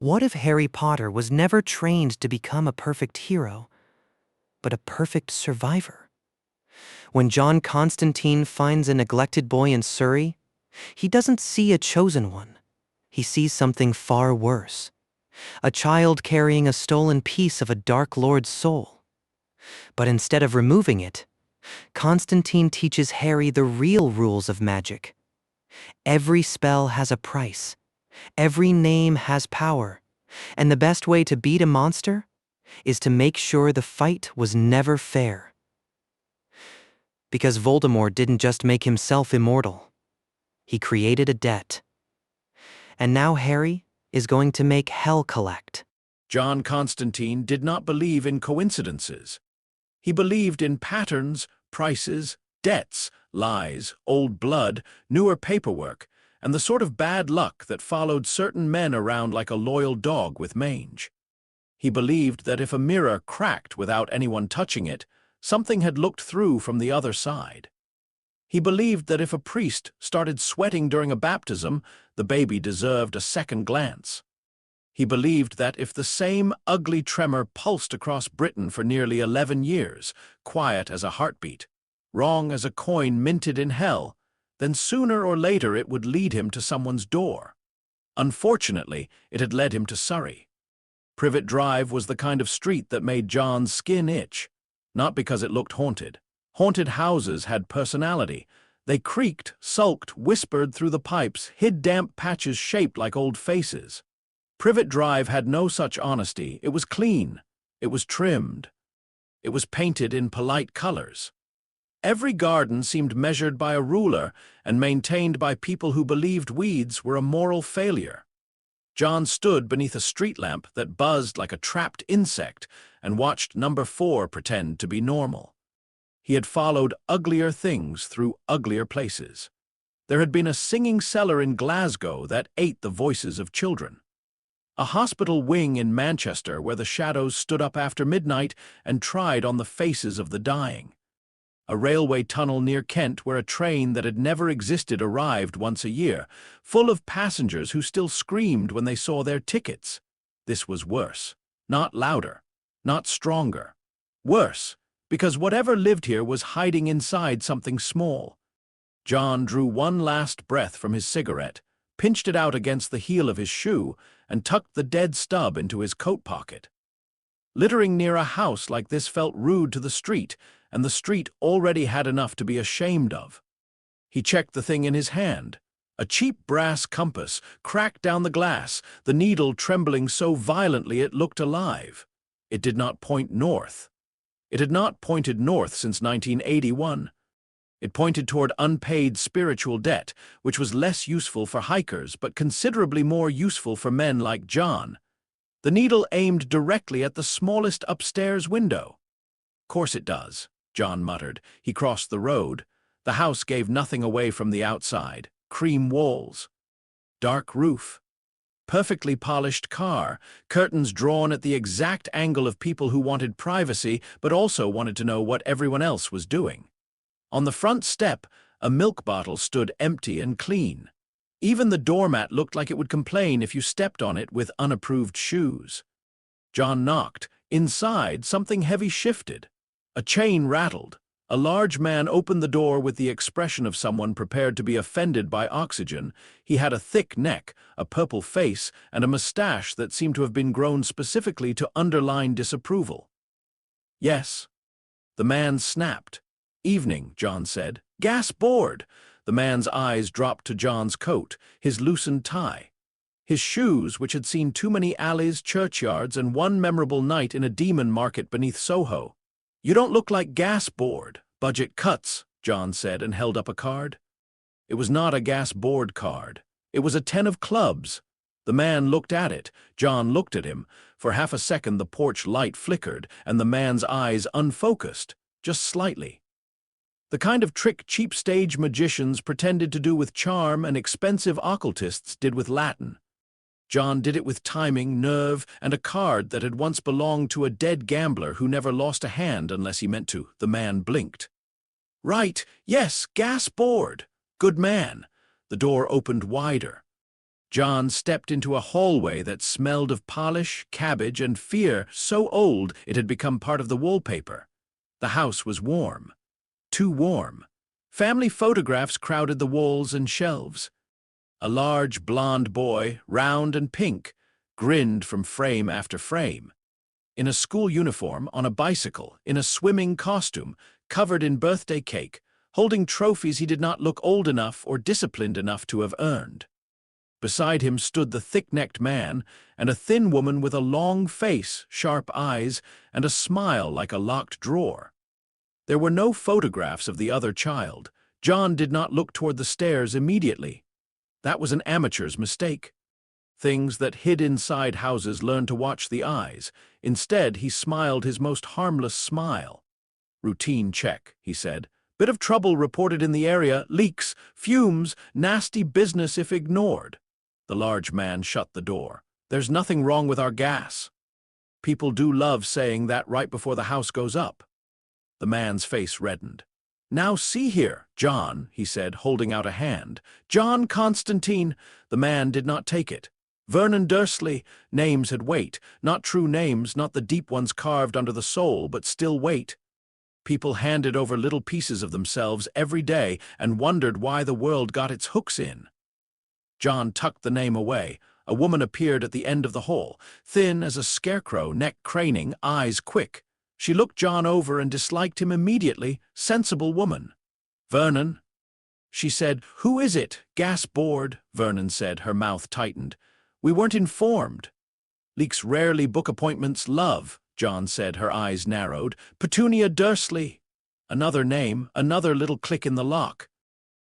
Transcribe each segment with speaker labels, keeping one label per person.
Speaker 1: What if Harry Potter was never trained to become a perfect hero, but a perfect survivor? When John Constantine finds a neglected boy in Surrey, he doesn't see a chosen one. He sees something far worse. A child carrying a stolen piece of a Dark Lord's soul. But instead of removing it, Constantine teaches Harry the real rules of magic. Every spell has a price. Every name has power. And the best way to beat a monster is to make sure the fight was never fair. Because Voldemort didn't just make himself immortal. He created a debt. And now Harry is going to make hell collect.
Speaker 2: John Constantine did not believe in coincidences. He believed in patterns, prices, debts, lies, old blood, newer paperwork, and the sort of bad luck that followed certain men around like a loyal dog with mange. He believed that if a mirror cracked without anyone touching it, something had looked through from the other side. He believed that if a priest started sweating during a baptism, the baby deserved a second glance. He believed that if the same ugly tremor pulsed across Britain for nearly 11 years, quiet as a heartbeat, wrong as a coin minted in hell, then sooner or later it would lead him to someone's door. Unfortunately, it had led him to Surrey. Privet Drive was the kind of street that made John's skin itch, not because it looked haunted. Haunted houses had personality. They creaked, sulked, whispered through the pipes, hid damp patches shaped like old faces. Privet Drive had no such honesty. It was clean. It was trimmed. It was painted in polite colors. Every garden seemed measured by a ruler and maintained by people who believed weeds were a moral failure. John stood beneath a street lamp that buzzed like a trapped insect and watched number 4 pretend to be normal. He had followed uglier things through uglier places. There had been a singing cellar in Glasgow that ate the voices of children. A hospital wing in Manchester where the shadows stood up after midnight and tried on the faces of the dying. A railway tunnel near Kent where a train that had never existed arrived once a year, full of passengers who still screamed when they saw their tickets. This was worse. Not louder. Not stronger. Worse, because whatever lived here was hiding inside something small. John drew one last breath from his cigarette, pinched it out against the heel of his shoe, and tucked the dead stub into his coat pocket. Littering near a house like this felt rude to the street, and the street already had enough to be ashamed of. He checked the thing in his hand. A cheap brass compass, cracked down the glass, the needle trembling so violently it looked alive. It did not point north. It had not pointed north since 1981. It pointed toward unpaid spiritual debt, which was less useful for hikers but considerably more useful for men like John. The needle aimed directly at the smallest upstairs window. "Course it does," John muttered. He crossed the road. The house gave nothing away from the outside. Cream walls. Dark roof. Perfectly polished car. Curtains drawn at the exact angle of people who wanted privacy but also wanted to know what everyone else was doing. On the front step, a milk bottle stood empty and clean. Even the doormat looked like it would complain if you stepped on it with unapproved shoes. John knocked. Inside, something heavy shifted. A chain rattled. A large man opened the door with the expression of someone prepared to be offended by oxygen. He had a thick neck, a purple face, and a mustache that seemed to have been grown specifically to underline disapproval. "Yes." The man snapped. "Evening," John said. "Gas board." The man's eyes dropped to John's coat, his loosened tie. His shoes, which had seen too many alleys, churchyards, and one memorable night in a demon market beneath Soho. "You don't look like gas board. Budget cuts," John said and held up a card. It was not a gas board card. It was a 10 of clubs. The man looked at it. John looked at him. For half a second the porch light flickered, and the man's eyes unfocused, just slightly. The kind of trick cheap stage magicians pretended to do with charm and expensive occultists did with Latin. John did it with timing, nerve, and a card that had once belonged to a dead gambler who never lost a hand unless he meant to. The man blinked. "Right, yes, gas board. Good man." The door opened wider. John stepped into a hallway that smelled of polish, cabbage, and fear so old it had become part of the wallpaper. The house was warm. Too warm. Family photographs crowded the walls and shelves. A large blond boy, round and pink, grinned from frame after frame. In a school uniform, on a bicycle, in a swimming costume, covered in birthday cake, holding trophies he did not look old enough or disciplined enough to have earned. Beside him stood the thick-necked man and a thin woman with a long face, sharp eyes, and a smile like a locked drawer. There were no photographs of the other child. John did not look toward the stairs immediately. That was an amateur's mistake. Things that hid inside houses learn to watch the eyes. Instead, he smiled his most harmless smile. "Routine check," he said. "Bit of trouble reported in the area, leaks, fumes, nasty business if ignored." The large man shut the door. "There's nothing wrong with our gas." People do love saying that right before the house goes up. The man's face reddened. "Now see here, John," he said, holding out a hand. "John Constantine." The man did not take it. "Vernon Dursley." Names had weight, not true names, not the deep ones carved under the soul, but still weight. People handed over little pieces of themselves every day and wondered why the world got its hooks in. John tucked the name away. A woman appeared at the end of the hall, thin as a scarecrow, neck craning, eyes quick. She looked John over and disliked him immediately. Sensible woman. "Vernon," she said. "Who is it?" "Gas board," Vernon said, her mouth tightened. "We weren't informed." "Leaks rarely book appointments, love," John said, her eyes narrowed. "Petunia Dursley." Another name, another little click in the lock.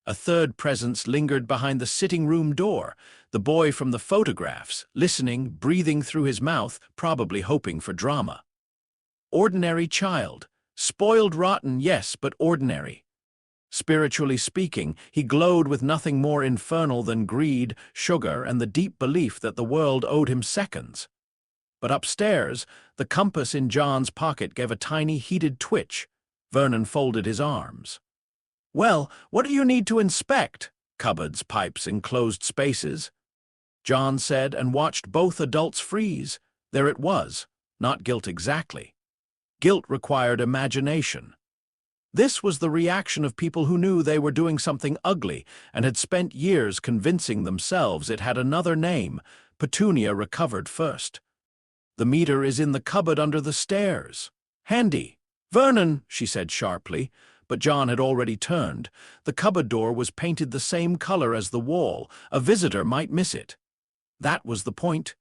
Speaker 2: A third presence lingered behind the sitting-room door, the boy from the photographs, listening, breathing through his mouth, probably hoping for drama. Ordinary child. Spoiled rotten, yes, but ordinary. Spiritually speaking, he glowed with nothing more infernal than greed, sugar, and the deep belief that the world owed him seconds. But upstairs, the compass in John's pocket gave a tiny heated twitch. Vernon folded his arms. "Well, what do you need to inspect?" "Cupboards, pipes, enclosed spaces," John said, and watched both adults freeze. There it was. Not guilt exactly. Guilt required imagination. This was the reaction of people who knew they were doing something ugly and had spent years convincing themselves it had another name. Petunia recovered first. "The meter is in the cupboard under the stairs." "Handy." "Vernon," she said sharply, but John had already turned. The cupboard door was painted the same color as the wall. A visitor might miss it. That was the point.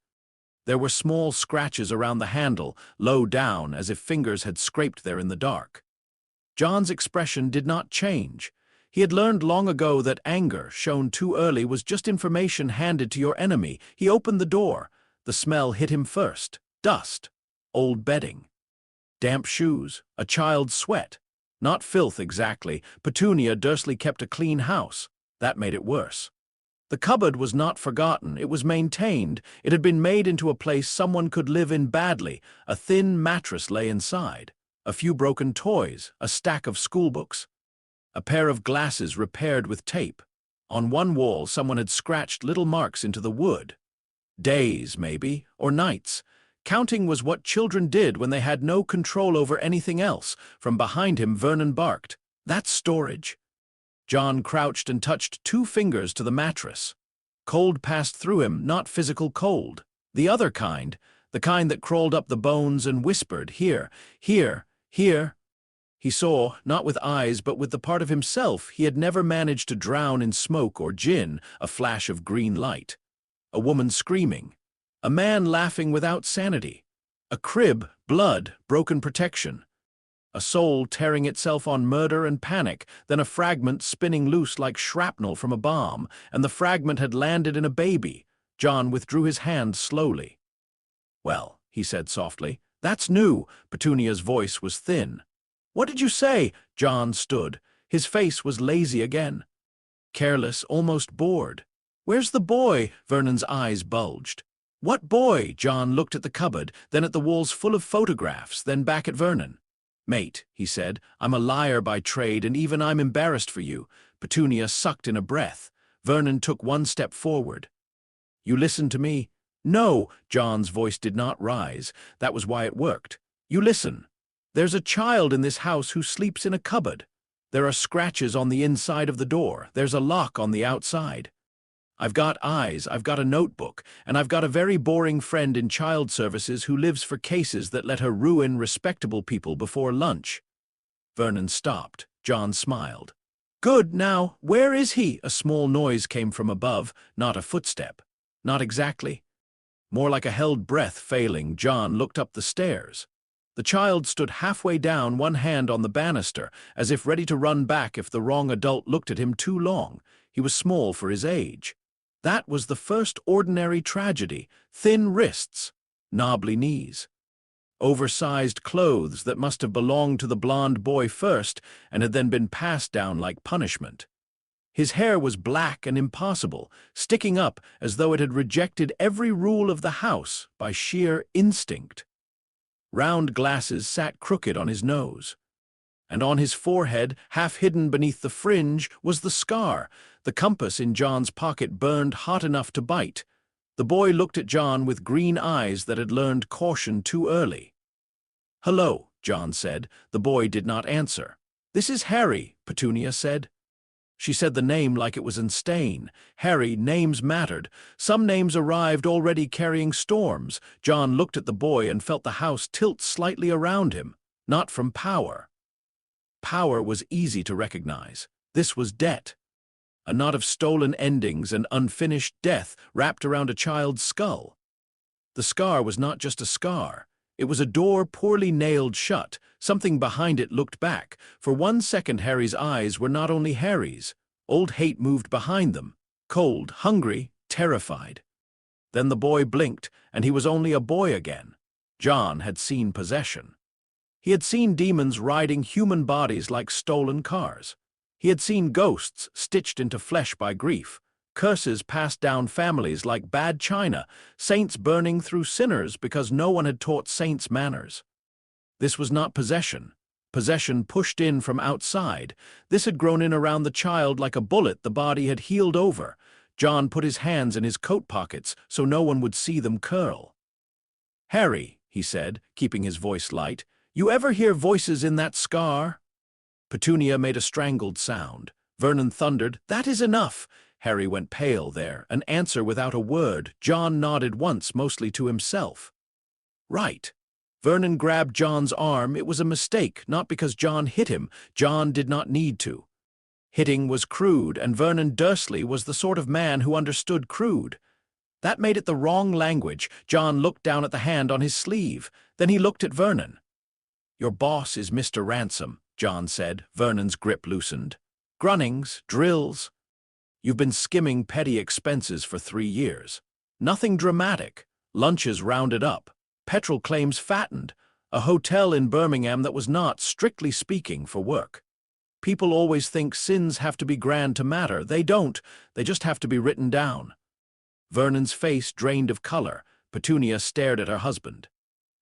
Speaker 2: There were small scratches around the handle, low down, as if fingers had scraped there in the dark. John's expression did not change. He had learned long ago that anger, shown too early, was just information handed to your enemy. He opened the door. The smell hit him first. Dust. Old bedding. Damp shoes. A child's sweat. Not filth exactly. Petunia Dursley kept a clean house. That made it worse. The cupboard was not forgotten. It was maintained. It had been made into a place someone could live in badly. A thin mattress lay inside. A few broken toys. A stack of schoolbooks. A pair of glasses repaired with tape. On one wall, someone had scratched little marks into the wood. Days, maybe, or nights. Counting was what children did when they had no control over anything else. From behind him, Vernon barked. "That's storage." John crouched and touched 2 fingers to the mattress. Cold passed through him, not physical cold. The other kind, the kind that crawled up the bones and whispered, "Here, here, here." He saw, not with eyes but with the part of himself he had never managed to drown in smoke or gin, a flash of green light. A woman screaming. A man laughing without sanity. A crib, blood, broken protection. A soul tearing itself on murder and panic, then a fragment spinning loose like shrapnel from a bomb, and the fragment had landed in a baby. John withdrew his hand slowly. "Well," he said softly, "that's new." Petunia's voice was thin. "What did you say?" John stood. His face was lazy again. Careless, almost bored. "Where's the boy?" Vernon's eyes bulged. "What boy?" John looked at the cupboard, then at the walls full of photographs, then back at Vernon. "Mate," he said, "I'm a liar by trade, and even I'm embarrassed for you." Petunia sucked in a breath. Vernon took one step forward. You listen to me? No, John's voice did not rise. That was why it worked. You listen. There's a child in this house who sleeps in a cupboard. There are scratches on the inside of the door. There's a lock on the outside. I've got eyes, I've got a notebook, and I've got a very boring friend in child services who lives for cases that let her ruin respectable people before lunch. Vernon stopped. John smiled. Good, now, where is he? A small noise came from above, not a footstep. Not exactly. More like a held breath failing, John looked up the stairs. The child stood halfway down, one hand on the banister, as if ready to run back if the wrong adult looked at him too long. He was small for his age. That was the first ordinary tragedy: thin wrists, knobbly knees, oversized clothes that must have belonged to the blond boy first and had then been passed down like punishment. His hair was black and impossible, sticking up as though it had rejected every rule of the house by sheer instinct. Round glasses sat crooked on his nose, and on his forehead, half hidden beneath the fringe, was the scar. The compass in John's pocket burned hot enough to bite. The boy looked at John with green eyes that had learned caution too early. "Hello," John said. The boy did not answer. "This is Harry," Petunia said. She said the name like it was in stain. Harry, names mattered. Some names arrived already carrying storms. John looked at the boy and felt the house tilt slightly around him, not from power. Power was easy to recognize. This was debt. A knot of stolen endings and unfinished death wrapped around a child's skull. The scar was not just a scar. It was a door poorly nailed shut. Something behind it looked back. For 1 second Harry's eyes were not only Harry's. Old hate moved behind them, cold, hungry, terrified. Then the boy blinked, and he was only a boy again. John had seen possession. He had seen demons riding human bodies like stolen cars. He had seen ghosts stitched into flesh by grief, curses passed down families like bad china, saints burning through sinners because no one had taught saints manners. This was not possession. Possession pushed in from outside. This had grown in around the child like a bullet the body had healed over. John put his hands in his coat pockets so no one would see them curl. "Harry," he said, keeping his voice light, "you ever hear voices in that scar?" Petunia made a strangled sound. Vernon thundered, "That is enough." Harry went pale there, an answer without a word. John nodded once, mostly to himself. "Right." Vernon grabbed John's arm. It was a mistake, not because John hit him. John did not need to. Hitting was crude, and Vernon Dursley was the sort of man who understood crude. That made it the wrong language. John looked down at the hand on his sleeve. Then he looked at Vernon. "Your boss is Mr. Ransom," John said. Vernon's grip loosened. "Grunnings, drills. You've been skimming petty expenses for 3 years. Nothing dramatic. Lunches rounded up. Petrol claims fattened. A hotel in Birmingham that was not, strictly speaking, for work. People always think sins have to be grand to matter. They don't. They just have to be written down." Vernon's face drained of color. Petunia stared at her husband.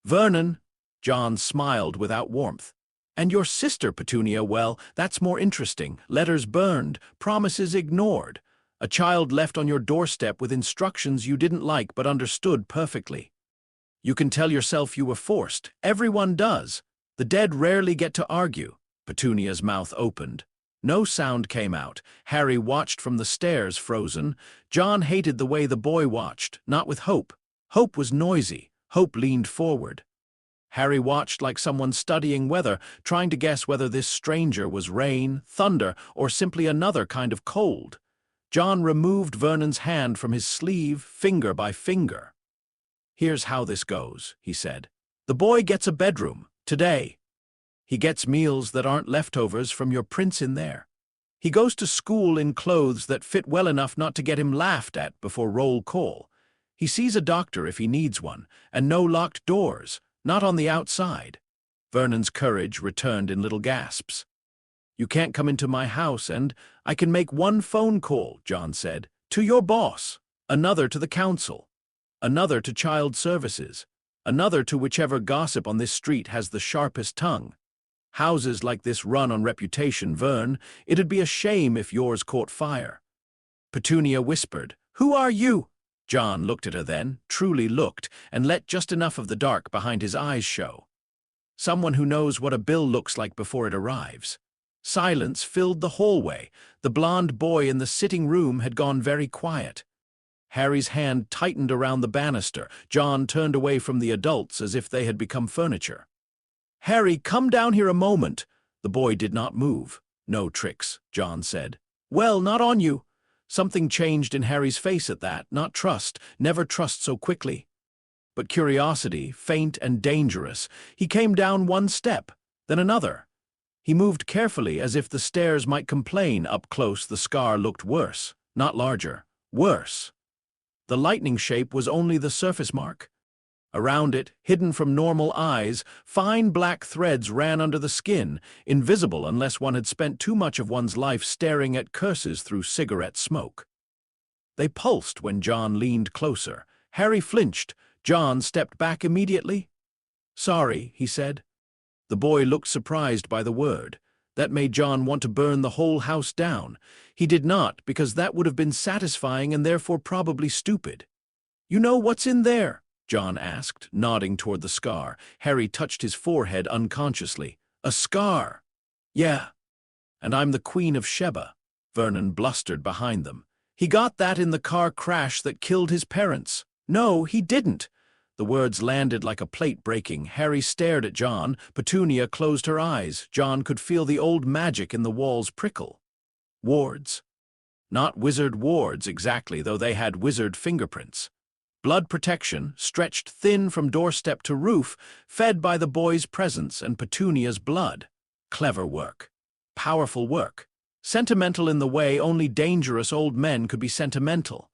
Speaker 2: "Vernon," John smiled without warmth. "And your sister, Petunia, well, that's more interesting. Letters burned, promises ignored. A child left on your doorstep with instructions you didn't like but understood perfectly. You can tell yourself you were forced. Everyone does. The dead rarely get to argue." Petunia's mouth opened. No sound came out. Harry watched from the stairs, frozen. John hated the way the boy watched, not with hope. Hope was noisy. Hope leaned forward. Harry watched like someone studying weather, trying to guess whether this stranger was rain, thunder, or simply another kind of cold. John removed Vernon's hand from his sleeve, finger by finger. "Here's how this goes," he said. "The boy gets a bedroom, today. He gets meals that aren't leftovers from your prints in there. He goes to school in clothes that fit well enough not to get him laughed at before roll call. He sees a doctor if he needs one, and no locked doors. Not on the outside." Vernon's courage returned in little gasps. "You can't come into my house, and I can make one phone call," John said. "To your boss, another to the council, another to child services, another to whichever gossip on this street has the sharpest tongue. Houses like this run on reputation, Vern. It'd be a shame if yours caught fire." Petunia whispered, "Who are you?" John looked at her then, truly looked, and let just enough of the dark behind his eyes show. Someone who knows what a bill looks like before it arrives. Silence filled the hallway. The blond boy in the sitting room had gone very quiet. Harry's hand tightened around the banister. John turned away from the adults as if they had become furniture. "Harry, come down here a moment." The boy did not move. "No tricks," John said. "Well, not on you." Something changed in Harry's face at that. Not trust. Never trust so quickly. But curiosity, faint and dangerous. He came down one step, then another. He moved carefully as if the stairs might complain. Up close, the scar looked worse, not larger, worse. The lightning shape was only the surface mark. Around it, hidden from normal eyes, fine black threads ran under the skin, invisible unless one had spent too much of one's life staring at curses through cigarette smoke. They pulsed when John leaned closer. Harry flinched. John stepped back immediately. "Sorry," he said. The boy looked surprised by the word. That made John want to burn the whole house down. He did not, because that would have been satisfying and therefore probably stupid. "You know what's in there?" John asked, nodding toward the scar. Harry touched his forehead unconsciously. "A scar." "Yeah. And I'm the Queen of Sheba," Vernon blustered behind them. "He got that in the car crash that killed his parents." "No, he didn't." The words landed like a plate breaking. Harry stared at John. Petunia closed her eyes. John could feel the old magic in the walls prickle. Wards. Not wizard wards exactly, though they had wizard fingerprints. Blood protection, stretched thin from doorstep to roof, fed by the boy's presence and Petunia's blood. Clever work. Powerful work. Sentimental in the way only dangerous old men could be sentimental.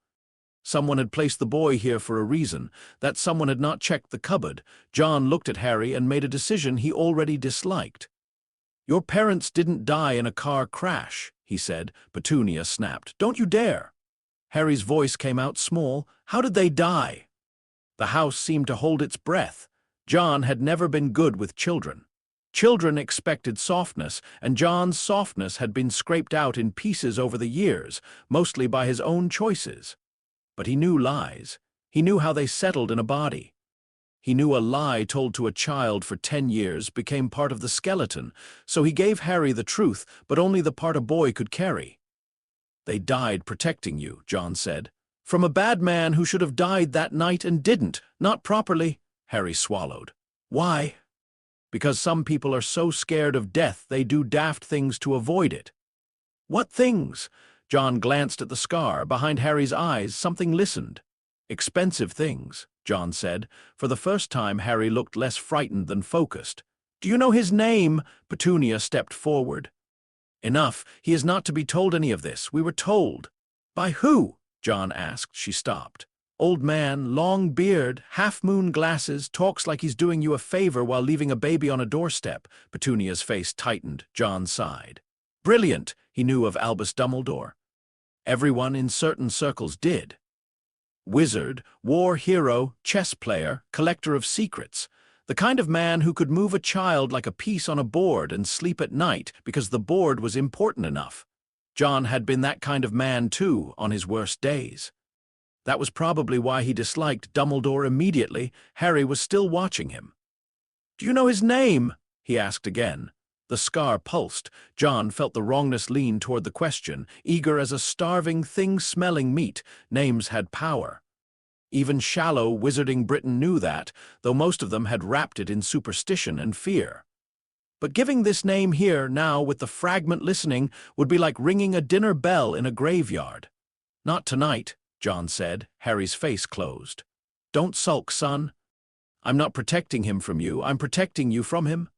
Speaker 2: Someone had placed the boy here for a reason. That someone had not checked the cupboard. John looked at Harry and made a decision he already disliked. "Your parents didn't die in a car crash," he said. Petunia snapped. "Don't you dare." Harry's voice came out small. "How did they die?" The house seemed to hold its breath. John had never been good with children. Children expected softness, and John's softness had been scraped out in pieces over the years, mostly by his own choices. But he knew lies. He knew how they settled in a body. He knew a lie told to a child for 10 years became part of the skeleton, so he gave Harry the truth, but only the part a boy could carry. "They died protecting you," John said. "From a bad man who should have died that night and didn't, not properly." Harry swallowed. "Why?" "Because some people are so scared of death they do daft things to avoid it." "What things?" John glanced at the scar. Behind Harry's eyes, something listened. "Expensive things," John said. For the first time, Harry looked less frightened than focused. "Do you know his name?" Petunia stepped forward. "Enough. He is not to be told any of this. We were told." "By who?" John asked. She stopped. "Old man, long beard, half-moon glasses, talks like he's doing you a favor while leaving a baby on a doorstep." Petunia's face tightened. John sighed. "Brilliant." He knew of Albus Dumbledore. Everyone in certain circles did. Wizard, war hero, chess player, collector of secrets. The kind of man who could move a child like a piece on a board and sleep at night because the board was important enough. John had been that kind of man, too, on his worst days. That was probably why he disliked Dumbledore immediately. Harry was still watching him. "Do you know his name?" he asked again. The scar pulsed. John felt the wrongness lean toward the question, eager as a starving thing smelling meat. Names had power. Even shallow, wizarding Britain knew that, though most of them had wrapped it in superstition and fear. But giving this name here, now, with the fragment listening, would be like ringing a dinner bell in a graveyard. "Not tonight," John said. Harry's face closed. "Don't sulk, son. I'm not protecting him from you. I'm protecting you from him."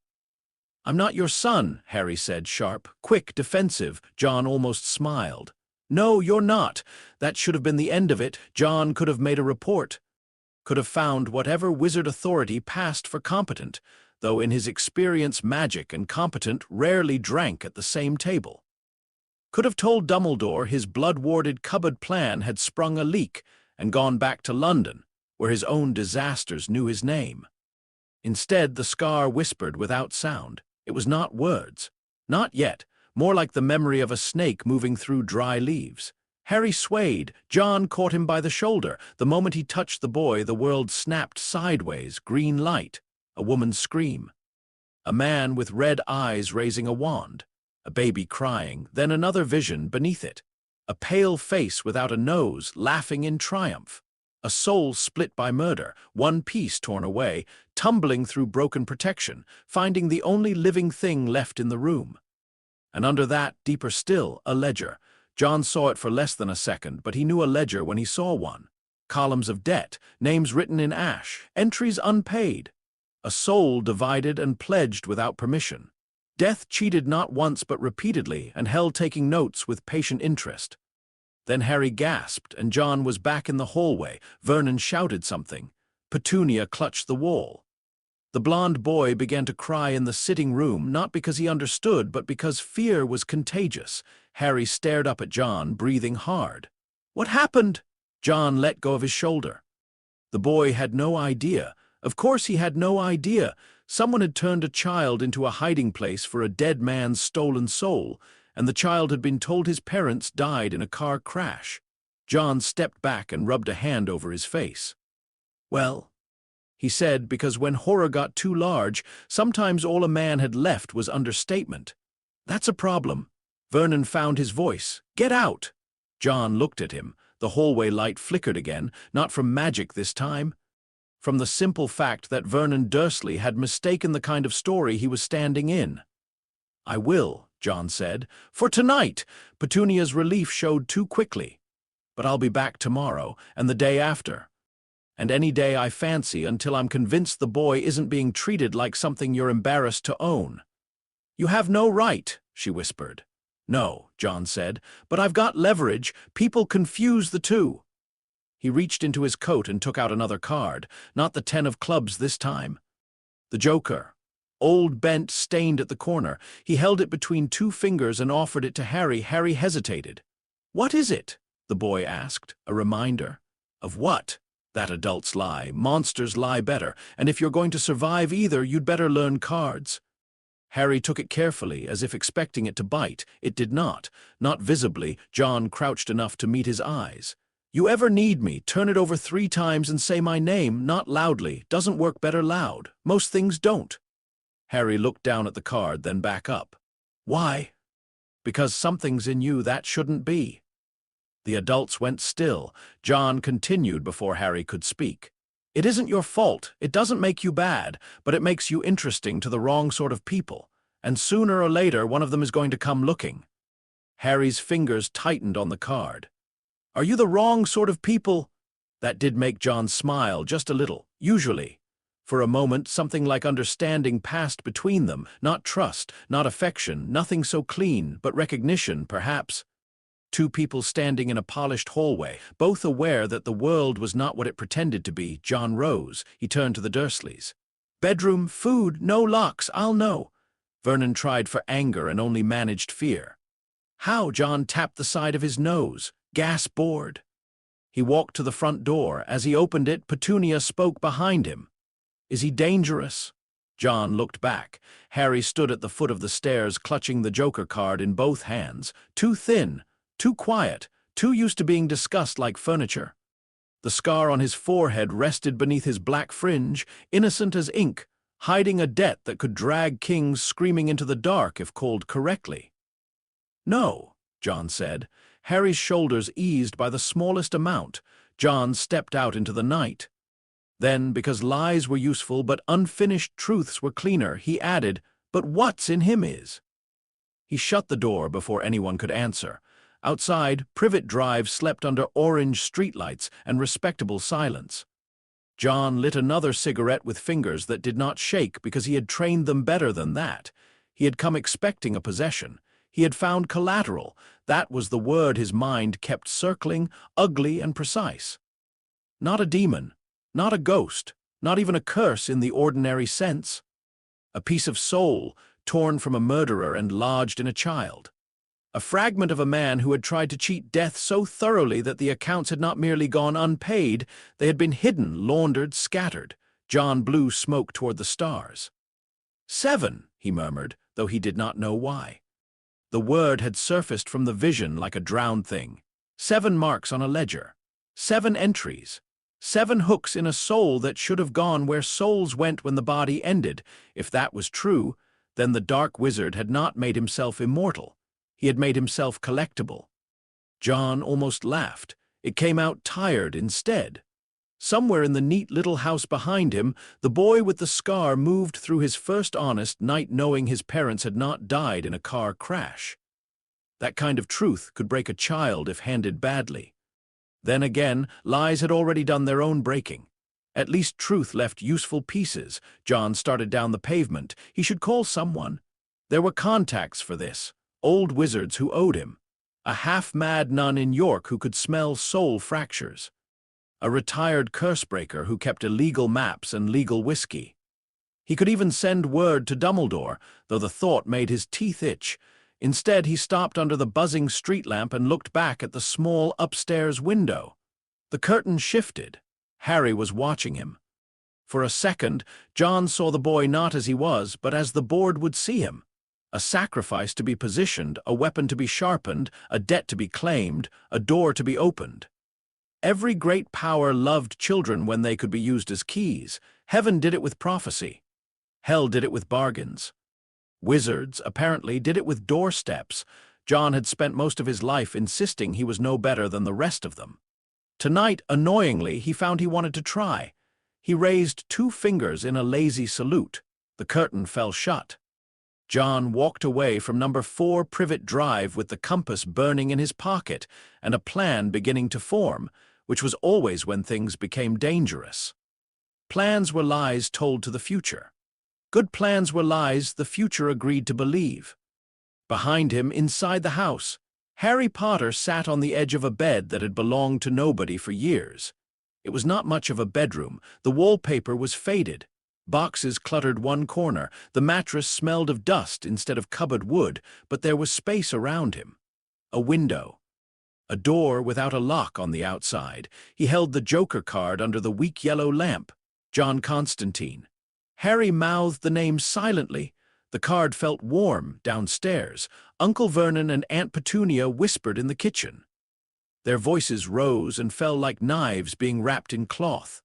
Speaker 2: "I'm not your son," Harry said, sharp, quick, defensive. John almost smiled. "No, you're not. That should have been the end of it. John could have made a report. Could have found whatever wizard authority passed for competent, though in his experience magic and competent rarely drank at the same table. Could have told Dumbledore his blood-warded cupboard plan had sprung a leak and gone back to London, where his own disasters knew his name. Instead, the scar whispered without sound. It was not words. Not yet. More like the memory of a snake moving through dry leaves. Harry swayed. John caught him by the shoulder. The moment he touched the boy, the world snapped sideways, green light, a woman's scream. A man with red eyes raising a wand, a baby crying, then another vision beneath it. A pale face without a nose, laughing in triumph. A soul split by murder, one piece torn away, tumbling through broken protection, finding the only living thing left in the room. And under that, deeper still, a ledger. John saw it for less than a second, but he knew a ledger when he saw one. Columns of debt, names written in ash, entries unpaid. A soul divided and pledged without permission. Death cheated not once but repeatedly, and hell taking notes with patient interest. Then Harry gasped, and John was back in the hallway. Vernon shouted something. Petunia clutched the wall. The blond boy began to cry in the sitting room, not because he understood, but because fear was contagious. Harry stared up at John, breathing hard. "What happened?" John let go of his shoulder. The boy had no idea. Of course he had no idea. Someone had turned a child into a hiding place for a dead man's stolen soul, and the child had been told his parents died in a car crash. John stepped back and rubbed a hand over his face. "Well," he said, because when horror got too large, sometimes all a man had left was understatement. "That's a problem." Vernon found his voice. "Get out!" John looked at him. The hallway light flickered again, not from magic this time. From the simple fact that Vernon Dursley had mistaken the kind of story he was standing in. "I will," John said. "For tonight." Petunia's relief showed too quickly. "But I'll be back tomorrow, and the day after. And any day I fancy, until I'm convinced the boy isn't being treated like something you're embarrassed to own." "You have no right," she whispered. "No," John said, "but I've got leverage. People confuse the two." He reached into his coat and took out another card, not the 10 of clubs this time. The Joker. Old, bent, stained at the corner. He held it between two fingers and offered it to Harry. Harry hesitated. "What is it?" the boy asked. "A reminder." "Of what?" "That adults lie. Monsters lie better. And if you're going to survive either, you'd better learn cards." Harry took it carefully, as if expecting it to bite. It did not. Not visibly. John crouched enough to meet his eyes. "You ever need me, turn it over 3 times and say my name, not loudly. Doesn't work better loud. Most things don't." Harry looked down at the card, then back up. "Why?" "Because something's in you that shouldn't be." The adults went still. John continued before Harry could speak. "It isn't your fault. It doesn't make you bad, but it makes you interesting to the wrong sort of people. And sooner or later, one of them is going to come looking." Harry's fingers tightened on the card. "Are you the wrong sort of people?" That did make John smile, just a little, usually. For a moment, something like understanding passed between them, not trust, not affection, nothing so clean, but recognition, perhaps. 2 people standing in a polished hallway, both aware that the world was not what it pretended to be. John rose. He turned to the Dursleys. "Bedroom, food, no locks, I'll know." Vernon tried for anger and only managed fear. "How?" John tapped the side of his nose. "Gas board." He walked to the front door. As he opened it, Petunia spoke behind him. "Is he dangerous?" John looked back. Harry stood at the foot of the stairs, clutching the Joker card in both hands. Too thin, too quiet, too used to being discussed like furniture. The scar on his forehead rested beneath his black fringe, innocent as ink, hiding a debt that could drag kings screaming into the dark if called correctly. "No," John said. Harry's shoulders eased by the smallest amount. John stepped out into the night. Then, because lies were useful but unfinished truths were cleaner, he added, "But what's in him is." He shut the door before anyone could answer. Outside, Privet Drive slept under orange streetlights and respectable silence. John lit another cigarette with fingers that did not shake because he had trained them better than that. He had come expecting a possession. He had found collateral. That was the word his mind kept circling, ugly and precise. Not a demon, not a ghost, not even a curse in the ordinary sense. A piece of soul, torn from a murderer and lodged in a child. A fragment of a man who had tried to cheat death so thoroughly that the accounts had not merely gone unpaid, they had been hidden, laundered, scattered. John blew smoke toward the stars. 7, he murmured, though he did not know why. The word had surfaced from the vision like a drowned thing. 7 marks on a ledger, 7 entries, 7 hooks in a soul that should have gone where souls went when the body ended. If that was true, then the dark wizard had not made himself immortal. He had made himself collectible. John almost laughed. It came out tired instead. Somewhere in the neat little house behind him, the boy with the scar moved through his first honest night knowing his parents had not died in a car crash. That kind of truth could break a child if handled badly. Then again, lies had already done their own breaking. At least truth left useful pieces. John started down the pavement. He should call someone. There were contacts for this, old wizards who owed him. A half-mad nun in York who could smell soul fractures. A retired cursebreaker who kept illegal maps and legal whiskey. He could even send word to Dumbledore, though the thought made his teeth itch. Instead, he stopped under the buzzing street lamp and looked back at the small upstairs window. The curtain shifted. Harry was watching him. For a second, John saw the boy not as he was, but as the board would see him. A sacrifice to be positioned, a weapon to be sharpened, a debt to be claimed, a door to be opened. Every great power loved children when they could be used as keys. Heaven did it with prophecy. Hell did it with bargains. Wizards, apparently, did it with doorsteps. John had spent most of his life insisting he was no better than the rest of them. Tonight, annoyingly, he found he wanted to try. He raised 2 fingers in a lazy salute. The curtain fell shut. John walked away from number 4 Privet Drive with the compass burning in his pocket and a plan beginning to form, which was always when things became dangerous. Plans were lies told to the future. Good plans were lies the future agreed to believe. Behind him, inside the house, Harry Potter sat on the edge of a bed that had belonged to nobody for years. It was not much of a bedroom. The wallpaper was faded. Boxes cluttered one corner. The mattress smelled of dust instead of cupboard wood, but there was space around him. A window. A door without a lock on the outside. He held the Joker card under the weak yellow lamp. John Constantine. Harry mouthed the name silently. The card felt warm downstairs. Uncle Vernon and Aunt Petunia whispered in the kitchen. Their voices rose and fell like knives being wrapped in cloth.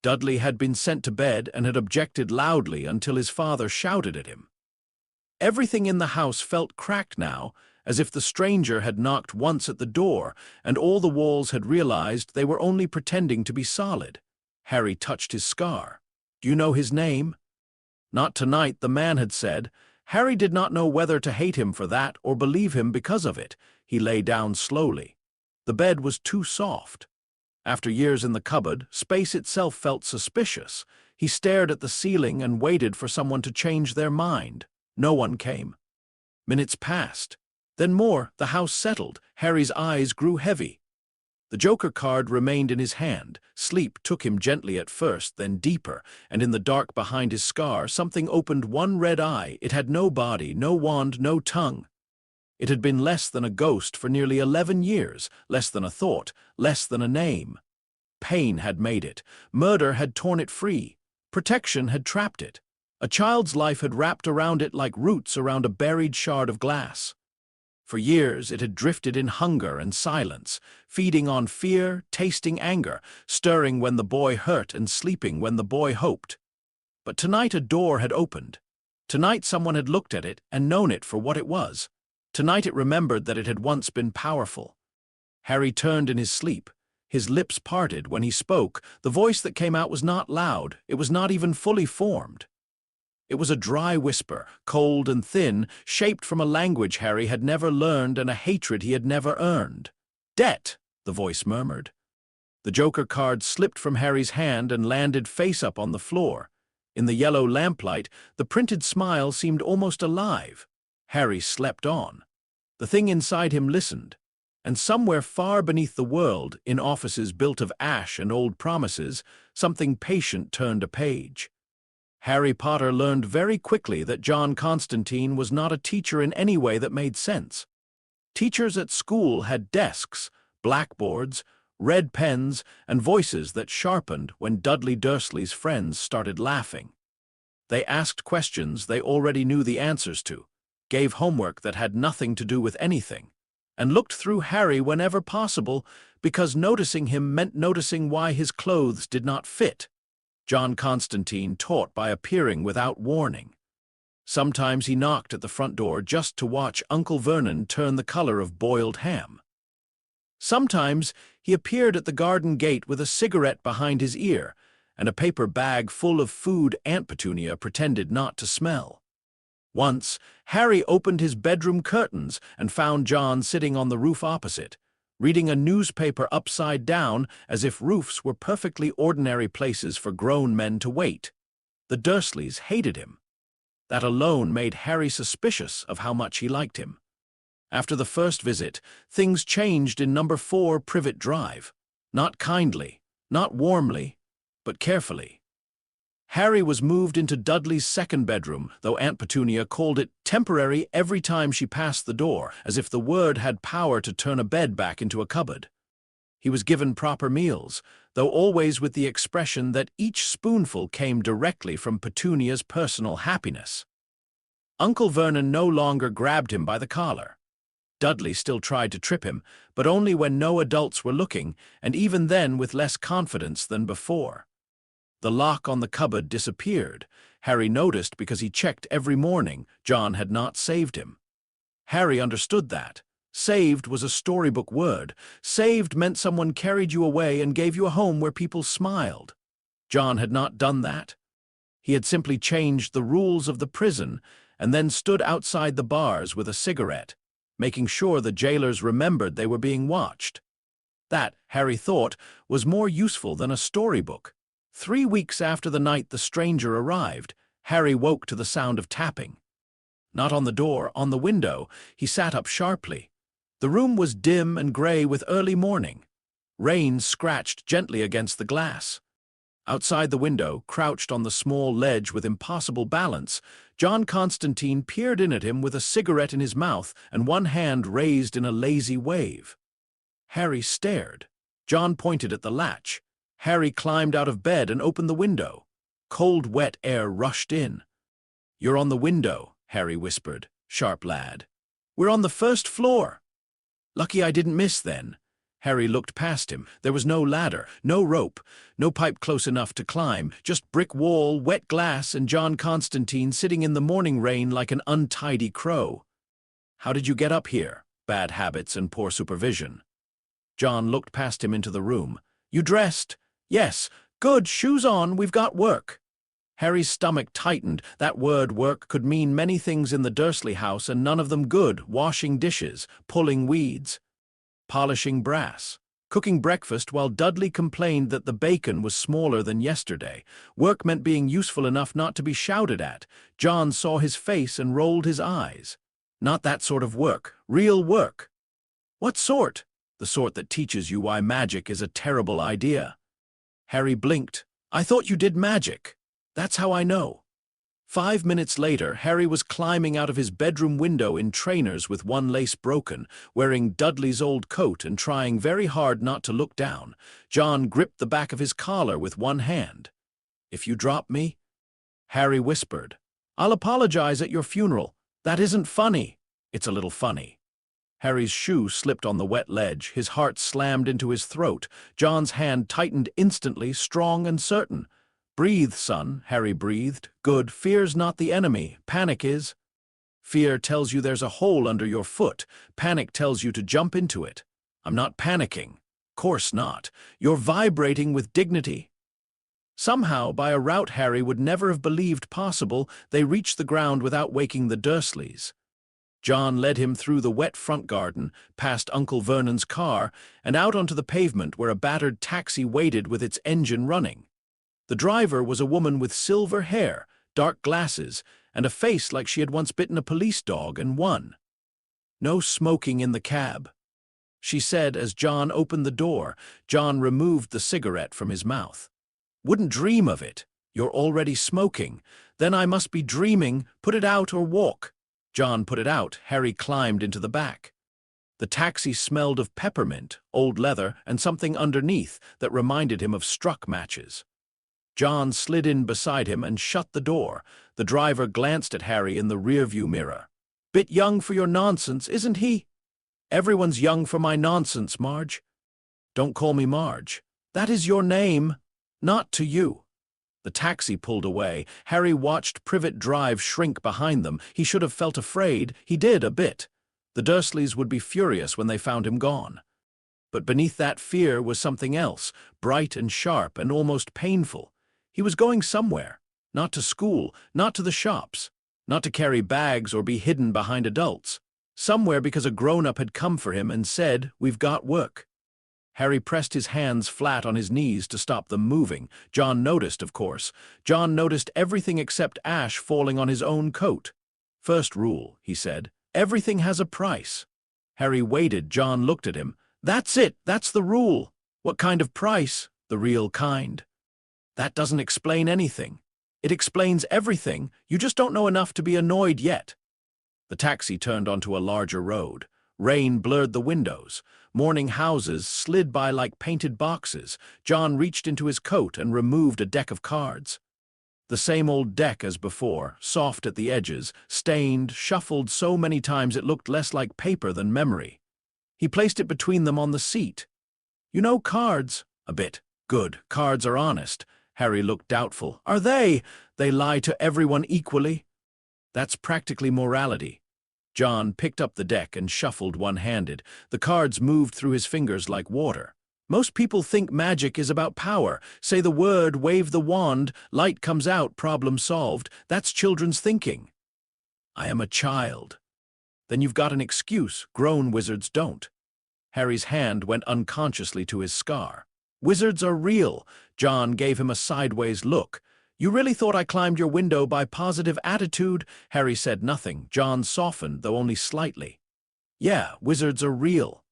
Speaker 2: Dudley had been sent to bed and had objected loudly until his father shouted at him. Everything in the house felt cracked now, as if the stranger had knocked once at the door, and all the walls had realized they were only pretending to be solid. Harry touched his scar. "Do you know his name?" "Not tonight," the man had said. Harry did not know whether to hate him for that or believe him because of it. He lay down slowly. The bed was too soft. After years in the cupboard, space itself felt suspicious. He stared at the ceiling and waited for someone to change their mind. No one came. Minutes passed. Then more. The house settled. Harry's eyes grew heavy. The Joker card remained in his hand. Sleep took him gently at first, then deeper, and in the dark behind his scar, something opened one red eye. It had no body, no wand, no tongue. It had been less than a ghost for nearly 11 years, less than a thought, less than a name. Pain had made it. Murder had torn it free. Protection had trapped it. A child's life had wrapped around it like roots around a buried shard of glass. For years it had drifted in hunger and silence, feeding on fear, tasting anger, stirring when the boy hurt and sleeping when the boy hoped. But tonight a door had opened. Tonight someone had looked at it and known it for what it was. Tonight it remembered that it had once been powerful. Harry turned in his sleep. His lips parted. When he spoke, the voice that came out was not loud. It was not even fully formed. It was a dry whisper, cold and thin, shaped from a language Harry had never learned and a hatred he had never earned. "Debt," the voice murmured. The Joker card slipped from Harry's hand and landed face up on the floor. In the yellow lamplight, the printed smile seemed almost alive. Harry slept on. The thing inside him listened. And somewhere far beneath the world, in offices built of ash and old promises, something patient turned a page. Harry Potter learned very quickly that John Constantine was not a teacher in any way that made sense. Teachers at school had desks, blackboards, red pens, and voices that sharpened when Dudley Dursley's friends started laughing. They asked questions they already knew the answers to, gave homework that had nothing to do with anything. and looked through Harry whenever possible, because noticing him meant noticing why his clothes did not fit. John Constantine taught by appearing without warning. Sometimes he knocked at the front door just to watch Uncle Vernon turn the color of boiled ham. Sometimes he appeared at the garden gate with a cigarette behind his ear and a paper bag full of food Aunt Petunia pretended not to smell. Once, Harry opened his bedroom curtains and found John sitting on the roof opposite, reading a newspaper upside down as if roofs were perfectly ordinary places for grown men to wait. The Dursleys hated him. That alone made Harry suspicious of how much he liked him. After the first visit, things changed in number 4 Privet Drive. Not kindly, not warmly, but carefully. Harry was moved into Dudley's second bedroom, though Aunt Petunia called it temporary every time she passed the door, as if the word had power to turn a bed back into a cupboard. He was given proper meals, though always with the expression that each spoonful came directly from Petunia's personal happiness. Uncle Vernon no longer grabbed him by the collar. Dudley still tried to trip him, but only when no adults were looking, and even then with less confidence than before. The lock on the cupboard disappeared. Harry noticed because he checked every morning. John had not saved him. Harry understood that. Saved was a storybook word. Saved meant someone carried you away and gave you a home where people smiled. John had not done that. He had simply changed the rules of the prison and then stood outside the bars with a cigarette, making sure the jailers remembered they were being watched. That, Harry thought, was more useful than a storybook. 3 weeks after the night the stranger arrived, Harry woke to the sound of tapping. Not on the door, on the window. He sat up sharply. The room was dim and gray with early morning. Rain scratched gently against the glass. Outside the window, crouched on the small ledge with impossible balance, John Constantine peered in at him with a cigarette in his mouth and one hand raised in a lazy wave. Harry stared. John pointed at the latch. Harry climbed out of bed and opened the window. Cold, wet air rushed in. "You're on the window," Harry whispered. "Sharp lad." "We're on the first floor." "Lucky I didn't miss then." Harry looked past him. There was no ladder, no rope, no pipe close enough to climb, just brick wall, wet glass, and John Constantine sitting in the morning rain like an untidy crow. "How did you get up here?" "Bad habits and poor supervision." John looked past him into the room. "You dressed?" "Yes." "Good, shoes on, we've got work." Harry's stomach tightened. That word work could mean many things in the Dursley house and none of them good. Washing dishes, pulling weeds, polishing brass, cooking breakfast while Dudley complained that the bacon was smaller than yesterday. Work meant being useful enough not to be shouted at. John saw his face and rolled his eyes. "Not that sort of work. Real work." "What sort?" "The sort that teaches you why magic is a terrible idea." Harry blinked. "I thought you did magic." "That's how I know." 5 minutes later, Harry was climbing out of his bedroom window in trainers with one lace broken, wearing Dudley's old coat and trying very hard not to look down. John gripped the back of his collar with one hand. "If you drop me," Harry whispered, "I'll apologize at your funeral. That isn't funny." "It's a little funny." Harry's shoe slipped on the wet ledge. His heart slammed into his throat. John's hand tightened instantly, strong and certain. "Breathe, son," Harry breathed. "Good. Fear's not the enemy. Panic is. Fear tells you there's a hole under your foot. Panic tells you to jump into it." "I'm not panicking." "Course not. You're vibrating with dignity." Somehow, by a route Harry would never have believed possible, they reached the ground without waking the Dursleys. John led him through the wet front garden, past Uncle Vernon's car, and out onto the pavement where a battered taxi waited with its engine running. The driver was a woman with silver hair, dark glasses, and a face like she had once bitten a police dog and won. "No smoking in the cab," she said as John opened the door. John removed the cigarette from his mouth. "Wouldn't dream of it. You're already smoking. Then I must be dreaming. Put it out or walk." John put it out. Harry climbed into the back. The taxi smelled of peppermint, old leather, and something underneath that reminded him of struck matches. John slid in beside him and shut the door. The driver glanced at Harry in the rearview mirror. "Bit young for your nonsense, isn't he?" Everyone's young for my nonsense, Marge. Don't call me Marge. That is your name, not to you. The taxi pulled away. Harry watched Privet Drive shrink behind them. He should have felt afraid. He did, a bit. The Dursleys would be furious when they found him gone. But beneath that fear was something else, bright and sharp and almost painful. He was going somewhere. Not to school, not to the shops, not to carry bags or be hidden behind adults. Somewhere because a grown-up had come for him and said, "We've got work." Harry pressed his hands flat on his knees to stop them moving. John noticed, of course. John noticed everything except ash falling on his own coat. "First rule," he said, "everything has a price." Harry waited. John looked at him. "That's it, that's the rule." "What kind of price?" "The real kind." "That doesn't explain anything." "It explains everything. You just don't know enough to be annoyed yet." The taxi turned onto a larger road. Rain blurred the windows. Morning houses slid by like painted boxes. John reached into his coat and removed a deck of cards. The same old deck as before, soft at the edges, stained, shuffled so many times it looked less like paper than memory. He placed it between them on the seat. "You know cards?" "A bit." "Good. Cards are honest." Harry looked doubtful. "Are they? They lie to everyone equally?" "That's practically morality." John picked up the deck and shuffled one-handed. The cards moved through his fingers like water. "Most people think magic is about power. Say the word, wave the wand, light comes out, problem solved. That's children's thinking." "I am a child." "Then you've got an excuse. Grown wizards don't." Harry's hand went unconsciously to his scar. "Wizards are real." John gave him a sideways look. "You really thought I climbed your window by positive attitude?" Harry said nothing. John softened, though only slightly. "Yeah, wizards are real.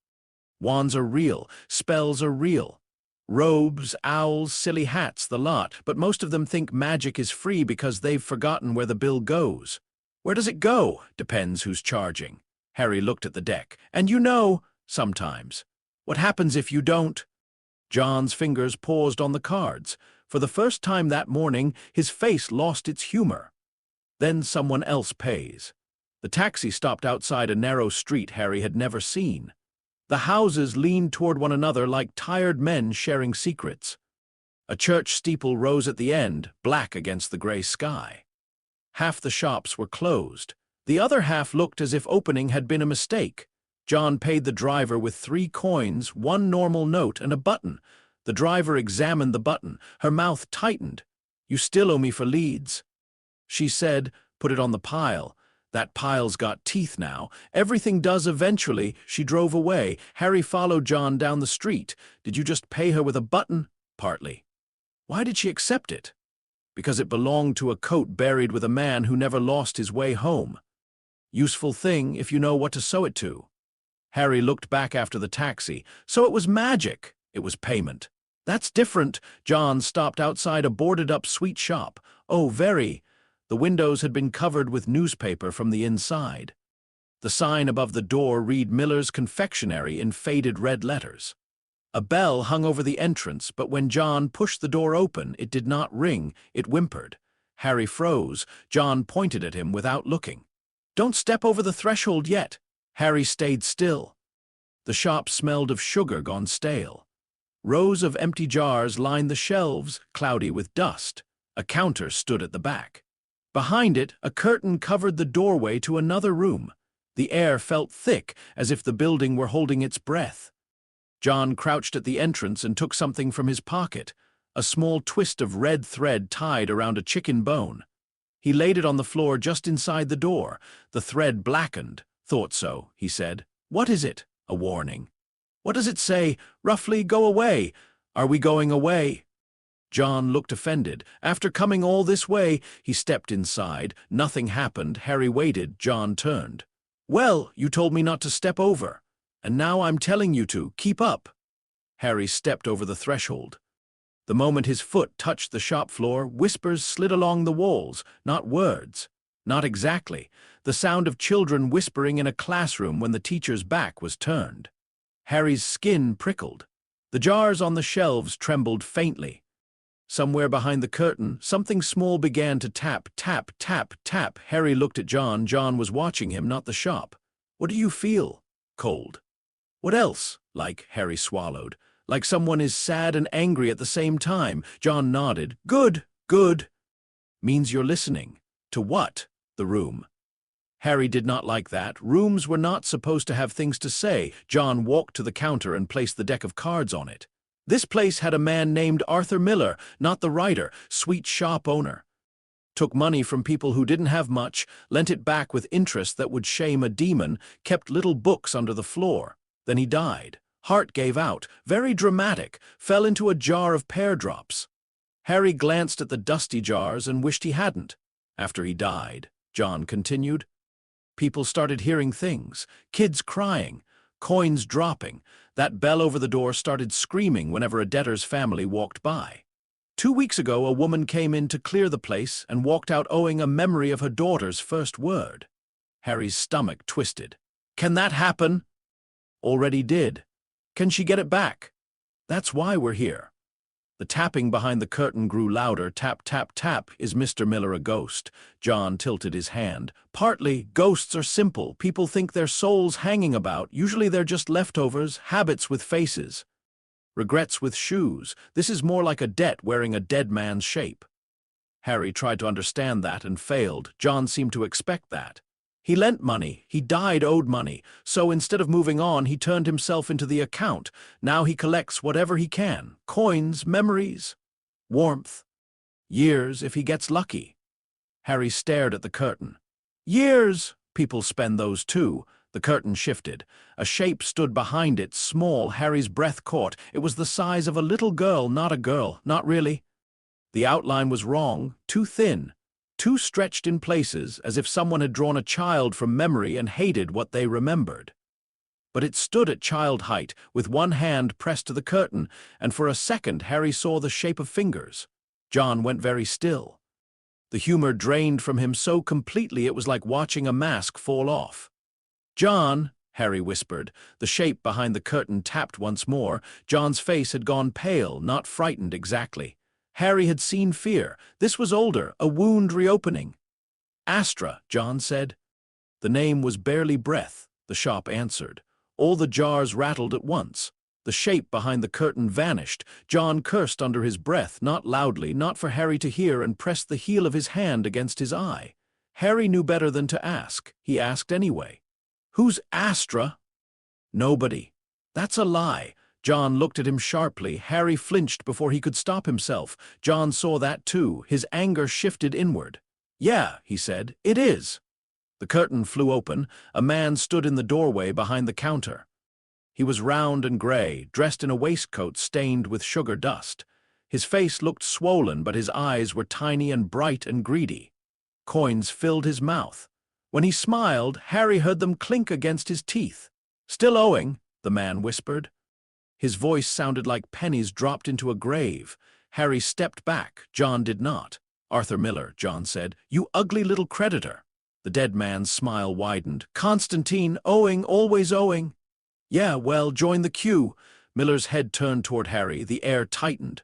Speaker 2: Wands are real. Spells are real. Robes, owls, silly hats, the lot. But most of them think magic is free because they've forgotten where the bill goes. Where does it go? Depends who's charging." Harry looked at the deck. "And you know, sometimes. What happens if you don't?" John's fingers paused on the cards. For the first time that morning, his face lost its humor. "Then someone else pays." The taxi stopped outside a narrow street Harry had never seen. The houses leaned toward one another like tired men sharing secrets. A church steeple rose at the end, black against the gray sky. Half the shops were closed. The other half looked as if opening had been a mistake. John paid the driver with 3 coins, 1 normal note, and a button. The driver examined the button. Her mouth tightened. "You still owe me for Leeds." She said, "Put it on the pile. That pile's got teeth now. Everything does eventually." She drove away. Harry followed John down the street. "Did you just pay her with a button?" "Partly." "Why did she accept it?" "Because it belonged to a coat buried with a man who never lost his way home. Useful thing if you know what to sew it to." Harry looked back after the taxi. "So it was magic." "It was payment." "That's different." John stopped outside a boarded-up sweet shop. "Oh, very." The windows had been covered with newspaper from the inside. The sign above the door read Miller's Confectionery in faded red letters. A bell hung over the entrance, but when John pushed the door open, it did not ring, it whimpered. Harry froze. John pointed at him without looking. "Don't step over the threshold yet." Harry stayed still. The shop smelled of sugar gone stale. Rows of empty jars lined the shelves, cloudy with dust. A counter stood at the back. Behind it, a curtain covered the doorway to another room. The air felt thick, as if the building were holding its breath. John crouched at the entrance and took something from his pocket, a small twist of red thread tied around a chicken bone. He laid it on the floor just inside the door. The thread blackened. "Thought so," he said. "What is it?" "A warning." "What does it say?" "Roughly, go away." "Are we going away?" John looked offended. After coming all this way, he stepped inside. Nothing happened. Harry waited. John turned. "Well, you told me not to step over. And now I'm telling you to. Keep up." Harry stepped over the threshold. The moment his foot touched the shop floor, whispers slid along the walls. Not words. Not exactly. The sound of children whispering in a classroom when the teacher's back was turned. Harry's skin prickled. The jars on the shelves trembled faintly. Somewhere behind the curtain, something small began to tap, tap, tap, tap. Harry looked at John. John was watching him, not the shop. "What do you feel?" "Cold." What else? Like, Harry swallowed. Like someone is sad and angry at the same time. John nodded. Good, good. Means you're listening. To what? The room. Harry did not like that. Rooms were not supposed to have things to say. John walked to the counter and placed the deck of cards on it. This place had a man named Arthur Miller, not the writer, sweet shop owner. Took money from people who didn't have much, lent it back with interest that would shame a demon, kept little books under the floor. Then he died. Heart gave out, very dramatic, fell into a jar of pear drops. Harry glanced at the dusty jars and wished he hadn't. After he died, John continued, people started hearing things, kids crying, coins dropping. That bell over the door started screaming whenever a debtor's family walked by. 2 weeks ago, a woman came in to clear the place and walked out owing a memory of her daughter's first word. Harry's stomach twisted. Can that happen? Already did. Can she get it back? That's why we're here. The tapping behind the curtain grew louder. Tap, tap, tap. Is Mr. Miller a ghost? John tilted his hand. Partly. Ghosts are simple. People think they're souls hanging about. Usually they're just leftovers, habits with faces. Regrets with shoes. This is more like a debt wearing a dead man's shape. Harry tried to understand that and failed. John seemed to expect that. He lent money. He died owed money. So instead of moving on, he turned himself into the account. Now he collects whatever he can. Coins, memories, warmth. Years if he gets lucky. Harry stared at the curtain. Years! People spend those too. The curtain shifted. A shape stood behind it, small. Harry's breath caught. It was the size of a little girl, not a girl, not really. The outline was wrong, too thin, too stretched in places, as if someone had drawn a child from memory and hated what they remembered. But it stood at child height, with one hand pressed to the curtain, and for a second Harry saw the shape of fingers. John went very still. The humor drained from him so completely it was like watching a mask fall off. John, Harry whispered. The shape behind the curtain tapped once more. John's face had gone pale, not frightened exactly. Harry had seen fear. This was older, a wound reopening. Astra, John said. The name was barely breath, the shop answered. All the jars rattled at once. The shape behind the curtain vanished. John cursed under his breath, not loudly, not for Harry to hear, and pressed the heel of his hand against his eye. Harry knew better than to ask. He asked anyway. Who's Astra? Nobody. That's a lie. John looked at him sharply. Harry flinched before he could stop himself. John saw that too. His anger shifted inward. Yeah, he said, it is. The curtain flew open. A man stood in the doorway behind the counter. He was round and gray, dressed in a waistcoat stained with sugar dust. His face looked swollen, but his eyes were tiny and bright and greedy. Coins filled his mouth. When he smiled, Harry heard them clink against his teeth. Still owing, the man whispered. His voice sounded like pennies dropped into a grave. Harry stepped back. John did not. Arthur Miller, John said. You ugly little creditor. The dead man's smile widened. Constantine, owing, always owing. Yeah, well, join the queue. Miller's head turned toward Harry. The air tightened.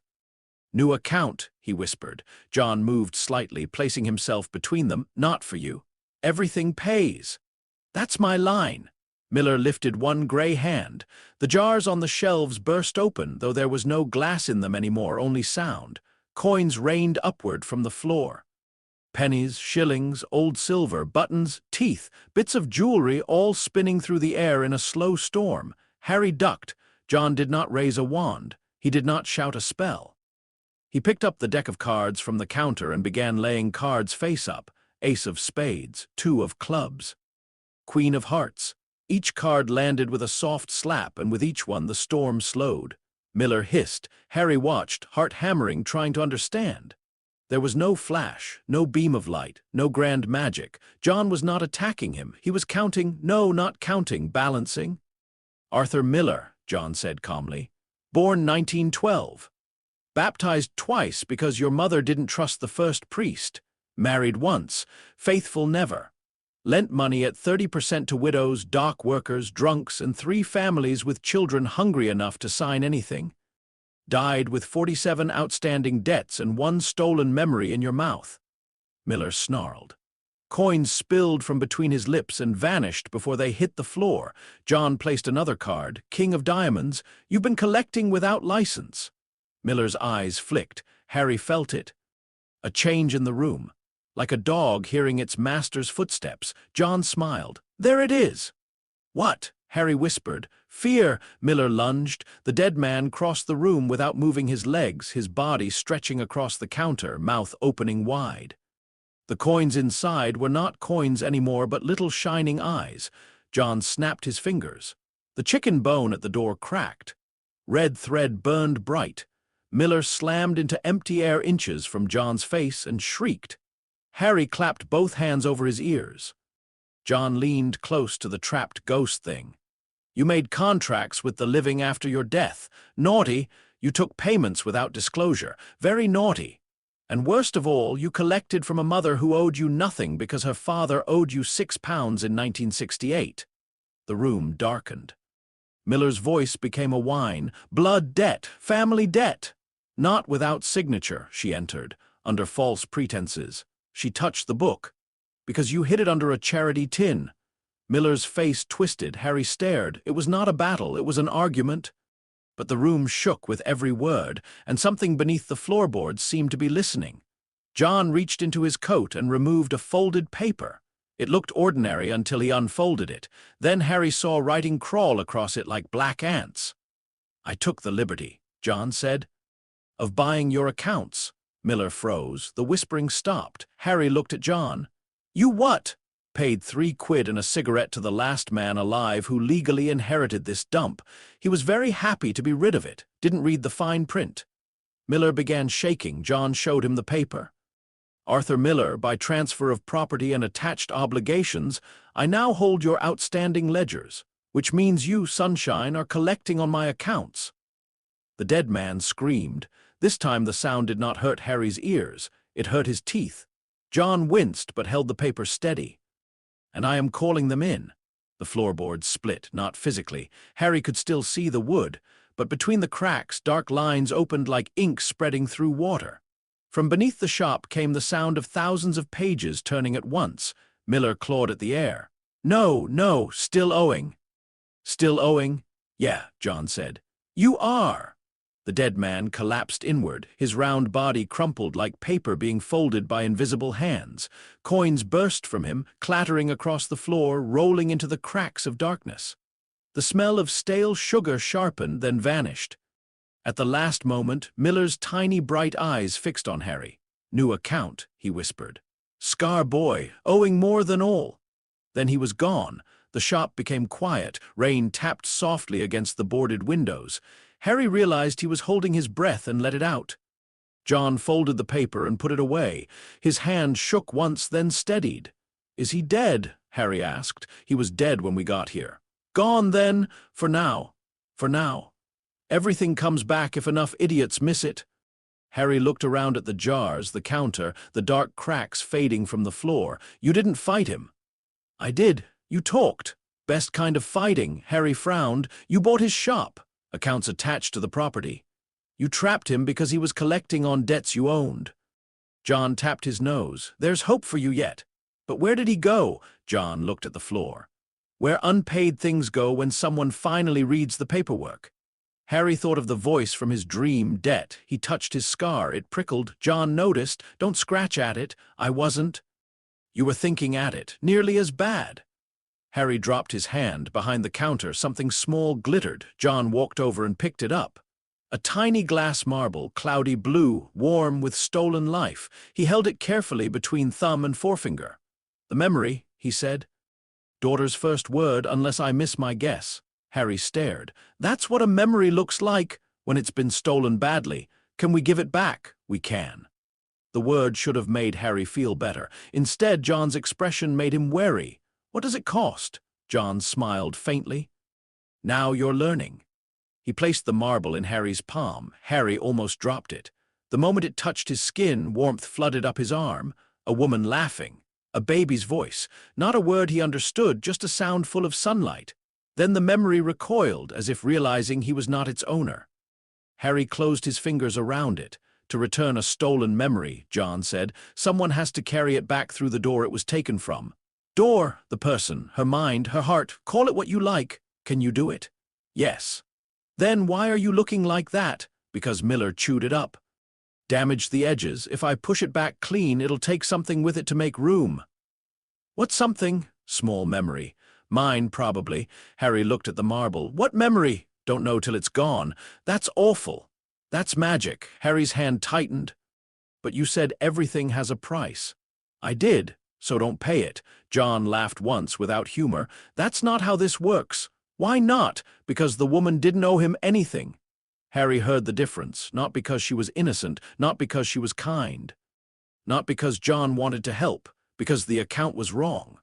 Speaker 2: New account, he whispered. John moved slightly, placing himself between them. Not for you. Everything pays. That's my line. Miller lifted one gray hand. The jars on the shelves burst open, though there was no glass in them anymore, only sound. Coins rained upward from the floor. Pennies, shillings, old silver, buttons, teeth, bits of jewelry all spinning through the air in a slow storm. Harry ducked. John did not raise a wand. He did not shout a spell. He picked up the deck of cards from the counter and began laying cards face up. Ace of spades, 2 of clubs. Queen of hearts. Each card landed with a soft slap, and with each one the storm slowed. Miller hissed. Harry watched, heart hammering, trying to understand. There was no flash, no beam of light, no grand magic. John was not attacking him. He was counting, no, not counting, balancing. Arthur Miller, John said calmly. Born 1912. Baptized twice because your mother didn't trust the first priest. Married once, faithful never. Lent money at 30% to widows, dock workers, drunks, and 3 families with children hungry enough to sign anything. Died with 47 outstanding debts and 1 stolen memory in your mouth. Miller snarled. Coins spilled from between his lips and vanished before they hit the floor. John placed another card. King of Diamonds, you've been collecting without license. Miller's eyes flicked. Harry felt it. A change in the room. Like a dog hearing its master's footsteps, John smiled. There it is. What? Harry whispered. Fear, Miller lunged. The dead man crossed the room without moving his legs, his body stretching across the counter, mouth opening wide. The coins inside were not coins anymore, but little shining eyes. John snapped his fingers. The chicken bone at the door cracked. Red thread burned bright. Miller slammed into empty air inches from John's face and shrieked. Harry clapped both hands over his ears. John leaned close to the trapped ghost thing. You made contracts with the living after your death. Naughty, you took payments without disclosure. Very naughty. And worst of all, you collected from a mother who owed you nothing because her father owed you £6 in 1968. The room darkened. Miller's voice became a whine. Blood debt, family debt. Not without signature, she entered, under false pretenses. She touched the book. Because you hid it under a charity tin. Miller's face twisted. Harry stared. It was not a battle, it was an argument. But the room shook with every word, and something beneath the floorboards seemed to be listening. John reached into his coat and removed a folded paper. It looked ordinary until he unfolded it. Then Harry saw writing crawl across it like black ants. I took the liberty, John said, of buying your accounts. Miller froze. The whispering stopped. Harry looked at John. You what? Paid £3 and a cigarette to the last man alive who legally inherited this dump. He was very happy to be rid of it. Didn't read the fine print. Miller began shaking. John showed him the paper. Arthur Miller, by transfer of property and attached obligations, I now hold your outstanding ledgers, which means you, Sunshine, are collecting on my accounts. The dead man screamed. This time the sound did not hurt Harry's ears. It hurt his teeth. John winced but held the paper steady. And I am calling them in. The floorboards split, not physically. Harry could still see the wood, but between the cracks, dark lines opened like ink spreading through water. From beneath the shop came the sound of thousands of pages turning at once. Miller clawed at the air. No, still owing. Still owing? Yeah, John said. You are. The dead man collapsed inward, his round body crumpled like paper being folded by invisible hands. Coins burst from him, clattering across the floor, rolling into the cracks of darkness. The smell of stale sugar sharpened, then vanished. At the last moment, Miller's tiny bright eyes fixed on Harry. New account, he whispered. Scar boy, owing more than all. Then he was gone. The shop became quiet. Rain tapped softly against the boarded windows. Harry realized he was holding his breath and let it out. John folded the paper and put it away. His hand shook once, then steadied. Is he dead? Harry asked. He was dead when we got here. Gone, then, for now. For now. Everything comes back if enough idiots miss it. Harry looked around at the jars, the counter, the dark cracks fading from the floor. You didn't fight him. I did. You talked. Best kind of fighting. Harry frowned. You bought his shop. Accounts attached to the property. You trapped him because he was collecting on debts you owned. John tapped his nose. There's hope for you yet. But where did he go? John looked at the floor. Where unpaid things go when someone finally reads the paperwork. Harry thought of the voice from his dream debt. He touched his scar. It prickled. John noticed. Don't scratch at it. I wasn't. You were thinking at it. Nearly as bad. Harry dropped his hand. Behind the counter, something small glittered. John walked over and picked it up. A tiny glass marble, cloudy blue, warm with stolen life. He held it carefully between thumb and forefinger. The memory, he said. Daughter's first word, unless I miss my guess. Harry stared. That's what a memory looks like when it's been stolen badly. Can we give it back? We can. The word should have made Harry feel better. Instead, John's expression made him wary. What does it cost? John smiled faintly. Now you're learning. He placed the marble in Harry's palm. Harry almost dropped it. The moment it touched his skin, warmth flooded up his arm. A woman laughing. A baby's voice. Not a word he understood, just a sound full of sunlight. Then the memory recoiled, as if realizing he was not its owner. Harry closed his fingers around it. To return a stolen memory, John said, someone has to carry it back through the door it was taken from. Door, the person, her mind, her heart, call it what you like. Can you do it? Yes. Then why are you looking like that? Because Miller chewed it up. Damaged the edges. If I push it back clean, it'll take something with it to make room. What something? Small memory. Mine, probably. Harry looked at the marble. What memory? Don't know till it's gone. That's awful. That's magic. Harry's hand tightened. But you said everything has a price. I did, so don't pay it. John laughed once without humor. That's not how this works. Why not? Because the woman didn't owe him anything. Harry heard the difference, not because she was innocent, not because she was kind. Not because John wanted to help, because the account was wrong.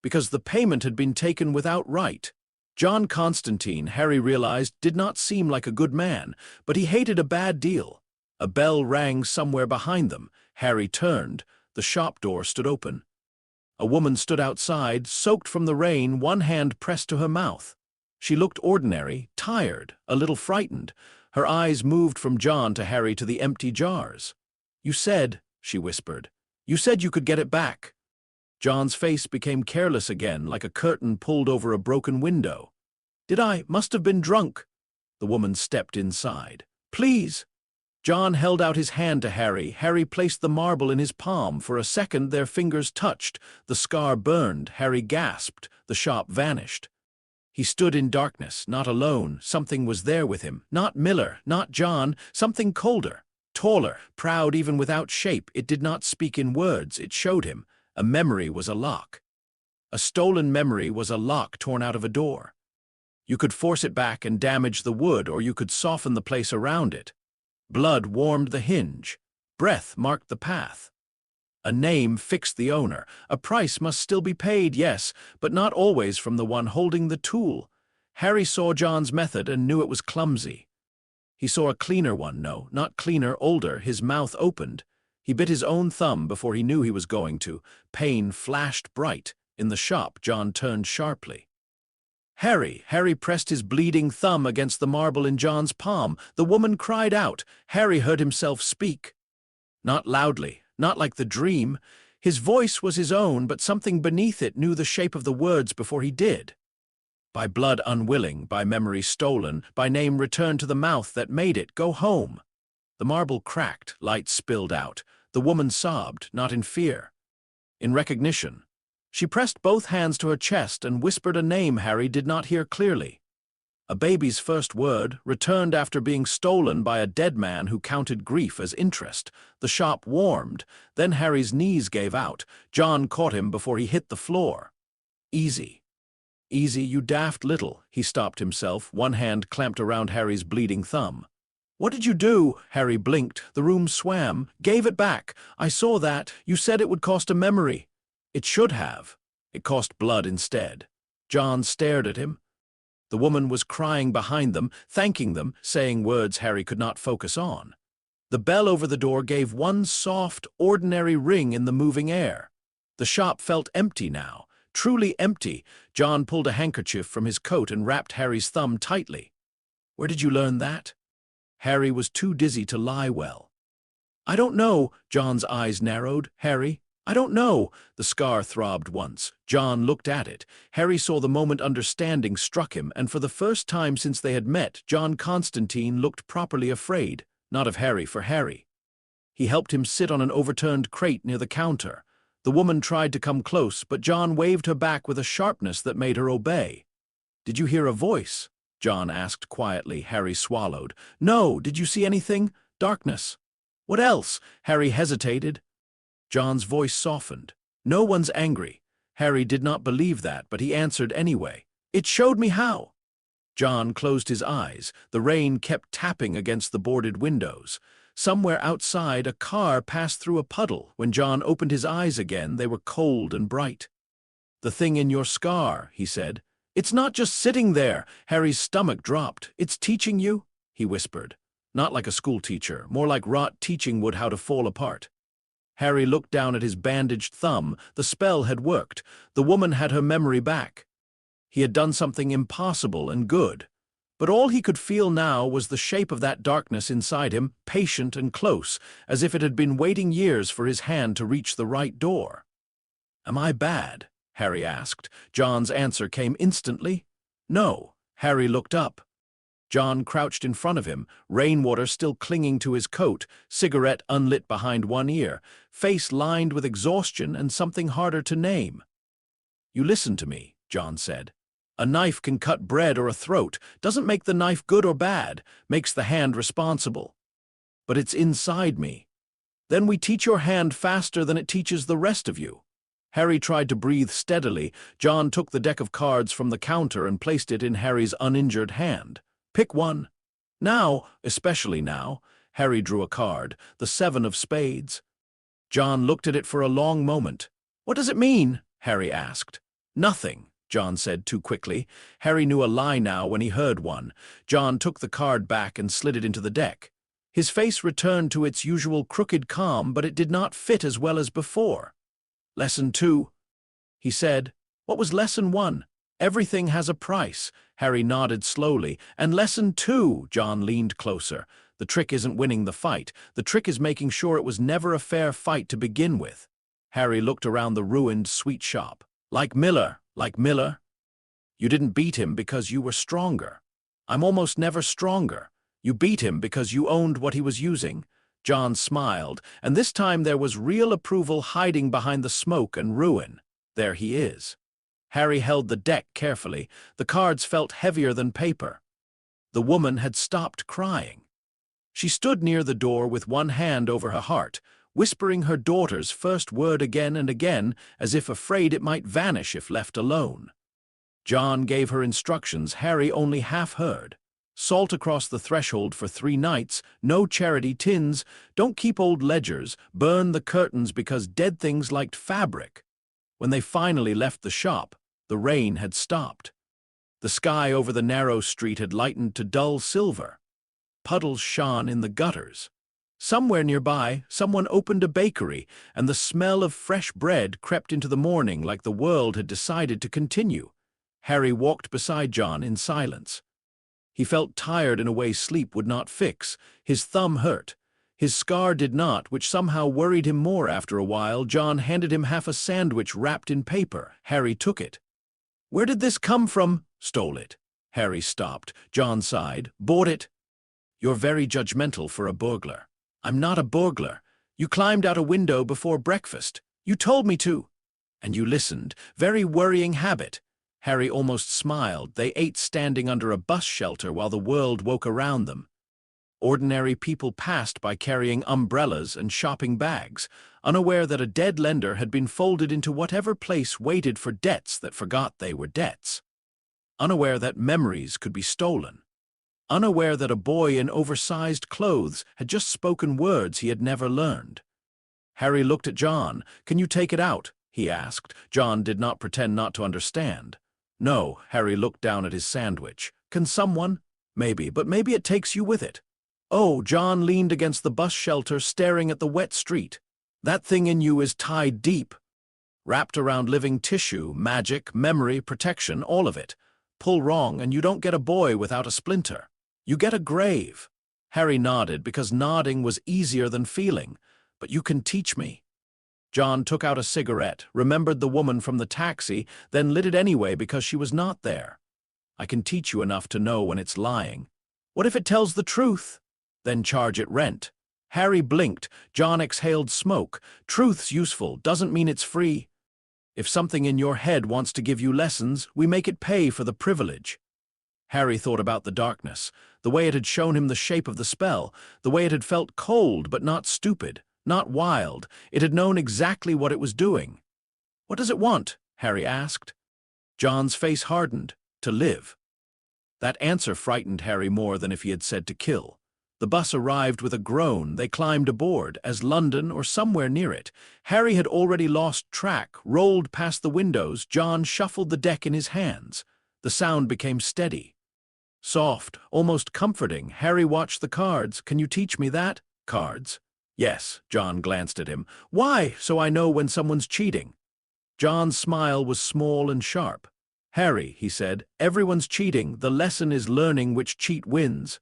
Speaker 2: Because the payment had been taken without right. John Constantine, Harry realized, did not seem like a good man, but he hated a bad deal. A bell rang somewhere behind them. Harry turned. The shop door stood open. A woman stood outside, soaked from the rain, one hand pressed to her mouth. She looked ordinary, tired, a little frightened. Her eyes moved from John to Harry to the empty jars. You said, she whispered, you said you could get it back. John's face became careless again, like a curtain pulled over a broken window. Did I? Must have been drunk. The woman stepped inside. Please. John held out his hand to Harry. Harry placed the marble in his palm. For a second their fingers touched. The scar burned. Harry gasped. The shop vanished. He stood in darkness, not alone. Something was there with him. Not Miller, not John. Something colder, taller, proud even without shape. It did not speak in words. It showed him. A memory was a lock. A stolen memory was a lock torn out of a door. You could force it back and damage the wood, or you could soften the place around it. Blood warmed the hinge. Breath marked the path. A name fixed the owner. A price must still be paid, yes, but not always from the one holding the tool. Harry saw John's method and knew it was clumsy. He saw a cleaner one, no, not cleaner, older. His mouth opened. He bit his own thumb before he knew he was going to. Pain flashed bright. In the shop, John turned sharply. Harry! Harry pressed his bleeding thumb against the marble in John's palm. The woman cried out. Harry heard himself speak. Not loudly, not like the dream. His voice was his own, but something beneath it knew the shape of the words before he did. By blood unwilling, by memory stolen, by name returned to the mouth that made it, go home. The marble cracked, light spilled out. The woman sobbed, not in fear, in recognition. She pressed both hands to her chest and whispered a name Harry did not hear clearly. A baby's first word, returned after being stolen by a dead man who counted grief as interest. The shop warmed. Then Harry's knees gave out. John caught him before he hit the floor. Easy. Easy, you daft little. He stopped himself, one hand clamped around Harry's bleeding thumb. What did you do? Harry blinked. The room swam. Gave it back. I saw that. You said it would cost a memory. It should have. It cost blood instead. John stared at him. The woman was crying behind them, thanking them, saying words Harry could not focus on. The bell over the door gave one soft, ordinary ring in the moving air. The shop felt empty now, truly empty. John pulled a handkerchief from his coat and wrapped Harry's thumb tightly. Where did you learn that? Harry was too dizzy to lie well. I don't know. John's eyes narrowed. Harry, I don't know. The scar throbbed once. John looked at it. Harry saw the moment understanding struck him, and for the first time since they had met, John Constantine looked properly afraid, not of Harry for Harry. He helped him sit on an overturned crate near the counter. The woman tried to come close, but John waved her back with a sharpness that made her obey. Did you hear a voice? John asked quietly. Harry swallowed. No. Did you see anything? Darkness. What else? Harry hesitated. John's voice softened. No one's angry. Harry did not believe that, but he answered anyway. It showed me how. John closed his eyes. The rain kept tapping against the boarded windows. Somewhere outside, a car passed through a puddle. When John opened his eyes again, they were cold and bright. The thing in your scar, he said. It's not just sitting there. Harry's stomach dropped. It's teaching you? He whispered. Not like a schoolteacher, more like rot teaching wood how to fall apart. Harry looked down at his bandaged thumb. The spell had worked. The woman had her memory back. He had done something impossible and good. But all he could feel now was the shape of that darkness inside him, patient and close, as if it had been waiting years for his hand to reach the right door. "Am I bad?" Harry asked. John's answer came instantly. "No." Harry looked up. John crouched in front of him, rainwater still clinging to his coat, cigarette unlit behind one ear, face lined with exhaustion and something harder to name. "You listen to me," John said. "A knife can cut bread or a throat, doesn't make the knife good or bad, makes the hand responsible. But it's inside me. Then we teach your hand faster than it teaches the rest of you." Harry tried to breathe steadily. John took the deck of cards from the counter and placed it in Harry's uninjured hand. "Pick one." "Now, especially now." Harry drew a card, the 7 of spades. John looked at it for a long moment. "What does it mean?" Harry asked. "Nothing," John said too quickly. Harry knew a lie now when he heard one. John took the card back and slid it into the deck. His face returned to its usual crooked calm, but it did not fit as well as before. "Lesson 2, he said. "What was Lesson 1? "Everything has a price." Harry nodded slowly. "And Lesson 2, John leaned closer. "The trick isn't winning the fight. The trick is making sure it was never a fair fight to begin with." Harry looked around the ruined sweet shop. Like Miller. You didn't beat him because you were stronger." "I'm almost never stronger." "You beat him because you owned what he was using." John smiled, and this time there was real approval hiding behind the smoke and ruin. "There he is." Harry held the deck carefully. The cards felt heavier than paper. The woman had stopped crying. She stood near the door with one hand over her heart, whispering her daughter's first word again and again, as if afraid it might vanish if left alone. John gave her instructions Harry only half heard. Salt across the threshold for 3 nights, no charity tins, don't keep old ledgers, burn the curtains because dead things liked fabric. When they finally left the shop, the rain had stopped. The sky over the narrow street had lightened to dull silver. Puddles shone in the gutters. Somewhere nearby, someone opened a bakery, and the smell of fresh bread crept into the morning like the world had decided to continue. Harry walked beside John in silence. He felt tired in a way sleep would not fix. His thumb hurt. His scar did not, which somehow worried him more after a while. John handed him half a sandwich wrapped in paper. Harry took it. "Where did this come from?" "Stole it." Harry stopped. John sighed. "Bought it." "You're very judgmental for a burglar." "I'm not a burglar. You climbed out a window before breakfast. You told me to." "And you listened. Very worrying habit." Harry almost smiled. They ate standing under a bus shelter while the world woke around them. Ordinary people passed by carrying umbrellas and shopping bags, unaware that a dead lender had been folded into whatever place waited for debts that forgot they were debts. Unaware that memories could be stolen. Unaware that a boy in oversized clothes had just spoken words he had never learned. Harry looked at John. "Can you take it out?" he asked. John did not pretend not to understand. "No." Harry looked down at his sandwich. "Can someone?" "Maybe, but maybe it takes you with it." "Oh." John leaned against the bus shelter, staring at the wet street. "That thing in you is tied deep. Wrapped around living tissue, magic, memory, protection, all of it. Pull wrong and you don't get a boy without a splinter. You get a grave." Harry nodded because nodding was easier than feeling. "But you can teach me." John took out a cigarette, remembered the woman from the taxi, then lit it anyway because she was not there. "I can teach you enough to know when it's lying." "What if it tells the truth?" "Then charge it rent." Harry blinked. John exhaled smoke. "Truth's useful, doesn't mean it's free. If something in your head wants to give you lessons, we make it pay for the privilege." Harry thought about the darkness, the way it had shown him the shape of the spell, the way it had felt cold but not stupid, not wild. It had known exactly what it was doing. "What does it want?" Harry asked. John's face hardened. "To live." That answer frightened Harry more than if he had said to kill. The bus arrived with a groan. They climbed aboard, as London or somewhere near it. Harry had already lost track, rolled past the windows. John shuffled the deck in his hands. The sound became steady. Soft, almost comforting. Harry watched the cards. "Can you teach me that?" "Cards?" "Yes." John glanced at him. "Why? So I know when someone's cheating." John's smile was small and sharp. "Harry," he said, "everyone's cheating. The lesson is learning which cheat wins."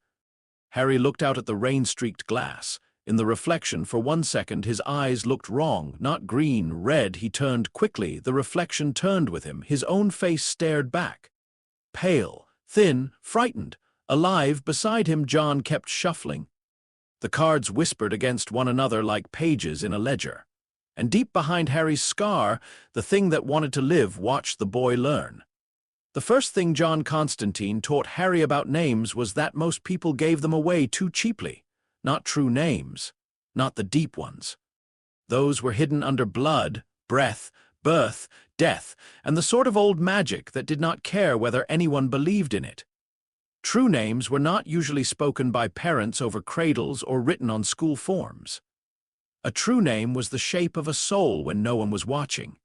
Speaker 2: Harry looked out at the rain-streaked glass. In the reflection, for 1 second, his eyes looked wrong, not green, red. He turned quickly. The reflection turned with him. His own face stared back. Pale, thin, frightened, alive. Beside him, John kept shuffling. The cards whispered against one another like pages in a ledger. And deep behind Harry's scar, the thing that wanted to live watched the boy learn. The first thing John Constantine taught Harry about names was that most people gave them away too cheaply. Not true names, not the deep ones. Those were hidden under blood, breath, birth, death, and the sort of old magic that did not care whether anyone believed in it. True names were not usually spoken by parents over cradles or written on school forms. A true name was the shape of a soul when no one was watching.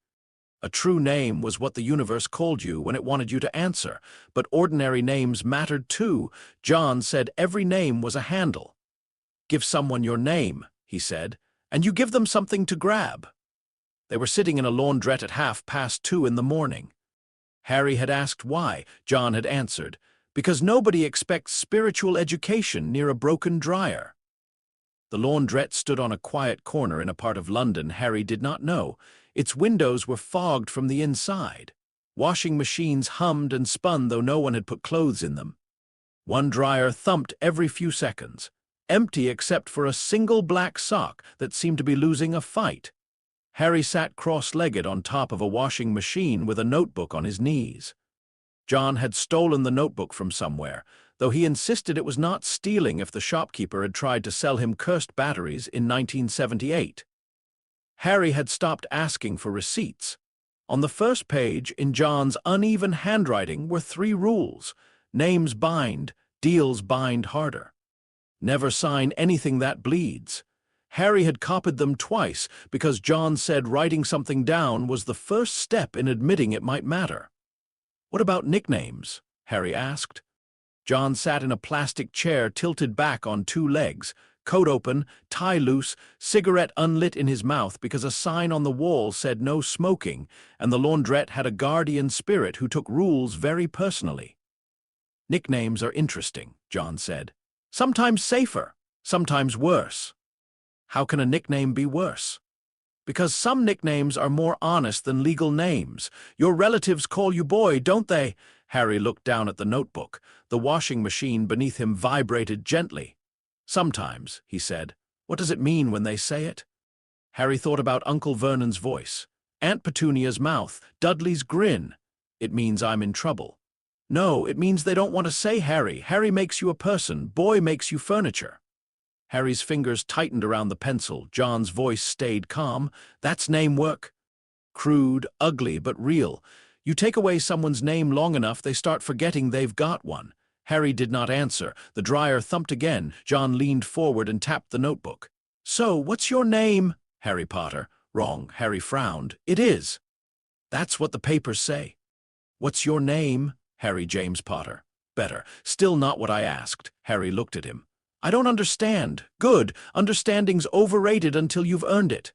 Speaker 2: A true name was what the universe called you when it wanted you to answer, but ordinary names mattered too. John said every name was a handle. "Give someone your name," he said, "and you give them something to grab." They were sitting in a laundrette at 2:30 in the morning. Harry had asked why. John had answered, "Because nobody expects spiritual education near a broken dryer." The laundrette stood on a quiet corner in a part of London Harry did not know. Its windows were fogged from the inside. Washing machines hummed and spun though no one had put clothes in them. One dryer thumped every few seconds, empty except for a single black sock that seemed to be losing a fight. Harry sat cross-legged on top of a washing machine with a notebook on his knees. John had stolen the notebook from somewhere, though he insisted it was not stealing if the shopkeeper had tried to sell him cursed batteries in 1978. Harry had stopped asking for receipts. On the first page, in John's uneven handwriting, were 3 rules. Names bind, deals bind harder. Never sign anything that bleeds. Harry had copied them twice because John said writing something down was the first step in admitting it might matter. "What about nicknames?" Harry asked. John sat in a plastic chair tilted back on 2 legs, coat open, tie loose, cigarette unlit in his mouth because a sign on the wall said no smoking, and the laundrette had a guardian spirit who took rules very personally. "Nicknames are interesting," John said. "Sometimes safer, sometimes worse." "How can a nickname be worse?" "Because some nicknames are more honest than legal names. Your relatives call you boy, don't they?" Harry looked down at the notebook. The washing machine beneath him vibrated gently. "Sometimes," he said. "What does it mean when they say it?" Harry thought about Uncle Vernon's voice, Aunt Petunia's mouth, Dudley's grin. "It means I'm in trouble." "No, it means they don't want to say Harry. Harry makes you a person. Boy makes you furniture." Harry's fingers tightened around the pencil. John's voice stayed calm. "That's name work. Crude, ugly, but real. You take away someone's name long enough, they start forgetting they've got one." Harry did not answer. The dryer thumped again. John leaned forward and tapped the notebook. "So, what's your name?" "Harry Potter." "Wrong." Harry frowned. "It is." "That's what the papers say." "What's your name?" "Harry James Potter." "Better. Still not what I asked." Harry looked at him. "I don't understand." "Good. Understanding's overrated until you've earned it."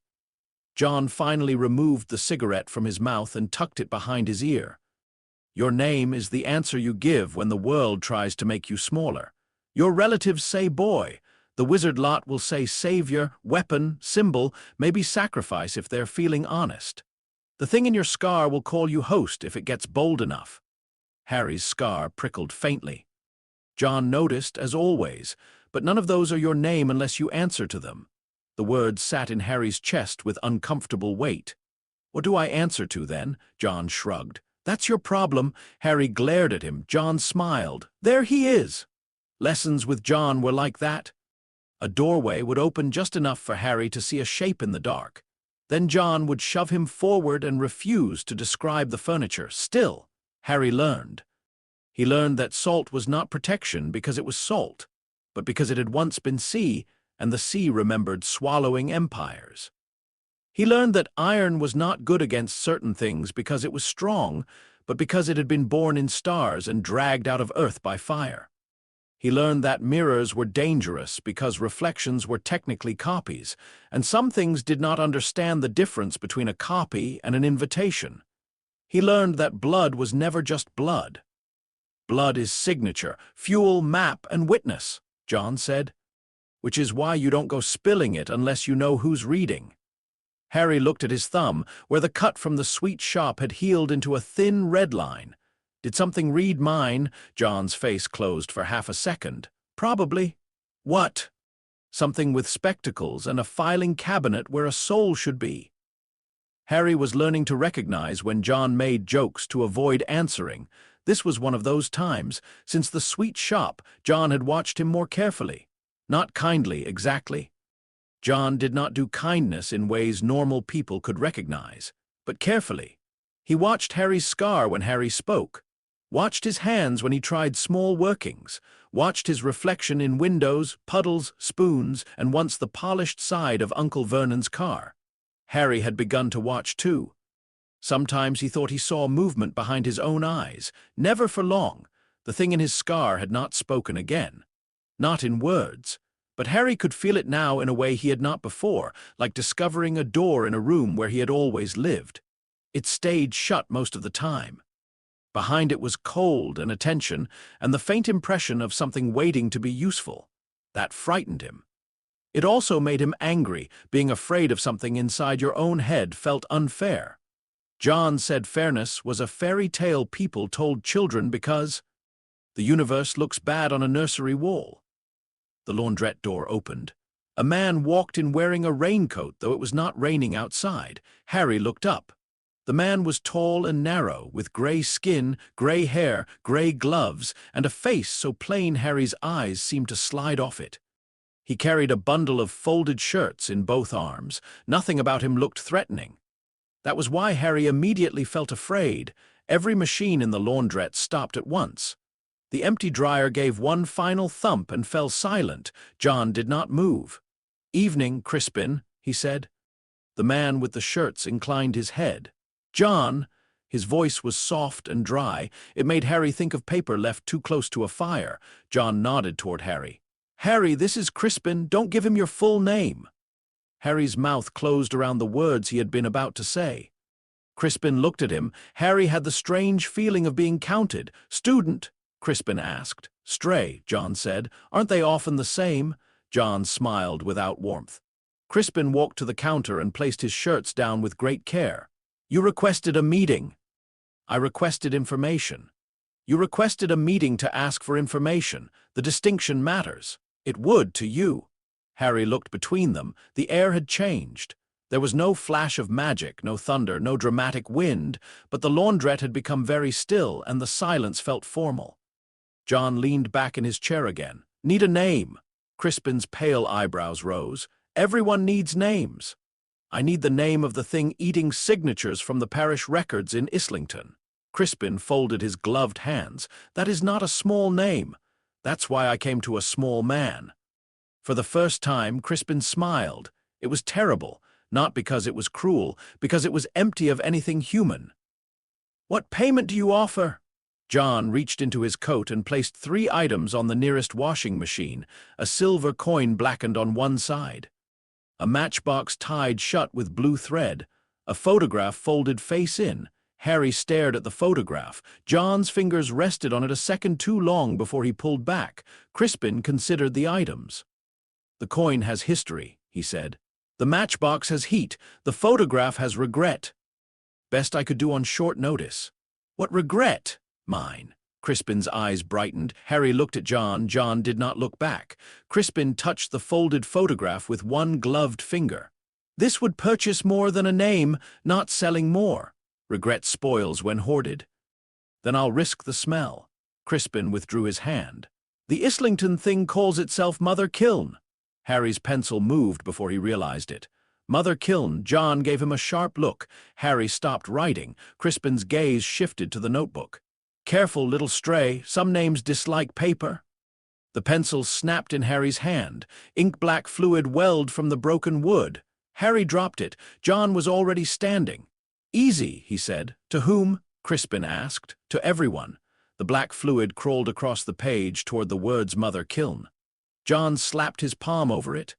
Speaker 2: John finally removed the cigarette from his mouth and tucked it behind his ear. "Your name is the answer you give when the world tries to make you smaller. Your relatives say boy. The wizard lot will say savior, weapon, symbol, maybe sacrifice if they're feeling honest. The thing in your scar will call you host if it gets bold enough." Harry's scar prickled faintly. John noticed, as always, "But none of those are your name unless you answer to them." The words sat in Harry's chest with uncomfortable weight. "What do I answer to, then?" John shrugged. "That's your problem." Harry glared at him. John smiled. "There he is." Lessons with John were like that. A doorway would open just enough for Harry to see a shape in the dark. Then John would shove him forward and refuse to describe the furniture. Still, Harry learned. He learned that salt was not protection because it was salt, but because it had once been sea, and the sea remembered swallowing empires. He learned that iron was not good against certain things because it was strong, but because it had been born in stars and dragged out of earth by fire. He learned that mirrors were dangerous because reflections were technically copies, and some things did not understand the difference between a copy and an invitation. He learned that blood was never just blood. Blood is signature, fuel, map, and witness, John said, which is why you don't go spilling it unless you know who's reading. Harry looked at his thumb, where the cut from the sweet shop had healed into a thin red line. Did something read mine? John's face closed for half a second. Probably. What? Something with spectacles and a filing cabinet where a soul should be. Harry was learning to recognize when John made jokes to avoid answering. This was one of those times. Since the sweet shop, John had watched him more carefully. Not kindly, exactly. John did not do kindness in ways normal people could recognize, but carefully. He watched Harry's scar when Harry spoke, watched his hands when he tried small workings, watched his reflection in windows, puddles, spoons, and once the polished side of Uncle Vernon's car. Harry had begun to watch too. Sometimes he thought he saw movement behind his own eyes, never for long. The thing in his scar had not spoken again. Not in words. But Harry could feel it now in a way he had not before, like discovering a door in a room where he had always lived. It stayed shut most of the time. Behind it was cold and attention, and the faint impression of something waiting to be useful. That frightened him. It also made him angry. Being afraid of something inside your own head felt unfair. John said fairness was a fairy tale people told children because the universe looks bad on a nursery wall. The laundrette door opened. A man walked in wearing a raincoat, though it was not raining outside. Harry looked up. The man was tall and narrow, with gray skin, gray hair, gray gloves, and a face so plain Harry's eyes seemed to slide off it. He carried a bundle of folded shirts in both arms. Nothing about him looked threatening. That was why Harry immediately felt afraid. Every machine in the laundrette stopped at once. The empty dryer gave one final thump and fell silent. John did not move. "Evening, Crispin," he said. The man with the shirts inclined his head. "John," his voice was soft and dry. It made Harry think of paper left too close to a fire. John nodded toward Harry. "Harry, this is Crispin. Don't give him your full name." Harry's mouth closed around the words he had been about to say. Crispin looked at him. Harry had the strange feeling of being counted. "Student?" Crispin asked. "Stray," John said. "Aren't they often the same?" John smiled without warmth. Crispin walked to the counter and placed his shirts down with great care. "You requested a meeting." "I requested information." "You requested a meeting to ask for information. The distinction matters." "It would to you." Harry looked between them. The air had changed. There was no flash of magic, no thunder, no dramatic wind, but the laundrette had become very still, and the silence felt formal. John leaned back in his chair again. "Need a name." Crispin's pale eyebrows rose. "Everyone needs names." "I need the name of the thing eating signatures from the parish records in Islington." Crispin folded his gloved hands. "That is not a small name. That's why I came to a small man." For the first time, Crispin smiled. It was terrible, not because it was cruel, because it was empty of anything human. "What payment do you offer?" John reached into his coat and placed 3 items on the nearest washing machine, a silver coin blackened on one side, a matchbox tied shut with blue thread, a photograph folded face in. Harry stared at the photograph. John's fingers rested on it a second too long before he pulled back. Crispin considered the items. "The coin has history," he said. "The matchbox has heat. The photograph has regret. Best I could do on short notice." "What regret?" "Mine." Crispin's eyes brightened. Harry looked at John. John did not look back. Crispin touched the folded photograph with one gloved finger. "This would purchase more than a name, not selling more. Regret spoils when hoarded." "Then I'll risk the smell." Crispin withdrew his hand. "The Islington thing calls itself Mother Kiln." Harry's pencil moved before he realized it. "Mother Kiln." John gave him a sharp look. Harry stopped writing. Crispin's gaze shifted to the notebook. "Careful, little stray. Some names dislike paper." The pencil snapped in Harry's hand. Ink-black fluid welled from the broken wood. Harry dropped it. John was already standing. "Easy," he said. "To whom?" Crispin asked. "To everyone." The black fluid crawled across the page toward the words Mother Kiln. John slapped his palm over it.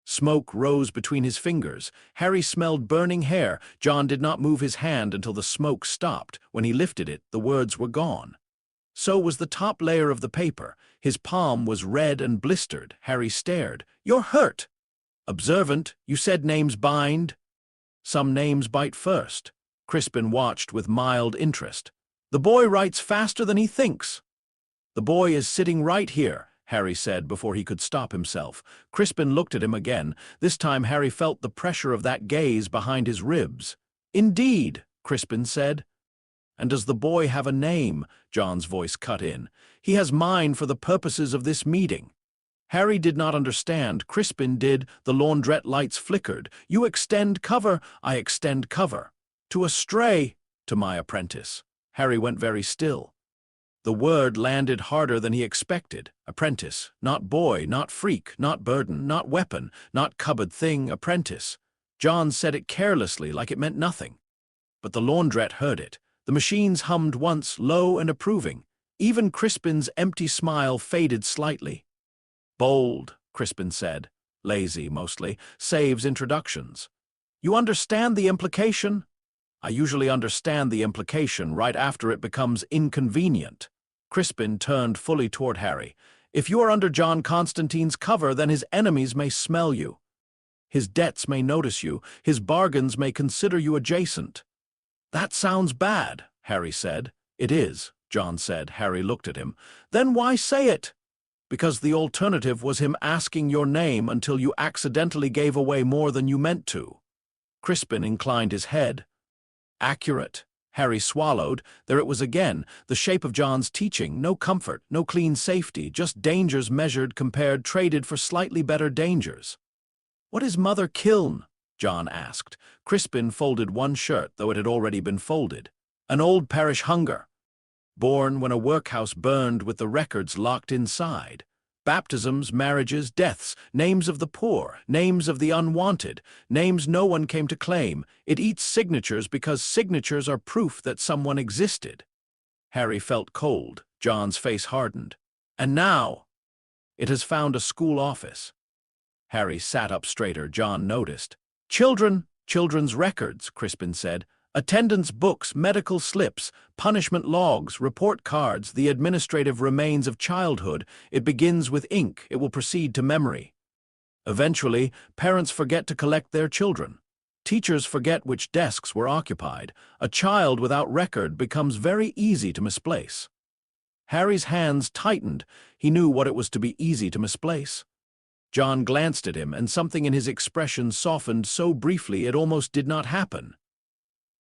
Speaker 2: Smoke rose between his fingers. Harry smelled burning hair. John did not move his hand until the smoke stopped. When he lifted it, the words were gone. So was the top layer of the paper. His palm was red and blistered. Harry stared. "You're hurt." "Observant, you said names bind." "Some names bite first." Crispin watched with mild interest. "The boy writes faster than he thinks." "The boy is sitting right here," Harry said before he could stop himself. Crispin looked at him again. This time Harry felt the pressure of that gaze behind his ribs. "Indeed," Crispin said. "And does the boy have a name?" John's voice cut in. "He has mine for the purposes of this meeting." Harry did not understand. Crispin did. The laundrette lights flickered. "You extend cover, I extend cover. To a stray, to my apprentice." Harry went very still. The word landed harder than he expected. Apprentice. Not boy, not freak, not burden, not weapon, not cupboard thing, apprentice. John said it carelessly, like it meant nothing. But the laundrette heard it. The machines hummed once, low and approving. Even Crispin's empty smile faded slightly. "Bold," Crispin said, lazy mostly, "saves introductions. You understand the implication?" "I usually understand the implication right after it becomes inconvenient." Crispin turned fully toward Harry. "If you are under John Constantine's cover, then his enemies may smell you. His debts may notice you. His bargains may consider you adjacent." "That sounds bad," Harry said. "It is," John said. Harry looked at him. "Then why say it?" "Because the alternative was him asking your name until you accidentally gave away more than you meant to." Crispin inclined his head. "Accurate." Harry swallowed. There it was again, the shape of John's teaching. No comfort, no clean safety, just dangers measured, compared, traded for slightly better dangers. "What is Mother Kiln?" John asked. Crispin folded one shirt, though it had already been folded. "An old parish hunger. Born when a workhouse burned with the records locked inside. Baptisms, marriages, deaths, names of the poor, names of the unwanted, names no one came to claim. It eats signatures because signatures are proof that someone existed." Harry felt cold. John's face hardened. "And now it has found a school office." Harry sat up straighter. John noticed. Children's records," Crispin said. "Attendance books, medical slips, punishment logs, report cards, the administrative remains of childhood. It begins with ink. It will proceed to memory. Eventually, parents forget to collect their children. Teachers forget which desks were occupied. A child without record becomes very easy to misplace." Harry's hands tightened. He knew what it was to be easy to misplace. John glanced at him, and something in his expression softened so briefly it almost did not happen.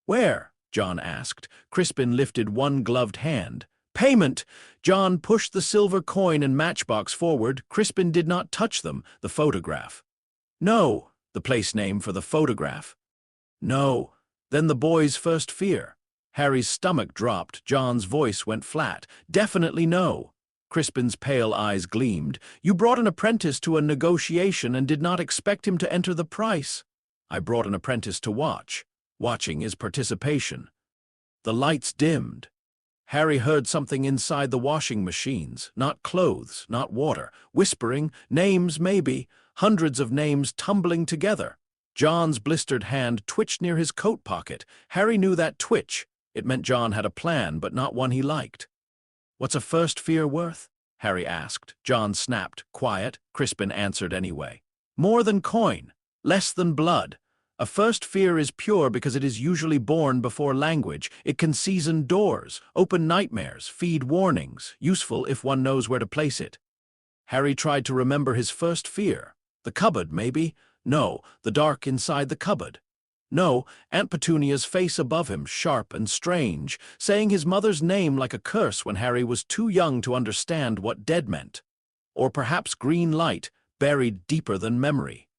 Speaker 2: "Where?" John asked. Crispin lifted one gloved hand. "Payment!" John pushed the silver coin and matchbox forward. Crispin did not touch them. "The photograph." "No." "The place name for the photograph." "No." "Then the boy's first fear." Harry's stomach dropped. John's voice went flat. "Definitely no." Crispin's pale eyes gleamed. "You brought an apprentice to a negotiation and did not expect him to enter the price." "I brought an apprentice to watch. Watching is participation." The lights dimmed. Harry heard something inside the washing machines. Not clothes, not water. Whispering, names maybe, hundreds of names tumbling together. John's blistered hand twitched near his coat pocket. Harry knew that twitch. It meant John had a plan, but not one he liked. "What's a first fear worth?" Harry asked. John snapped. "Quiet." Crispin answered anyway. "More than coin. Less than blood. A first fear is pure because it is usually born before language. It can season doors, open nightmares, feed warnings, useful if one knows where to place it." Harry tried to remember his first fear. The cupboard, maybe? No, the dark inside the cupboard. No, Aunt Petunia's face above him, sharp and strange, saying his mother's name like a curse when Harry was too young to understand what dead meant. Or perhaps green light, buried deeper than memory.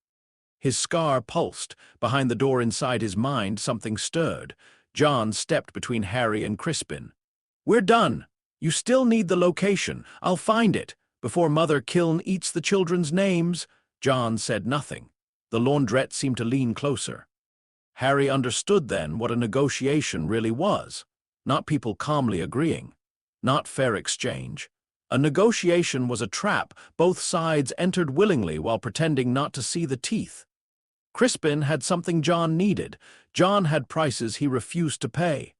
Speaker 2: His scar pulsed. Behind the door inside his mind, something stirred. John stepped between Harry and Crispin. "We're done. You still need the location. I'll find it. Before Mother Kiln eats the children's names." John said nothing. The laundrette seemed to lean closer. Harry understood then what a negotiation really was. Not people calmly agreeing. Not fair exchange. A negotiation was a trap. Both sides entered willingly while pretending not to see the teeth. Crispin had something John needed. John had prices he refused to pay.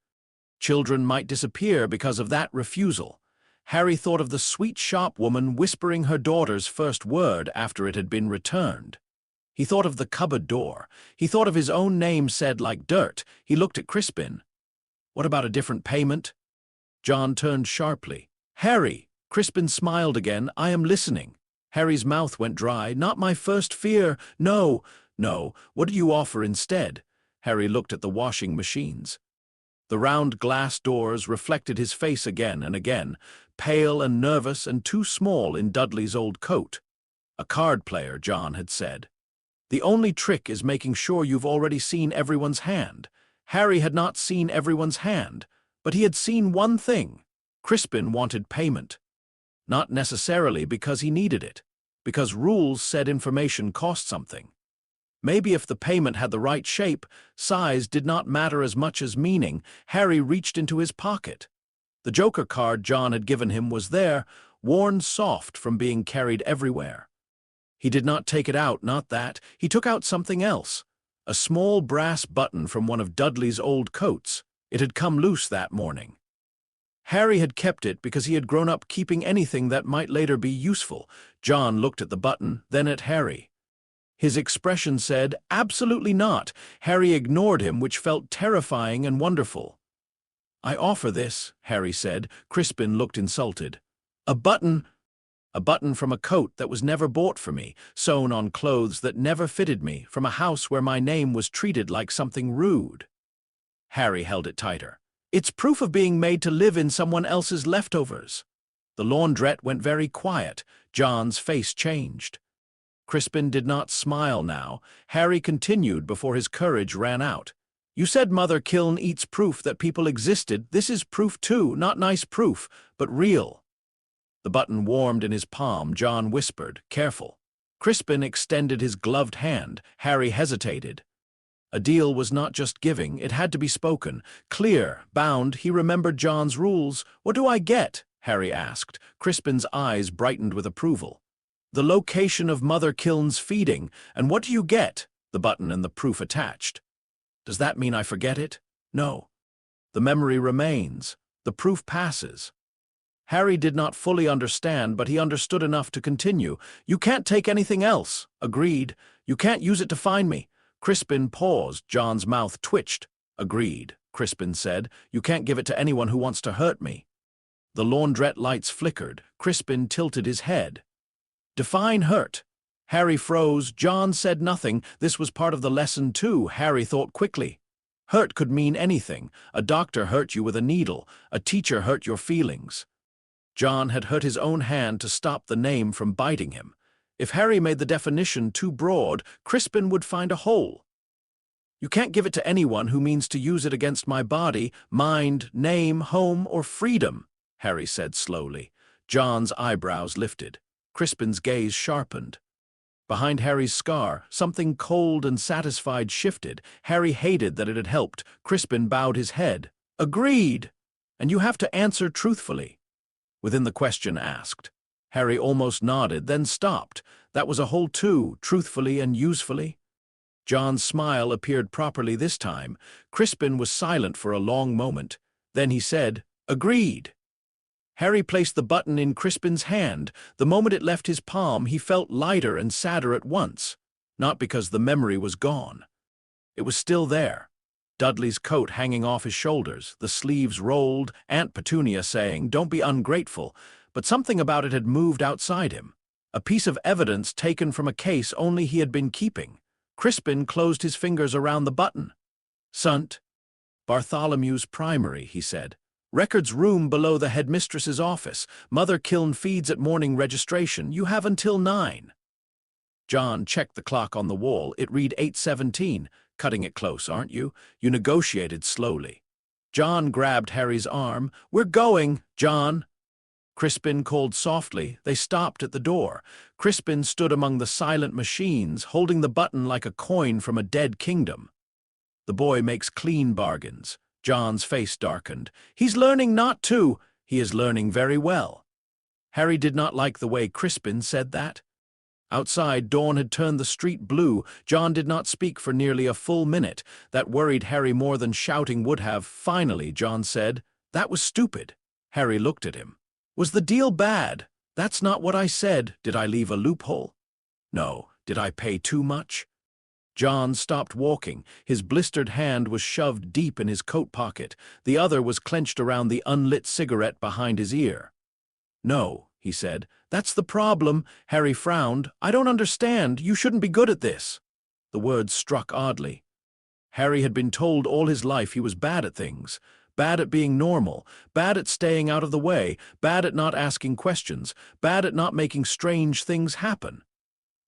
Speaker 2: Children might disappear because of that refusal. Harry thought of the sweet shop woman whispering her daughter's first word after it had been returned. He thought of the cupboard door. He thought of his own name said like dirt. He looked at Crispin. What about a different payment? John turned sharply. Harry! Crispin smiled again. I am listening. Harry's mouth went dry. Not my first fear. No, no. What do you offer instead? Harry looked at the washing machines. The round glass doors reflected his face again and again, pale and nervous and too small in Dudley's old coat. A card player, John had said. The only trick is making sure you've already seen everyone's hand. Harry had not seen everyone's hand, but he had seen one thing. Crispin wanted payment. Not necessarily because he needed it, because rules said information cost something. Maybe if the payment had the right shape, size did not matter as much as meaning. Harry reached into his pocket. The Joker card John had given him was there, worn soft from being carried everywhere. He did not take it out, not that. He took out something else. A small brass button from one of Dudley's old coats. It had come loose that morning. Harry had kept it because he had grown up keeping anything that might later be useful. John looked at the button, then at Harry. His expression said, absolutely not. Harry ignored him, which felt terrifying and wonderful. I offer this, Harry said. Crispin looked insulted. A button from a coat that was never bought for me, sewn on clothes that never fitted me, from a house where my name was treated like something rude. Harry held it tighter. It's proof of being made to live in someone else's leftovers. The laundrette went very quiet. John's face changed. Crispin did not smile now. Harry continued before his courage ran out. You said Mother Kiln eats proof that people existed. This is proof too, not nice proof, but real. The button warmed in his palm. John whispered, careful. Crispin extended his gloved hand. Harry hesitated. A deal was not just giving, it had to be spoken. Clear, bound, he remembered John's rules. What do I get? Harry asked. Crispin's eyes brightened with approval. The location of Mother Kiln's feeding, and what do you get? The button and the proof attached. Does that mean I forget it? No. The memory remains. The proof passes. Harry did not fully understand, but he understood enough to continue. You can't take anything else. Agreed. You can't use it to find me. Crispin paused. John's mouth twitched. Agreed, Crispin said. You can't give it to anyone who wants to hurt me. The laundrette lights flickered. Crispin tilted his head. Define hurt. Harry froze. John said nothing. This was part of the lesson too. Harry thought quickly. Hurt could mean anything. A doctor hurt you with a needle. A teacher hurt your feelings. John had hurt his own hand to stop the name from biting him. If Harry made the definition too broad, Crispin would find a hole. You can't give it to anyone who means to use it against my body, mind, name, home, or freedom, Harry said slowly. John's eyebrows lifted. Crispin's gaze sharpened. Behind Harry's scar, something cold and satisfied shifted. Harry hated that it had helped. Crispin bowed his head. Agreed. And you have to answer truthfully. Within the question asked. Harry almost nodded, then stopped. That was a whole two, truthfully and usefully. John's smile appeared properly this time. Crispin was silent for a long moment. Then he said, Agreed. Harry placed the button in Crispin's hand. The moment it left his palm, he felt lighter and sadder at once. Not because the memory was gone. It was still there. Dudley's coat hanging off his shoulders, the sleeves rolled, Aunt Petunia saying, Don't be ungrateful, but something about it had moved outside him. A piece of evidence taken from a case only he had been keeping. Crispin closed his fingers around the button. Sunt. Bartholomew's Primary, he said. Records room below the headmistress's office. Mother Kiln feeds at morning registration. You have until 9. John checked the clock on the wall. It read 8:17. Cutting it close, aren't you? You negotiated slowly. John grabbed Harry's arm. We're going, John. Crispin called softly. They stopped at the door. Crispin stood among the silent machines, holding the button like a coin from a dead kingdom. The boy makes clean bargains. John's face darkened. He's learning not to. He is learning very well. Harry did not like the way Crispin said that. Outside, dawn had turned the street blue. John did not speak for nearly a full minute. That worried Harry more than shouting would have. Finally, John said, "That was stupid." Harry looked at him. "Was the deal bad?" "That's not what I said. Did I leave a loophole?" "No. Did I pay too much?" John stopped walking. His blistered hand was shoved deep in his coat pocket. The other was clenched around the unlit cigarette behind his ear. "No," he said. "That's the problem." Harry frowned. "I don't understand. You shouldn't be good at this." The words struck oddly. Harry had been told all his life he was bad at things. Bad at being normal, bad at staying out of the way, bad at not asking questions, bad at not making strange things happen.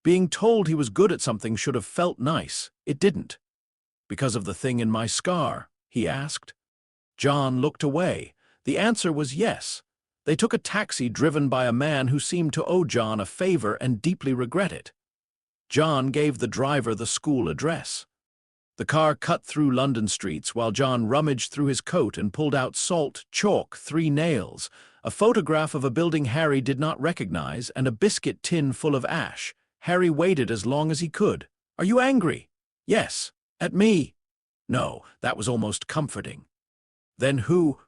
Speaker 2: Being told he was good at something should have felt nice. It didn't. "Because of the thing in my scar?" he asked. John looked away. The answer was yes. They took a taxi driven by a man who seemed to owe John a favor and deeply regret it. John gave the driver the school address. The car cut through London streets while John rummaged through his coat and pulled out salt, chalk, 3 nails, a photograph of a building Harry did not recognize, and a biscuit tin full of ash. Harry waited as long as he could. "Are you angry?" "Yes." "At me?" "No." That was almost comforting. "Then who?"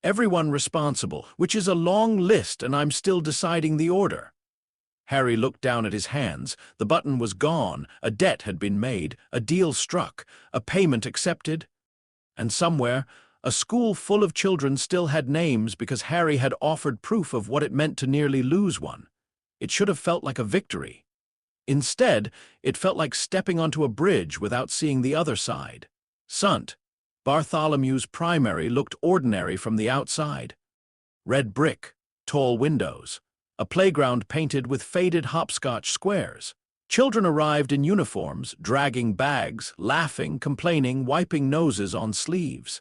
Speaker 2: "Everyone responsible, which is a long list, and I'm still deciding the order." Harry looked down at his hands. The button was gone. A debt had been made, a deal struck, a payment accepted. And somewhere, a school full of children still had names because Harry had offered proof of what it meant to nearly lose one. It should have felt like a victory. Instead, it felt like stepping onto a bridge without seeing the other side. St. Bartholomew's Primary looked ordinary from the outside. Red brick, tall windows, a playground painted with faded hopscotch squares. Children arrived in uniforms, dragging bags, laughing, complaining, wiping noses on sleeves.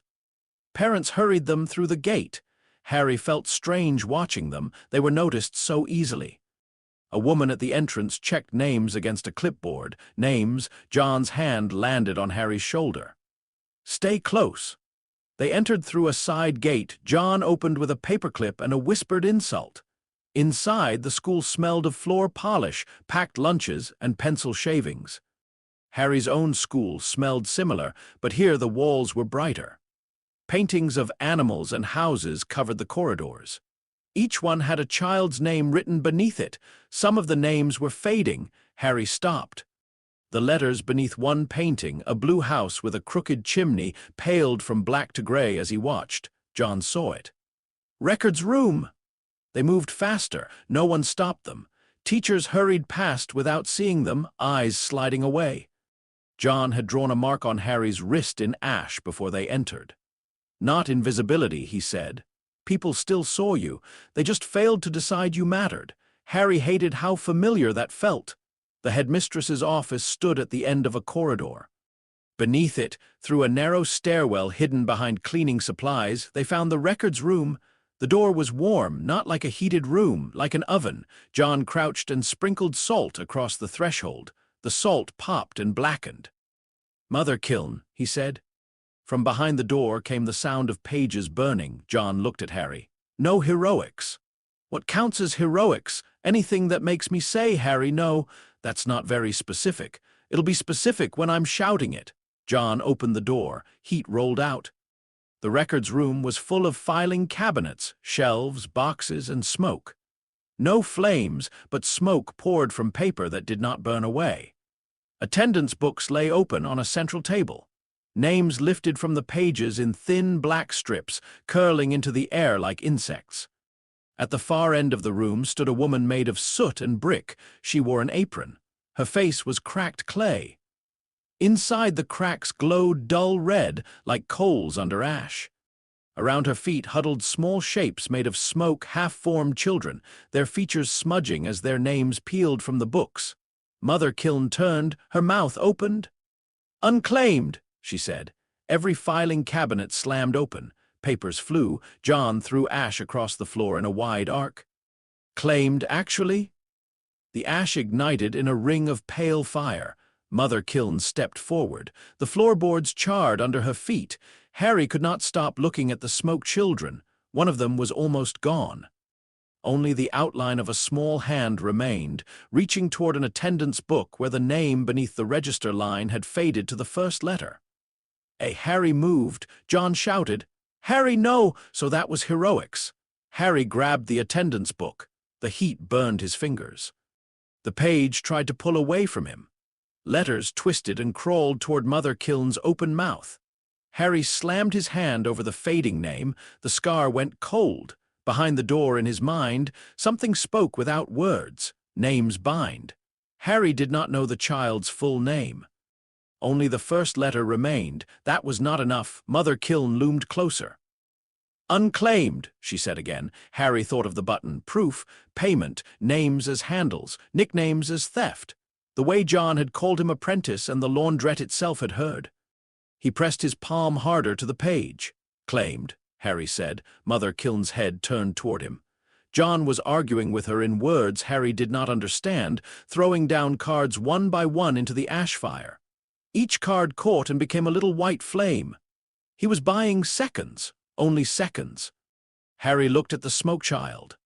Speaker 2: Parents hurried them through the gate. Harry felt strange watching them. They were noticed so easily. A woman at the entrance checked names against a clipboard. Names. John's hand landed on Harry's shoulder. "Stay close." They entered through a side gate. John opened with a paperclip and a whispered insult. Inside, the school smelled of floor polish, packed lunches, and pencil shavings. Harry's own school smelled similar, but here the walls were brighter. Paintings of animals and houses covered the corridors. Each one had a child's name written beneath it. Some of the names were fading. Harry stopped. The letters beneath one painting, a blue house with a crooked chimney, paled from black to gray as he watched. John saw it. "Records room!" They moved faster. No one stopped them. Teachers hurried past without seeing them, eyes sliding away. John had drawn a mark on Harry's wrist in ash before they entered. "Not invisibility," he said. "People still saw you. They just failed to decide you mattered." Harry hated how familiar that felt. The headmistress's office stood at the end of a corridor. Beneath it, through a narrow stairwell hidden behind cleaning supplies, they found the records room. The door was warm, not like a heated room, like an oven. John crouched and sprinkled salt across the threshold. The salt popped and blackened. "Mother kiln," he said. From behind the door came the sound of pages burning. John looked at Harry. "No heroics." "What counts as heroics? Anything that makes me say, Harry, no. That's not very specific. It'll be specific when I'm shouting it." John opened the door. Heat rolled out. The records room was full of filing cabinets, shelves, boxes, and smoke. No flames, but smoke poured from paper that did not burn away. Attendance books lay open on a central table. Names lifted from the pages in thin black strips, curling into the air like insects. At the far end of the room stood a woman made of soot and brick. She wore an apron. Her face was cracked clay. Inside, the cracks glowed dull red, like coals under ash. Around her feet huddled small shapes made of smoke, half-formed children, their features smudging as their names peeled from the books. Mother Kiln turned, her mouth opened. "Unclaimed," she said. Every filing cabinet slammed open. Papers flew. John threw ash across the floor in a wide arc. "Claimed, actually?" The ash ignited in a ring of pale fire. Mother Kiln stepped forward. The floorboards charred under her feet. Harry could not stop looking at the smoke children. One of them was almost gone. Only the outline of a small hand remained, reaching toward an attendance book where the name beneath the register line had faded to the first letter. Harry moved. John shouted, "Harry, no!" So that was heroics. Harry grabbed the attendance book. The heat burned his fingers. The page tried to pull away from him. Letters twisted and crawled toward Mother Kiln's open mouth. Harry slammed his hand over the fading name. The scar went cold. Behind the door in his mind, something spoke without words. Names bind. Harry did not know the child's full name. Only the first letter remained. That was not enough. Mother Kiln loomed closer. "Unclaimed," she said again. Harry thought of the button. Proof, payment, names as handles, nicknames as theft. The way John had called him apprentice and the laundrette itself had heard. He pressed his palm harder to the page. "Claimed," Harry said. Mother Kiln's head turned toward him. John was arguing with her in words Harry did not understand, throwing down cards one by one into the ash fire. Each card caught and became a little white flame. He was buying seconds, only seconds. Harry looked at the smoke child.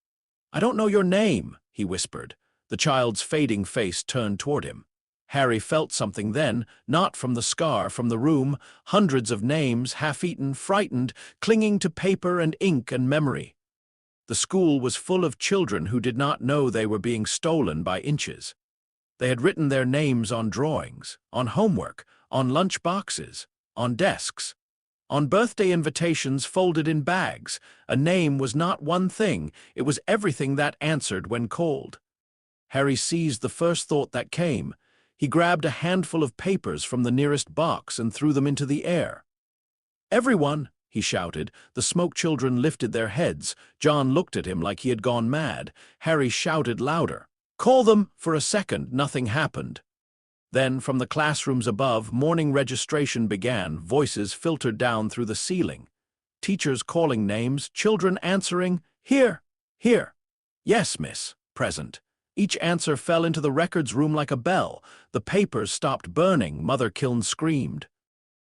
Speaker 2: "I don't know your name," he whispered. The child's fading face turned toward him. Harry felt something then, not from the scar, from the room, hundreds of names, half-eaten, frightened, clinging to paper and ink and memory. The school was full of children who did not know they were being stolen by inches. They had written their names on drawings, on homework, on lunch boxes, on desks, on birthday invitations folded in bags. A name was not one thing, it was everything that answered when called. Harry seized the first thought that came. He grabbed a handful of papers from the nearest box and threw them into the air. "Everyone!" he shouted. The smoke children lifted their heads. John looked at him like he had gone mad. Harry shouted louder. "Call them!" For a second, nothing happened. Then, from the classrooms above, morning registration began. Voices filtered down through the ceiling. Teachers calling names, children answering, "Here! Here! Yes, miss. Present." Each answer fell into the records room like a bell. The papers stopped burning. Mother Kiln screamed.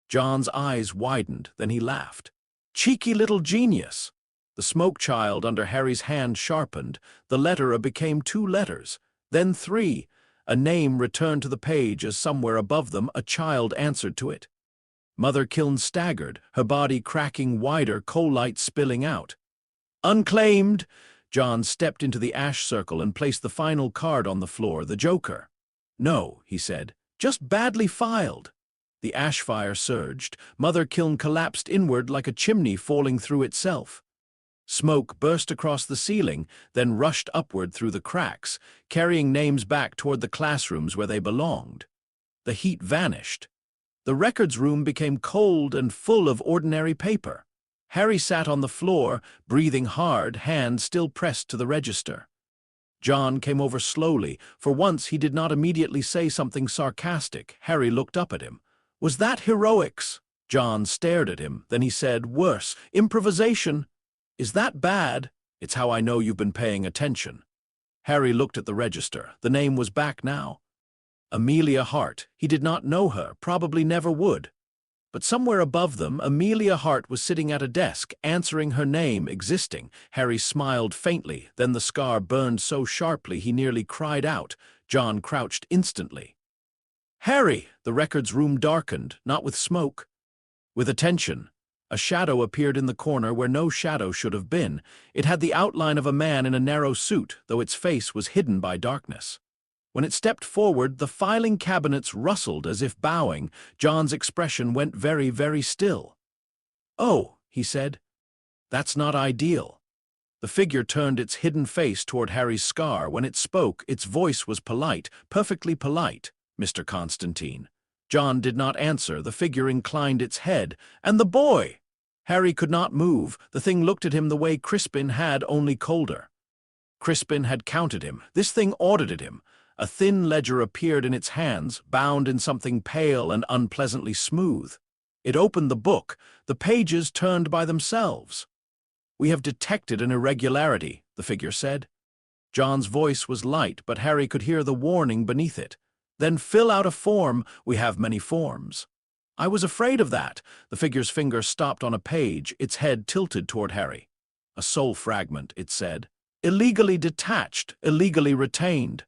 Speaker 2: John's eyes widened, then he laughed. "Cheeky little genius!" The smoke child under Harry's hand sharpened. The letter became 2 letters, then 3. A name returned to the page as somewhere above them a child answered to it. Mother Kiln staggered, her body cracking wider, coal light spilling out. "Unclaimed!" John stepped into the ash circle and placed the final card on the floor, the Joker. "No," he said, "just badly filed." The ash fire surged. Mother Kiln collapsed inward like a chimney falling through itself. Smoke burst across the ceiling, then rushed upward through the cracks, carrying names back toward the classrooms where they belonged. The heat vanished. The records room became cold and full of ordinary paper. Harry sat on the floor, breathing hard, hands still pressed to the register. John came over slowly. For once he did not immediately say something sarcastic. Harry looked up at him. "Was that heroics?" John stared at him. Then he said, "Worse, improvisation." "Is that bad?" "It's how I know you've been paying attention." Harry looked at the register. The name was back now. Amelia Hart. He did not know her, probably never would. But somewhere above them, Amelia Hart was sitting at a desk, answering her name, existing. Harry smiled faintly, then the scar burned so sharply he nearly cried out. John crouched instantly. "Harry!" The records room darkened, not with smoke, with attention. A shadow appeared in the corner where no shadow should have been. It had the outline of a man in a narrow suit, though its face was hidden by darkness. When it stepped forward, the filing cabinets rustled as if bowing. John's expression went very, very still. "Oh," he said, "that's not ideal." The figure turned its hidden face toward Harry's scar. When it spoke, its voice was polite, perfectly polite. "Mr. Constantine." John did not answer. The figure inclined its head. "And the boy?" Harry could not move. The thing looked at him the way Crispin had, only colder. Crispin had counted him. This thing audited him. A thin ledger appeared in its hands, bound in something pale and unpleasantly smooth. It opened the book. The pages turned by themselves. "We have detected an irregularity," the figure said. John's voice was light, but Harry could hear the warning beneath it. "Then fill out a form. We have many forms." "I was afraid of that." The figure's finger stopped on a page, its head tilted toward Harry. "A soul fragment," it said. illegally detached, illegally retained,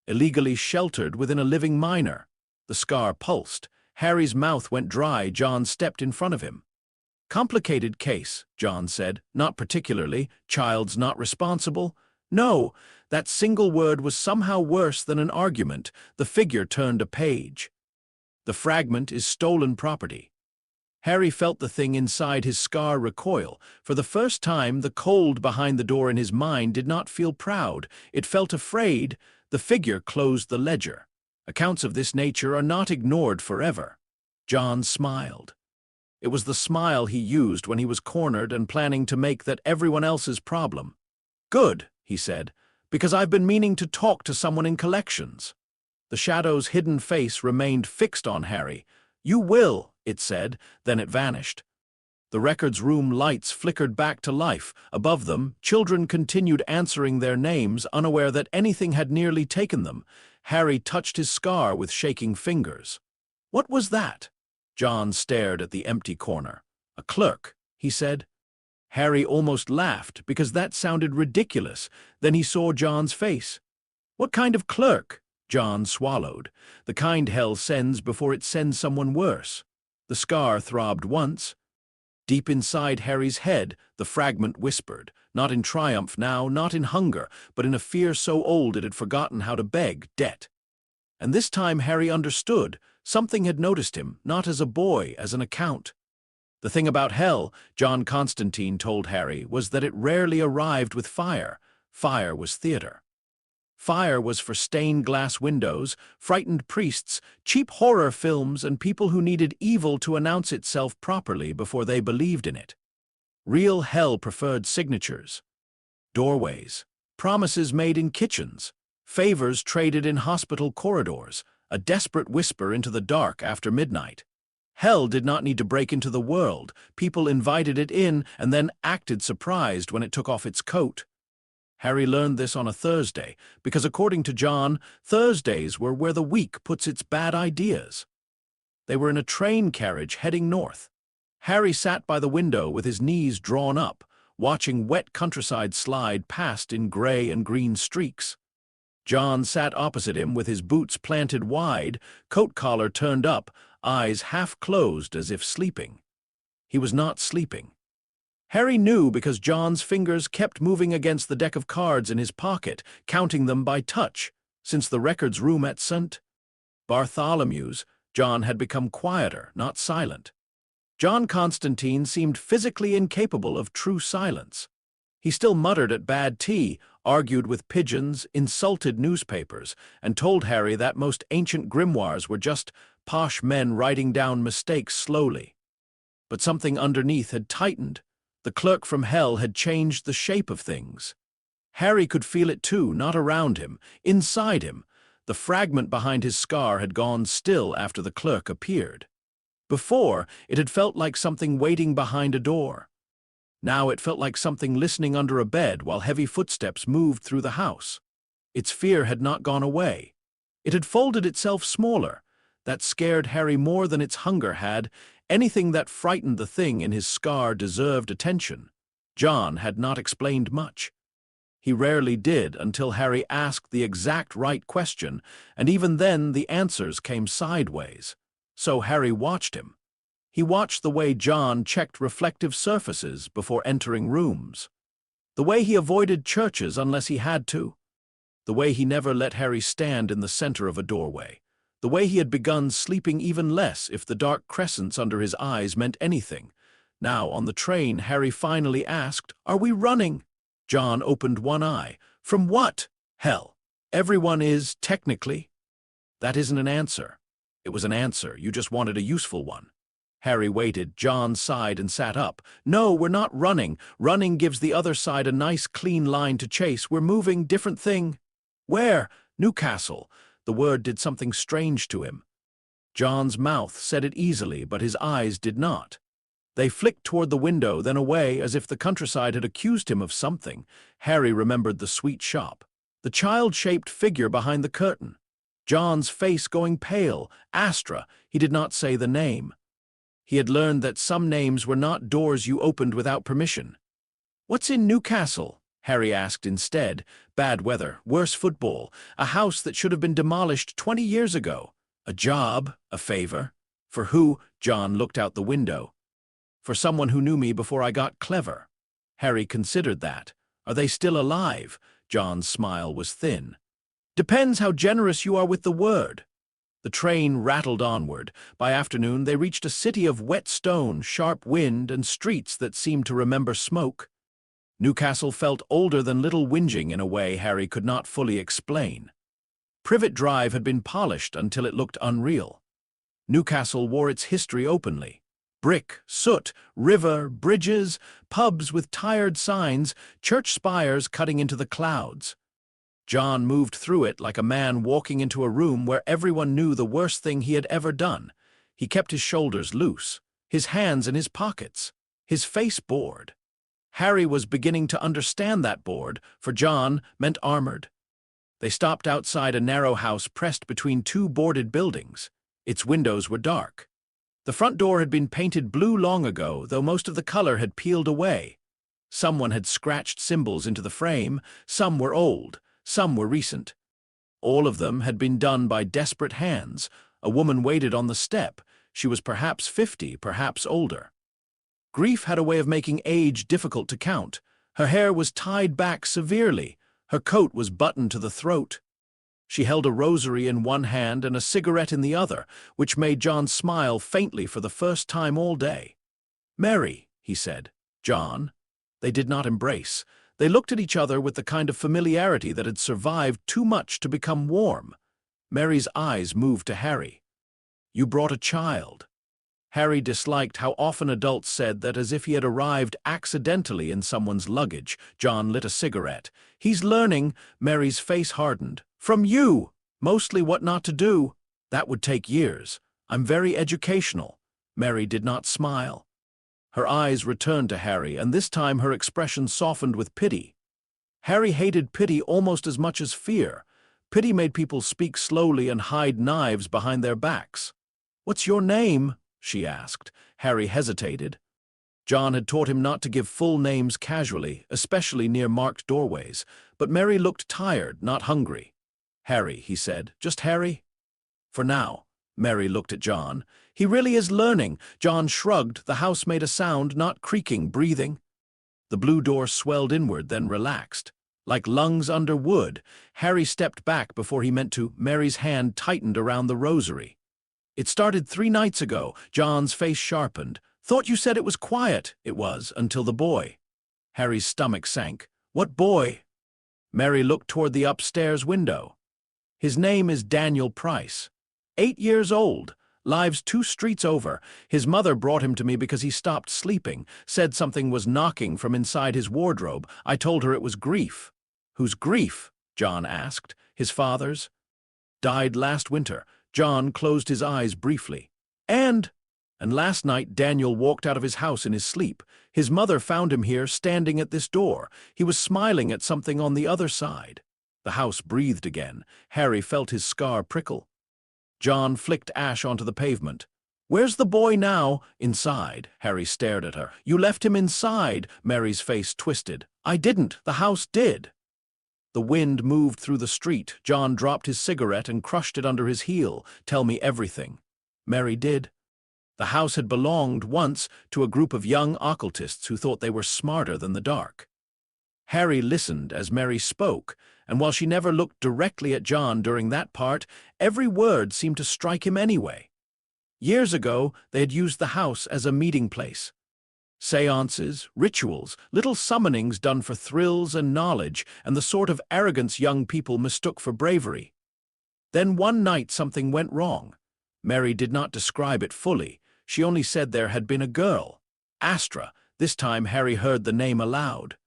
Speaker 2: illegally sheltered within a living minor. The scar pulsed. Harry's mouth went dry. John stepped in front of him. "Complicated case," John said. "Not particularly. Child's not responsible." No, that single word was somehow worse than an argument. The figure turned a page. "The fragment is stolen property." Harry felt the thing inside his scar recoil. For the first time, the cold behind the door in his mind did not feel proud. It felt afraid. The figure closed the ledger. Accounts of this nature are not ignored forever. John smiled. It was the smile he used when he was cornered and planning to make that everyone else's problem. "Good," he said, "because I've been meaning to talk to someone in collections." The shadow's hidden face remained fixed on Harry. "You will," it said, then it vanished. The records room lights flickered back to life. Above them, children continued answering their names, unaware that anything had nearly taken them. Harry touched his scar with shaking fingers. "What was that?" John stared at the empty corner. "A clerk," he said. Harry almost laughed because that sounded ridiculous. Then he saw John's face. "What kind of clerk?" John swallowed. "The kind hell sends before it sends someone worse." The scar throbbed once. Deep inside Harry's head, the fragment whispered, not in triumph now, not in hunger, but in a fear so old it had forgotten how to beg debt. And this time Harry understood. Something had noticed him, not as a boy, as an account. The thing about hell, John Constantine told Harry, was that it rarely arrived with fire. Fire was theater. Fire was for stained glass windows, frightened priests, cheap horror films, and people who needed evil to announce itself properly before they believed in it. Real hell preferred signatures, doorways, promises made in kitchens, favors traded in hospital corridors, a desperate whisper into the dark after midnight. Hell did not need to break into the world. People invited it in and then acted surprised when it took off its coat. Harry learned this on a Thursday, because according to John, Thursdays were where the week puts its bad ideas. They were in a train carriage heading north. Harry sat by the window with his knees drawn up, watching wet countryside slide past in gray and green streaks. John sat opposite him with his boots planted wide, coat collar turned up, eyes half closed as if sleeping. He was not sleeping. Harry knew because John's fingers kept moving against the deck of cards in his pocket, counting them by touch. Since the records room at St. Bartholomew's, John had become quieter, not silent. John Constantine seemed physically incapable of true silence. He still muttered at bad tea, argued with pigeons, insulted newspapers, and told Harry that most ancient grimoires were just posh men writing down mistakes slowly. But something underneath had tightened. The clerk from hell had changed the shape of things. Harry could feel it too, not around him, inside him. The fragment behind his scar had gone still after the clerk appeared. Before, it had felt like something waiting behind a door. Now it felt like something listening under a bed while heavy footsteps moved through the house. Its fear had not gone away. It had folded itself smaller. That scared Harry more than its hunger had. Anything that frightened the thing in his scar deserved attention. John had not explained much. He rarely did until Harry asked the exact right question, and even then the answers came sideways. So Harry watched him. He watched the way John checked reflective surfaces before entering rooms. The way he avoided churches unless he had to. The way he never let Harry stand in the center of a doorway. The way he had begun sleeping even less if the dark crescents under his eyes meant anything. Now, on the train, Harry finally asked, "Are we running?" John opened one eye. "From what? Hell. Everyone is, technically." "That isn't an answer." "It was an answer. You just wanted a useful one." Harry waited. John sighed and sat up. "No, we're not running. Running gives the other side a nice clean line to chase. We're moving, different thing." "Where?" "Newcastle." The word did something strange to him. John's mouth said it easily, but his eyes did not. They flicked toward the window, then away, as if the countryside had accused him of something. Harry remembered the sweet shop, the child-shaped figure behind the curtain. John's face going pale. Astra. He did not say the name. He had learned that some names were not doors you opened without permission. "What's in Newcastle?" Harry asked instead. Bad weather, worse football, a house that should have been demolished 20 years ago. A job, a favor. For who? John looked out the window. For someone who knew me before I got clever. Harry considered that. Are they still alive? John's smile was thin. Depends how generous you are with the word. The train rattled onward. By afternoon, they reached a city of wet stone, sharp wind, and streets that seemed to remember smoke. Newcastle felt older than Little Whinging in a way Harry could not fully explain. Privet Drive had been polished until it looked unreal. Newcastle wore its history openly. Brick, soot, river, bridges, pubs with tired signs, church spires cutting into the clouds. John moved through it like a man walking into a room where everyone knew the worst thing he had ever done. He kept his shoulders loose, his hands in his pockets, his face bored. Harry was beginning to understand that bored, for John meant armored. They stopped outside a narrow house pressed between two boarded buildings. Its windows were dark. The front door had been painted blue long ago, though most of the color had peeled away. Someone had scratched symbols into the frame, some were old. Some were recent. All of them had been done by desperate hands. A woman waited on the step. She was perhaps 50, perhaps older. Grief had a way of making age difficult to count. Her hair was tied back severely. Her coat was buttoned to the throat. She held a rosary in one hand and a cigarette in the other, which made John smile faintly for the first time all day. "Mary," he said. "John." They did not embrace. They looked at each other with the kind of familiarity that had survived too much to become warm. Mary's eyes moved to Harry. "You brought a child." Harry disliked how often adults said that as if he had arrived accidentally in someone's luggage. John lit a cigarette. "He's learning." Mary's face hardened. "From you. Mostly what not to do. That would take years. I'm very educational." Mary did not smile. Her eyes returned to Harry, and this time her expression softened with pity. Harry hated pity almost as much as fear. Pity made people speak slowly and hide knives behind their backs. "What's your name?" she asked. Harry hesitated. John had taught him not to give full names casually, especially near marked doorways, but Mary looked tired, not hungry. "Harry," he said. "Just Harry?" "For now." Mary looked at John. "He really is learning." John shrugged. The house made a sound, not creaking, breathing. The blue door swelled inward, then relaxed. Like lungs under wood, Harry stepped back before he meant to. Mary's hand tightened around the rosary. "It started 3 nights ago." John's face sharpened. "Thought you said it was quiet." "It was, until the boy." Harry's stomach sank. "What boy?" Mary looked toward the upstairs window. "His name is Daniel Price. 8 years old. Lives 2 streets over. His mother brought him to me because he stopped sleeping, said something was knocking from inside his wardrobe. I told her it was grief." "Whose grief?" John asked. "His father's." "Died last winter." John closed his eyes briefly. And last night Daniel walked out of his house in his sleep. His mother found him here, standing at this door. He was smiling at something on the other side." The house breathed again. Harry felt his scar prickle. John flicked ash onto the pavement. "Where's the boy now?" "Inside." Harry stared at her. "You left him inside." Mary's face twisted. "I didn't. The house did." The wind moved through the street. John dropped his cigarette and crushed it under his heel. "Tell me everything." Mary did. The house had belonged once to a group of young occultists who thought they were smarter than the dark. Harry listened as Mary spoke, and while she never looked directly at John during that part, every word seemed to strike him anyway. Years ago, they had used the house as a meeting place. Seances, rituals, little summonings done for thrills and knowledge, and the sort of arrogance young people mistook for bravery. Then one night something went wrong. Mary did not describe it fully. She only said there had been a girl. Astra. This time Harry heard the name aloud.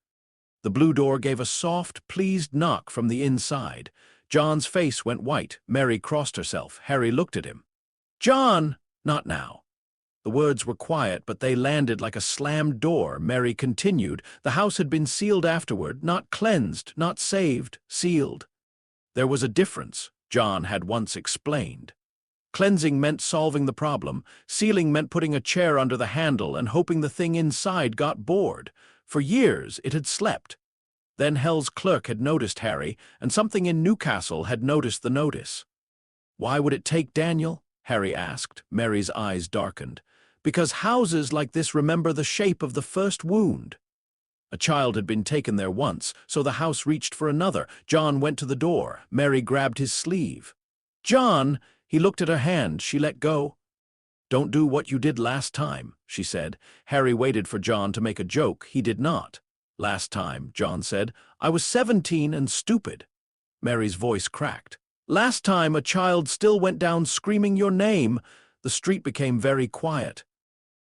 Speaker 2: The blue door gave a soft, pleased knock from the inside. John's face went white. Mary crossed herself. Harry looked at him. "John!" "Not now." The words were quiet, but they landed like a slammed door. Mary continued. "The house had been sealed afterward, not cleansed, not saved, sealed. There was a difference," John had once explained. Cleansing meant solving the problem. Sealing meant putting a chair under the handle and hoping the thing inside got bored. For years it had slept. Then Hell's clerk had noticed Harry, and something in Newcastle had noticed the notice. Why would it take Daniel? Harry asked. Mary's eyes darkened. Because houses like this remember the shape of the first wound. A child had been taken there once, so the house reached for another. John went to the door. Mary grabbed his sleeve. "John!" He looked at her hand. She let go. "Don't do what you did last time," she said. Harry waited for John to make a joke. He did not. "Last time," John said, "I was 17 and stupid." Mary's voice cracked. "Last time a child still went down screaming your name." The street became very quiet.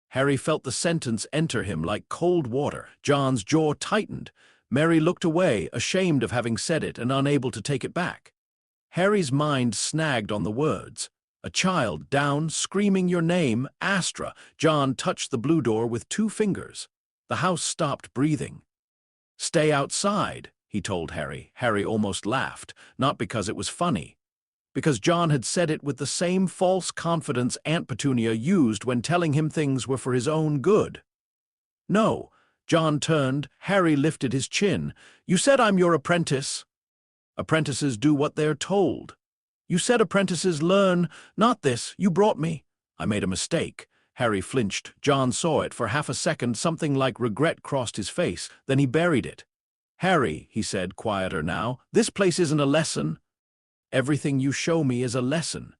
Speaker 2: Harry felt the sentence enter him like cold water. John's jaw tightened. Mary looked away, ashamed of having said it and unable to take it back. Harry's mind snagged on the words. A child down, screaming your name, Astra. John touched the blue door with 2 fingers. The house stopped breathing. "Stay outside," he told Harry. Harry almost laughed, not because it was funny, because John had said it with the same false confidence Aunt Petunia used when telling him things were for his own good. "No." John turned. Harry lifted his chin. "You said I'm your apprentice." "Apprentices do what they're told." "You said apprentices learn. Not this. You brought me." "I made a mistake." Harry flinched. John saw it. For half a second, something like regret crossed his face. Then he buried it. "Harry," he said, quieter now, "this place isn't a lesson." "Everything you show me is a lesson."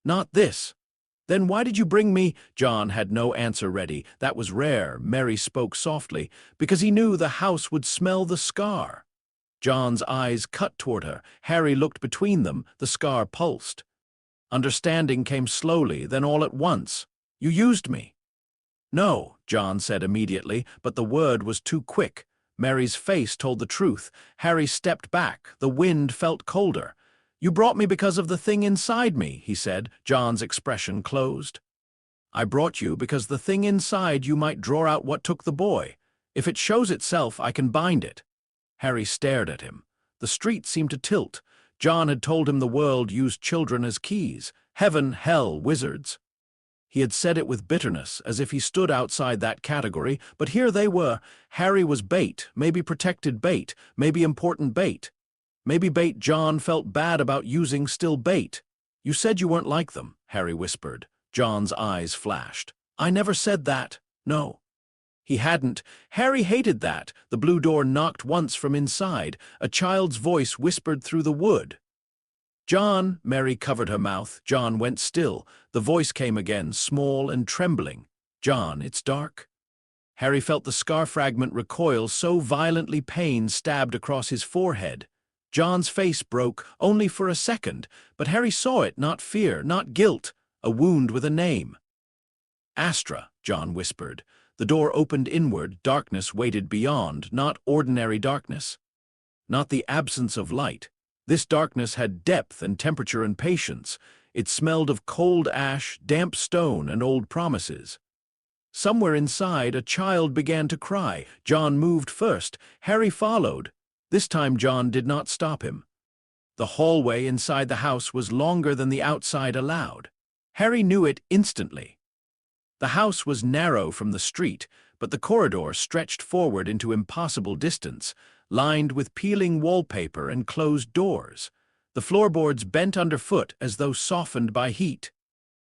Speaker 2: "Not this." "Then why did you bring me?" John had no answer ready. That was rare. Mary spoke softly. "Because he knew the house would smell the scar." John's eyes cut toward her. Harry looked between them. The scar pulsed. Understanding came slowly, then all at once. "You used me." "No," John said immediately, but the word was too quick. Mary's face told the truth. Harry stepped back. The wind felt colder. "You brought me because of the thing inside me," he said. John's expression closed. "I brought you because the thing inside you might draw out what took the boy. If it shows itself, I can bind it." Harry stared at him. The street seemed to tilt. John had told him the world used children as keys. Heaven, hell, wizards. He had said it with bitterness, as if he stood outside that category, but here they were. Harry was bait, maybe protected bait, maybe important bait. Maybe bait John felt bad about using, still bait. "You said you weren't like them," Harry whispered. John's eyes flashed. "I never said that. No." He hadn't. Harry hated that. The blue door knocked once from inside. A child's voice whispered through the wood. "John," Mary covered her mouth. John went still. The voice came again, small and trembling. "John, it's dark." Harry felt the scar fragment recoil so violently pain stabbed across his forehead. John's face broke, only for a second, but Harry saw it, not fear, not guilt, a wound with a name. "Astra," John whispered. The door opened inward. Darkness waited beyond, not ordinary darkness. Not the absence of light. This darkness had depth and temperature and patience. It smelled of cold ash, damp stone, and old promises. Somewhere inside, a child began to cry. John moved first. Harry followed. This time John did not stop him. The hallway inside the house was longer than the outside allowed. Harry knew it instantly. The house was narrow from the street, but the corridor stretched forward into impossible distance, lined with peeling wallpaper and closed doors. The floorboards bent underfoot as though softened by heat.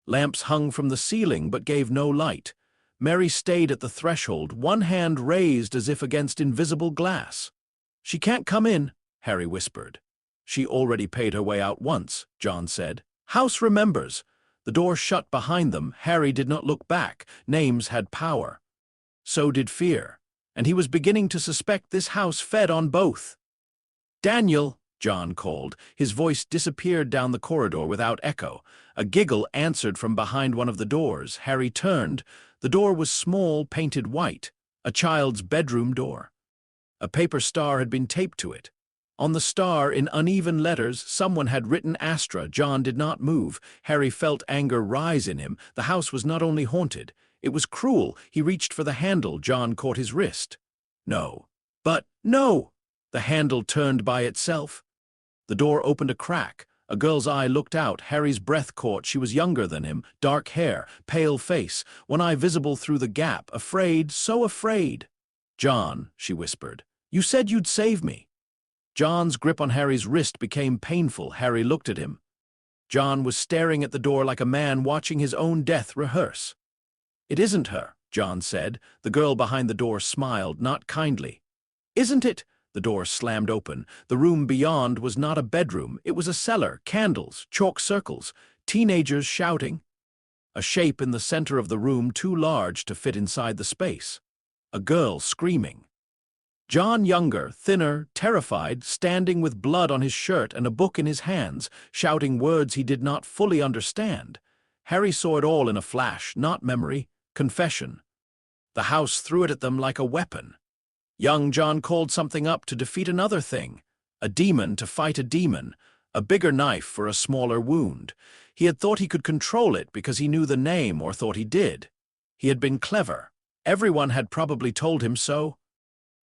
Speaker 2: Lamps hung from the ceiling but gave no light. Mary stayed at the threshold, one hand raised as if against invisible glass. "She can't come in," Harry whispered. "She already paid her way out once," John said. "House remembers." The door shut behind them. Harry did not look back. Names had power. So did fear. And he was beginning to suspect this house fed on both. "Daniel," John called. His voice disappeared down the corridor without echo. A giggle answered from behind one of the doors. Harry turned. The door was small, painted white. A child's bedroom door. A paper star had been taped to it. On the star, in uneven letters, someone had written Astra. John did not move. Harry felt anger rise in him. The house was not only haunted, it was cruel. He reached for the handle. John caught his wrist. "No." "But, no!" The handle turned by itself. The door opened a crack. A girl's eye looked out. Harry's breath caught. She was younger than him. Dark hair, pale face, one eye visible through the gap. Afraid, so afraid. "John," she whispered, "you said you'd save me." John's grip on Harry's wrist became painful. Harry looked at him. John was staring at the door like a man watching his own death rehearse. "It isn't her," John said. The girl behind the door smiled, not kindly. "Isn't it?" The door slammed open. The room beyond was not a bedroom. It was a cellar, candles, chalk circles, teenagers shouting. A shape in the center of the room too large to fit inside the space. A girl screaming. John younger, thinner, terrified, standing with blood on his shirt and a book in his hands, shouting words he did not fully understand. Harry saw it all in a flash, not memory, confession. The house threw it at them like a weapon. Young John called something up to defeat another thing. A demon to fight a demon. A bigger knife for a smaller wound. He had thought he could control it because he knew the name, or thought he did. He had been clever. Everyone had probably told him so.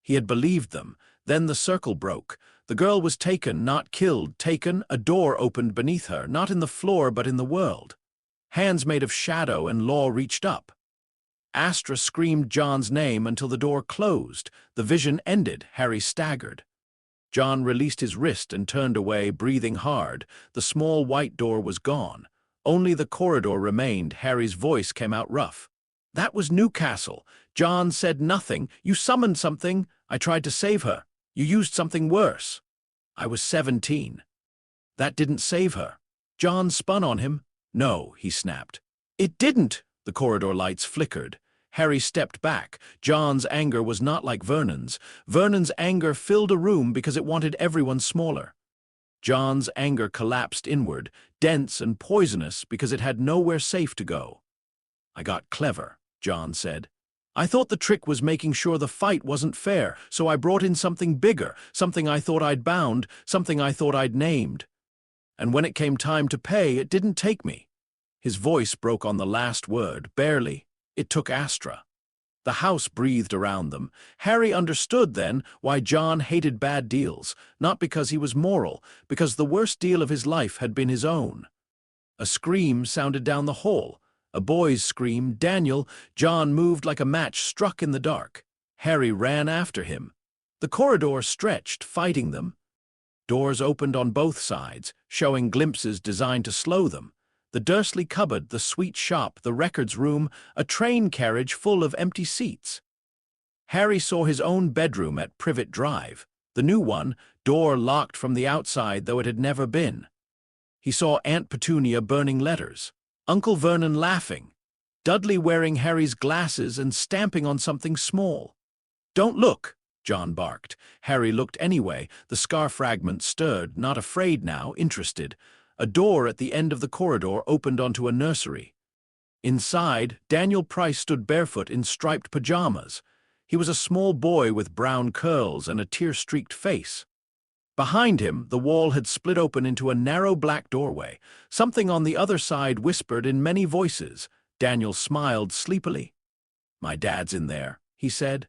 Speaker 2: He had believed them. Then the circle broke. The girl was taken, not killed. Taken, a door opened beneath her, not in the floor but in the world. Hands made of shadow and law reached up. Astra screamed John's name until the door closed. The vision ended. Harry staggered. John released his wrist and turned away, breathing hard. The small white door was gone. Only the corridor remained. Harry's voice came out rough. "That was Newcastle." John said nothing. "You summoned something. I tried to save her. You used something worse." "I was 17. "That didn't save her." John spun on him. "No," he snapped. "It didn't." The corridor lights flickered. Harry stepped back. John's anger was not like Vernon's. Vernon's anger filled a room because it wanted everyone smaller. John's anger collapsed inward, dense and poisonous because it had nowhere safe to go. "I got clever," John said. "I thought the trick was making sure the fight wasn't fair, so I brought in something bigger, something I thought I'd bound, something I thought I'd named. And when it came time to pay, it didn't take me." His voice broke on the last word, barely. It took Astra. The house breathed around them. Harry understood then why John hated bad deals, not because he was moral, because the worst deal of his life had been his own. A scream sounded down the hall. A boy's scream. "Daniel!" John moved like a match struck in the dark. Harry ran after him. The corridor stretched, fighting them. Doors opened on both sides, showing glimpses designed to slow them. The Dursley cupboard, the sweet shop, the records room, a train carriage full of empty seats. Harry saw his own bedroom at Privet Drive, the new one, door locked from the outside though it had never been. He saw Aunt Petunia burning letters, Uncle Vernon laughing, Dudley wearing Harry's glasses and stamping on something small. "Don't look," John barked. Harry looked anyway. The scar fragment stirred, not afraid now, interested. A door at the end of the corridor opened onto a nursery. Inside, Daniel Price stood barefoot in striped pajamas. He was a small boy with brown curls and a tear-streaked face. Behind him, the wall had split open into a narrow black doorway. Something on the other side whispered in many voices. Daniel smiled sleepily. "My dad's in there," he said.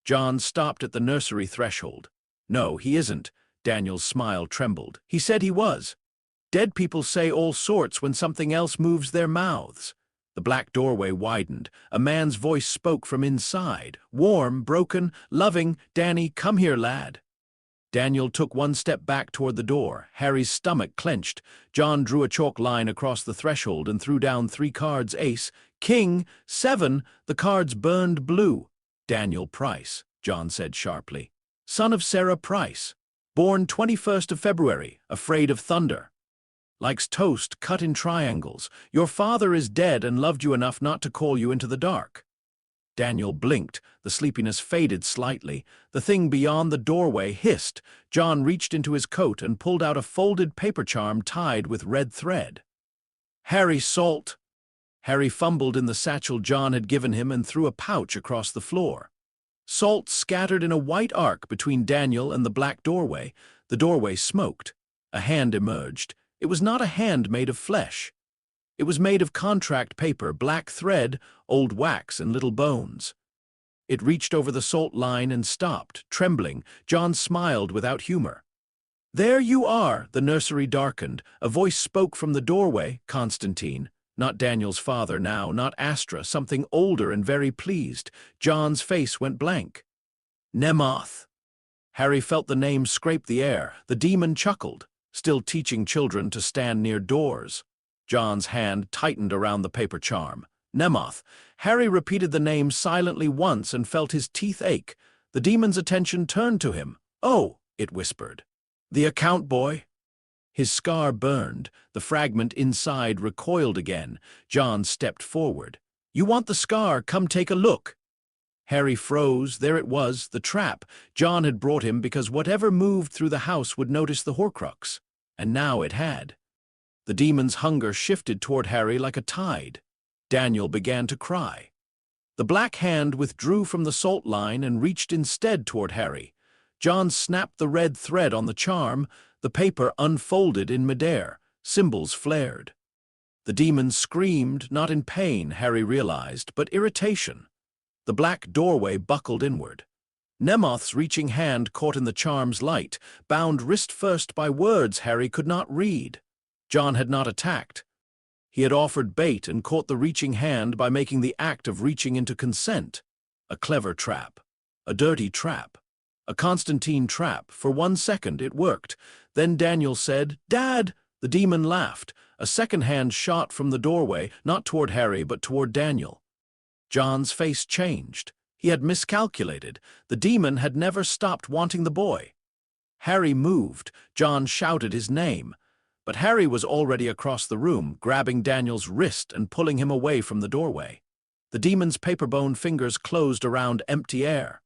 Speaker 2: John stopped at the nursery threshold. "No, he isn't." Daniel's smile trembled. "He said he was. Dead people say all sorts when something else moves their mouths." The black doorway widened. A man's voice spoke from inside. Warm, broken, loving. "Danny, come here, lad." Daniel took one step back toward the door. Harry's stomach clenched. John drew a chalk line across the threshold and threw down 3 cards: ace, king, 7. The cards burned blue. "Daniel Price," John said sharply. "Son of Sarah Price. Born 21st of February, afraid of thunder. Likes toast cut in triangles. Your father is dead and loved you enough not to call you into the dark." Daniel blinked. The sleepiness faded slightly. The thing beyond the doorway hissed. John reached into his coat and pulled out a folded paper charm tied with red thread. "Harry, salt." Harry fumbled in the satchel John had given him and threw a pouch across the floor. Salt scattered in a white arc between Daniel and the black doorway. The doorway smoked. A hand emerged. It was not a hand made of flesh. It was made of contract paper, black thread, old wax, and little bones. It reached over the salt line and stopped, trembling. John smiled without humor. "There you are." The nursery darkened. A voice spoke from the doorway. Constantine. Not Daniel's father now, not Astra, something older and very pleased. John's face went blank. "Nemoth." Harry felt the name scrape the air. The demon chuckled, still teaching children to stand near doors. John's hand tightened around the paper charm. Nemoth. Harry repeated the name silently once and felt his teeth ache. The demon's attention turned to him. "Oh," it whispered. "The account boy?" His scar burned. The fragment inside recoiled again. John stepped forward. "You want the scar? Come take a look." Harry froze. There it was, the trap. John had brought him because whatever moved through the house would notice the Horcrux. And now it had. The demon's hunger shifted toward Harry like a tide. Daniel began to cry. The black hand withdrew from the salt line and reached instead toward Harry. John snapped the red thread on the charm. The paper unfolded in midair. Symbols flared. The demon screamed, not in pain, Harry realized, but irritation. The black doorway buckled inward. Nemoth's reaching hand caught in the charm's light, bound wrist first by words Harry could not read. John had not attacked. He had offered bait and caught the reaching hand by making the act of reaching into consent. A clever trap. A dirty trap. A Constantine trap. For 1 second it worked. Then Daniel said, "Dad!" The demon laughed. A second hand shot from the doorway, not toward Harry but toward Daniel. John's face changed. He had miscalculated. The demon had never stopped wanting the boy. Harry moved. John shouted his name. But Harry was already across the room, grabbing Daniel's wrist and pulling him away from the doorway. The demon's paper-bone fingers closed around empty air.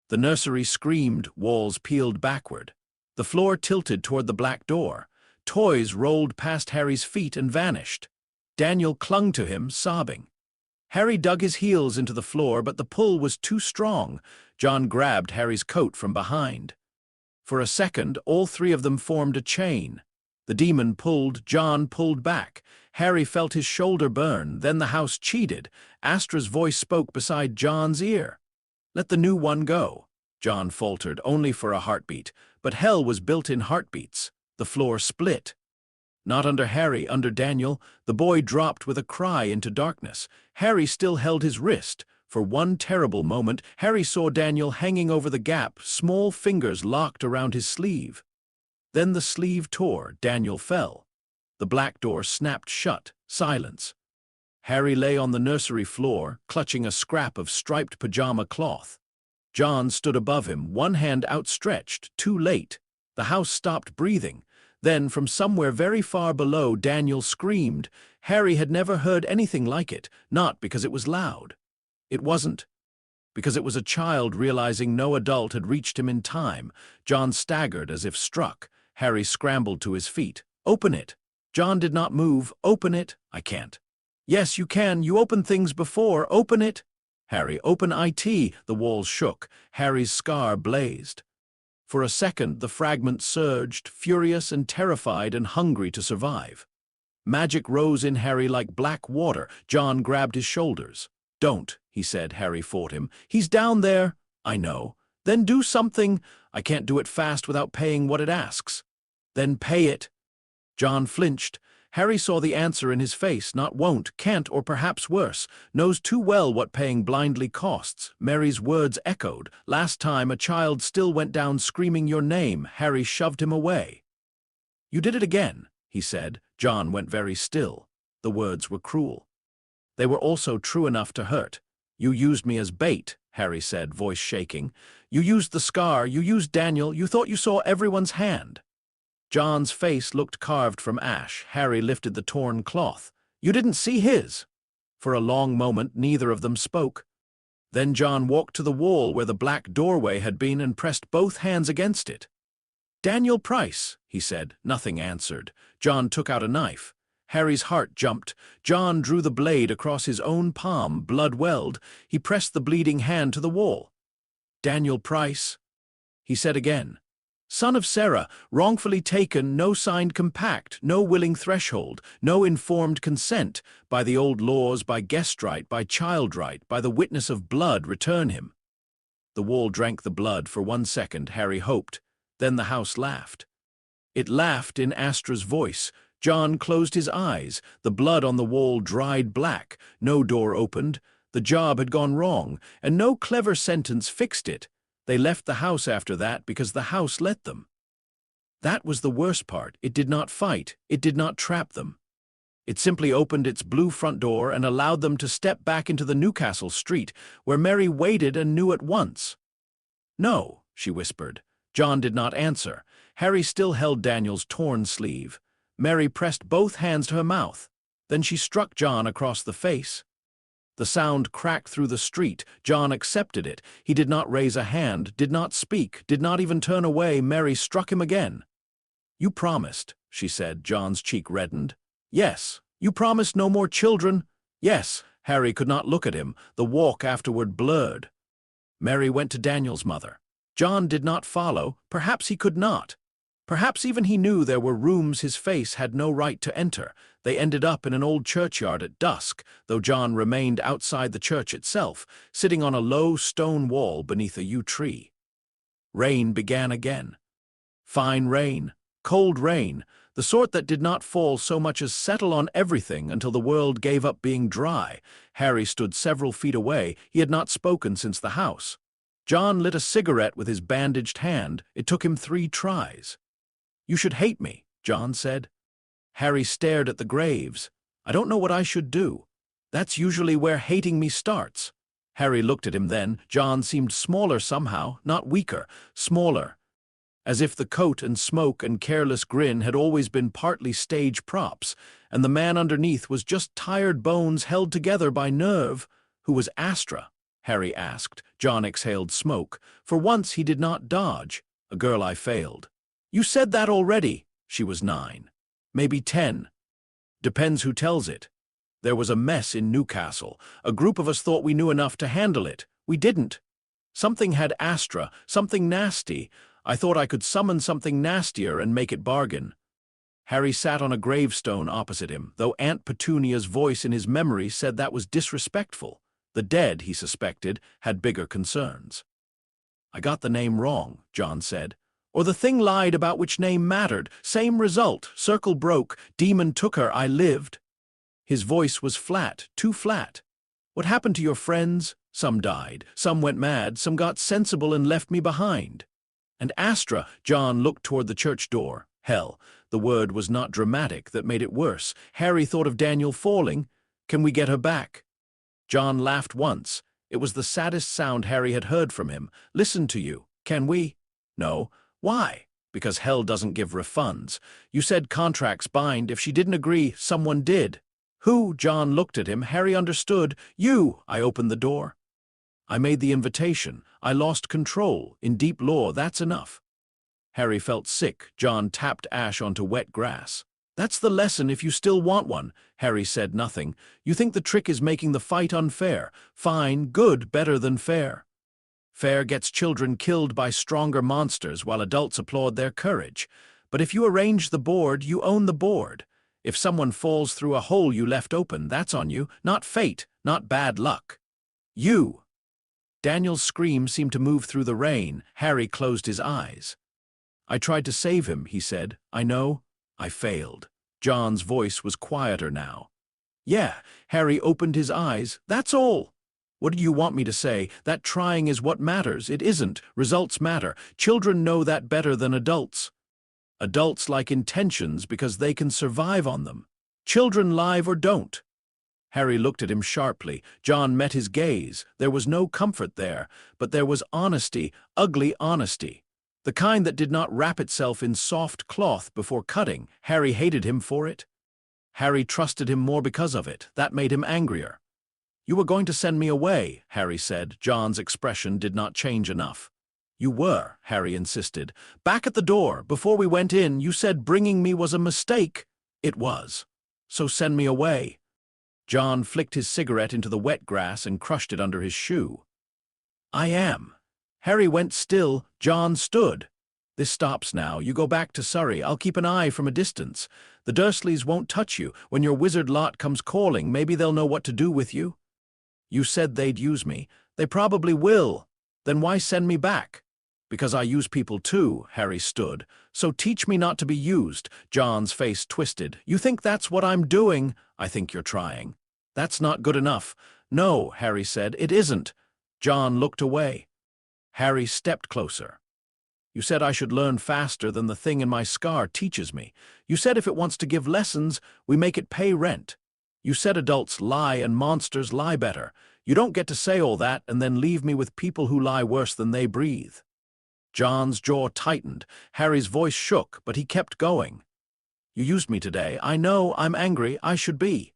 Speaker 2: The nursery screamed, walls peeled backward. The floor tilted toward the black door. Toys rolled past Harry's feet and vanished. Daniel clung to him, sobbing. Harry dug his heels into the floor, but the pull was too strong. John grabbed Harry's coat from behind. For a second, all three of them formed a chain. The demon pulled, John pulled back. Harry felt his shoulder burn, then the house cheated. Astra's voice spoke beside John's ear. "Let the new one go." John faltered, only for a heartbeat. But hell was built in heartbeats. The floor split. Not under Harry, under Daniel. The boy dropped with a cry into darkness. Harry still held his wrist. For one terrible moment, Harry saw Daniel hanging over the gap, small fingers locked around his sleeve. Then the sleeve tore. Daniel fell. The black door snapped shut. Silence. Harry lay on the nursery floor, clutching a scrap of striped pajama cloth. John stood above him, one hand outstretched, too late. The house stopped breathing. Then, from somewhere very far below, Daniel screamed. Harry had never heard anything like it, not because it was loud. It wasn't. Because it was a child realizing no adult had reached him in time. John staggered as if struck. Harry scrambled to his feet. "Open it." John did not move. "Open it." "I can't." "Yes, you can. You opened things before. Open it." "Harry, open IT." The walls shook. Harry's scar blazed. For a second, the fragment surged, furious and terrified and hungry to survive. Magic rose in Harry like black water. John grabbed his shoulders. "Don't," he said. Harry fought him. "He's down there." "I know." "Then do something." "I can't do it fast without paying what it asks." "Then pay it." John flinched. Harry saw the answer in his face. Not won't, can't, or perhaps worse. Knows too well what paying blindly costs. Mary's words echoed. Last time a child still went down screaming your name. Harry shoved him away. "You did it again," he said. John went very still. The words were cruel. They were also true enough to hurt. "You used me as bait," Harry said, voice shaking. "You used the scar, you used Daniel, you thought you saw everyone's hand." John's face looked carved from ash. Harry lifted the torn cloth. "You didn't see his." For a long moment, neither of them spoke. Then John walked to the wall where the black doorway had been and pressed both hands against it. "Daniel Price," he said. Nothing answered. John took out a knife. Harry's heart jumped. John drew the blade across his own palm, blood welled. He pressed the bleeding hand to the wall. "Daniel Price," he said again. "Son of Sarah, wrongfully taken, no signed compact, no willing threshold, no informed consent, by the old laws, by guest right, by child right, by the witness of blood, return him." The wall drank the blood. For 1 second, Harry hoped. Then the house laughed. It laughed in Astra's voice. John closed his eyes. The blood on the wall dried black. No door opened. The job had gone wrong, and no clever sentence fixed it. They left the house after that because the house let them. That was the worst part. It did not fight. It did not trap them. It simply opened its blue front door and allowed them to step back into the Newcastle street, where Mary waited and knew at once. "No," she whispered. John did not answer. Harry still held Daniel's torn sleeve. Mary pressed both hands to her mouth. Then she struck John across the face. The sound cracked through the street. John accepted it. He did not raise a hand, did not speak, did not even turn away. Mary struck him again. "You promised," she said. John's cheek reddened. "Yes." "You promised no more children?" "Yes." Harry could not look at him. The walk afterward blurred. Mary went to Daniel's mother. John did not follow. Perhaps he could not. Perhaps even he knew there were rooms his face had no right to enter. They ended up in an old churchyard at dusk, though John remained outside the church itself, sitting on a low stone wall beneath a yew tree. Rain began again. Fine rain, cold rain, the sort that did not fall so much as settle on everything until the world gave up being dry. Harry stood several feet away. He had not spoken since the house. John lit a cigarette with his bandaged hand. It took him 3 tries. "You should hate me," John said. Harry stared at the graves. "I don't know what I should do. That's usually where hating me starts." Harry looked at him then. John seemed smaller somehow, not weaker, smaller, as if the coat and smoke and careless grin had always been partly stage props, and the man underneath was just tired bones held together by nerve. "Who was Astra?" Harry asked. John exhaled smoke. For once he did not dodge. "A girl I failed." "You said that already." "She was 9. Maybe 10. Depends who tells it. There was a mess in Newcastle. A group of us thought we knew enough to handle it. We didn't. Something had Astra, something nasty. I thought I could summon something nastier and make it bargain." Harry sat on a gravestone opposite him, though Aunt Petunia's voice in his memory said that was disrespectful. The dead, he suspected, had bigger concerns. "I got the name wrong," John said. "Or the thing lied about which name mattered. Same result. Circle broke. Demon took her. I lived." His voice was flat, too flat. "What happened to your friends? Some died. Some went mad. Some got sensible and left me behind. And Astra," John looked toward the church door. Hell, the word was not dramatic. That made it worse. Harry thought of Daniel falling. "Can we get her back?" John laughed once. It was the saddest sound Harry had heard from him. "Listen to you. Can we?" "No." "Why?" "Because hell doesn't give refunds. You said contracts bind. If she didn't agree, someone did." "Who?" John looked at him. Harry understood. "You." "I opened the door. I made the invitation. I lost control. In deep law, that's enough." Harry felt sick. John tapped ash onto wet grass. "That's the lesson if you still want one." Harry said nothing. "You think the trick is making the fight unfair. Fine, good, better than fair. Fair gets children killed by stronger monsters while adults applaud their courage. But if you arrange the board, you own the board. If someone falls through a hole you left open, that's on you, not fate, not bad luck. You." Daniel's scream seemed to move through the rain. Harry closed his eyes. "I tried to save him," he said. "I know. I failed." John's voice was quieter now. "Yeah." Harry opened his eyes. "That's all." "What do you want me to say? That trying is what matters. It isn't. Results matter. Children know that better than adults. Adults like intentions because they can survive on them. Children live or don't." Harry looked at him sharply. John met his gaze. There was no comfort there, but there was honesty, ugly honesty. The kind that did not wrap itself in soft cloth before cutting. Harry hated him for it. Harry trusted him more because of it. That made him angrier. "You were going to send me away," Harry said. John's expression did not change enough. "You were," Harry insisted. "Back at the door, before we went in, you said bringing me was a mistake." "It was. So send me away." John flicked his cigarette into the wet grass and crushed it under his shoe. "I am." Harry went still. John stood. "This stops now. You go back to Surrey. I'll keep an eye from a distance. The Dursleys won't touch you. When your wizard lot comes calling, maybe they'll know what to do with you." "You said they'd use me. They probably will. Then why send me back?" "Because I use people too." Harry stood. "So teach me not to be used." John's face twisted. "You think that's what I'm doing?" "I think you're trying." "That's not good enough." "No," Harry said, "it isn't." John looked away. Harry stepped closer. You said I should learn faster than the thing in my scar teaches me. You said if it wants to give lessons, we make it pay rent. You said adults lie and monsters lie better. You don't get to say all that and then leave me with people who lie worse than they breathe. John's jaw tightened. Harry's voice shook, but he kept going. You used me today. I know, I'm angry, I should be.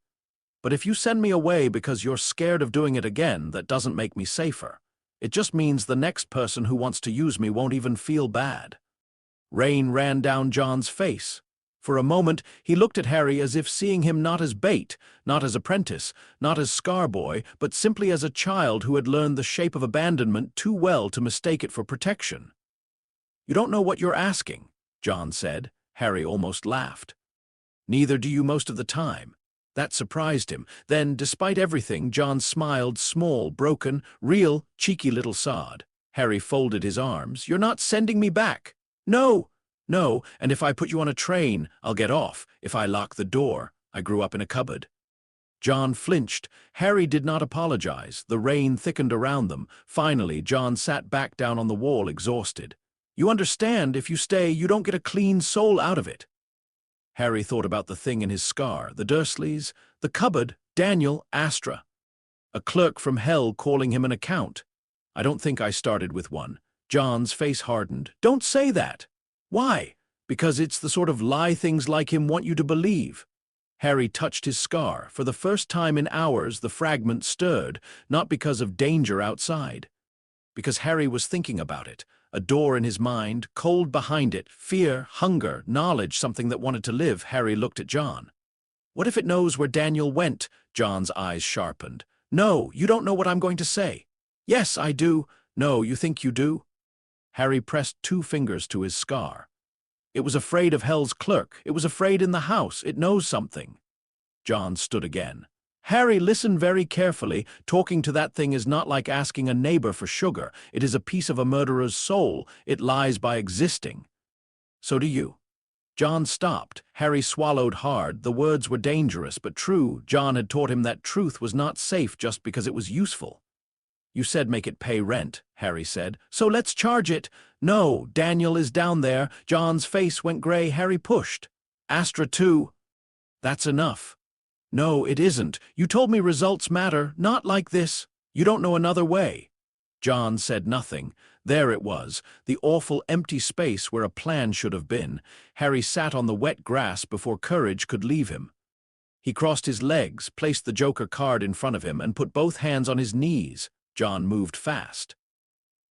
Speaker 2: But if you send me away because you're scared of doing it again, that doesn't make me safer. It just means the next person who wants to use me won't even feel bad. Rain ran down John's face. For a moment, he looked at Harry as if seeing him not as bait, not as apprentice, not as scar boy, but simply as a child who had learned the shape of abandonment too well to mistake it for protection. You don't know what you're asking, John said. Harry almost laughed. Neither do you most of the time. That surprised him. Then, despite everything, John smiled, small, broken, real, cheeky little sod. Harry folded his arms. You're not sending me back. No, no, and if I put you on a train, I'll get off. If I lock the door, I grew up in a cupboard. John flinched. Harry did not apologize. The rain thickened around them. Finally, John sat back down on the wall, exhausted. You understand, if you stay, you don't get a clean soul out of it. Harry thought about the thing in his scar, the Dursleys, the cupboard, Daniel, Astra. A clerk from hell calling him an account. I don't think I started with one. John's face hardened. Don't say that. Why? Because it's the sort of lie things like him want you to believe. Harry touched his scar. For the first time in hours, the fragment stirred, not because of danger outside. Because Harry was thinking about it. A door in his mind, cold behind it, fear, hunger, knowledge, something that wanted to live. Harry looked at John. What if it knows where Daniel went? John's eyes sharpened. No, you don't know what I'm going to say. Yes, I do. No, you think you do? Harry pressed 2 fingers to his scar. It was afraid of hell's clerk. It was afraid in the house. It knows something. John stood again. Harry, listen very carefully. Talking to that thing is not like asking a neighbor for sugar. It is a piece of a murderer's soul. It lies by existing. So do you. John stopped. Harry swallowed hard. The words were dangerous, but true. John had taught him that truth was not safe just because it was useful. You said make it pay rent, Harry said. So let's charge it. No, Daniel is down there. John's face went gray. Harry pushed. Astra too. That's enough. No, it isn't. You told me results matter, not like this. You don't know another way. John said nothing. There it was, the awful empty space where a plan should have been. Harry sat on the wet grass before courage could leave him. He crossed his legs, placed the Joker card in front of him, and put both hands on his knees. John moved fast.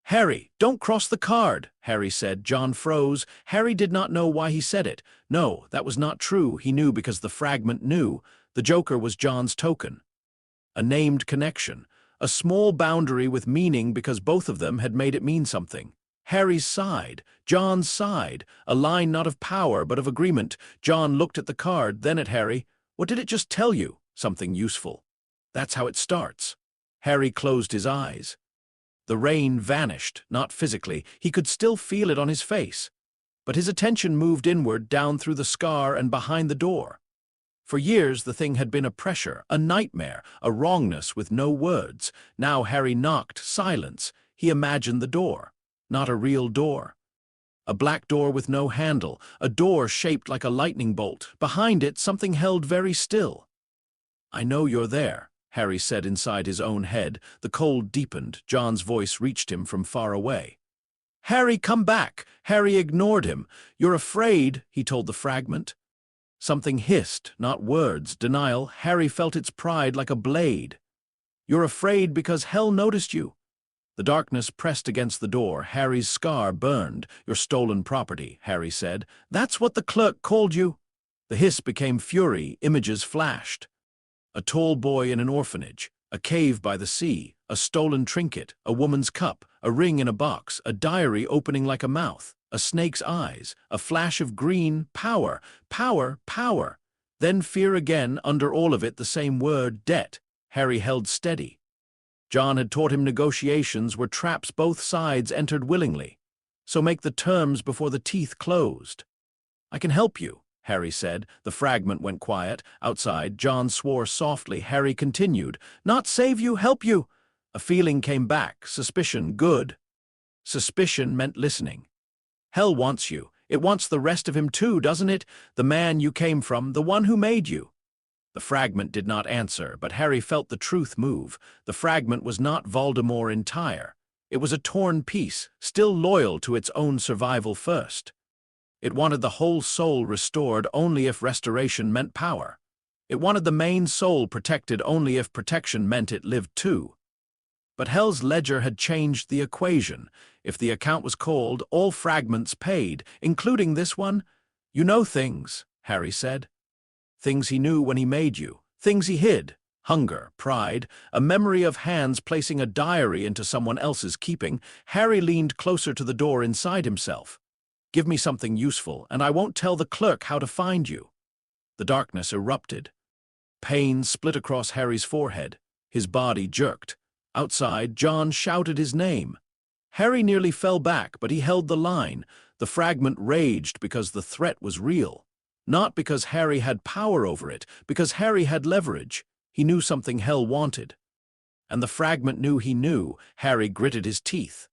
Speaker 2: Harry, don't cross the card, Harry said. John froze. Harry did not know why he said it. No, that was not true. He knew because the fragment knew. The Joker was John's token. A named connection. A small boundary with meaning because both of them had made it mean something. Harry's side. John's side. A line not of power but of agreement. John looked at the card, then at Harry. What did it just tell you? Something useful. That's how it starts. Harry closed his eyes. The rain vanished, not physically. He could still feel it on his face. But his attention moved inward, down through the scar and behind the door. For years, the thing had been a pressure, a nightmare, a wrongness with no words. Now Harry knocked, silence. He imagined the door. Not a real door. A black door with no handle, a door shaped like a lightning bolt. Behind it, something held very still. I know you're there, Harry said inside his own head. The cold deepened. John's voice reached him from far away. Harry, come back! Harry ignored him. You're afraid, he told the fragment. Something hissed, not words, denial. Harry felt its pride like a blade. You're afraid because hell noticed you. The darkness pressed against the door. Harry's scar burned. Your stolen property, Harry said. That's what the clerk called you. The hiss became fury. Images flashed. A tall boy in an orphanage, a cave by the sea, a stolen trinket, a woman's cup, a ring in a box, a diary opening like a mouth, a snake's eyes, a flash of green, power, power, power. Then fear again, under all of it the same word, debt. Harry held steady. John had taught him negotiations were traps both sides entered willingly. So make the terms before the teeth closed. I can help you, Harry said. The fragment went quiet. Outside, John swore softly. Harry continued. Not save you, help you. A feeling came back. Suspicion, good. Suspicion meant listening. Hell wants you. It wants the rest of him too, doesn't it? The man you came from, the one who made you. The fragment did not answer, but Harry felt the truth move. The fragment was not Voldemort entire. It was a torn piece, still loyal to its own survival first. It wanted the whole soul restored only if restoration meant power. It wanted the main soul protected only if protection meant it lived too. But Hell's ledger had changed the equation. If the account was called, all fragments paid, including this one. You know things, Harry said. Things he knew when he made you. Things he hid. Hunger, pride, a memory of hands placing a diary into someone else's keeping. Harry leaned closer to the door inside himself. Give me something useful, and I won't tell the clerk how to find you. The darkness erupted. Pain split across Harry's forehead. His body jerked. Outside, John shouted his name. Harry nearly fell back, but he held the line. The fragment raged because the threat was real. Not because Harry had power over it, because Harry had leverage. He knew something Hell wanted. And the fragment knew he knew. Harry gritted his teeth.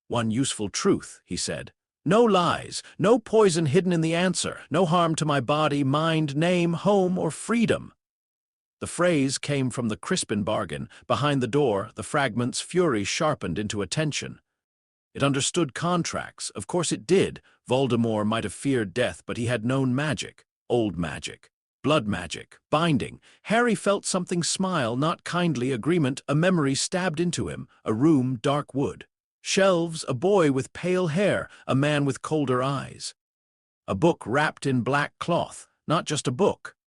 Speaker 2: One useful truth, he said. No lies, no poison hidden in the answer, no harm to my body, mind, name, home, or freedom. The phrase came from the Crispin bargain. Behind the door, the fragment's fury sharpened into attention. It understood contracts. Of course it did. Voldemort might have feared death, but he had known magic. Old magic. Blood magic. Binding. Harry felt something smile, not kindly agreement. A memory stabbed into him. A room, dark wood. Shelves, a boy with pale hair, a man with colder eyes. A book wrapped in black cloth. Not just a book.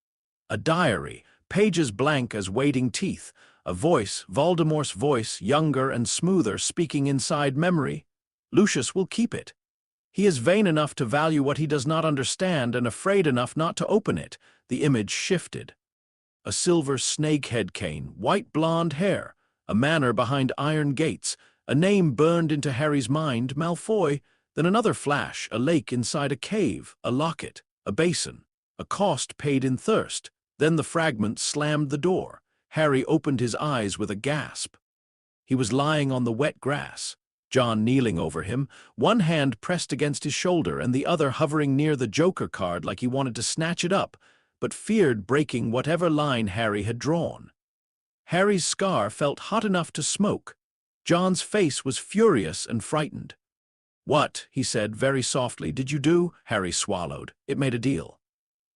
Speaker 2: A diary. Pages blank as waiting teeth. A voice, Voldemort's voice, younger and smoother, speaking inside memory. Lucius will keep it. He is vain enough to value what he does not understand and afraid enough not to open it. The image shifted. A silver snakehead cane, white blonde hair, a manor behind iron gates, a name burned into Harry's mind, Malfoy, then another flash, a lake inside a cave, a locket, a basin, a cost paid in thirst. Then the fragment slammed the door. Harry opened his eyes with a gasp. He was lying on the wet grass, John kneeling over him, one hand pressed against his shoulder and the other hovering near the Joker card like he wanted to snatch it up, but feared breaking whatever line Harry had drawn. Harry's scar felt hot enough to smoke. John's face was furious and frightened. "What," he said very softly, "did you do?" Harry swallowed. "It made a deal."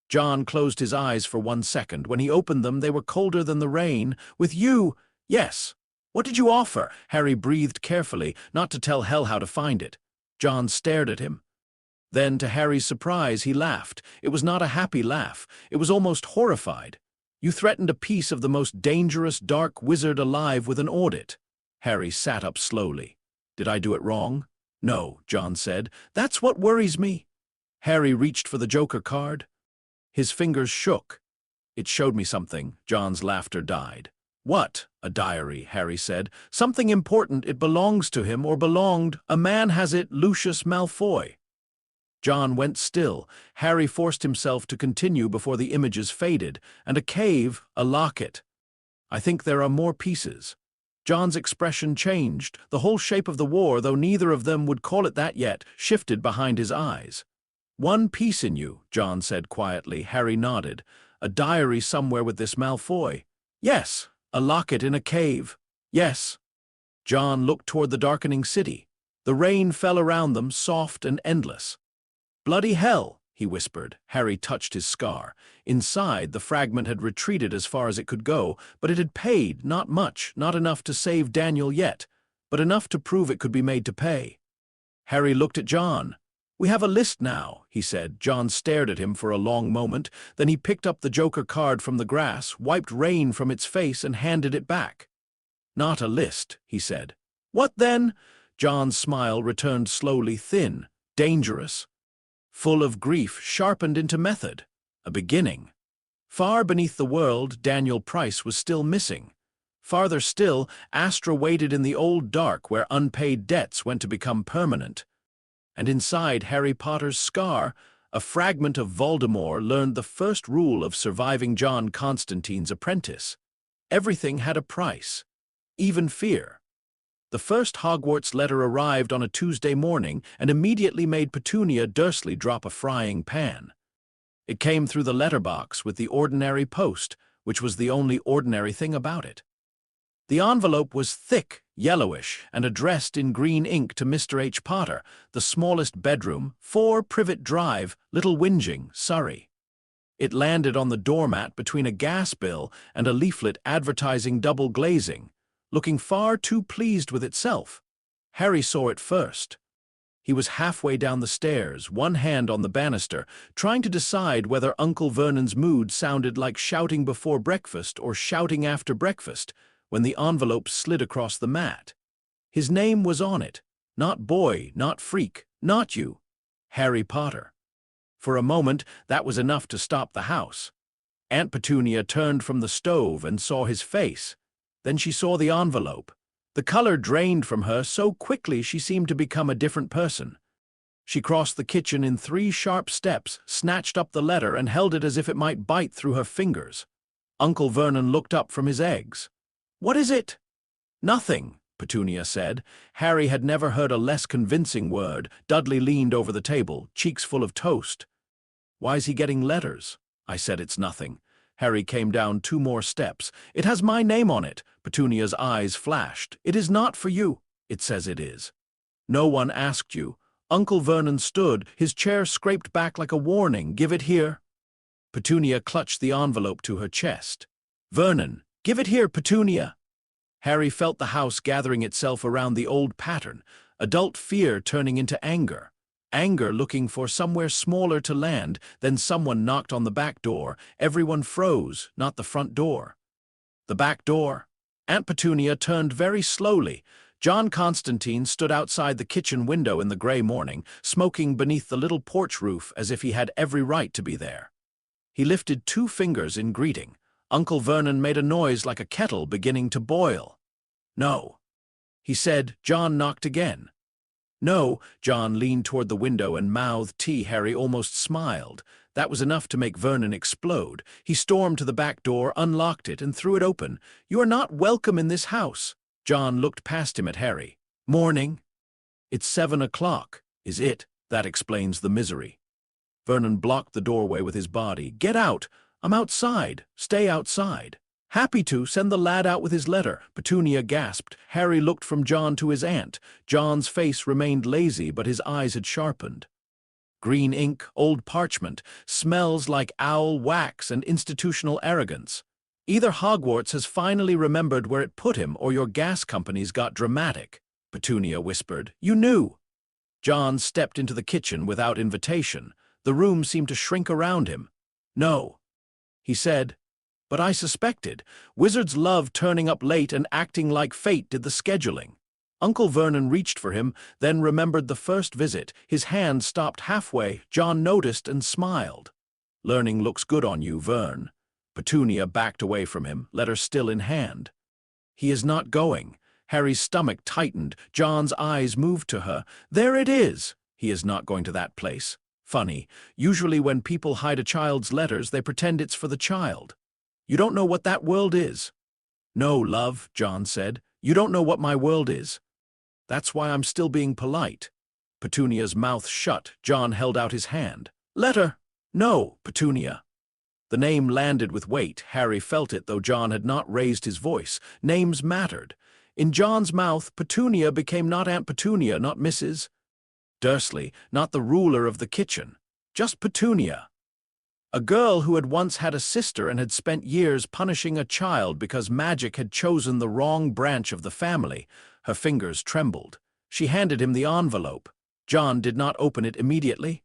Speaker 2: John closed his eyes for 1 second. When he opened them, they were colder than the rain. "With you?" "Yes." "What did you offer?" Harry breathed carefully, not to tell Hell how to find it. John stared at him. Then, to Harry's surprise, he laughed. It was not a happy laugh. It was almost horrified. "You threatened a piece of the most dangerous dark wizard alive with an audit." Harry sat up slowly. "Did I do it wrong?" "No," John said. "That's what worries me." Harry reached for the Joker card. His fingers shook. "It showed me something." John's laughter died. "What?" "A diary," Harry said. "Something important. It belongs to him, or belonged. A man has it, Lucius Malfoy." John went still. Harry forced himself to continue before the images faded. "And a cave, a locket. I think there are more pieces." John's expression changed. The whole shape of the war, though neither of them would call it that yet, shifted behind his eyes. "One piece in you," John said quietly. Harry nodded. "A diary somewhere with this Malfoy." "Yes." "A locket in a cave." "Yes." John looked toward the darkening city. The rain fell around them, soft and endless. "Bloody hell," he whispered. Harry touched his scar. Inside, the fragment had retreated as far as it could go, but it had paid, not much, not enough to save Daniel yet, but enough to prove it could be made to pay. Harry looked at John. "We have a list now," he said. John stared at him for a long moment. Then he picked up the Joker card from the grass, wiped rain from its face, and handed it back. "Not a list," he said. "What then?" John's smile returned slowly, thin, dangerous, full of grief, sharpened into method. A beginning. Far beneath the world, Daniel Price was still missing. Farther still, Astra waited in the old dark where unpaid debts went to become permanent. And inside Harry Potter's scar, a fragment of Voldemort learned the first rule of surviving John Constantine's apprentice. Everything had a price, even fear. The first Hogwarts letter arrived on a Tuesday morning and immediately made Petunia Dursley drop a frying pan. It came through the letterbox with the ordinary post, which was the only ordinary thing about it. The envelope was thick, yellowish, and addressed in green ink to Mr. H. Potter, the smallest bedroom, 4 Privet Drive, Little Whinging, Surrey. It landed on the doormat between a gas bill and a leaflet advertising double glazing, looking far too pleased with itself. Harry saw it first. He was halfway down the stairs, one hand on the banister, trying to decide whether Uncle Vernon's mood sounded like shouting before breakfast or shouting after breakfast, when the envelope slid across the mat. His name was on it. Not boy, not freak, not you. Harry Potter. For a moment, that was enough to stop the house. Aunt Petunia turned from the stove and saw his face. Then she saw the envelope. The color drained from her so quickly she seemed to become a different person. She crossed the kitchen in 3 sharp steps, snatched up the letter and held it as if it might bite through her fingers. Uncle Vernon looked up from his eggs. "What is it?" "Nothing," Petunia said. Harry had never heard a less convincing word. Dudley leaned over the table, cheeks full of toast. "Why's he getting letters?" I said, "It's nothing." Harry came down 2 more steps. "It has my name on it." Petunia's eyes flashed. "It is not for you." "It says it is." "No one asked you." Uncle Vernon stood, his chair scraped back like a warning. "Give it here." Petunia clutched the envelope to her chest. "Vernon, give it here, Petunia." Harry felt the house gathering itself around the old pattern, adult fear turning into anger. Anger looking for somewhere smaller to land. Then someone knocked on the back door. Everyone froze, not the front door. The back door. Aunt Petunia turned very slowly. John Constantine stood outside the kitchen window in the gray morning, smoking beneath the little porch roof as if he had every right to be there. He lifted 2 fingers in greeting. Uncle Vernon made a noise like a kettle beginning to boil. "No," he said. John knocked again. "No." John leaned toward the window and mouthed tea. Harry almost smiled. That was enough to make Vernon explode. He stormed to the back door, unlocked it, and threw it open. "You are not welcome in this house." John looked past him at Harry. "Morning." "It's 7 o'clock. Is it? That explains the misery." Vernon blocked the doorway with his body. "Get out. I'm outside. Stay outside." "Happy to. Send the lad out with his letter." Petunia gasped. Harry looked from John to his aunt. John's face remained lazy, but his eyes had sharpened. Green ink, old parchment, smells like owl wax and institutional arrogance. Either Hogwarts has finally remembered where it put him, or your gas companies got dramatic, Petunia whispered. "You knew." John stepped into the kitchen without invitation. The room seemed to shrink around him. "No," he said. "But I suspected. Wizards love turning up late and acting like fate did the scheduling." Uncle Vernon reached for him, then remembered the first visit. His hand stopped halfway. John noticed and smiled. "Learning looks good on you, Vern." Petunia backed away from him, letter still in hand. "He is not going." Harry's stomach tightened. John's eyes moved to her. "There it is." "He is not going to that place." Funny. Usually when people hide a child's letters, they pretend it's for the child. "You don't know what that world is." "No, love," John said. "You don't know what my world is." "That's why I'm still being polite." Petunia's mouth shut. John held out his hand. "Letter." "No, Petunia." The name landed with weight. Harry felt it, though John had not raised his voice. Names mattered. In John's mouth, Petunia became not Aunt Petunia, not Mrs. Dursley, not the ruler of the kitchen. Just Petunia. A girl who had once had a sister and had spent years punishing a child because magic had chosen the wrong branch of the family. Her fingers trembled. She handed him the envelope. John did not open it immediately.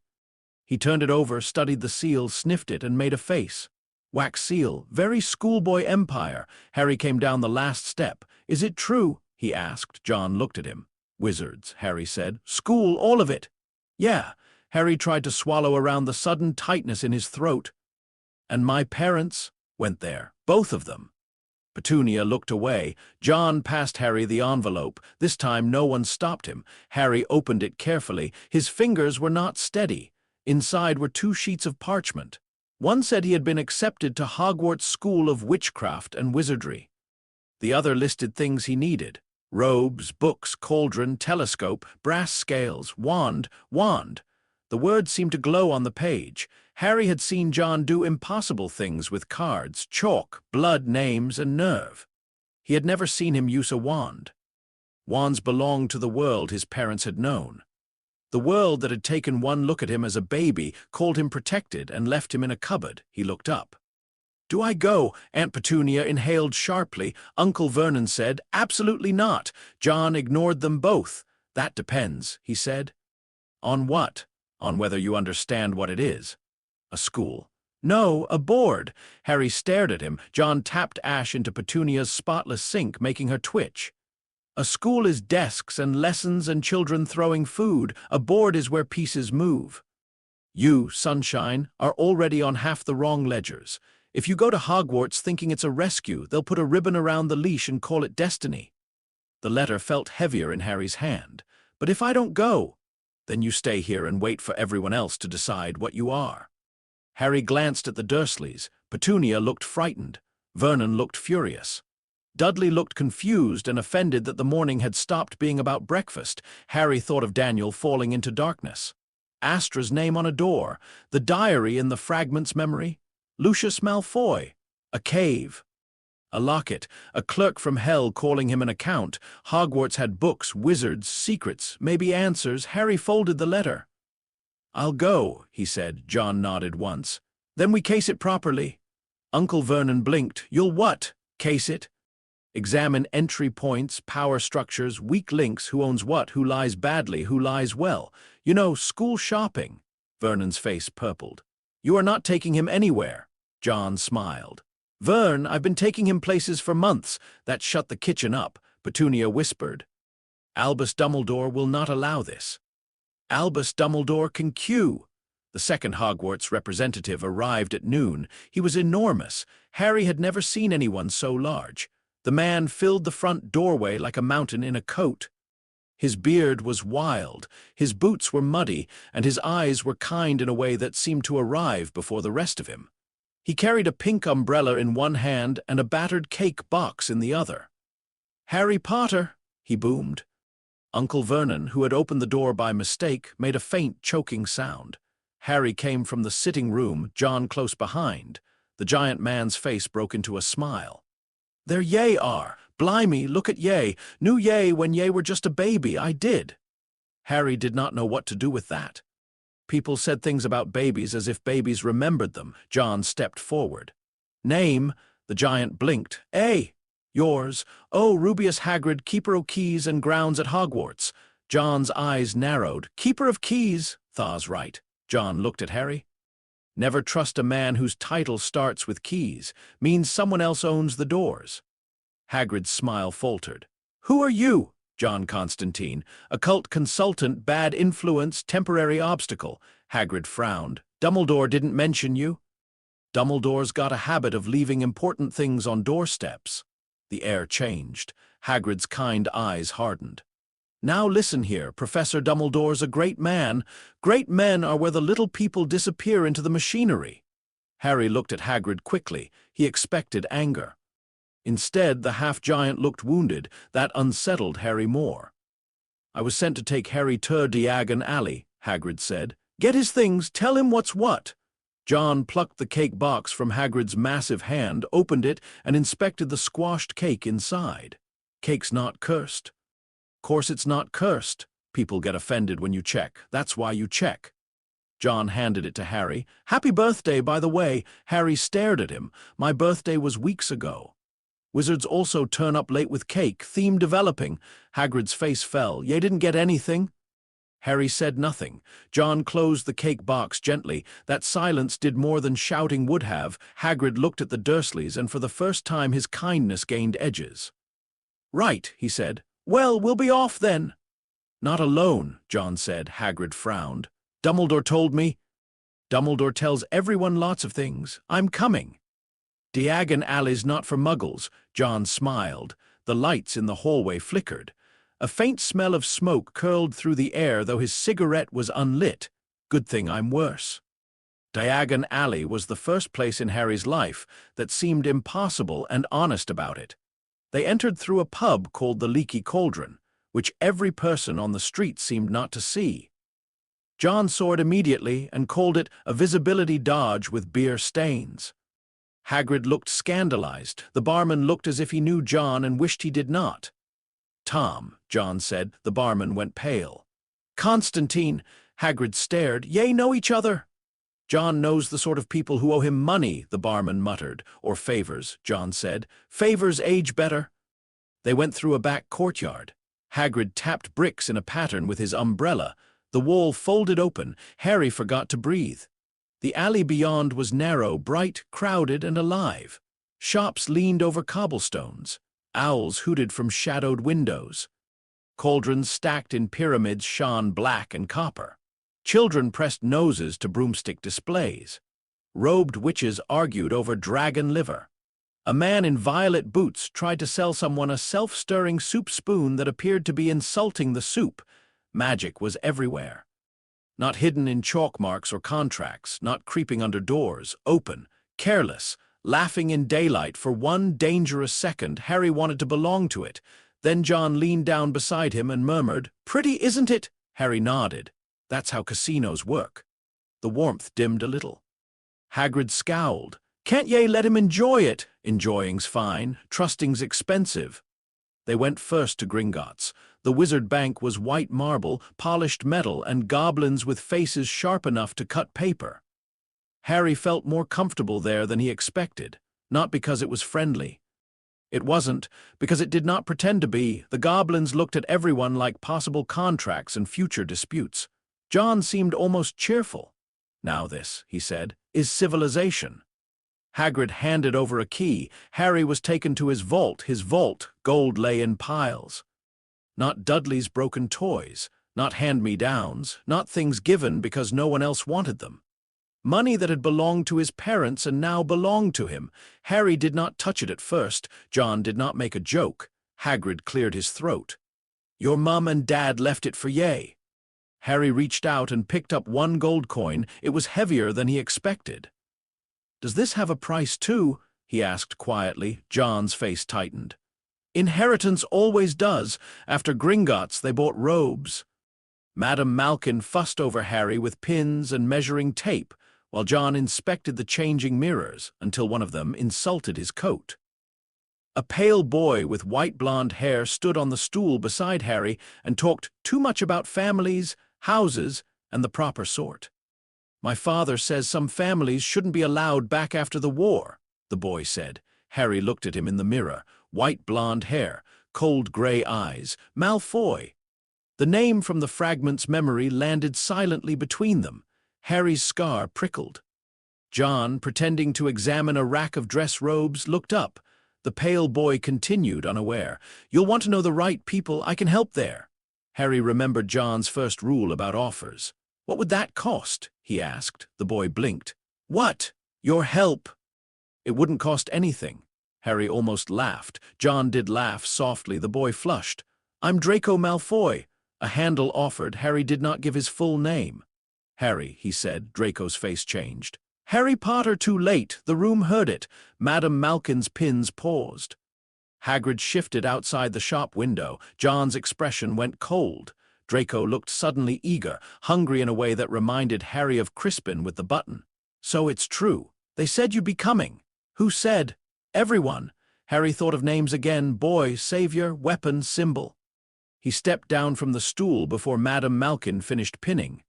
Speaker 2: He turned it over, studied the seal, sniffed it, and made a face. Wax seal, very schoolboy empire. Harry came down the last step. "Is it true?" he asked. John looked at him. "Wizards," Harry said. "School, all of it." "Yeah." Harry tried to swallow around the sudden tightness in his throat. "And my parents went there, both of them." Petunia looked away. John passed Harry the envelope. This time no one stopped him. Harry opened it carefully. His fingers were not steady. Inside were 2 sheets of parchment. One said he had been accepted to Hogwarts School of Witchcraft and Wizardry. The other listed things he needed: Robes, books, cauldron, telescope, brass scales, wand, wand. The words seemed to glow on the page. Harry had seen John do impossible things with cards, chalk, blood, names, and nerve. He had never seen him use a wand. Wands belonged to the world his parents had known. The world that had taken one look at him as a baby, called him protected, and left him in a cupboard. He looked up. "Do I go?" Aunt Petunia inhaled sharply. Uncle Vernon said, "Absolutely not." John ignored them both. "That depends," he said. "On what?" "On whether you understand what it is." "A school." "No, a board." Harry stared at him. John tapped ash into Petunia's spotless sink, making her twitch. "A school is desks and lessons and children throwing food. A board is where pieces move. You, Sunshine, are already on half the wrong ledgers. If you go to Hogwarts thinking it's a rescue, they'll put a ribbon around the leash and call it destiny." The letter felt heavier in Harry's hand. "But if I don't go?" "Then you stay here and wait for everyone else to decide what you are." Harry glanced at the Dursleys. Petunia looked frightened. Vernon looked furious. Dudley looked confused and offended that the morning had stopped being about breakfast. Harry thought of Daniel falling into darkness. Astra's name on a door. The diary in the fragment's memory. Lucius Malfoy. A cave. A locket. A clerk from hell calling him an account. Hogwarts had books, wizards, secrets, maybe answers. Harry folded the letter. "I'll go," he said. John nodded once. "Then we case it properly." Uncle Vernon blinked. "You'll what? Case it?" "Examine entry points, power structures, weak links, who owns what, who lies badly, who lies well. You know, school shopping." Vernon's face purpled. "You are not taking him anywhere." John smiled. "Vern, I've been taking him places for months. That shut the kitchen up," Petunia whispered. "Albus Dumbledore will not allow this." "Albus Dumbledore can cue." The second Hogwarts representative arrived at noon. He was enormous. Harry had never seen anyone so large. The man filled the front doorway like a mountain in a coat. His beard was wild, his boots were muddy, and his eyes were kind in a way that seemed to arrive before the rest of him. He carried a pink umbrella in one hand and a battered cake box in the other. "Harry Potter," he boomed. Uncle Vernon, who had opened the door by mistake, made a faint, choking sound. Harry came from the sitting room, John close behind. The giant man's face broke into a smile. "There ye are. Blimey, look at ye. Knew ye when ye were just a baby, I did." Harry did not know what to do with that. People said things about babies as if babies remembered them. John stepped forward. "Name?" The giant blinked. "Eh? Yours. Oh, Rubeus Hagrid, Keeper of Keys and Grounds at Hogwarts." John's eyes narrowed. "Keeper of Keys? Tha's right." John looked at Harry. "Never trust a man whose title starts with keys. Means someone else owns the doors." Hagrid's smile faltered. "Who are you?" "John Constantine. Occult consultant, bad influence, temporary obstacle." Hagrid frowned. "Dumbledore didn't mention you?" "Dumbledore's got a habit of leaving important things on doorsteps." The air changed. Hagrid's kind eyes hardened. "Now listen here, Professor Dumbledore's a great man. Great men are where the little people disappear into the machinery." Harry looked at Hagrid quickly. He expected anger. Instead, the half-giant looked wounded. That unsettled Harry more. "I was sent to take Harry to Diagon Alley," Hagrid said. "Get his things, tell him what's what." John plucked the cake box from Hagrid's massive hand, opened it, and inspected the squashed cake inside. "Cake's not cursed." "Course it's not cursed. People get offended when you check. That's why you check." John handed it to Harry. "Happy birthday, by the way." Harry stared at him. "My birthday was weeks ago." "Wizards also turn up late with cake. Theme developing." Hagrid's face fell. "Ye didn't get anything?" Harry said nothing. John closed the cake box gently. That silence did more than shouting would have. Hagrid looked at the Dursleys, and for the first time his kindness gained edges. "Right," he said. "Well, we'll be off then." "Not alone," John said. Hagrid frowned. "Dumbledore told me." "Dumbledore tells everyone lots of things. I'm coming." "Diagon Alley's not for muggles." John smiled. The lights in the hallway flickered. A faint smell of smoke curled through the air, though his cigarette was unlit. "Good thing I'm worse." Diagon Alley was the first place in Harry's life that seemed impossible and honest about it. They entered through a pub called the Leaky Cauldron, which every person on the street seemed not to see. John saw it immediately and called it a visibility dodge with beer stains. Hagrid looked scandalized. The barman looked as if he knew John and wished he did not. "Tom," John said. The barman went pale. "Constantine," Hagrid stared. "Ye know each other?" "John knows the sort of people who owe him money," the barman muttered. "Or favors," John said. "Favors age better." They went through a back courtyard. Hagrid tapped bricks in a pattern with his umbrella. The wall folded open. Harry forgot to breathe. The alley beyond was narrow, bright, crowded, and alive. Shops leaned over cobblestones. Owls hooted from shadowed windows. Cauldrons stacked in pyramids shone black and copper. Children pressed noses to broomstick displays. Robed witches argued over dragon liver. A man in violet boots tried to sell someone a self-stirring soup spoon that appeared to be insulting the soup. Magic was everywhere. Not hidden in chalk marks or contracts, not creeping under doors, open, careless, laughing in daylight. For one dangerous second, Harry wanted to belong to it. Then John leaned down beside him and murmured, "Pretty, isn't it?" Harry nodded. That's how casinos work. The warmth dimmed a little. Hagrid scowled. "Can't ye let him enjoy it?" "Enjoying's fine. Trusting's expensive." They went first to Gringotts. The wizard bank was white marble, polished metal, and goblins with faces sharp enough to cut paper. Harry felt more comfortable there than he expected, not because it was friendly. It wasn't, because it did not pretend to be. The goblins looked at everyone like possible contracts and future disputes. John seemed almost cheerful. "Now this," he said, "is civilization." Hagrid handed over a key. Harry was taken to his vault. His vault, gold lay in piles. Not Dudley's broken toys, not hand-me-downs, not things given because no one else wanted them. Money that had belonged to his parents and now belonged to him. Harry did not touch it at first. John did not make a joke. Hagrid cleared his throat. "Your mum and dad left it for ye." Harry reached out and picked up one gold coin. It was heavier than he expected. "Does this have a price too?" he asked quietly. John's face tightened. "Inheritance always does. After Gringotts, they bought robes." Madame Malkin fussed over Harry with pins and measuring tape, while John inspected the changing mirrors until one of them insulted his coat. A pale boy with white blonde hair stood on the stool beside Harry and talked too much about families, houses, and the proper sort. "My father says some families shouldn't be allowed back after the war," the boy said. Harry looked at him in the mirror. White blonde hair, cold gray eyes. Malfoy. The name from the fragment's memory landed silently between them. Harry's scar prickled. John, pretending to examine a rack of dress robes, looked up. The pale boy continued, unaware. "You'll want to know the right people. I can help there." Harry remembered John's first rule about offers. "What would that cost?" he asked. The boy blinked. "What?" "Your help." "It wouldn't cost anything." Harry almost laughed. John did laugh softly. The boy flushed. "I'm Draco Malfoy." A handle offered. Harry did not give his full name. "Harry," he said. Draco's face changed. "Harry Potter, too late." The room heard it. Madame Malkin's pins paused. Hagrid shifted outside the shop window. John's expression went cold. Draco looked suddenly eager, hungry in a way that reminded Harry of Crispin with the button. "So it's true. They said you'd be coming." "Who said?" "Everyone." Harry thought of names again. Boy, savior, weapon, symbol. He stepped down from the stool before Madame Malkin finished pinning.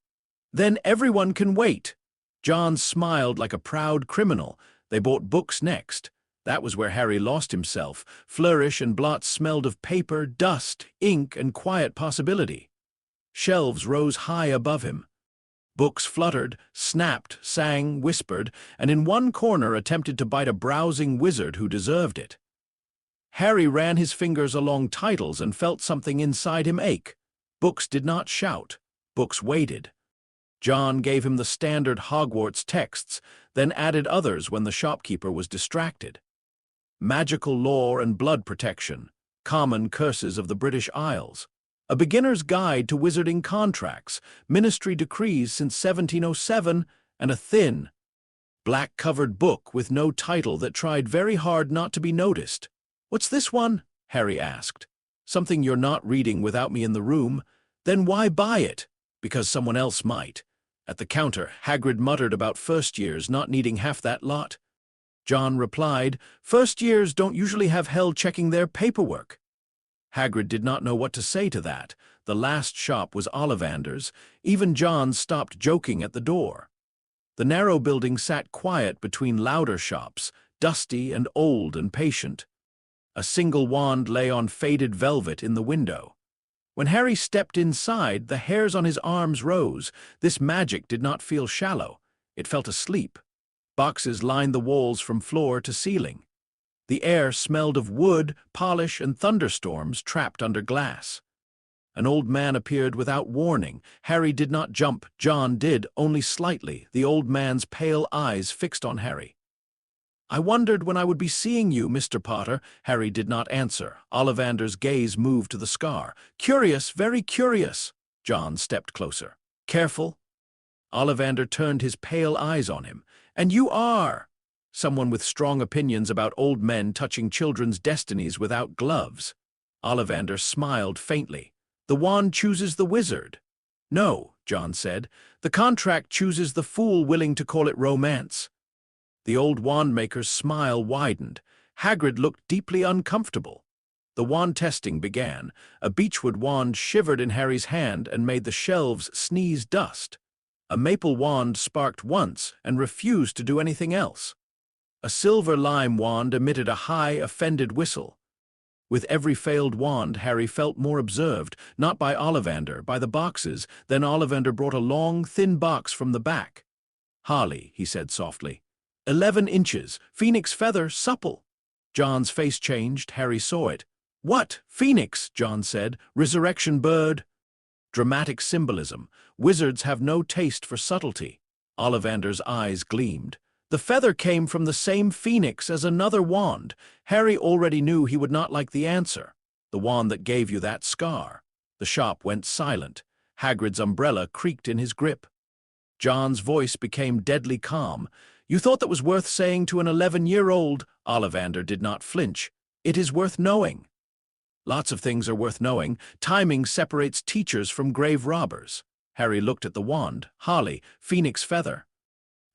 Speaker 2: "Then everyone can wait." John smiled like a proud criminal. They bought books next. That was where Harry lost himself. Flourish and blots smelled of paper, dust, ink, and quiet possibility. Shelves rose high above him. Books fluttered, snapped, sang, whispered, and in one corner attempted to bite a browsing wizard who deserved it. Harry ran his fingers along titles and felt something inside him ache. Books did not shout. Books waited. John gave him the standard Hogwarts texts, then added others when the shopkeeper was distracted. Magical lore and blood protection, common curses of the British Isles, a beginner's guide to wizarding contracts, ministry decrees since 1707, and a thin, black-covered book with no title that tried very hard not to be noticed. "What's this one?" Harry asked. Something you're not reading without me in the room? Then why buy it? Because someone else might. At the counter, Hagrid muttered about first years not needing half that lot. John replied, "First years don't usually have hell checking their paperwork." Hagrid did not know what to say to that. The last shop was Ollivander's. Even John stopped joking at the door. The narrow building sat quiet between louder shops, dusty and old and patient. A single wand lay on faded velvet in the window. When Harry stepped inside, the hairs on his arms rose. This magic did not feel shallow. It felt asleep. Boxes lined the walls from floor to ceiling. The air smelled of wood, polish, and thunderstorms trapped under glass. An old man appeared without warning. Harry did not jump. John did, only slightly, the old man's pale eyes fixed on Harry. "I wondered when I would be seeing you, Mr. Potter." Harry did not answer. Ollivander's gaze moved to the scar. "Curious, very curious." John stepped closer. "Careful." Ollivander turned his pale eyes on him. "And you are someone with strong opinions about old men touching children's destinies without gloves." Ollivander smiled faintly. "The wand chooses the wizard." "No," John said. "The contract chooses the fool willing to call it romance." The old wand-maker's smile widened. Hagrid looked deeply uncomfortable. The wand testing began. A beechwood wand shivered in Harry's hand and made the shelves sneeze dust. A maple wand sparked once and refused to do anything else. A silver lime wand emitted a high, offended whistle. With every failed wand, Harry felt more observed, not by Ollivander, by the boxes. Then Ollivander brought a long, thin box from the back. "Harley," he said softly. 11 inches, phoenix feather, supple." John's face changed. Harry saw it. "What? Phoenix?" John said. "Resurrection bird?" Dramatic symbolism. Wizards have no taste for subtlety. Ollivander's eyes gleamed. "The feather came from the same phoenix as another wand." Harry already knew he would not like the answer. "The wand that gave you that scar." The shop went silent. Hagrid's umbrella creaked in his grip. John's voice became deadly calm. "You thought that was worth saying to an 11-year-old? Ollivander did not flinch. "It is worth knowing." "Lots of things are worth knowing. Timing separates teachers from grave robbers." Harry looked at the wand. "Harley, phoenix feather."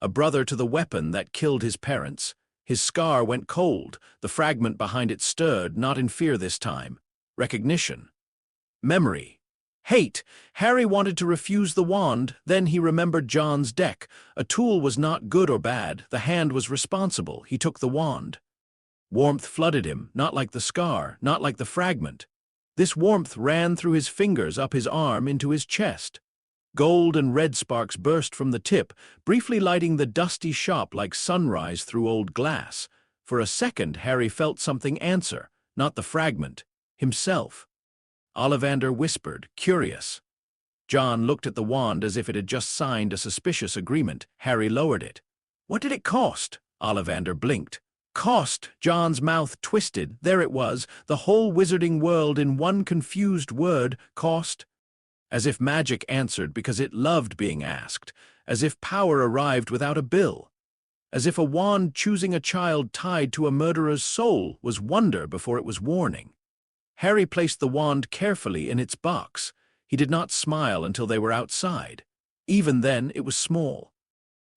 Speaker 2: A brother to the weapon that killed his parents. His scar went cold. The fragment behind it stirred, not in fear this time. Recognition. Memory. Hate. Harry wanted to refuse the wand. Then he remembered John's deck. A tool was not good or bad. The hand was responsible. He took the wand. Warmth flooded him, not like the scar, not like the fragment. This warmth ran through his fingers, up his arm, into his chest. Gold and red sparks burst from the tip, briefly lighting the dusty shop like sunrise through old glass. For a second, Harry felt something answer, not the fragment, himself. Ollivander whispered, curious. John looked at the wand as if it had just signed a suspicious agreement. Harry lowered it. "What did it cost?" Ollivander blinked. "Cost?" John's mouth twisted. There it was, the whole wizarding world in one confused word, cost. As if magic answered because it loved being asked. As if power arrived without a bill. As if a wand choosing a child tied to a murderer's soul was wonder before it was warning. Harry placed the wand carefully in its box. He did not smile until they were outside. Even then, it was small.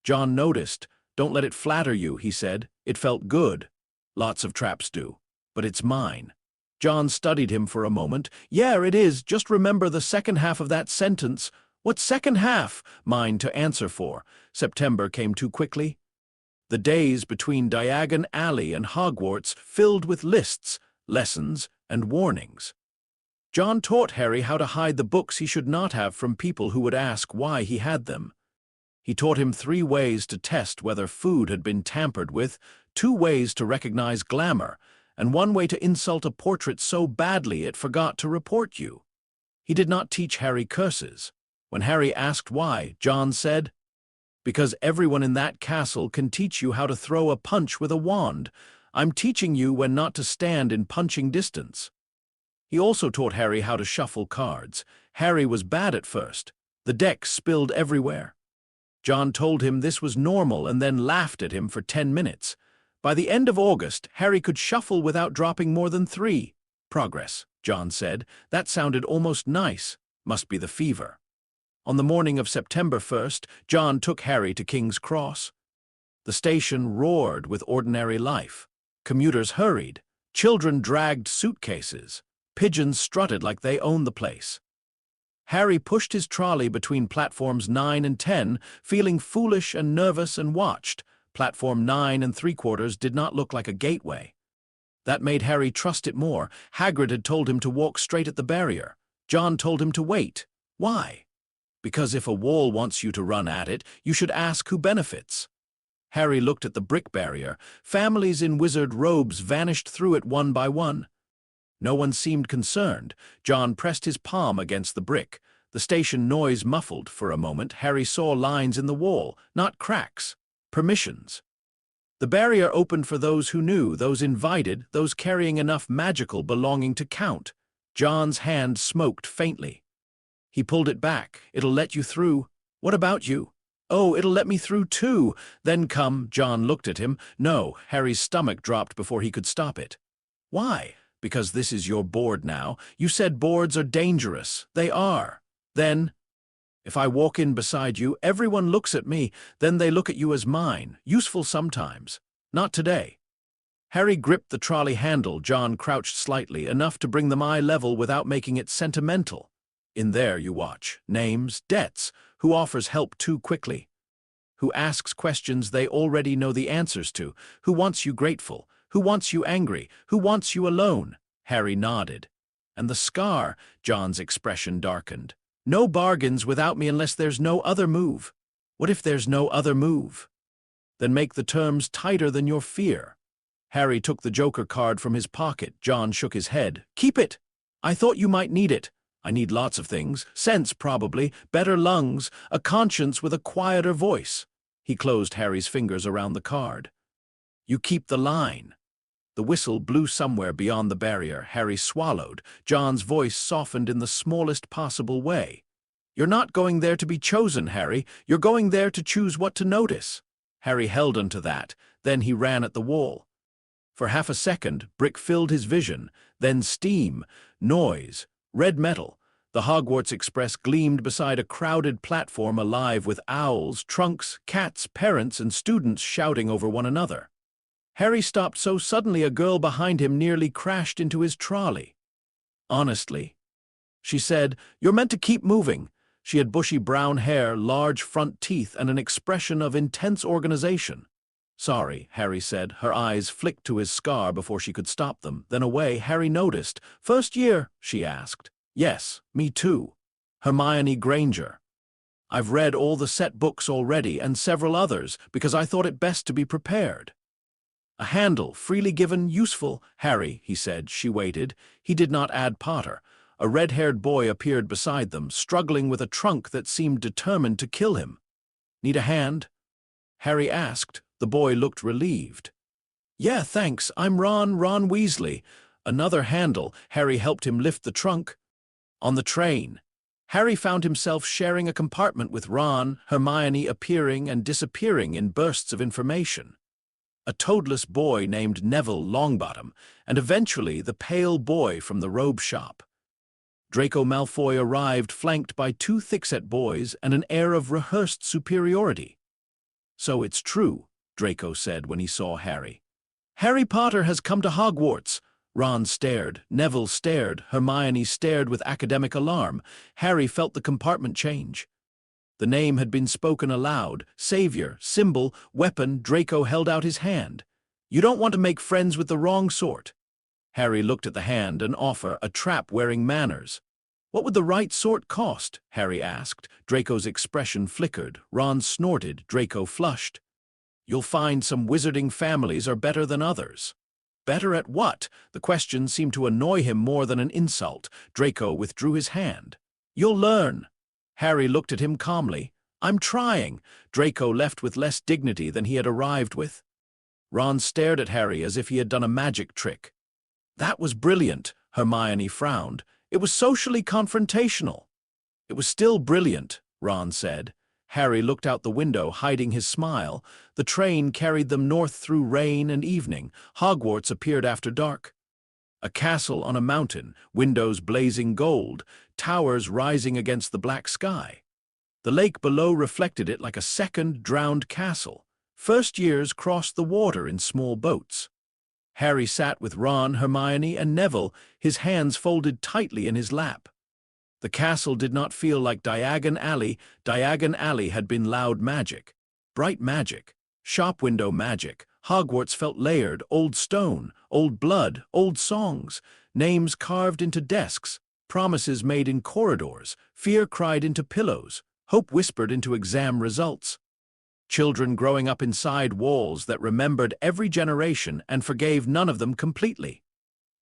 Speaker 2: John noticed. "Don't let it flatter you," he said. "It felt good. Lots of traps do. But it's mine." John studied him for a moment. "Yeah, it is. Just remember the second half of that sentence." "What second half?" "Mine to answer for." September came too quickly. The days between Diagon Alley and Hogwarts filled with lists, lessons, and warnings. John taught Harry how to hide the books he should not have from people who would ask why he had them. He taught him 3 ways to test whether food had been tampered with, 2 ways to recognize glamour, and 1 way to insult a portrait so badly it forgot to report you. He did not teach Harry curses. When Harry asked why, John said, "Because everyone in that castle can teach you how to throw a punch with a wand. I'm teaching you when not to stand in punching distance." He also taught Harry how to shuffle cards. Harry was bad at first. The deck spilled everywhere. John told him this was normal and then laughed at him for 10 minutes. By the end of August, Harry could shuffle without dropping more than 3. Progress, John said. That sounded almost nice. Must be the fever. On the morning of September 1st, John took Harry to King's Cross. The station roared with ordinary life. Commuters hurried. Children dragged suitcases. Pigeons strutted like they owned the place. Harry pushed his trolley between platforms 9 and 10, feeling foolish and nervous, and watched. Platform 9 3/4 did not look like a gateway. That made Harry trust it more. Hagrid had told him to walk straight at the barrier. John told him to wait. Why? Because if a wall wants you to run at it, you should ask who benefits. Harry looked at the brick barrier. Families in wizard robes vanished through it one by one. No one seemed concerned. John pressed his palm against the brick. The station noise muffled. For a moment, Harry saw lines in the wall, not cracks, permissions. The barrier opened for those who knew, those invited, those carrying enough magical belonging to count. John's hand smoked faintly. He pulled it back. It'll let you through. What about you? Oh, it'll let me through too. Then come. John looked at him. No, Harry's stomach dropped before he could stop it. Why? Because this is your board now. You said boards are dangerous. They are. Then, if I walk in beside you, everyone looks at me. Then they look at you as mine. Useful sometimes. Not today. Harry gripped the trolley handle. John crouched slightly, enough to bring them eye level without making it sentimental. In there, you watch. Names, debts. Who offers help too quickly? Who asks questions they already know the answers to? Who wants you grateful? Who wants you angry? Who wants you alone? Harry nodded. And the scar, John's expression darkened. No bargains without me unless there's no other move. What if there's no other move? Then make the terms tighter than your fear. Harry took the Joker card from his pocket. John shook his head. Keep it. I thought you might need it. I need lots of things. Sense, probably. Better lungs. A conscience with a quieter voice. He closed Harry's fingers around the card. You keep the line. The whistle blew somewhere beyond the barrier. Harry swallowed. John's voice softened in the smallest possible way. You're not going there to be chosen, Harry. You're going there to choose what to notice. Harry held onto that. Then he ran at the wall. For half a second, brick filled his vision. Then steam, noise, red metal. The Hogwarts Express gleamed beside a crowded platform alive with owls, trunks, cats, parents, and students shouting over one another. Harry stopped so suddenly a girl behind him nearly crashed into his trolley. Honestly, she said, you're meant to keep moving. She had bushy brown hair, large front teeth, and an expression of intense organization. Sorry, Harry said. Her eyes flicked to his scar before she could stop them. Then away, Harry noticed. First year? She asked. Yes, me too. Hermione Granger. I've read all the set books already and several others because I thought it best to be prepared. A handle, freely given, useful. Harry, he said. She waited. He did not add Potter. A red-haired boy appeared beside them, struggling with a trunk that seemed determined to kill him. Need a hand? Harry asked. The boy looked relieved. Yeah, thanks. I'm Ron Weasley. Another handle. Harry helped him lift the trunk. On the train, Harry found himself sharing a compartment with Ron, Hermione appearing and disappearing in bursts of information. A toadless boy named Neville Longbottom, and eventually the pale boy from the robe shop. Draco Malfoy arrived flanked by two thickset boys and an air of rehearsed superiority. So it's true, Draco said when he saw Harry. Harry Potter has come to Hogwarts. Ron stared, Neville stared, Hermione stared with academic alarm. Harry felt the compartment change. The name had been spoken aloud. Savior, symbol, weapon. Draco held out his hand. You don't want to make friends with the wrong sort. Harry looked at the hand, an offer, a trap wearing manners. What would the right sort cost? Harry asked. Draco's expression flickered. Ron snorted. Draco flushed. You'll find some wizarding families are better than others. Better at what? The question seemed to annoy him more than an insult. Draco withdrew his hand. You'll learn. Harry looked at him calmly. I'm trying. Draco left with less dignity than he had arrived with. Ron stared at Harry as if he had done a magic trick. That was brilliant, Hermione frowned. It was socially confrontational. It was still brilliant, Ron said. Harry looked out the window, hiding his smile. The train carried them north through rain and evening. Hogwarts appeared after dark. A castle on a mountain, windows blazing gold, towers rising against the black sky. The lake below reflected it like a second drowned castle. First years crossed the water in small boats. Harry sat with Ron, Hermione, and Neville, his hands folded tightly in his lap. The castle did not feel like Diagon Alley. Diagon Alley had been loud magic, bright magic, shop window magic. Hogwarts felt layered, old stone, old blood, old songs, names carved into desks, promises made in corridors, fear cried into pillows, hope whispered into exam results. Children growing up inside walls that remembered every generation and forgave none of them completely.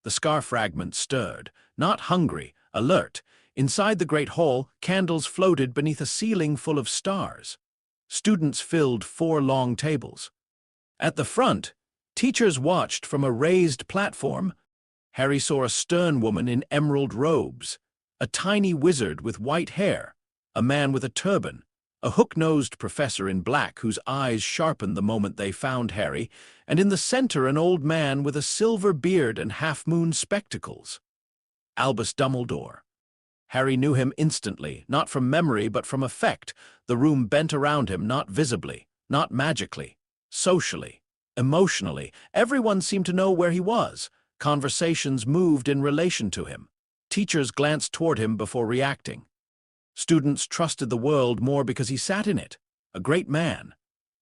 Speaker 2: The scar fragment stirred, not hungry, alert. Inside the great hall, candles floated beneath a ceiling full of stars. Students filled 4 long tables. At the front, teachers watched from a raised platform. Harry saw a stern woman in emerald robes, a tiny wizard with white hair, a man with a turban, a hook-nosed professor in black whose eyes sharpened the moment they found Harry, and in the center an old man with a silver beard and half-moon spectacles. Albus Dumbledore. Harry knew him instantly, not from memory but from effect. The room bent around him, not visibly, not magically, socially, emotionally. Everyone seemed to know where he was. Conversations moved in relation to him. Teachers glanced toward him before reacting. Students trusted the world more because he sat in it. A great man.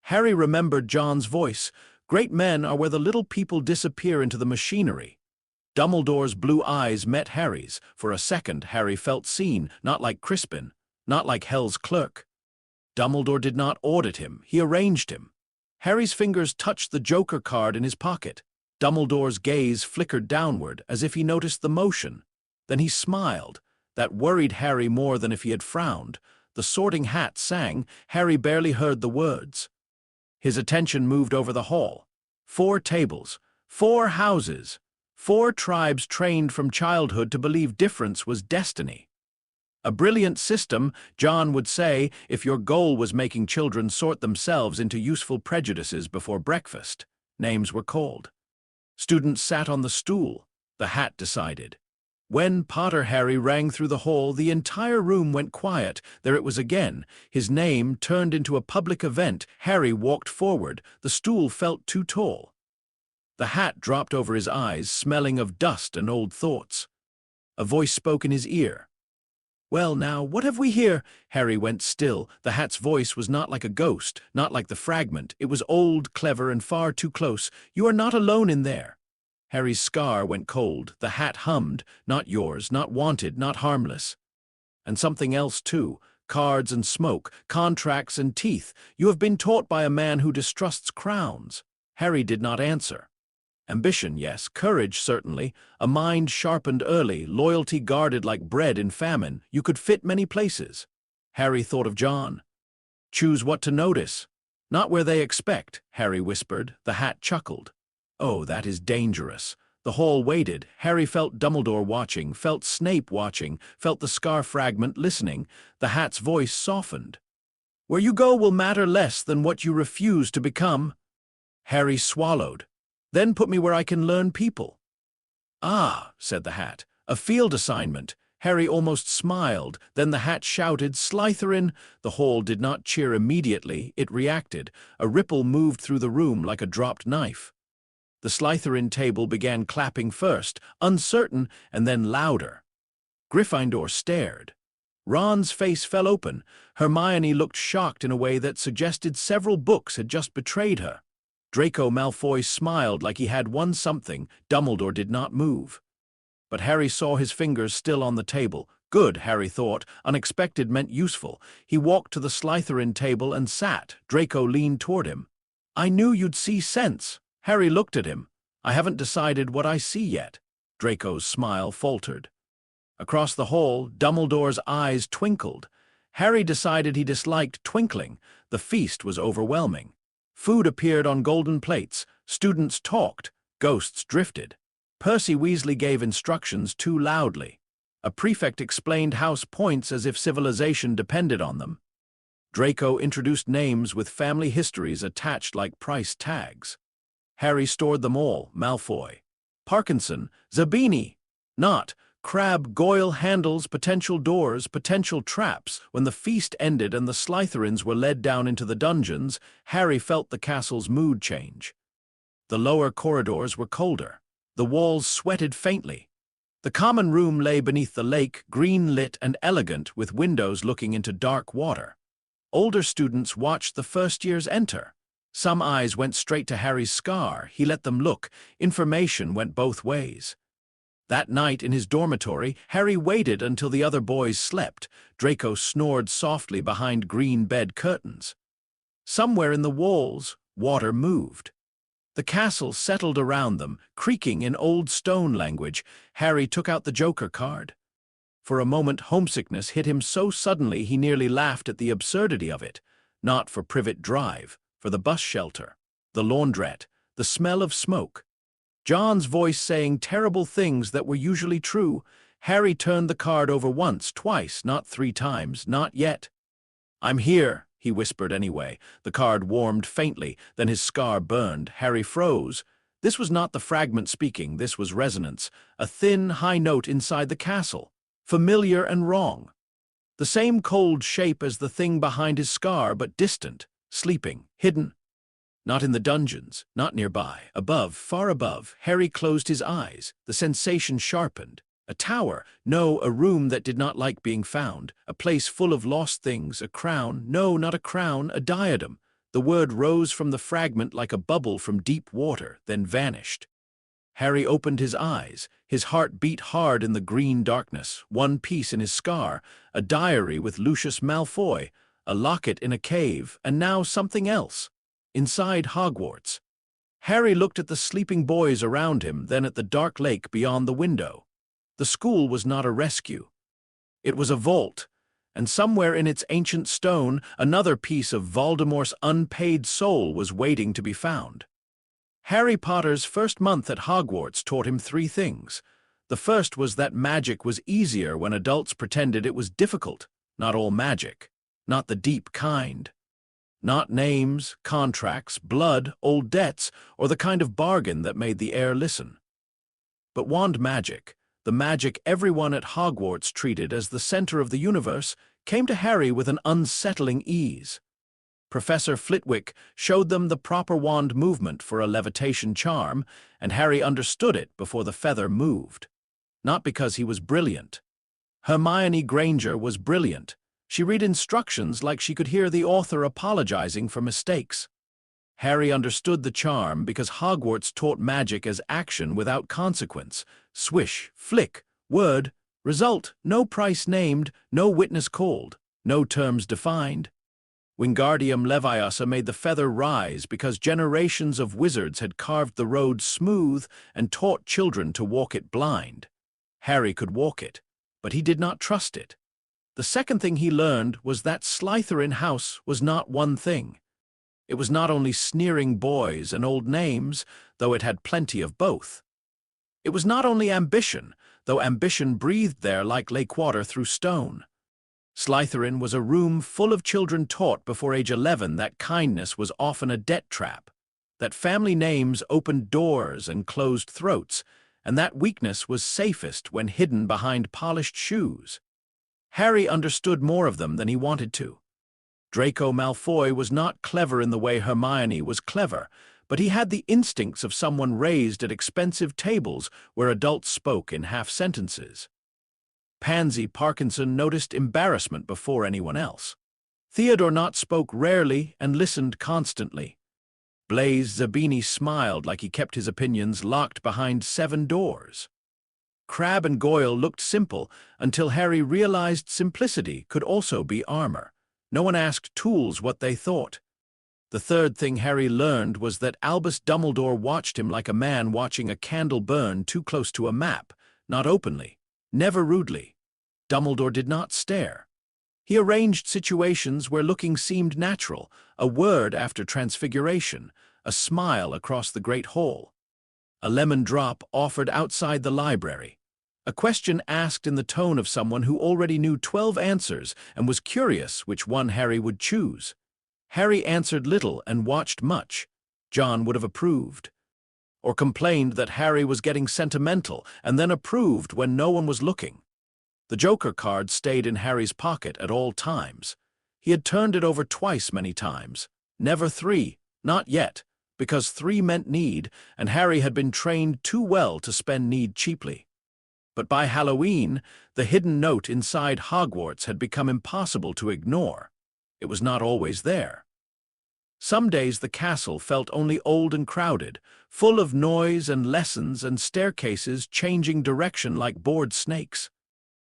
Speaker 2: Harry remembered John's voice. Great men are where the little people disappear into the machinery. Dumbledore's blue eyes met Harry's. For a second, Harry felt seen, not like Crispin, not like Hell's clerk. Dumbledore did not audit him, he arranged him. Harry's fingers touched the Joker card in his pocket. Dumbledore's gaze flickered downward, as if he noticed the motion. Then he smiled. That worried Harry more than if he had frowned. The Sorting Hat sang. Harry barely heard the words. His attention moved over the hall. 4 tables, 4 houses, 4 tribes trained from childhood to believe difference was destiny. A brilliant system, John would say, if your goal was making children sort themselves into useful prejudices before breakfast. Names were called. Students sat on the stool. The hat decided. When Potter Harry rang through the hall, the entire room went quiet. There it was again. His name turned into a public event. Harry walked forward. The stool felt too tall. The hat dropped over his eyes, smelling of dust and old thoughts. A voice spoke in his ear. "Well now, what have we here?" Harry went still. The hat's voice was not like a ghost, not like the fragment. It was old, clever, and far too close. "You are not alone in there." Harry's scar went cold. The hat hummed. "Not yours, not wanted, not harmless." And something else too. Cards and smoke, contracts and teeth. "You have been taught by a man who distrusts crowns." Harry did not answer. Ambition, yes. Courage, certainly. A mind sharpened early, loyalty guarded like bread in famine. You could fit many places. Harry thought of John. Choose what to notice. "Not where they expect," Harry whispered. The hat chuckled. "Oh, that is dangerous." The hall waited. Harry felt Dumbledore watching, felt Snape watching, felt the scar fragment listening. The hat's voice softened. "Where you go will matter less than what you refuse to become." Harry swallowed. "Then put me where I can learn people." "Ah," said the hat, "a field assignment." Harry almost smiled. Then the hat shouted, "Slytherin!" The hall did not cheer immediately. It reacted. A ripple moved through the room like a dropped knife. The Slytherin table began clapping first, uncertain, and then louder. Gryffindor stared. Ron's face fell open. Hermione looked shocked in a way that suggested several books had just betrayed her. Draco Malfoy smiled like he had won something. Dumbledore did not move. But Harry saw his fingers still on the table. Good, Harry thought. Unexpected meant useful. He walked to the Slytherin table and sat. Draco leaned toward him. "I knew you'd see sense." Harry looked at him. "I haven't decided what I see yet." Draco's smile faltered. Across the hall, Dumbledore's eyes twinkled. Harry decided he disliked twinkling. The feast was overwhelming. Food appeared on golden plates. Students talked. Ghosts drifted. Percy Weasley gave instructions too loudly. A prefect explained house points as if civilization depended on them. Draco introduced names with family histories attached like price tags. Harry stored them all. Malfoy. Parkinson, Zabini. Not Crab, Goyle, handles, potential doors, potential traps. When the feast ended and the Slytherins were led down into the dungeons, Harry felt the castle's mood change. The lower corridors were colder. The walls sweated faintly. The common room lay beneath the lake, green-lit and elegant, with windows looking into dark water. Older students watched the first years enter. Some eyes went straight to Harry's scar. He let them look. Information went both ways. That night in his dormitory, Harry waited until the other boys slept. Draco snored softly behind green bed curtains. Somewhere in the walls, water moved. The castle settled around them, creaking in old stone language. Harry took out the Joker card. For a moment, homesickness hit him so suddenly he nearly laughed at the absurdity of it. Not for Privet Drive, for the bus shelter, the laundrette, the smell of smoke. John's voice saying terrible things that were usually true. Harry turned the card over once, twice, not 3 times, not yet. "I'm here," he whispered anyway. The card warmed faintly, then his scar burned. Harry froze. This was not the fragment speaking, this was resonance, a thin, high note inside the castle, familiar and wrong. The same cold shape as the thing behind his scar, but distant, sleeping, hidden. Not in the dungeons, not nearby. Above, far above, Harry closed his eyes. The sensation sharpened. A tower, no, a room that did not like being found. A place full of lost things, a crown, no, not a crown, a diadem. The word rose from the fragment like a bubble from deep water, then vanished. Harry opened his eyes. His heart beat hard in the green darkness. One piece in his scar, a diary with Lucius Malfoy, a locket in a cave, and now something else. Inside Hogwarts. Harry looked at the sleeping boys around him, then at the dark lake beyond the window. The school was not a rescue. It was a vault, and somewhere in its ancient stone, another piece of Voldemort's unpaid soul was waiting to be found. Harry Potter's first month at Hogwarts taught him 3 things. The first was that magic was easier when adults pretended it was difficult. Not all magic. Not the deep kind. Not names, contracts, blood, old debts, or the kind of bargain that made the air listen. But wand magic, the magic everyone at Hogwarts treated as the center of the universe, came to Harry with an unsettling ease. Professor Flitwick showed them the proper wand movement for a levitation charm, and Harry understood it before the feather moved. Not because he was brilliant. Hermione Granger was brilliant. She read instructions like she could hear the author apologizing for mistakes. Harry understood the charm because Hogwarts taught magic as action without consequence. Swish, flick, word, result, no price named, no witness called, no terms defined. Wingardium Leviosa made the feather rise because generations of wizards had carved the road smooth and taught children to walk it blind. Harry could walk it, but he did not trust it. The second thing he learned was that Slytherin house was not one thing. It was not only sneering boys and old names, though it had plenty of both. It was not only ambition, though ambition breathed there like lake water through stone. Slytherin was a room full of children taught before age 11 that kindness was often a debt trap, that family names opened doors and closed throats, and that weakness was safest when hidden behind polished shoes. Harry understood more of them than he wanted to. Draco Malfoy was not clever in the way Hermione was clever, but he had the instincts of someone raised at expensive tables where adults spoke in half-sentences. Pansy Parkinson noticed embarrassment before anyone else. Theodore Nott spoke rarely and listened constantly. Blaise Zabini smiled like he kept his opinions locked behind 7 doors. Crabbe and Goyle looked simple until Harry realized simplicity could also be armor. No one asked tools what they thought. The third thing Harry learned was that Albus Dumbledore watched him like a man watching a candle burn too close to a map, not openly, never rudely. Dumbledore did not stare. He arranged situations where looking seemed natural, a word after transfiguration, a smile across the great hall, a lemon drop offered outside the library, a question asked in the tone of someone who already knew 12 answers and was curious which one Harry would choose. Harry answered little and watched much. John would have approved. or complained that Harry was getting sentimental and then approved when no one was looking. The Joker card stayed in Harry's pocket at all times. He had turned it over twice many times. Never three, not yet, because three meant need, and Harry had been trained too well to spend need cheaply. But by Halloween, the hidden note inside Hogwarts had become impossible to ignore. It was not always there. Some days the castle felt only old and crowded, full of noise and lessons and staircases changing direction like bored snakes.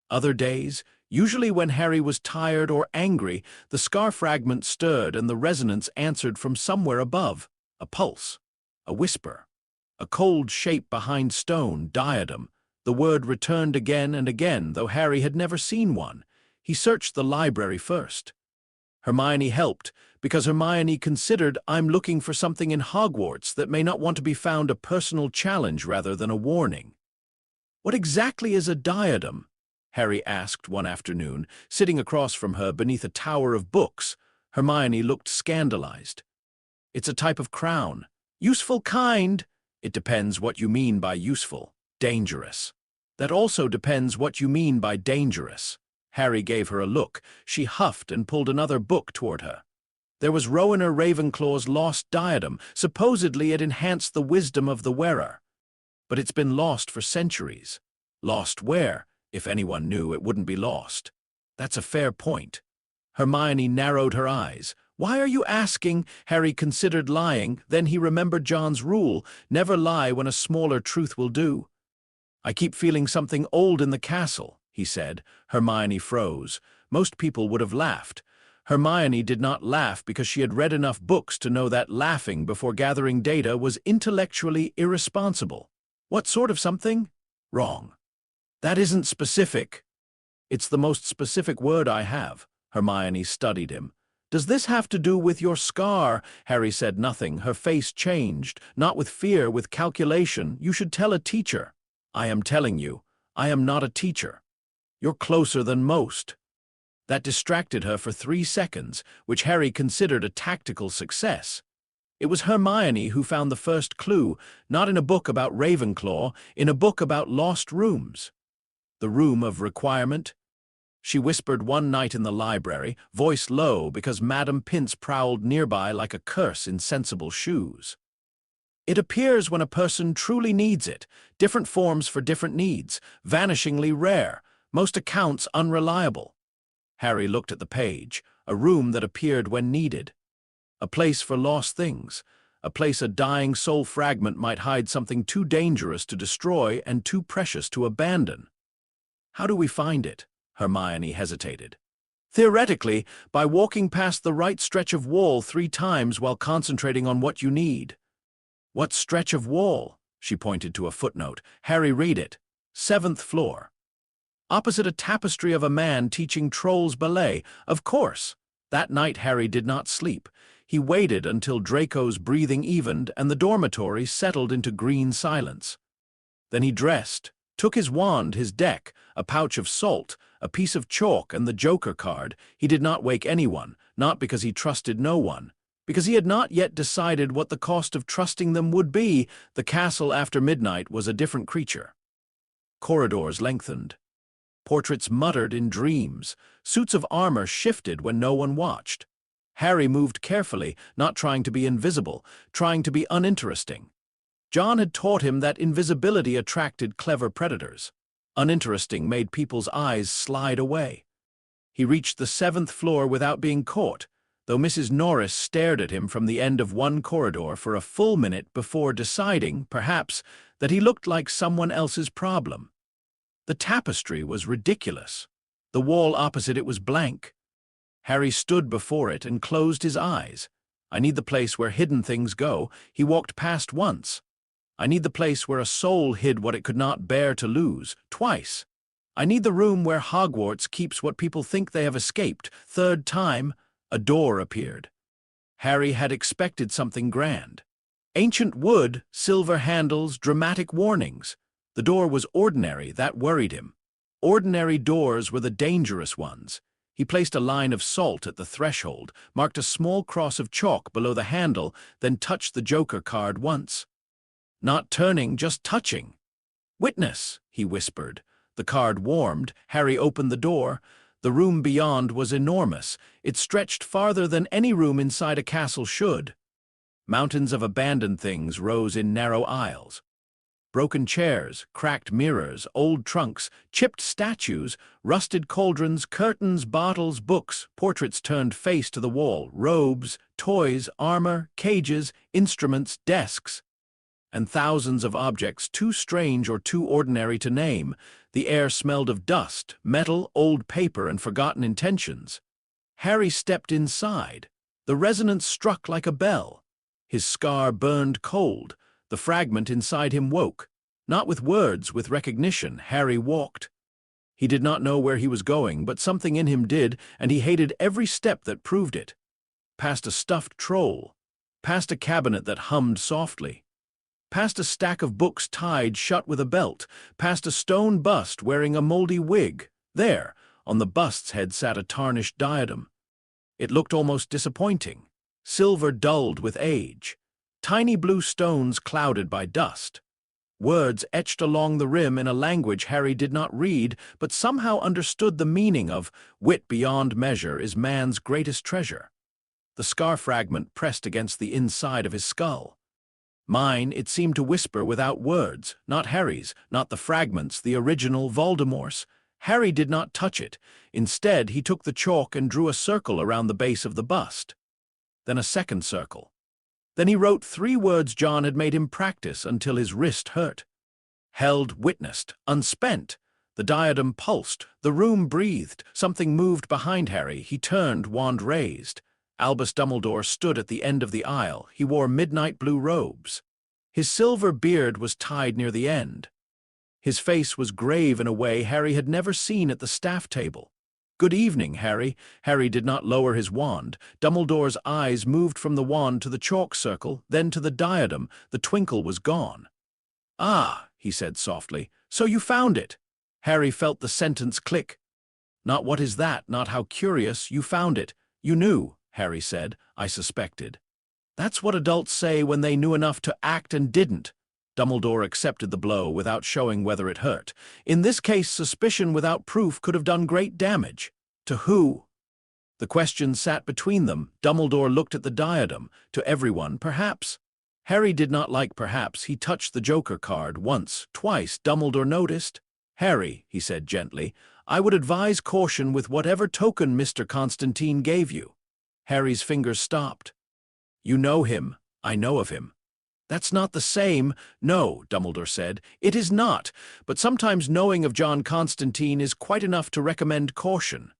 Speaker 2: Other days, usually when Harry was tired or angry, the scar fragment stirred and the resonance answered from somewhere above, a pulse, a whisper, a cold shape behind stone, diadem. The word returned again and again, though Harry had never seen one. He searched the library first. Hermione helped, because Hermione considered I'm looking for something in Hogwarts that may not want to be found a personal challenge rather than a warning. What exactly is a diadem? Harry asked one afternoon, sitting across from her beneath a tower of books. Hermione looked scandalized. It's a type of crown. Useful kind. It depends what you mean by useful. Dangerous. That also depends what you mean by dangerous. Harry gave her a look. She huffed and pulled another book toward her. There was Rowena Ravenclaw's lost diadem. Supposedly it enhanced the wisdom of the wearer. But it's been lost for centuries. Lost where? If anyone knew, it wouldn't be lost. That's a fair point. Hermione narrowed her eyes. Why are you asking? Harry considered lying, then he remembered John's rule, never lie when a smaller truth will do. I keep feeling something old in the castle, he said. Hermione froze. Most people would have laughed. Hermione did not laugh because she had read enough books to know that laughing before gathering data was intellectually irresponsible. What sort of something? Wrong. That isn't specific. It's the most specific word I have. Hermione studied him. Does this have to do with your scar? Harry said nothing. Her face changed, not with fear, with calculation. You should tell a teacher. I am telling you, I am not a teacher. You're closer than most. That distracted her for 3 seconds, which Harry considered a tactical success. It was Hermione who found the first clue, not in a book about Ravenclaw, in a book about lost rooms. The room of requirement? She whispered one night in the library, voice low because Madame Pince prowled nearby like a curse in sensible shoes. It appears when a person truly needs it, different forms for different needs, vanishingly rare, most accounts unreliable. Harry looked at the page, a room that appeared when needed. A place for lost things, a place a dying soul fragment might hide something too dangerous to destroy and too precious to abandon. How do we find it? Hermione hesitated. Theoretically, by walking past the right stretch of wall 3 times while concentrating on what you need. What stretch of wall? She pointed to a footnote. Harry, read it. 7th floor. Opposite a tapestry of a man teaching trolls ballet. Of course. That night Harry did not sleep. He waited until Draco's breathing evened and the dormitory settled into green silence. Then he dressed, took his wand, his deck, a pouch of salt, a piece of chalk, and the Joker card. He did not wake anyone, not because he trusted no one, because he had not yet decided what the cost of trusting them would be. The castle after midnight was a different creature. Corridors lengthened. Portraits muttered in dreams. Suits of armor shifted when no one watched. Harry moved carefully, not trying to be invisible, trying to be uninteresting. John had taught him that invisibility attracted clever predators. Uninteresting made people's eyes slide away. He reached the 7th floor without being caught, though Mrs. Norris stared at him from the end of one corridor for a full minute before deciding, perhaps, that he looked like someone else's problem. The tapestry was ridiculous. The wall opposite it was blank. Harry stood before it and closed his eyes. I need the place where hidden things go. He walked past once. I need the place where a soul hid what it could not bear to lose, twice. I need the room where Hogwarts keeps what people think they have escaped. 3rd time, a door appeared. Harry had expected something grand. Ancient wood, silver handles, dramatic warnings. The door was ordinary, that worried him. Ordinary doors were the dangerous ones. He placed a line of salt at the threshold, marked a small cross of chalk below the handle, then touched the Joker card once. Not turning, just touching. "Witness," he whispered. The card warmed. Harry opened the door. The room beyond was enormous. It stretched farther than any room inside a castle should. Mountains of abandoned things rose in narrow aisles. Broken chairs, cracked mirrors, old trunks, chipped statues, rusted cauldrons, curtains, bottles, books, portraits turned face to the wall, robes, toys, armor, cages, instruments, desks, and thousands of objects too strange or too ordinary to name. The air smelled of dust, metal, old paper, and forgotten intentions. Harry stepped inside. The resonance struck like a bell. His scar burned cold. The fragment inside him woke. Not with words, with recognition, Harry walked. He did not know where he was going, but something in him did, and he hated every step that proved it. Past a stuffed troll. Past a cabinet that hummed softly. Past a stack of books tied shut with a belt. Past a stone bust wearing a moldy wig. There, on the bust's head sat a tarnished diadem. It looked almost disappointing. Silver dulled with age. Tiny blue stones clouded by dust. Words etched along the rim in a language Harry did not read, but somehow understood the meaning of "wit beyond measure is man's greatest treasure." The scar fragment pressed against the inside of his skull. Mine, it seemed to whisper without words, not Harry's, not the fragment's, the original Voldemort's. Harry did not touch it. Instead, he took the chalk and drew a circle around the base of the bust. Then a second circle. Then he wrote 3 words John had made him practice until his wrist hurt. Held, witnessed, unspent. The diadem pulsed. The room breathed. Something moved behind Harry. He turned, wand raised. Albus Dumbledore stood at the end of the aisle. He wore midnight blue robes. His silver beard was tied near the end. His face was grave in a way Harry had never seen at the staff table. "Good evening, Harry." Harry did not lower his wand. Dumbledore's eyes moved from the wand to the chalk circle, then to the diadem. The twinkle was gone. "Ah," he said softly, "so you found it." Harry felt the sentence click. "Not what is that, not how curious, you found it. You knew," Harry said. "I suspected." "That's what adults say when they knew enough to act and didn't." Dumbledore accepted the blow without showing whether it hurt. In this case, suspicion without proof could have done great damage. To who? The question sat between them. Dumbledore looked at the diadem. To everyone, perhaps. Harry did not like perhaps. He touched the Joker card once, twice. Dumbledore noticed. "Harry," he said gently, "I would advise caution with whatever token Mr. Constantine gave you." Harry's fingers stopped. "You know him. I know of him." "That's not the same." "No," Dumbledore said, "it is not. But sometimes knowing of John Constantine is quite enough to recommend caution."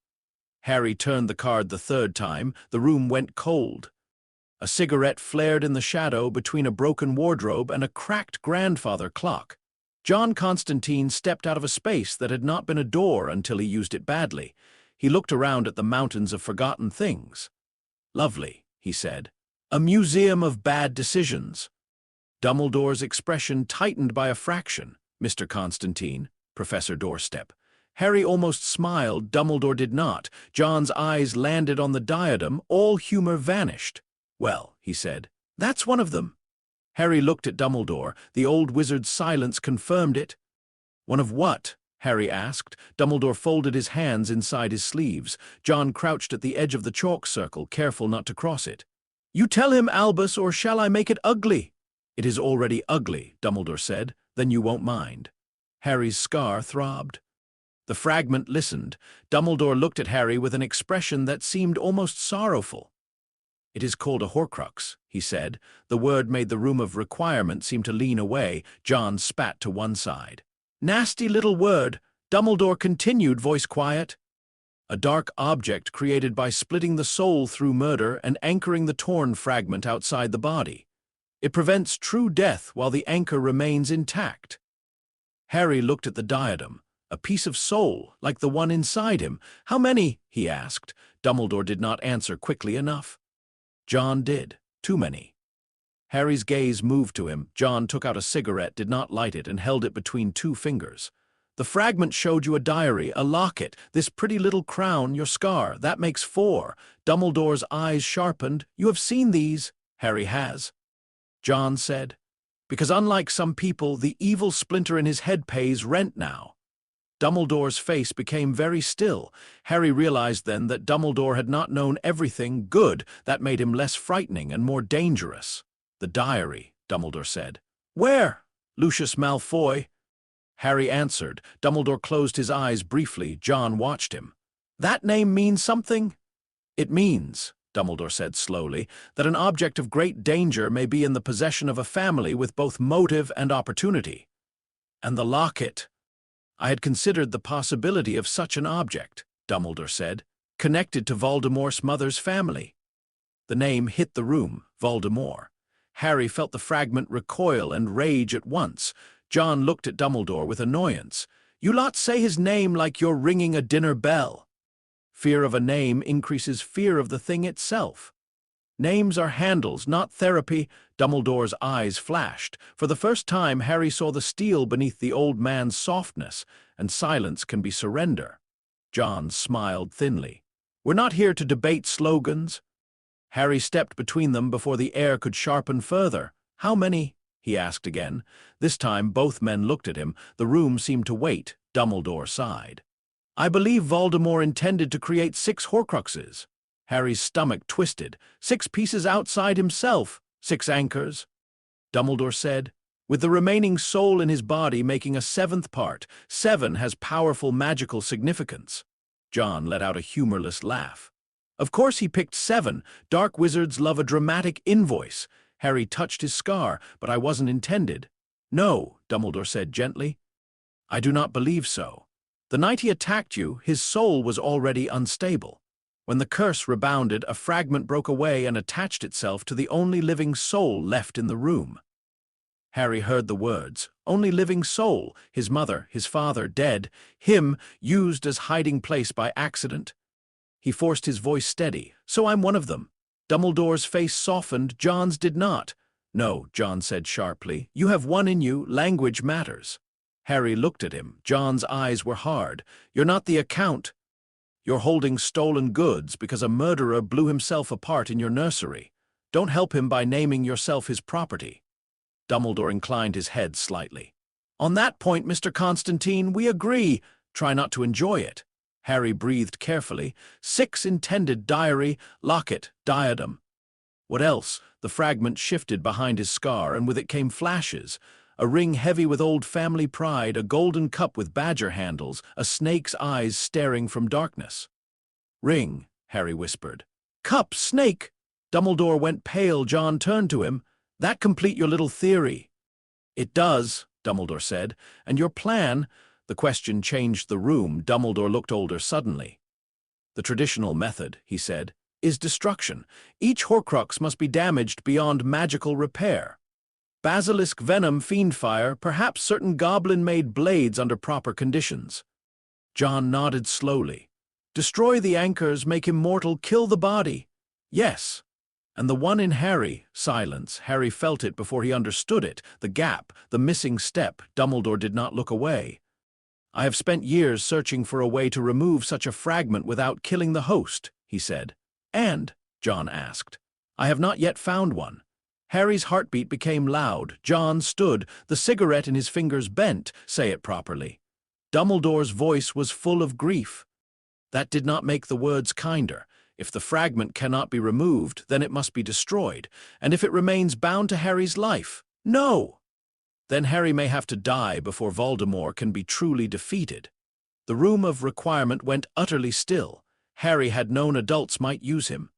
Speaker 2: Harry turned the card the 3rd time. The room went cold. A cigarette flared in the shadow between a broken wardrobe and a cracked grandfather clock. John Constantine stepped out of a space that had not been a door until he used it badly. He looked around at the mountains of forgotten things. "Lovely," he said. "A museum of bad decisions." Dumbledore's expression tightened by a fraction. "Mr. Constantine, Professor Doorstep." Harry almost smiled. Dumbledore did not. John's eyes landed on the diadem. All humor vanished. "Well," he said, "that's one of them." Harry looked at Dumbledore. The old wizard's silence confirmed it. "One of what?" Harry asked. Dumbledore folded his hands inside his sleeves. John crouched at the edge of the chalk circle, careful not to cross it. "You tell him, Albus, or shall I make it ugly?" "It is already ugly," Dumbledore said. "Then you won't mind." Harry's scar throbbed. The fragment listened. Dumbledore looked at Harry with an expression that seemed almost sorrowful. "It is called a Horcrux," he said. The word made the room of requirement seem to lean away. John spat to one side. "Nasty little word." Dumbledore continued, voice quiet. "A dark object created by splitting the soul through murder and anchoring the torn fragment outside the body. It prevents true death while the anchor remains intact." Harry looked at the diadem. A piece of soul, like the one inside him. "How many?" he asked. Dumbledore did not answer quickly enough. John did. "Too many." Harry's gaze moved to him. John took out a cigarette, did not light it, and held it between 2 fingers. "The fragment showed you a diary, a locket, this pretty little crown, your scar. That makes 4. Dumbledore's eyes sharpened. "You have seen these?" "Harry has." John said. Because unlike some people, the evil splinter in his head pays rent now. Dumbledore's face became very still. Harry realized then that Dumbledore had not known everything good. That made him less frightening and more dangerous. "The diary," Dumbledore said. "Where?" "Lucius Malfoy." Harry answered. Dumbledore closed his eyes briefly. John watched him. "That name means something?" "It means," Dumbledore said slowly, "that an object of great danger may be in the possession of a family with both motive and opportunity." "And the locket?" "I had considered the possibility of such an object," Dumbledore said, "connected to Voldemort's mother's family." The name hit the room, Voldemort. Harry felt the fragment recoil and rage at once. John looked at Dumbledore with annoyance. "You lot say his name like you're ringing a dinner bell." "Fear of a name increases fear of the thing itself." "Names are handles, not therapy." Dumbledore's eyes flashed. For the first time, Harry saw the steel beneath the old man's softness, and silence can be surrender. John smiled thinly. "We're not here to debate slogans." Harry stepped between them before the air could sharpen further. "How many?" he asked again. This time both men looked at him. The room seemed to wait. Dumbledore sighed. "I believe Voldemort intended to create 6 Horcruxes." Harry's stomach twisted. 6 pieces outside himself. 6 anchors. Dumbledore said, "With the remaining soul in his body making a 7th part. 7 has powerful magical significance." John let out a humorless laugh. "Of course he picked 7. Dark wizards love a dramatic invoice." Harry touched his scar. "But I wasn't intended." "No," Dumbledore said gently. "I do not believe so. The night he attacked you, his soul was already unstable. When the curse rebounded, a fragment broke away and attached itself to the only living soul left in the room." Harry heard the words. Only living soul. His mother, his father, dead. Him, used as hiding place by accident. He forced his voice steady. "So I'm one of them." Dumbledore's face softened. John's did not. "No," John said sharply. "You have one in you. Language matters." Harry looked at him. John's eyes were hard. "You're not the account. You're holding stolen goods because a murderer blew himself apart in your nursery. Don't help him by naming yourself his property." Dumbledore inclined his head slightly. "On that point, Mr. Constantine, we agree. Try not to enjoy it." Harry breathed carefully. 6 intended: diary, locket, diadem. "What else?" The fragment shifted behind his scar, and with it came flashes. A ring heavy with old family pride, a golden cup with badger handles, a snake's eyes staring from darkness. "Ring," Harry whispered. "Cup, snake!" Dumbledore went pale. John turned to him. "That complete your little theory?" "It does," Dumbledore said. "And your plan?" The question changed the room. Dumbledore looked older suddenly. "The traditional method," he said, "is destruction. Each Horcrux must be damaged beyond magical repair. Basilisk venom, fiend fire, perhaps certain goblin-made blades under proper conditions." John nodded slowly. "Destroy the anchors, make him mortal, kill the body." "Yes." "And the one in Harry." Silence. Harry felt it before he understood it. The gap, the missing step. Dumbledore did not look away. "I have spent years searching for a way to remove such a fragment without killing the host," he said. "And?" John asked. "I have not yet found one." Harry's heartbeat became loud. John stood, the cigarette in his fingers bent. "Say it properly." Dumbledore's voice was full of grief. That did not make the words kinder. If the fragment cannot be removed, then it must be destroyed. And if it remains bound to Harry's life? No! Then Harry may have to die before Voldemort can be truly defeated. The room of requirement went utterly still. Harry had known adults might use him.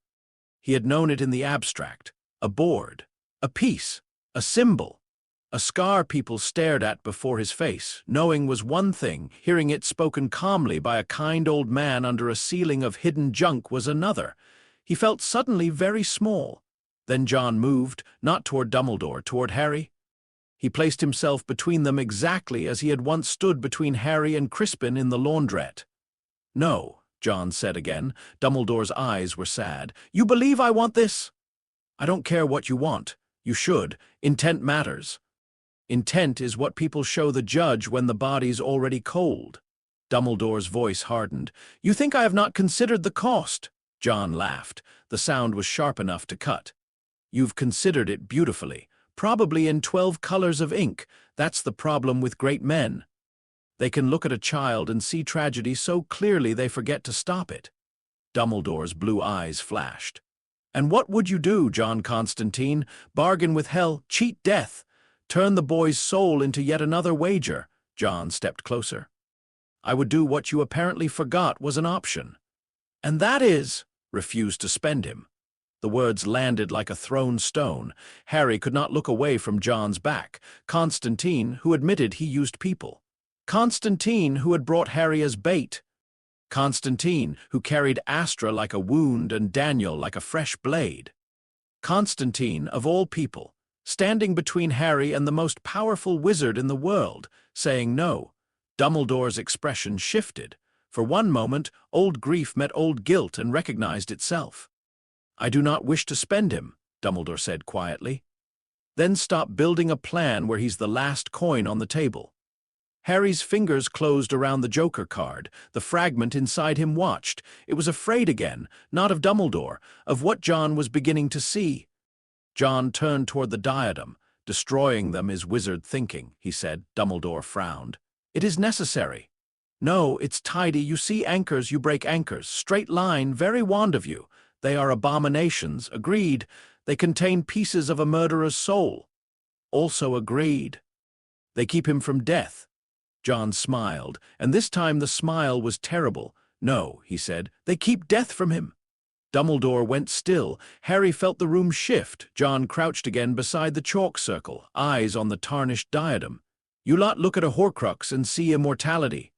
Speaker 2: He had known it in the abstract. A board. A piece, a symbol, a scar people stared at before his face. Knowing was one thing, hearing it spoken calmly by a kind old man under a ceiling of hidden junk was another. He felt suddenly very small. Then John moved, not toward Dumbledore, toward Harry. He placed himself between them exactly as he had once stood between Harry and Crispin in the laundrette. "No," John said again. Dumbledore's eyes were sad. "You believe I want this?" "I don't care what you want. You should. Intent matters." "Intent is what people show the judge when the body's already cold." Dumbledore's voice hardened. "You think I have not considered the cost?" John laughed. The sound was sharp enough to cut. "You've considered it beautifully. probably in 12 colors of ink. That's the problem with great men. They can look at a child and see tragedy so clearly they forget to stop it. Dumbledore's blue eyes flashed. And what would you do, John Constantine? Bargain with hell, cheat death, turn the boy's soul into yet another wager? John stepped closer. I would do what you apparently forgot was an option. And that is, refuse to spend him. The words landed like a thrown stone. Harry could not look away from John's back. Constantine, who admitted he used people. Constantine, who had brought Harry as bait. Constantine, who carried Astra like a wound and Daniel like a fresh blade. Constantine, of all people, standing between Harry and the most powerful wizard in the world, saying no. Dumbledore's expression shifted. For one moment, old grief met old guilt and recognized itself. I do not wish to spend him, Dumbledore said quietly. Then stop building a plan where he's the last coin on the table. Harry's fingers closed around the Joker card. The fragment inside him watched. It was afraid again, not of Dumbledore, of what John was beginning to see. John turned toward the diadem. Destroying them is wizard thinking, he said. Dumbledore frowned. It is necessary. No, it's tidy. You see anchors, you break anchors. Straight line, very wand of you. They are abominations, agreed. They contain pieces of a murderer's soul. Also agreed. They keep him from death. John smiled, and this time the smile was terrible. No, he said, they keep death from him. Dumbledore went still. Harry felt the room shift. John crouched again beside the chalk circle, eyes on the tarnished diadem. You lot look at a Horcrux and see immortality.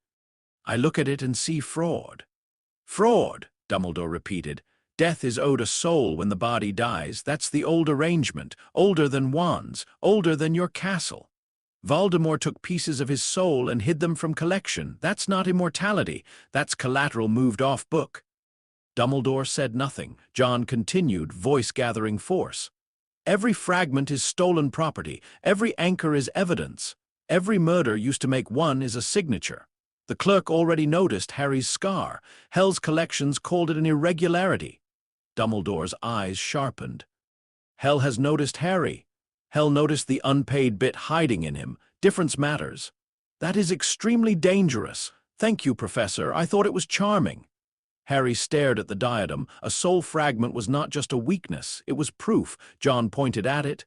Speaker 2: I look at it and see fraud. Fraud, Dumbledore repeated. Death is owed a soul when the body dies. That's the old arrangement, older than wands, older than your castle. Voldemort took pieces of his soul and hid them from collection. That's not immortality. That's collateral moved off book. Dumbledore said nothing. John continued, voice gathering force. Every fragment is stolen property. Every anchor is evidence. Every murder used to make one is a signature. The clerk already noticed Harry's scar. Hell's collections called it an irregularity. Dumbledore's eyes sharpened. Hell has noticed Harry. Hell noticed the unpaid bit hiding in him. Difference matters. That is extremely dangerous. Thank you, Professor. I thought it was charming. Harry stared at the diadem. A soul fragment was not just a weakness. It was proof. John pointed at it.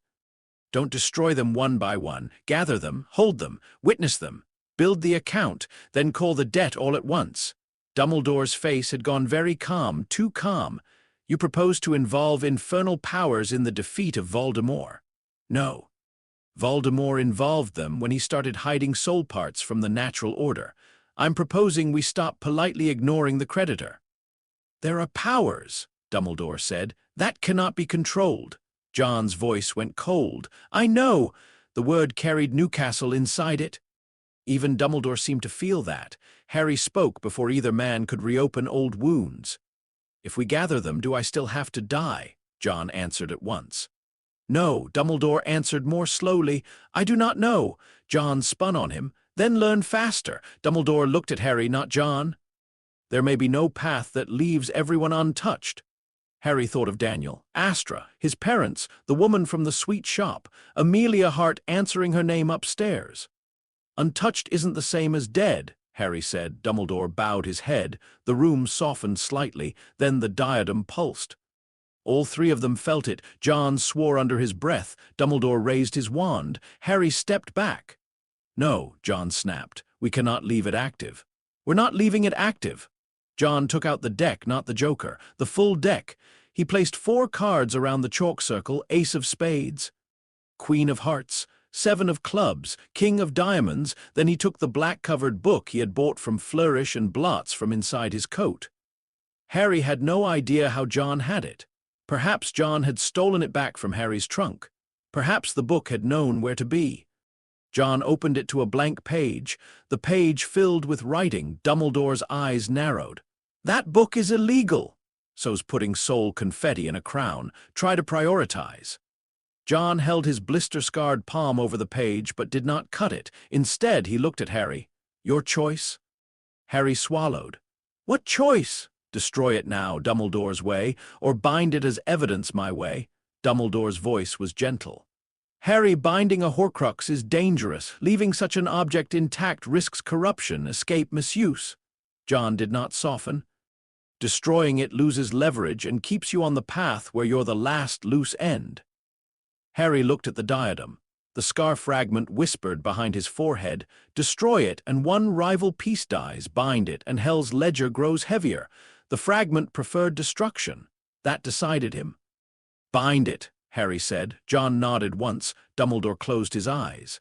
Speaker 2: Don't destroy them one by one. Gather them, hold them, witness them. Build the account, then call the debt all at once. Dumbledore's face had gone very calm, too calm. You propose to involve infernal powers in the defeat of Voldemort. No. Voldemort involved them when he started hiding soul parts from the natural order. I'm proposing we stop politely ignoring the creditor. There are powers, Dumbledore said. That cannot be controlled. John's voice went cold. I know. The word carried Newcastle inside it. Even Dumbledore seemed to feel that. Harry spoke before either man could reopen old wounds. If we gather them, do I still have to die? John answered at once. No, Dumbledore answered more slowly. I do not know. John spun on him. Then learn faster. Dumbledore looked at Harry, not John. There may be no path that leaves everyone untouched. Harry thought of Daniel, Astra, his parents, the woman from the sweet shop, Amelia Hart answering her name upstairs. Untouched isn't the same as dead, Harry said. Dumbledore bowed his head. The room softened slightly. Then the diadem pulsed. All three of them felt it. John swore under his breath. Dumbledore raised his wand. Harry stepped back. No, John snapped. We cannot leave it active. We're not leaving it active. John took out the deck, not the Joker. The full deck. He placed 4 cards around the chalk circle. Ace of spades, Queen of hearts, 7 of clubs, King of diamonds. Then he took the black-covered book he had bought from Flourish and Blots from inside his coat. Harry had no idea how John had it. Perhaps John had stolen it back from Harry's trunk. Perhaps the book had known where to be. John opened it to a blank page, the page filled with writing. Dumbledore's eyes narrowed. That book is illegal. So's putting soul confetti in a crown. Try to prioritize. John held his blister-scarred palm over the page but did not cut it. Instead, he looked at Harry. Your choice? Harry swallowed. What choice? Destroy it now, Dumbledore's way, or bind it as evidence my way. Dumbledore's voice was gentle. Harry, binding a Horcrux is dangerous. Leaving such an object intact risks corruption, escape, misuse. John did not soften. Destroying it loses leverage and keeps you on the path where you're the last loose end. Harry looked at the diadem. The scar fragment whispered behind his forehead, "Destroy it, and one rival piece dies. Bind it, and hell's ledger grows heavier." The fragment preferred destruction. That decided him. "Bind it," Harry said. John nodded once. Dumbledore closed his eyes.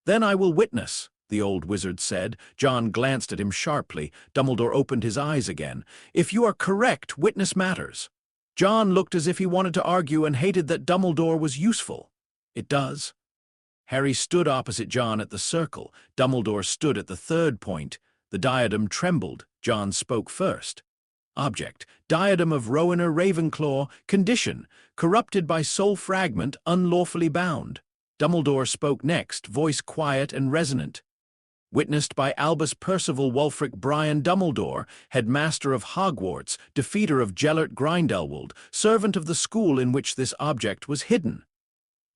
Speaker 2: "Then I will witness," the old wizard said. John glanced at him sharply. Dumbledore opened his eyes again. "If you are correct, witness matters." John looked as if he wanted to argue and hated that Dumbledore was useful. "It does." Harry stood opposite John at the circle. Dumbledore stood at the third point. The diadem trembled. John spoke first. "Object: diadem of Rowena Ravenclaw. Condition: corrupted by soul fragment, unlawfully bound." Dumbledore spoke next, voice quiet and resonant. "Witnessed by Albus Percival Wulfric Brian Dumbledore, headmaster of Hogwarts, defeater of Gellert Grindelwald, servant of the school in which this object was hidden."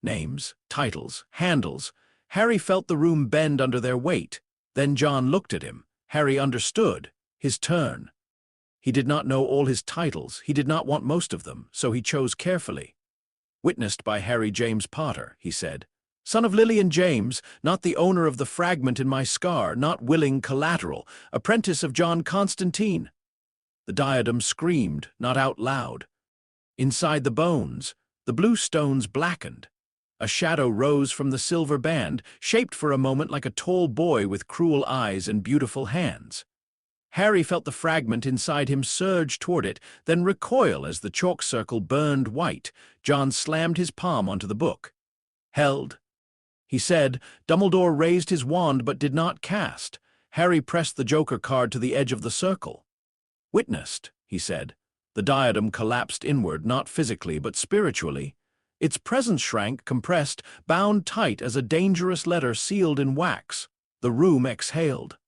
Speaker 2: Names, titles, handles. Harry felt the room bend under their weight. Then John looked at him. Harry understood. His turn. He did not know all his titles. He did not want most of them, so he chose carefully. "Witnessed by Harry James Potter," he said. "Son of Lily and James, not the owner of the fragment in my scar, not willing collateral, apprentice of John Constantine." The diadem screamed, not out loud. Inside the bones, the blue stones blackened. A shadow rose from the silver band, shaped for a moment like a tall boy with cruel eyes and beautiful hands. Harry felt the fragment inside him surge toward it, then recoil as the chalk circle burned white. John slammed his palm onto the book. "Held," he said. Dumbledore raised his wand but did not cast. Harry pressed the Joker card to the edge of the circle. "Witnessed," he said. The diadem collapsed inward, not physically but spiritually. Its presence shrank, compressed, bound tight as a dangerous letter sealed in wax. The room exhaled.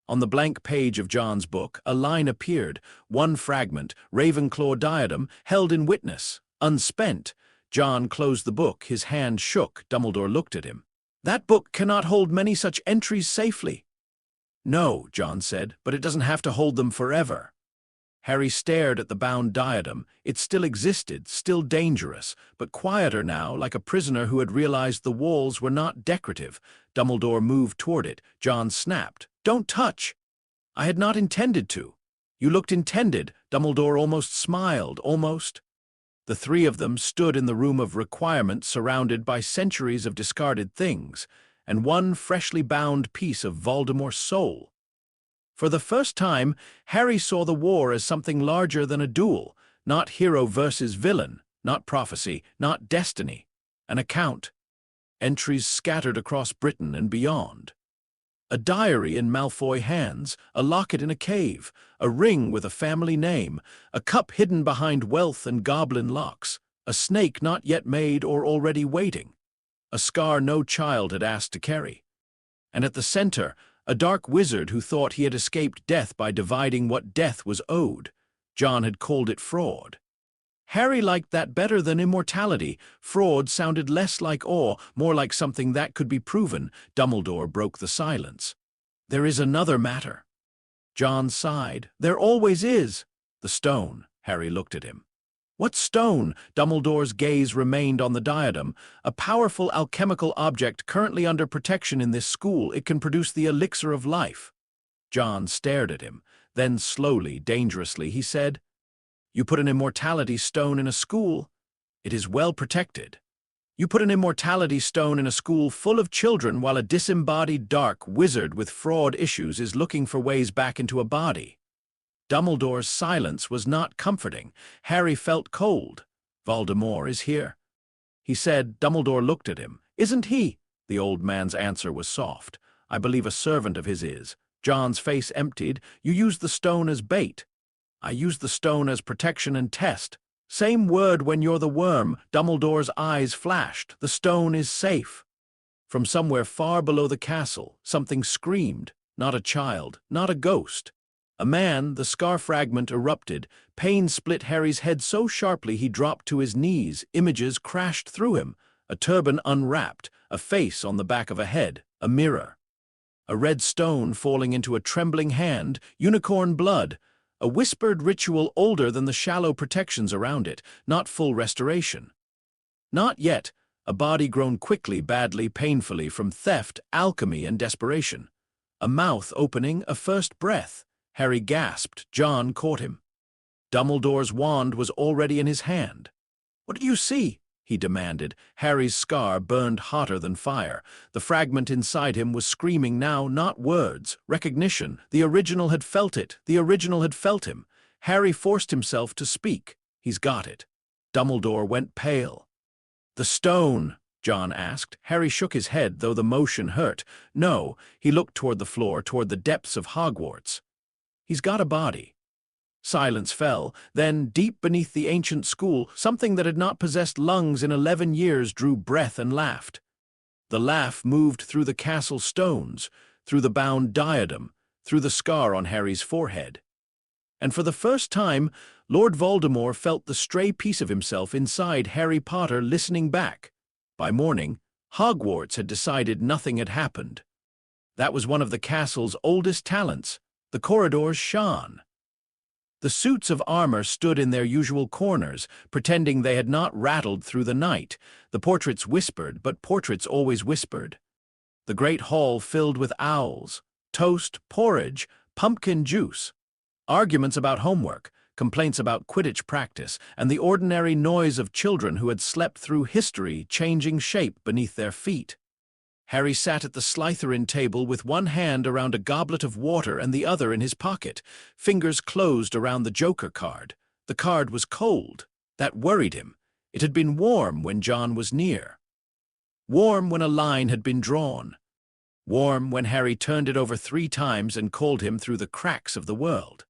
Speaker 2: On the blank page of John's book, a line appeared, one fragment, Ravenclaw diadem, held in witness, unspent. John closed the book, his hand shook. Dumbledore looked at him. "That book cannot hold many such entries safely." "No," John said, "but it doesn't have to hold them forever." Harry stared at the bound diadem. It still existed, still dangerous, but quieter now, like a prisoner who had realized the walls were not decorative. Dumbledore moved toward it. John snapped. "Don't touch!" "I had not intended to." "You looked intended." Dumbledore almost smiled, almost. The three of them stood in the room of requirement, surrounded by centuries of discarded things, and one freshly bound piece of Voldemort's soul. For the first time, Harry saw the war as something larger than a duel, not hero versus villain, not prophecy, not destiny. An account. Entries scattered across Britain and beyond. A diary in Malfoy hands, a locket in a cave, a ring with a family name, a cup hidden behind wealth and goblin locks, a snake not yet made or already waiting, a scar no child had asked to carry. And at the center, a dark wizard who thought he had escaped death by dividing what death was owed. John had called it fraud. Harry liked that better than immortality. Fraud sounded less like awe, more like something that could be proven. Dumbledore broke the silence. "There is another matter." John sighed. "There always is." "The stone." Harry looked at him. "What stone?" Dumbledore's gaze remained on the diadem. "A powerful alchemical object currently under protection in this school. It can produce the elixir of life." John stared at him. Then slowly, dangerously, he said, "You put an immortality stone in a school. It is well protected. You put an immortality stone in a school full of children while a disembodied dark wizard with fraud issues is looking for ways back into a body." Dumbledore's silence was not comforting. Harry felt cold. "Voldemort is here," he said. Dumbledore looked at him. "Isn't he?" The old man's answer was soft. "I believe a servant of his is." John's face emptied. "You used the stone as bait." "I used the stone as protection and test." "Same word when you're the worm." Dumbledore's eyes flashed. "The stone is safe." From somewhere far below the castle, something screamed. Not a child, not a ghost. A man. The scar fragment erupted. Pain split Harry's head so sharply he dropped to his knees. Images crashed through him. a turban unwrapped, a face on the back of a head, a mirror. A red stone falling into a trembling hand, unicorn blood, a whispered ritual older than the shallow protections around it, not full restoration. Not yet, a body grown quickly, badly, painfully from theft, alchemy, and desperation. A mouth opening, a first breath. Harry gasped. John caught him. Dumbledore's wand was already in his hand. "What do you see?" he demanded. Harry's scar burned hotter than fire. The fragment inside him was screaming now, not words, recognition. The original had felt it. The original had felt him. Harry forced himself to speak. "He's got it." Dumbledore went pale. "The stone?" John asked. Harry shook his head, though the motion hurt. "No." He looked toward the floor, toward the depths of Hogwarts. "He's got a body." Silence fell. Then, deep beneath the ancient school, something that had not possessed lungs in 11 years drew breath and laughed. The laugh moved through the castle stones, through the bound diadem, through the scar on Harry's forehead. And for the first time, Lord Voldemort felt the stray piece of himself inside Harry Potter listening back. By morning, Hogwarts had decided nothing had happened. That was one of the castle's oldest talents. The corridors shone. The suits of armor stood in their usual corners, pretending they had not rattled through the night. The portraits whispered, but portraits always whispered. The great hall filled with owls, toast, porridge, pumpkin juice, arguments about homework, complaints about Quidditch practice, and the ordinary noise of children who had slept through history changing shape beneath their feet. Harry sat at the Slytherin table with one hand around a goblet of water and the other in his pocket, fingers closed around the Joker card. The card was cold. That worried him. It had been warm when John was near. Warm when a line had been drawn. Warm when Harry turned it over 3 times and called him through the cracks of the world.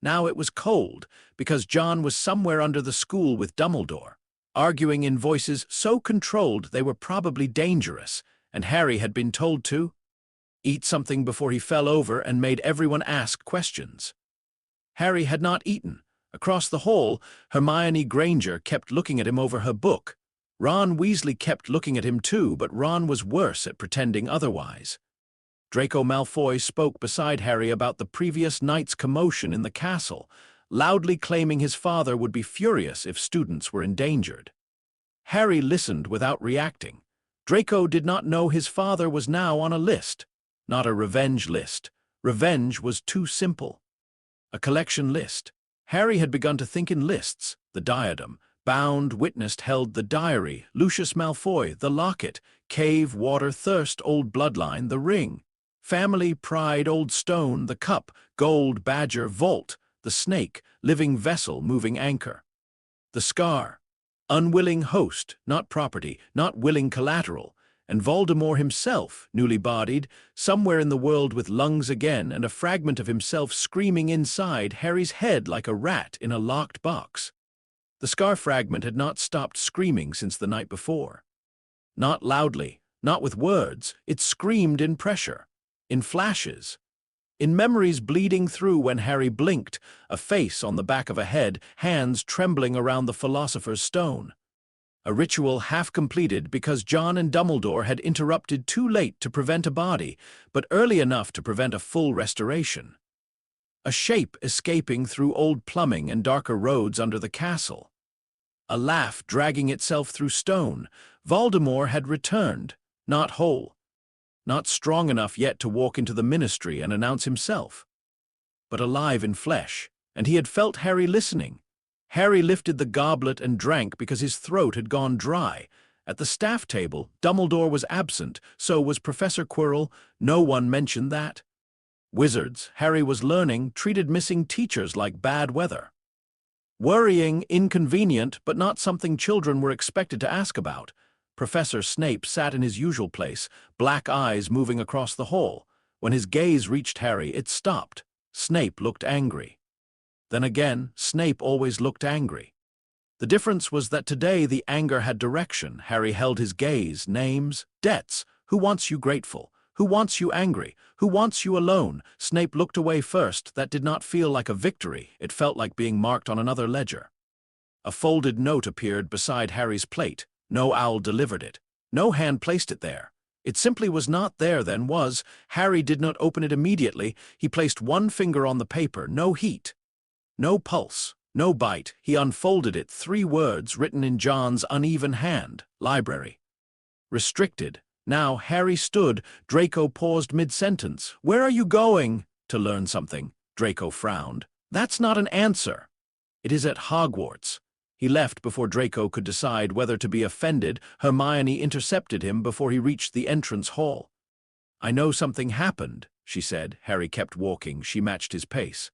Speaker 2: Now it was cold, because John was somewhere under the school with Dumbledore, arguing in voices so controlled they were probably dangerous, and Harry had been told to eat something before he fell over and made everyone ask questions. Harry had not eaten. Across the hall, Hermione Granger kept looking at him over her book. Ron Weasley kept looking at him too, but Ron was worse at pretending otherwise. Draco Malfoy spoke beside Harry about the previous night's commotion in the castle, loudly claiming his father would be furious if students were endangered. Harry listened without reacting. Draco did not know his father was now on a list, not a revenge list. Revenge was too simple. A collection list. Harry had begun to think in lists. The diadem, bound, witnessed, held the diary, Lucius Malfoy, the locket, cave, water, thirst, old bloodline, the ring, family, pride, old stone, the cup, gold, badger, vault, the snake, living vessel, moving anchor. The scar. Unwilling host, not property, not willing collateral, and Voldemort himself, newly bodied, somewhere in the world with lungs again and a fragment of himself screaming inside Harry's head like a rat in a locked box. The scar fragment had not stopped screaming since the night before. Not loudly, not with words, it screamed in pressure, in flashes. In memories bleeding through when Harry blinked, a face on the back of a head, hands trembling around the Philosopher's Stone. A ritual half completed because John and Dumbledore had interrupted too late to prevent a body, but early enough to prevent a full restoration. A shape escaping through old plumbing and darker roads under the castle. A laugh dragging itself through stone. Voldemort had returned, not whole. Not strong enough yet to walk into the ministry and announce himself, but alive in flesh, and he had felt Harry listening. Harry lifted the goblet and drank because his throat had gone dry. At the staff table, Dumbledore was absent, so was Professor Quirrell. No one mentioned that. Wizards, Harry was learning, treated missing teachers like bad weather. Worrying, inconvenient, but not something children were expected to ask about. Professor Snape sat in his usual place, black eyes moving across the hall. When his gaze reached Harry, it stopped. Snape looked angry. Then again, Snape always looked angry. The difference was that today the anger had direction. Harry held his gaze, names, debts. Who wants you grateful? Who wants you angry? Who wants you alone? Snape looked away first. That did not feel like a victory. It felt like being marked on another ledger. A folded note appeared beside Harry's plate. No owl delivered it. No hand placed it there. It simply was not there then, was. Harry did not open it immediately. He placed one finger on the paper. No heat. No pulse. No bite. He unfolded it. 3 words written in John's uneven hand. Library. Restricted. Now Harry stood. Draco paused mid-sentence. "Where are you going?" "To learn something." Draco frowned. "That's not an answer." "It is at Hogwarts." He left before Draco could decide whether to be offended. Hermione intercepted him before he reached the entrance hall. "I know something happened," she said. Harry kept walking. She matched his pace.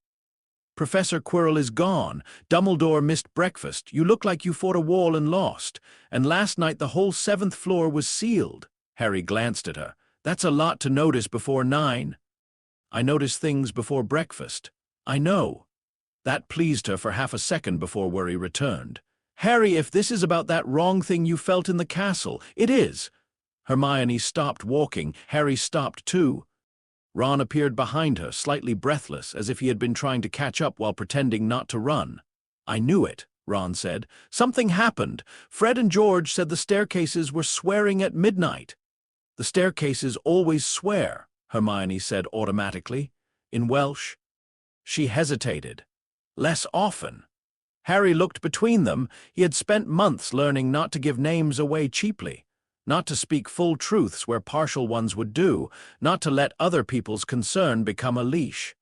Speaker 2: "Professor Quirrell is gone. Dumbledore missed breakfast. You look like you fought a wall and lost. And last night the whole 7th floor was sealed." Harry glanced at her. "That's a lot to notice before 9. "I notice things before breakfast." "I know." That pleased her for half a second before worry returned. "Harry, if this is about that wrong thing you felt in the castle, it is." Hermione stopped walking. Harry stopped too. Ron appeared behind her, slightly breathless, as if he had been trying to catch up while pretending not to run. "I knew it," Ron said. "Something happened. Fred and George said the staircases were swearing at midnight." "The staircases always swear," Hermione said automatically. "In Welsh." She hesitated. "Less often." Harry looked between them. He had spent months learning not to give names away cheaply, not to speak full truths where partial ones would do, not to let other people's concern become a leash.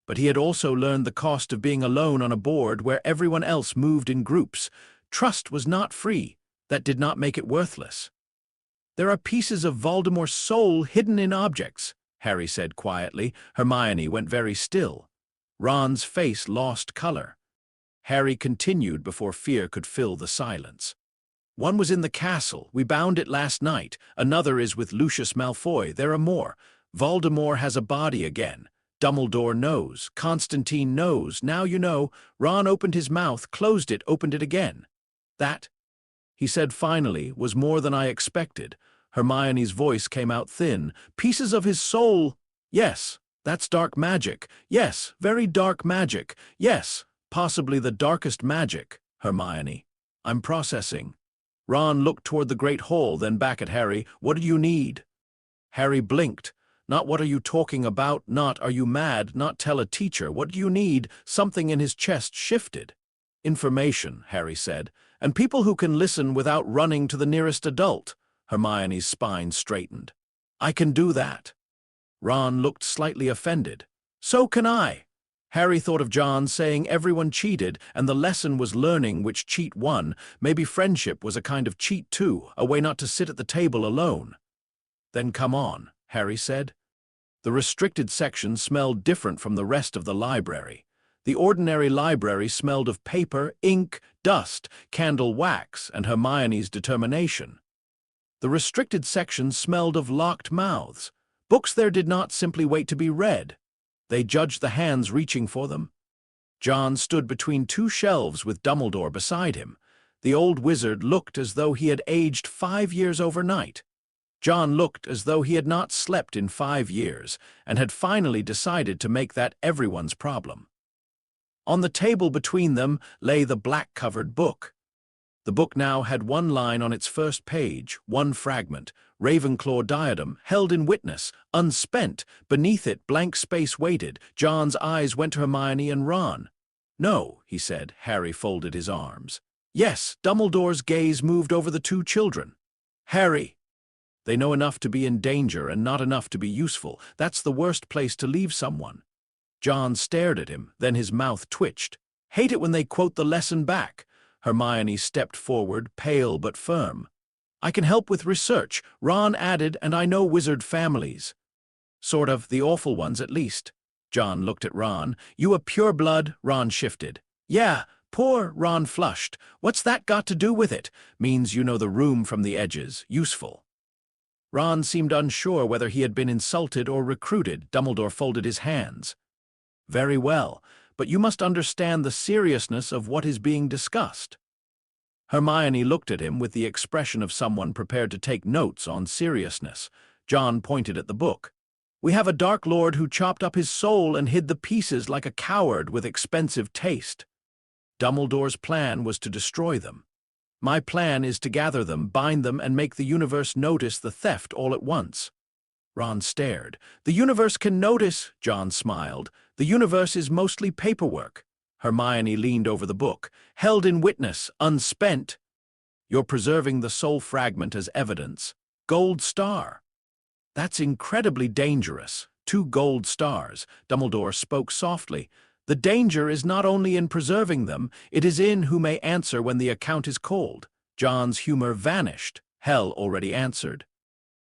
Speaker 2: But he had also learned the cost of being alone on a board where everyone else moved in groups. Trust was not free. That did not make it worthless. "There are pieces of Voldemort's soul hidden in objects," Harry said quietly. Hermione went very still. Ron's face lost color. Harry continued before fear could fill the silence. "One was in the castle. We bound it last night. Another is with Lucius Malfoy. There are more. Voldemort has a body again. Dumbledore knows. Constantine knows. Now you know." Ron opened his mouth, closed it, opened it again. "That," he said finally, "was more than I expected." Hermione's voice came out thin. "Pieces of his soul. Yes. That's dark magic. Yes, very dark magic. Yes, possibly the darkest magic." "Hermione, I'm processing." Ron looked toward the great hall, then back at Harry. "What do you need?" Harry blinked. Not "what are you talking about?" Not "are you mad?" Not "tell a teacher." "What do you need?" Something in his chest shifted. "Information," Harry said, "and people who can listen without running to the nearest adult." Hermione's spine straightened. "I can do that." Ron looked slightly offended. "So can I." Harry thought of John saying everyone cheated, and the lesson was learning which cheat won. Maybe friendship was a kind of cheat too, a way not to sit at the table alone. "Then come on," Harry said. The restricted section smelled different from the rest of the library. The ordinary library smelled of paper, ink, dust, candle wax, and Hermione's determination. The restricted section smelled of locked mouths. Books there did not simply wait to be read. They judged the hands reaching for them. John stood between 2 shelves with Dumbledore beside him. The old wizard looked as though he had aged 5 years overnight. John looked as though he had not slept in 5 years and had finally decided to make that everyone's problem. On the table between them lay the black-covered book. The book now had one line on its first page, one fragment, Ravenclaw diadem, held in witness, unspent. Beneath it, blank space waited. John's eyes went to Hermione and Ron. "No," he said. Harry folded his arms. "Yes." Dumbledore's gaze moved over the 2 children. "Harry, they know enough to be in danger and not enough to be useful. That's the worst place to leave someone." John stared at him, then his mouth twitched. "Hate it when they quote the lesson back." Hermione stepped forward, pale but firm. "I can help with research," Ron added, "and I know wizard families." "Sort of, the awful ones at least." John looked at Ron. "You a pureblood?" Ron shifted. "Yeah, poor." Ron flushed. "What's that got to do with it?" "Means you know the room from the edges. Useful." Ron seemed unsure whether he had been insulted or recruited. Dumbledore folded his hands. "Very well, but you must understand the seriousness of what is being discussed." Hermione looked at him with the expression of someone prepared to take notes on seriousness. John pointed at the book. "We have a Dark Lord who chopped up his soul and hid the pieces like a coward with expensive taste. Dumbledore's plan was to destroy them." My plan is to gather them, bind them, and make the universe notice the theft all at once." Ron stared. "The universe can notice," John smiled. "The universe is mostly paperwork." Hermione leaned over the book. "Held in witness, unspent. You're preserving the soul fragment as evidence. Gold star." "That's incredibly dangerous. 2 gold stars." Dumbledore spoke softly. "The danger is not only in preserving them, it is in who may answer when the account is cold." John's humor vanished. Hell already answered.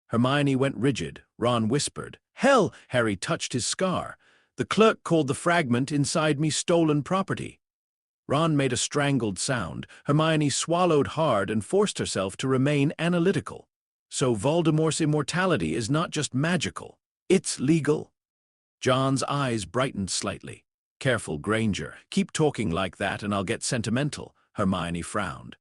Speaker 2: Hermione went rigid. Ron whispered, "Hell!" Harry touched his scar. "The clerk called the fragment inside me stolen property." Ron made a strangled sound. Hermione swallowed hard and forced herself to remain analytical. "So Voldemort's immortality is not just magical. It's legal?" John's eyes brightened slightly. "Careful, Granger. Keep talking like that and I'll get sentimental." Hermione frowned.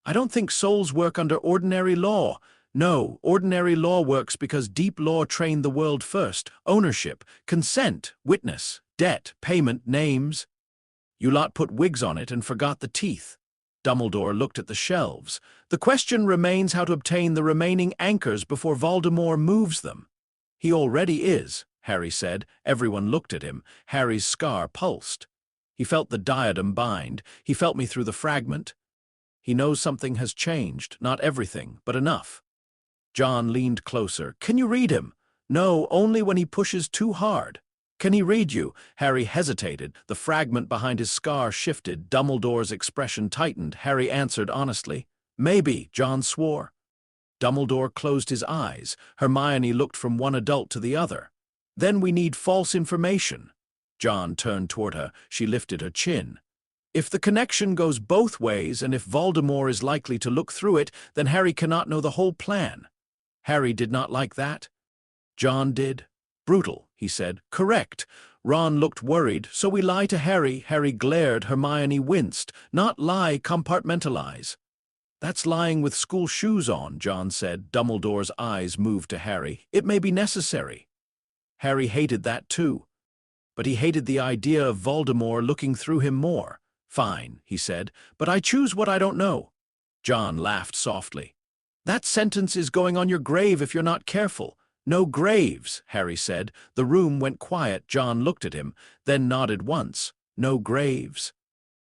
Speaker 2: "I don't think souls work under ordinary law." "No, ordinary law works because deep law trained the world first. Ownership, consent, witness, debt, payment, names. You lot put wigs on it and forgot the teeth." Dumbledore looked at the shelves. "The question remains how to obtain the remaining anchors before Voldemort moves them." "He already is," Harry said. Everyone looked at him. Harry's scar pulsed. "He felt the diadem bind. He felt me through the fragment. He knows something has changed. Not everything, but enough." John leaned closer. "Can you read him?" "No, only when he pushes too hard." "Can he read you?" Harry hesitated. The fragment behind his scar shifted. Dumbledore's expression tightened. Harry answered honestly. "Maybe," John swore. Dumbledore closed his eyes. Hermione looked from one adult to the other. "Then we need false information." John turned toward her. She lifted her chin. "If the connection goes both ways, and if Voldemort is likely to look through it, then Harry cannot know the whole plan." Harry did not like that. John did. "Brutal," he said. "Correct." Ron looked worried. "So we lie to Harry." Harry glared. Hermione winced. "Not lie, compartmentalize." "That's lying with school shoes on," John said. Dumbledore's eyes moved to Harry. "It may be necessary." Harry hated that too. But he hated the idea of Voldemort looking through him more. "Fine," he said, "but I choose what I don't know." John laughed softly. "That sentence is going on your grave if you're not careful." "No graves," Harry said. The room went quiet. John looked at him, then nodded once. "No graves."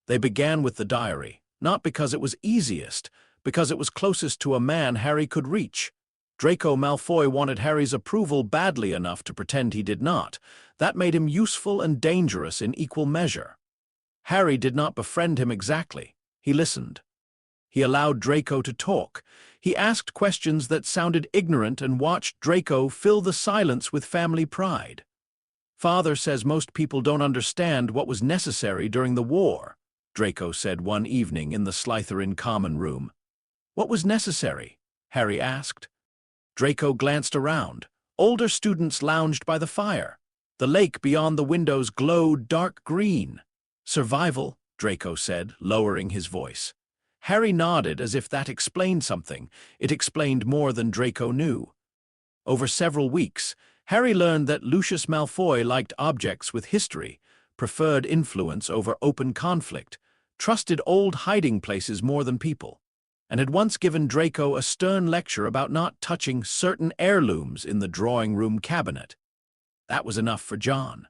Speaker 2: They began with the diary, not because it was easiest, because it was closest to a man Harry could reach. Draco Malfoy wanted Harry's approval badly enough to pretend he did not. That made him useful and dangerous in equal measure. Harry did not befriend him exactly. He listened. He allowed Draco to talk. He asked questions that sounded ignorant and watched Draco fill the silence with family pride. "Father says most people don't understand what was necessary during the war," Draco said one evening in the Slytherin common room. "What was necessary?" Harry asked. Draco glanced around. Older students lounged by the fire. The lake beyond the windows glowed dark green. "Survival," Draco said, lowering his voice. Harry nodded as if that explained something. It explained more than Draco knew. Over several weeks, Harry learned that Lucius Malfoy liked objects with history, preferred influence over open conflict, trusted old hiding places more than people, and had once given Draco a stern lecture about not touching certain heirlooms in the drawing-room cabinet. That was enough for John.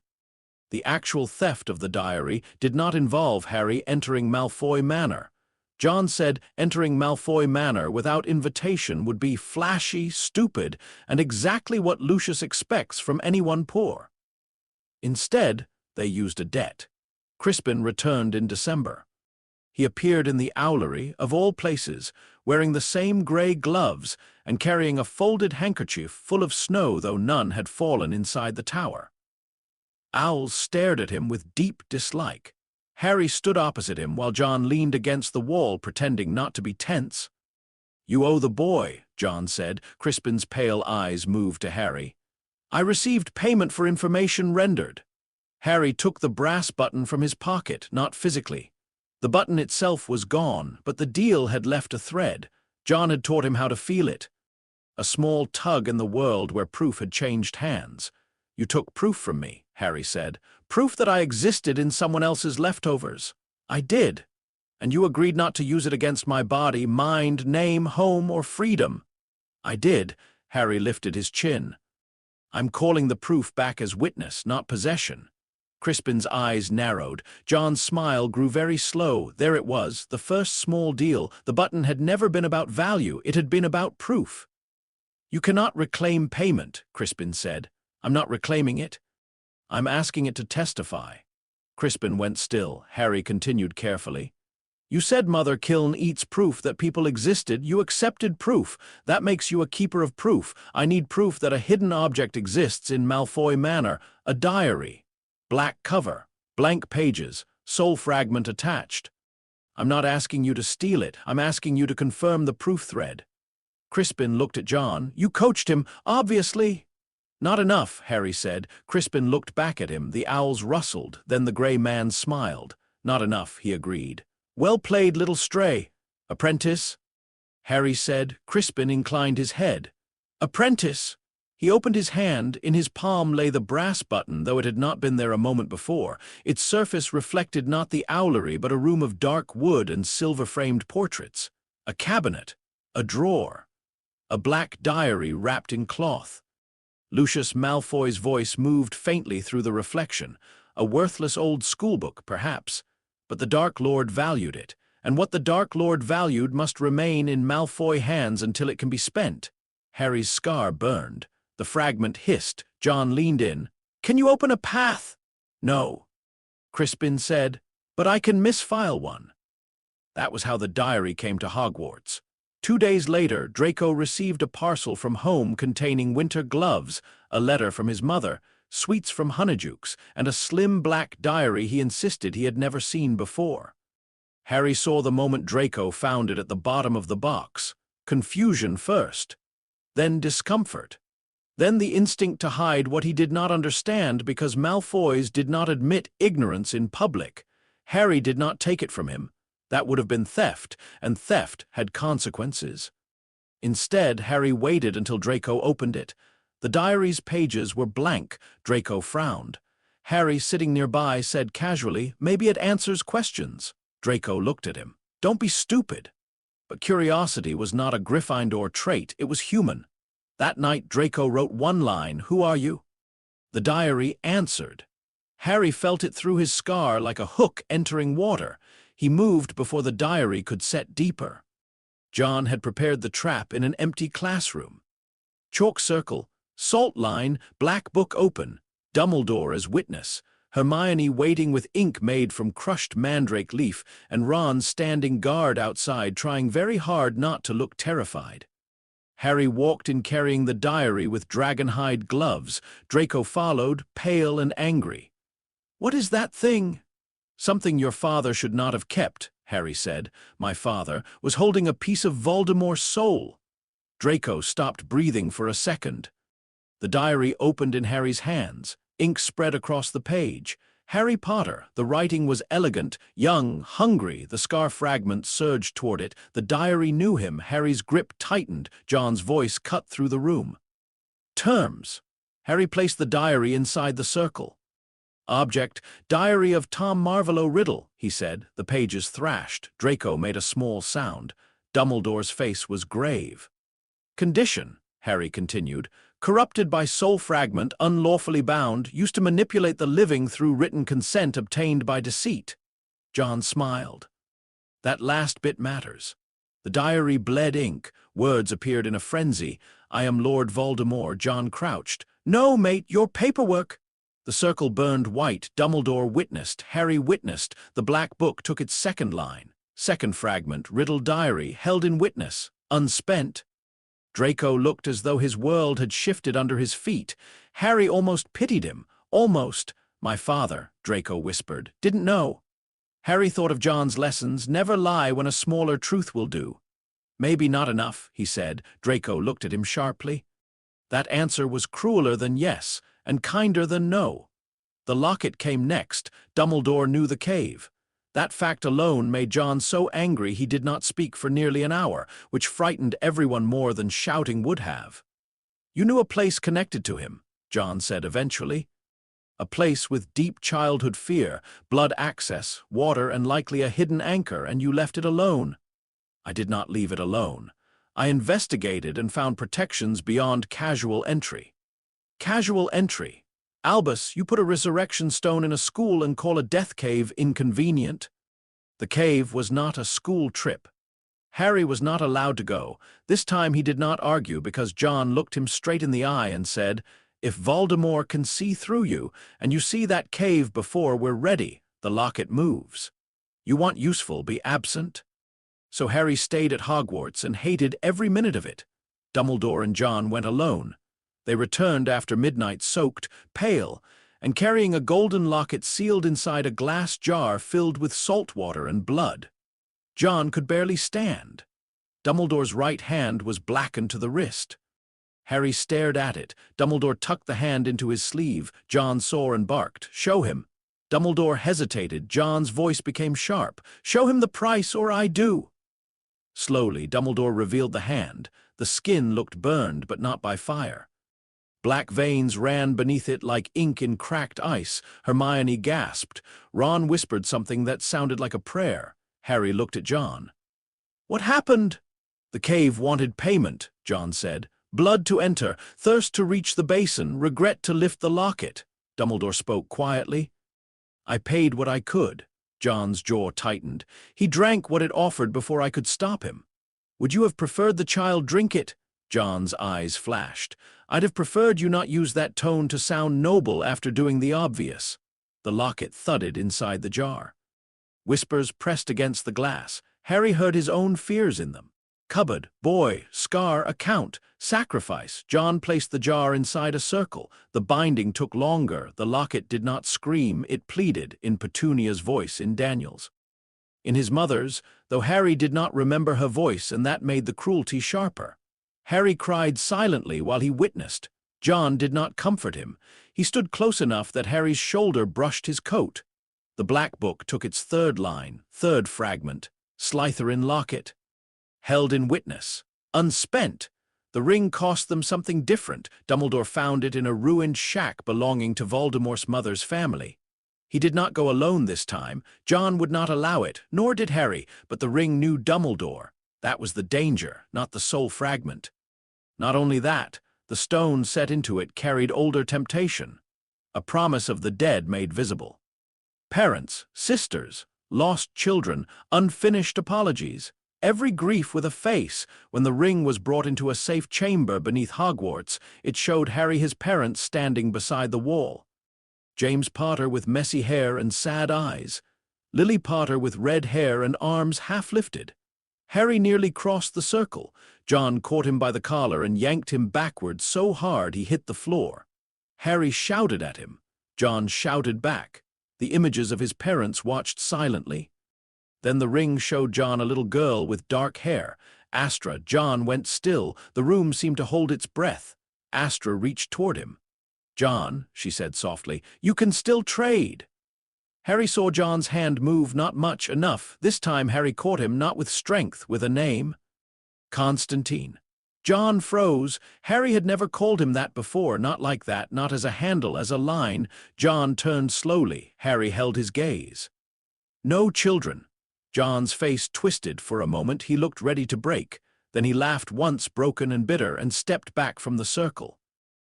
Speaker 2: The actual theft of the diary did not involve Harry entering Malfoy Manor. John said entering Malfoy Manor without invitation would be flashy, stupid, and exactly what Lucius expects from anyone poor. Instead, they used a debt. Crispin returned in December. He appeared in the owlery, of all places, wearing the same gray gloves and carrying a folded handkerchief full of snow, though none had fallen inside the tower. Owls stared at him with deep dislike. Harry stood opposite him while John leaned against the wall, pretending not to be tense. "You owe the boy," John said. Crispin's pale eyes moved to Harry. "I received payment for information rendered." Harry took the brass button from his pocket, not physically. The button itself was gone, but the deal had left a thread. John had taught him how to feel it. A small tug in the world where proof had changed hands. "You took proof from me," Harry said. "Proof that I existed in someone else's leftovers." "I did." And you agreed not to use it against my body, mind, name, home, or freedom. I did. Harry lifted his chin. I'm calling the proof back as witness, not possession. Crispin's eyes narrowed. John's smile grew very slow. There it was, the first small deal. The button had never been about value. It had been about proof. You cannot reclaim payment, Crispin said. I'm not reclaiming it. I'm asking it to testify. Crispin went still. Harry continued carefully. You said Mother Kiln eats proof that people existed. You accepted proof. That makes you a keeper of proof. I need proof that a hidden object exists in Malfoy Manor, a diary. Black cover, blank pages, soul fragment attached. I'm not asking you to steal it. I'm asking you to confirm the proof thread. Crispin looked at John. You coached him, obviously. Not enough, Harry said. Crispin looked back at him. The owls rustled. Then the grey man smiled. Not enough, he agreed. Well played, little stray. Apprentice? Harry said. Crispin inclined his head. Apprentice? He opened his hand. In his palm lay the brass button, though it had not been there a moment before. Its surface reflected not the owlery, but a room of dark wood and silver-framed portraits. A cabinet. A drawer. A black diary wrapped in cloth. Lucius Malfoy's voice moved faintly through the reflection. A worthless old schoolbook, perhaps. But the Dark Lord valued it, and what the Dark Lord valued must remain in Malfoy hands until it can be spent. Harry's scar burned. The fragment hissed. John leaned in. Can you open a path? No. Crispin said, but I can misfile one. That was how the diary came to Hogwarts. 2 days later, Draco received a parcel from home containing winter gloves, a letter from his mother, sweets from Honeydukes, and a slim black diary he insisted he had never seen before. Harry saw the moment Draco found it at the bottom of the box. Confusion first, then discomfort. Then the instinct to hide what he did not understand because Malfoys did not admit ignorance in public. Harry did not take it from him. That would have been theft, and theft had consequences. Instead, Harry waited until Draco opened it. The diary's pages were blank. Draco frowned. Harry, sitting nearby, said casually, maybe it answers questions. Draco looked at him. Don't be stupid. But curiosity was not a Gryffindor trait, it was human. That night, Draco wrote one line, "Who are you?" The diary answered. Harry felt it through his scar like a hook entering water. He moved before the diary could set deeper. John had prepared the trap in an empty classroom. Chalk circle, salt line, black book open, Dumbledore as witness, Hermione waiting with ink made from crushed mandrake leaf, and Ron standing guard outside trying very hard not to look terrified. Harry walked in carrying the diary with dragonhide gloves. Draco followed, pale and angry. What is that thing? Something your father should not have kept, Harry said. My father was holding a piece of Voldemort's soul. Draco stopped breathing for a second. The diary opened in Harry's hands. Ink spread across the page. Harry Potter. The writing was elegant, young, hungry. The scar fragment surged toward it. The diary knew him. Harry's grip tightened. John's voice cut through the room. Terms. Harry placed the diary inside the circle. Object, Diary of Tom Marvolo Riddle, he said. The pages thrashed. Draco made a small sound. Dumbledore's face was grave. Condition, Harry continued. Corrupted by soul fragment, unlawfully bound, used to manipulate the living through written consent obtained by deceit. John smiled. That last bit matters. The diary bled ink. Words appeared in a frenzy. I am Lord Voldemort. John crouched. No, mate, your paperwork. The circle burned white. Dumbledore witnessed. Harry witnessed. The black book took its second line. Second fragment, Riddle Diary, held in witness. Unspent. Draco looked as though his world had shifted under his feet. Harry almost pitied him. Almost. My father, Draco whispered, didn't know. Harry thought of John's lessons. Never lie when a smaller truth will do. Maybe not enough, he said. Draco looked at him sharply. That answer was crueler than yes, and kinder than no. The locket came next. Dumbledore knew the cave. That fact alone made John so angry he did not speak for nearly an hour, which frightened everyone more than shouting would have. You knew a place connected to him, John said eventually. A place with deep childhood fear, blood access, water, and likely a hidden anchor, and you left it alone. I did not leave it alone. I investigated and found protections beyond casual entry. Casual entry. Albus, you put a resurrection stone in a school and call a death cave inconvenient. The cave was not a school trip. Harry was not allowed to go. This time he did not argue because John looked him straight in the eye and said, "If Voldemort can see through you, and you see that cave before we're ready, the locket moves. You want useful, be absent." So Harry stayed at Hogwarts and hated every minute of it. Dumbledore and John went alone. They returned after midnight soaked, pale, and carrying a golden locket sealed inside a glass jar filled with salt water and blood. John could barely stand. Dumbledore's right hand was blackened to the wrist. Harry stared at it. Dumbledore tucked the hand into his sleeve. John saw and barked, "Show him." Dumbledore hesitated. John's voice became sharp. "Show him the price or I do." Slowly, Dumbledore revealed the hand. The skin looked burned, but not by fire. Black veins ran beneath it like ink in cracked ice. Hermione gasped. Ron whispered something that sounded like a prayer. Harry looked at John. "What happened?" "The cave wanted payment," John said. "Blood to enter, thirst to reach the basin, regret to lift the locket." Dumbledore spoke quietly. "I paid what I could." John's jaw tightened. "He drank what it offered before I could stop him." "Would you have preferred the child drink it?" John's eyes flashed. "I'd have preferred you not use that tone to sound noble after doing the obvious." The locket thudded inside the jar. Whispers pressed against the glass. Harry heard his own fears in them. Cupboard, boy, scar, account, sacrifice. John placed the jar inside a circle. The binding took longer. The locket did not scream. It pleaded, in Petunia's voice, in Daniel's. In his mother's, though Harry did not remember her voice, and that made the cruelty sharper. Harry cried silently while he witnessed. John did not comfort him. He stood close enough that Harry's shoulder brushed his coat. The black book took its third line, third fragment. Slytherin locket. Held in witness. Unspent. The ring cost them something different. Dumbledore found it in a ruined shack belonging to Voldemort's mother's family. He did not go alone this time. John would not allow it, nor did Harry, but the ring knew Dumbledore. That was the danger, not the sole fragment. Not only that, the stone set into it carried older temptation, a promise of the dead made visible. Parents, sisters, lost children, unfinished apologies, every grief with a face. When the ring was brought into a safe chamber beneath Hogwarts, it showed Harry his parents standing beside the wall. James Potter with messy hair and sad eyes, Lily Potter with red hair and arms half lifted. Harry nearly crossed the circle. John caught him by the collar and yanked him backward so hard he hit the floor. Harry shouted at him. John shouted back. The images of his parents watched silently. Then the ring showed John a little girl with dark hair. Astra. John went still. The room seemed to hold its breath. Astra reached toward him. "John," she said softly, "you can still trade." Harry saw John's hand move, not much, enough. This time Harry caught him, not with strength, with a name. Constantine. John froze. Harry had never called him that before, not like that, not as a handle, as a line. John turned slowly. Harry held his gaze. "No children." John's face twisted for a moment. He looked ready to break. Then he laughed once, broken and bitter, and stepped back from the circle.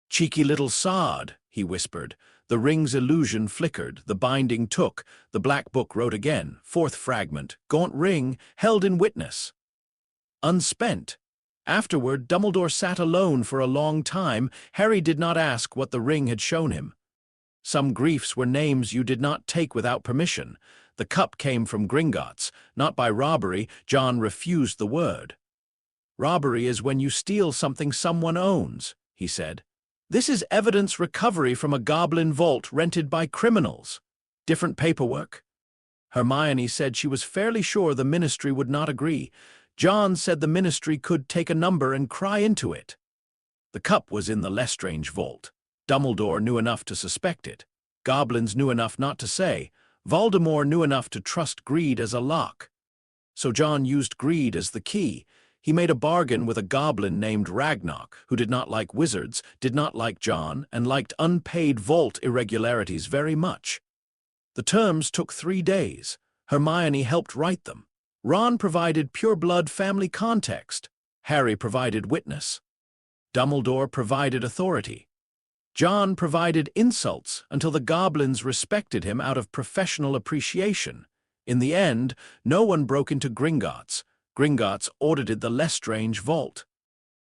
Speaker 2: "Cheeky little sod," he whispered. The ring's illusion flickered. The binding took. The black book wrote again. Fourth fragment. Gaunt ring, held in witness. Unspent. Afterward, Dumbledore sat alone for a long time. Harry did not ask what the ring had shown him. Some griefs were names you did not take without permission. The cup came from Gringotts, not by robbery. John refused the word. "Robbery is when you steal something someone owns," he said. "This is evidence recovery from a goblin vault rented by criminals. Different paperwork." Hermione said she was fairly sure the ministry would not agree. John said the ministry could take a number and cry into it. The cup was in the Lestrange vault. Dumbledore knew enough to suspect it. Goblins knew enough not to say. Voldemort knew enough to trust greed as a lock. So John used greed as the key. He made a bargain with a goblin named Ragnarok, who did not like wizards, did not like John, and liked unpaid vault irregularities very much. The terms took 3 days. Hermione helped write them. Ron provided pure-blood family context. Harry provided witness. Dumbledore provided authority. John provided insults until the goblins respected him out of professional appreciation. In the end, no one broke into Gringotts. Gringotts audited the Lestrange vault.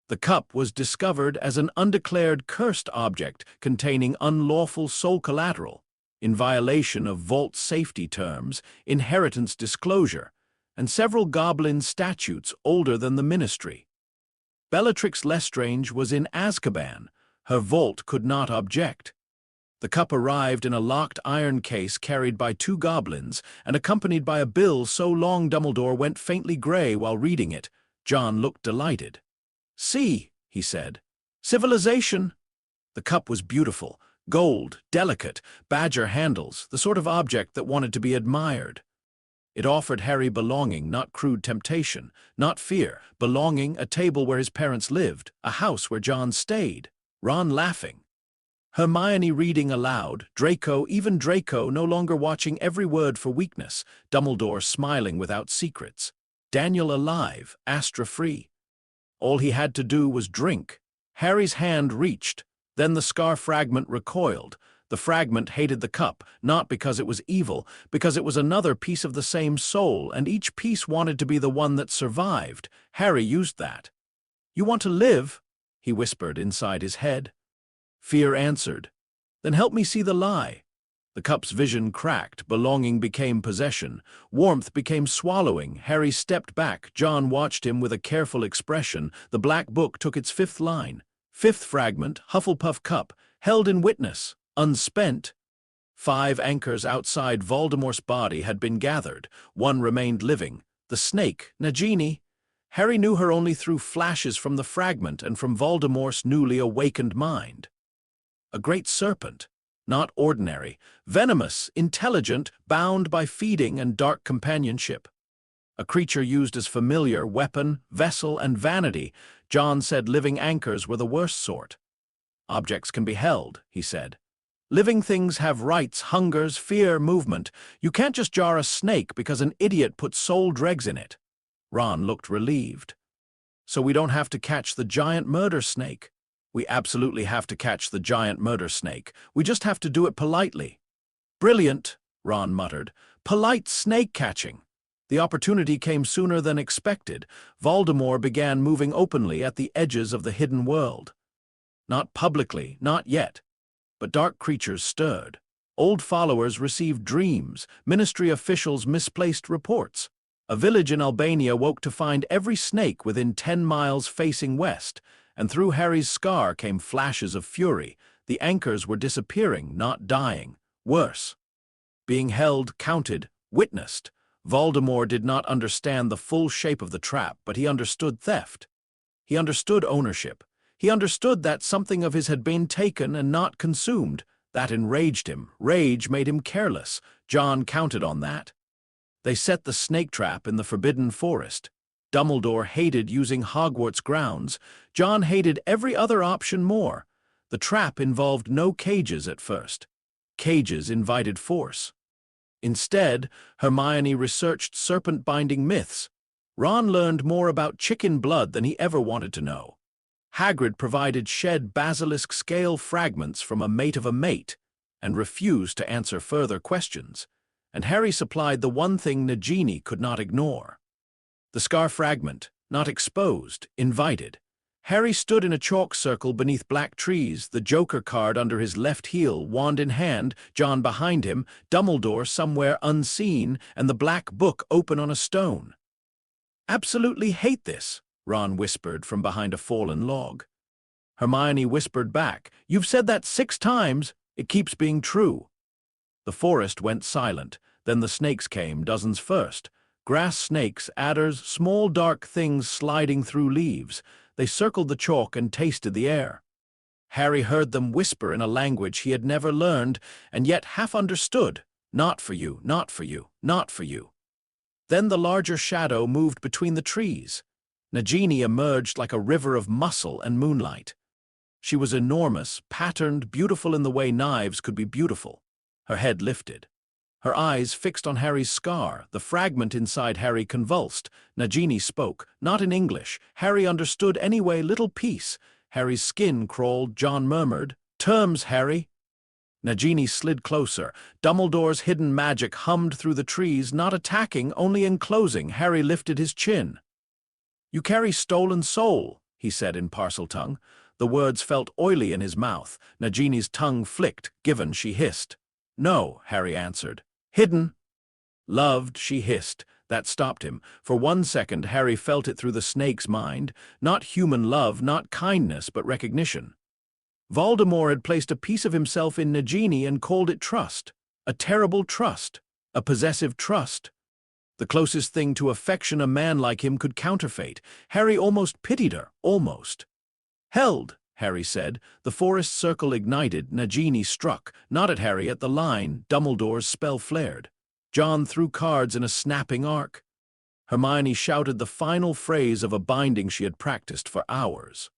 Speaker 2: The cup was discovered as an undeclared cursed object containing unlawful soul collateral, in violation of vault safety terms, inheritance disclosure, and several goblin statutes older than the Ministry. Bellatrix Lestrange was in Azkaban. Her vault could not object. The cup arrived in a locked iron case carried by 2 goblins and accompanied by a bill so long Dumbledore went faintly grey while reading it. John looked delighted. "See," he said, "civilization." The cup was beautiful, gold, delicate, badger handles, the sort of object that wanted to be admired. It offered Harry belonging, not crude temptation, not fear, belonging, a table where his parents lived, a house where John stayed. Ron laughing. Hermione reading aloud, Draco, even Draco, no longer watching every word for weakness, Dumbledore smiling without secrets. Daniel alive, Astra-free. All he had to do was drink. Harry's hand reached. Then the scar fragment recoiled. The fragment hated the cup, not because it was evil, because it was another piece of the same soul, and each piece wanted to be the one that survived. Harry used that. "You want to live?" he whispered inside his head. Fear answered, "Then help me see the lie." The cup's vision cracked, belonging became possession, warmth became swallowing. Harry stepped back. John watched him with a careful expression. The black book took its 5th line. 5th fragment, Hufflepuff cup, held in witness, unspent. 5 anchors outside Voldemort's body had been gathered. 1 remained living, the snake, Nagini. Harry knew her only through flashes from the fragment and from Voldemort's newly awakened mind. A great serpent, not ordinary, venomous, intelligent, bound by feeding and dark companionship. A creature used as familiar, weapon, vessel, and vanity. John said living anchors were the worst sort. "Objects can be held," he said. "Living things have rights, hungers, fear, movement. You can't just jar a snake because an idiot put soul dregs in it." Ron looked relieved. "So we don't have to catch the giant murder snake." "We absolutely have to catch the giant murder snake. We just have to do it politely." "Brilliant," Ron muttered. "Polite snake catching." The opportunity came sooner than expected. Voldemort began moving openly at the edges of the hidden world. Not publicly, not yet. But dark creatures stirred. Old followers received dreams. Ministry officials misplaced reports. A village in Albania woke to find every snake within 10 miles facing west, and through Harry's scar came flashes of fury. The anchors were disappearing, not dying. Worse. Being held, counted, witnessed. Voldemort did not understand the full shape of the trap, but he understood theft. He understood ownership. He understood that something of his had been taken and not consumed. That enraged him. Rage made him careless. John counted on that. They set the snake trap in the Forbidden Forest. Dumbledore hated using Hogwarts grounds. John hated every other option more. The trap involved no cages at first. Cages invited force. Instead, Hermione researched serpent-binding myths. Ron learned more about chicken blood than he ever wanted to know. Hagrid provided shed basilisk scale fragments from a mate of a mate and refused to answer further questions. And Harry supplied the one thing Nagini could not ignore. The scar fragment, not exposed, invited. Harry stood in a chalk circle beneath black trees, the Joker card under his left heel, wand in hand, John behind him, Dumbledore somewhere unseen, and the black book open on a stone. "Absolutely hate this," Ron whispered from behind a fallen log. Hermione whispered back, "You've said that 6 times. It keeps being true." The forest went silent. Then the snakes came, dozens first. Grass snakes, adders, small dark things sliding through leaves. They circled the chalk and tasted the air. Harry heard them whisper in a language he had never learned, and yet half understood. "Not for you, not for you, not for you." Then the larger shadow moved between the trees. Nagini emerged like a river of muscle and moonlight. She was enormous, patterned, beautiful in the way knives could be beautiful. Her head lifted. Her eyes fixed on Harry's scar. The fragment inside Harry convulsed. Nagini spoke, not in English. Harry understood anyway, little piece. Harry's skin crawled. John murmured, "Terms, Harry." Nagini slid closer. Dumbledore's hidden magic hummed through the trees, not attacking, only enclosing. Harry lifted his chin. "You carry stolen soul," he said in Parseltongue. The words felt oily in his mouth. Nagini's tongue flicked. "Given," she hissed. "No," Harry answered. "Hidden." "Loved," she hissed. That stopped him. For 1 second, Harry felt it through the snake's mind. Not human love, not kindness, but recognition. Voldemort had placed a piece of himself in Nagini and called it trust. A terrible trust. A possessive trust. The closest thing to affection a man like him could counterfeit. Harry almost pitied her. Almost. "Held," Harry said. The forest circle ignited. Nagini struck. Not at Harry, at the line. Dumbledore's spell flared. John threw cards in a snapping arc. Hermione shouted the final phrase of a binding she had practiced for hours.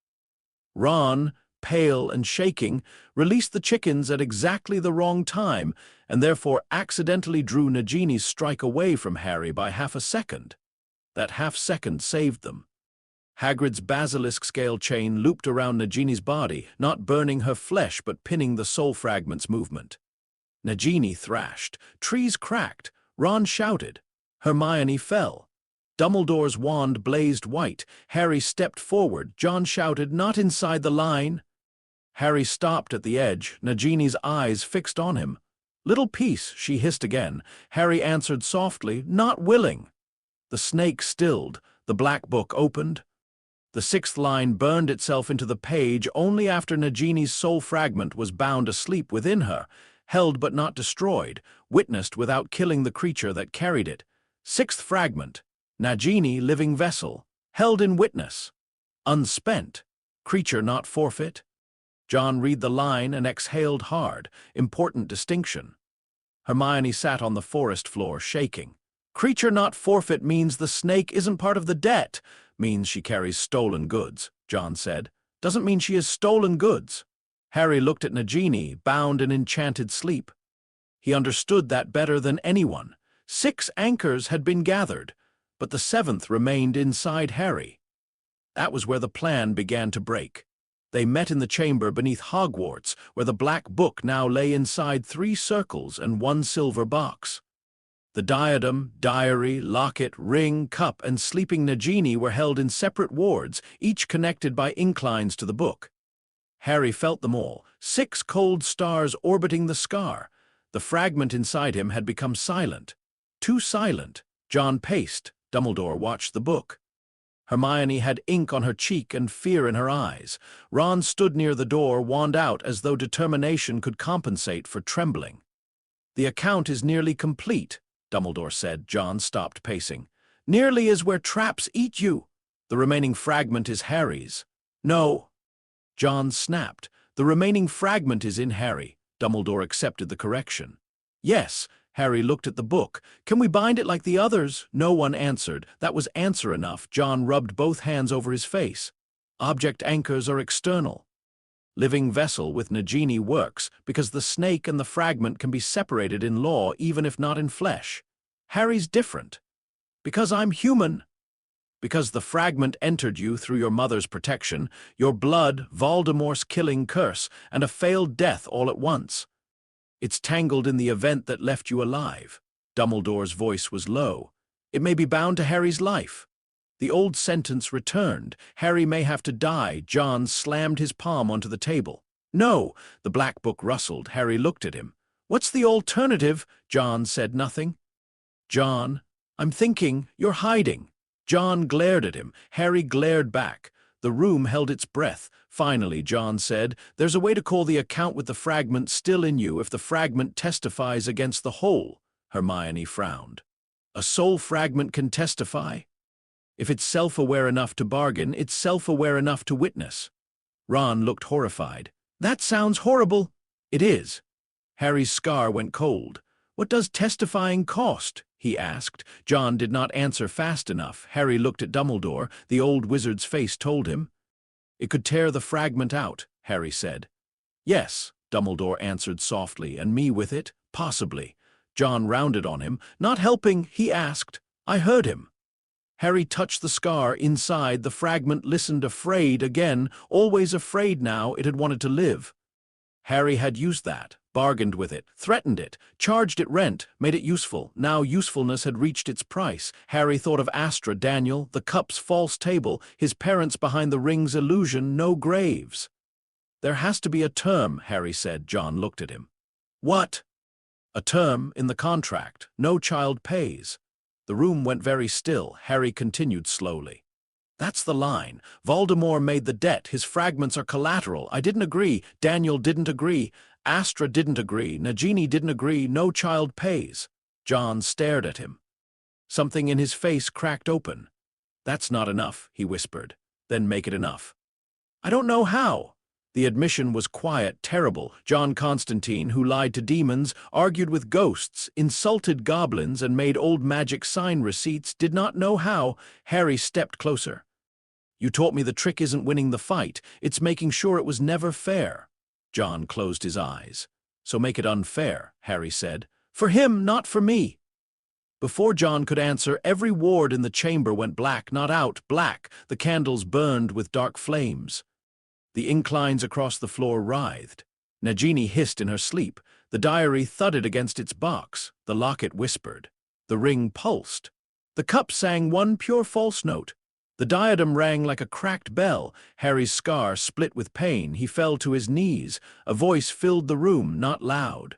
Speaker 2: Ron, pale and shaking, released the chickens at exactly the wrong time, and therefore accidentally drew Nagini's strike away from Harry by half a second. That half-second saved them. Hagrid's basilisk scale chain looped around Nagini's body, not burning her flesh but pinning the soul fragment's movement. Nagini thrashed. Trees cracked. Ron shouted. Hermione fell. Dumbledore's wand blazed white. Harry stepped forward. John shouted, "Not inside the line." Harry stopped at the edge, Nagini's eyes fixed on him. "Little piece," she hissed again. Harry answered softly, "Not willing." The snake stilled. The black book opened. The 6th line burned itself into the page only after Nagini's soul fragment was bound asleep within her, held but not destroyed, witnessed without killing the creature that carried it. 6th fragment, Nagini, living vessel, held in witness. Unspent, creature not forfeit. John read the line and exhaled hard. Important distinction. Hermione sat on the forest floor, shaking. Creature not forfeit means the snake isn't part of the debt. Means she carries stolen goods, John said. Doesn't mean she has stolen goods. Harry looked at Nagini, bound in enchanted sleep. He understood that better than anyone. 6 anchors had been gathered, but the 7th remained inside Harry. That was where the plan began to break. They met in the chamber beneath Hogwarts, where the black book now lay inside 3 circles and 1 silver box. The diadem, diary, locket, ring, cup, and sleeping Nagini were held in separate wards, each connected by inclines to the book. Harry felt them all, 6 cold stars orbiting the scar. The fragment inside him had become silent. Too silent. John paced. Dumbledore watched the book. Hermione had ink on her cheek and fear in her eyes. Ron stood near the door, wand out as though determination could compensate for trembling. "The account is nearly complete," Dumbledore said. John stopped pacing. "Nearly is where traps eat you. The remaining fragment is Harry's." "No." John snapped. "The remaining fragment is in Harry." Dumbledore accepted the correction. "Yes." Harry looked at the book. "Can we bind it like the others?" No one answered. That was answer enough. John rubbed both hands over his face. "Object anchors are external. Living vessel with Nagini works because the snake and the fragment can be separated in law even if not in flesh. Harry's different. Because I'm human. Because the fragment entered you through your mother's protection, your blood, Voldemort's killing curse, and a failed death all at once. It's tangled in the event that left you alive." Dumbledore's voice was low. "It may be bound to Harry's life." The old sentence returned. "Harry may have to die." John slammed his palm onto the table. "No!" The black book rustled. Harry looked at him. "What's the alternative?" John said nothing. "John, I'm thinking. You're hiding." John glared at him. Harry glared back. The room held its breath. Finally, John said, "There's a way to call the account with the fragment still in you if the fragment testifies against the whole." Hermione frowned. "A soul fragment can testify? If it's self-aware enough to bargain, it's self-aware enough to witness." Ron looked horrified. "That sounds horrible." "It is." Harry's scar went cold. "What does testifying cost?" he asked. John did not answer fast enough. Harry looked at Dumbledore. The old wizard's face told him. It could tear the fragment out, Harry said. Yes, Dumbledore answered softly, and me with it? Possibly. John rounded on him. Not helping, he asked. I heard him. Harry touched the scar inside. The fragment listened, afraid again, always afraid now. It had wanted to live. Harry had used that, bargained with it, threatened it, charged it rent, made it useful. Now usefulness had reached its price. Harry thought of Astra, Daniel, the cup's false table, his parents behind the ring's illusion, no graves. There has to be a term, Harry said. John looked at him. What? A term in the contract. No child pays. The room went very still. Harry continued slowly. That's the line. Voldemort made the debt. His fragments are collateral. I didn't agree. Daniel didn't agree. Astra didn't agree. Nagini didn't agree. No child pays. John stared at him. Something in his face cracked open. That's not enough, he whispered. Then make it enough. I don't know how. The admission was quiet, terrible. John Constantine, who lied to demons, argued with ghosts, insulted goblins, and made old magic sign receipts, did not know how. Harry stepped closer. You taught me the trick isn't winning the fight, it's making sure it was never fair. John closed his eyes. So make it unfair, Harry said. For him, not for me. Before John could answer, every ward in the chamber went black, not out, black. The candles burned with dark flames. The inclines across the floor writhed. Nagini hissed in her sleep. The diary thudded against its box. The locket whispered. The ring pulsed. The cup sang one pure false note. The diadem rang like a cracked bell. Harry's scar split with pain. He fell to his knees. A voice filled the room, not loud.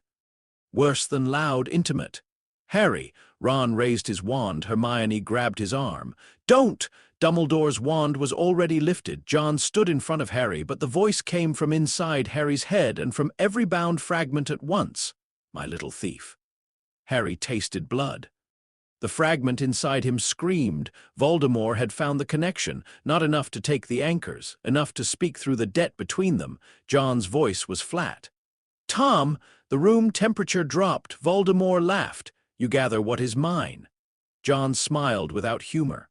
Speaker 2: Worse than loud, intimate. Harry. Ron raised his wand. Hermione grabbed his arm. Don't! Dumbledore's wand was already lifted. John stood in front of Harry, but the voice came from inside Harry's head and from every bound fragment at once. My little thief. Harry tasted blood. The fragment inside him screamed. Voldemort had found the connection, not enough to take the anchors, enough to speak through the debt between them. John's voice was flat. Tom! The room temperature dropped. Voldemort laughed. You gather what is mine. John smiled without humor.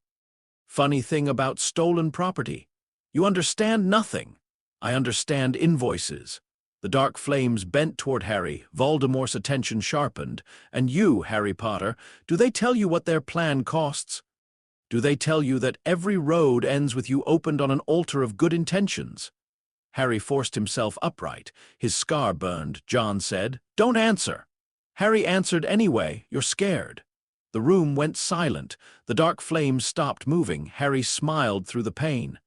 Speaker 2: Funny thing about stolen property. You understand nothing. I understand invoices. The dark flames bent toward Harry. Voldemort's attention sharpened. And you, Harry Potter, do they tell you what their plan costs? Do they tell you that every road ends with you opened on an altar of good intentions? Harry forced himself upright. His scar burned. John said, Don't answer. Harry answered anyway. You're scared. The room went silent. The dark flames stopped moving. Harry smiled through the pain.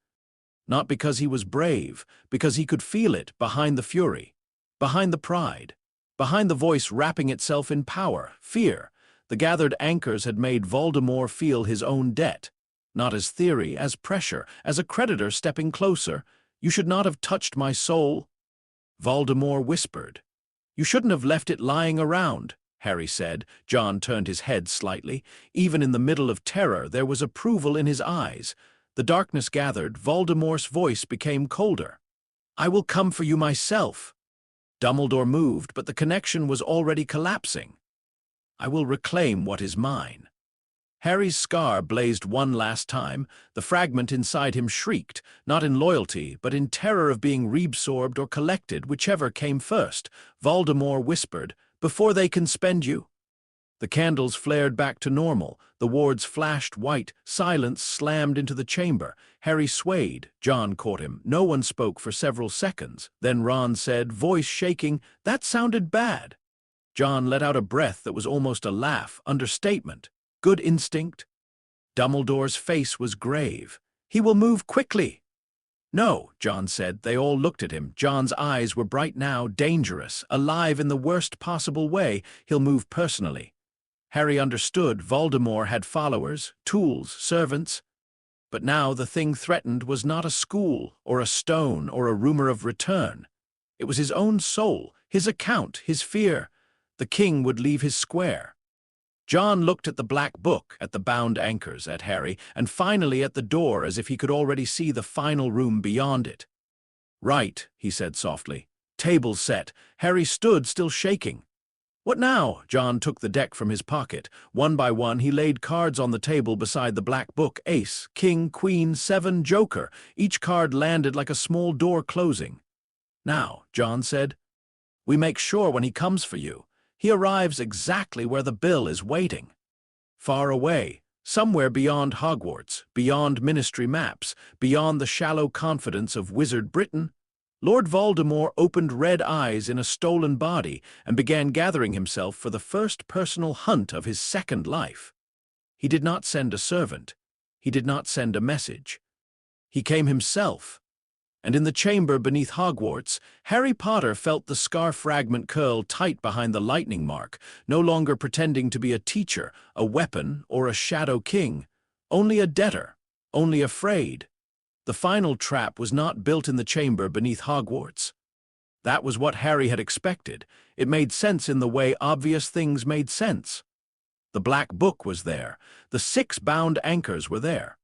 Speaker 2: Not because he was brave, because he could feel it behind the fury, behind the pride, behind the voice wrapping itself in power, fear. The gathered anchors had made Voldemort feel his own debt, not as theory, as pressure, as a creditor stepping closer. You should not have touched my soul. Voldemort whispered. You shouldn't have left it lying around, Harry said. John turned his head slightly. Even in the middle of terror, there was approval in his eyes. The darkness gathered. Voldemort's voice became colder. I will come for you myself. Dumbledore moved, but the connection was already collapsing. I will reclaim what is mine. Harry's scar blazed one last time. The fragment inside him shrieked, not in loyalty, but in terror of being reabsorbed or collected, whichever came first. Voldemort whispered, Before they can spend you. The candles flared back to normal. The wards flashed white. Silence slammed into the chamber. Harry swayed. John caught him. No one spoke for several seconds. Then Ron said, voice shaking, That sounded bad. John let out a breath that was almost a laugh. Understatement. Good instinct. Dumbledore's face was grave. He will move quickly. No, John said. They all looked at him. John's eyes were bright now, dangerous, alive in the worst possible way. He'll move personally. Harry understood. Voldemort had followers, tools, servants. But now the thing threatened was not a school, or a stone, or a rumor of return. It was his own soul, his account, his fear. The king would leave his square. John looked at the black book, at the bound anchors, at Harry, and finally at the door as if he could already see the final room beyond it. Right, he said softly. Table set. Harry stood, still shaking. "What now?" John took the deck from his pocket. One by one, he laid cards on the table beside the black book. Ace, king, queen, seven, joker. Each card landed like a small door closing. "Now," John said, "we make sure when he comes for you, he arrives exactly where the bill is waiting. Far away, somewhere beyond Hogwarts, beyond ministry maps, beyond the shallow confidence of wizard Britain." Lord Voldemort opened red eyes in a stolen body and began gathering himself for the first personal hunt of his second life. He did not send a servant. He did not send a message. He came himself. And in the chamber beneath Hogwarts, Harry Potter felt the scar fragment curl tight behind the lightning mark, no longer pretending to be a teacher, a weapon, or a shadow king. Only a debtor, only afraid. The final trap was not built in the chamber beneath Hogwarts. That was what Harry had expected. It made sense in the way obvious things made sense. The black book was there. The 6 bound anchors were there.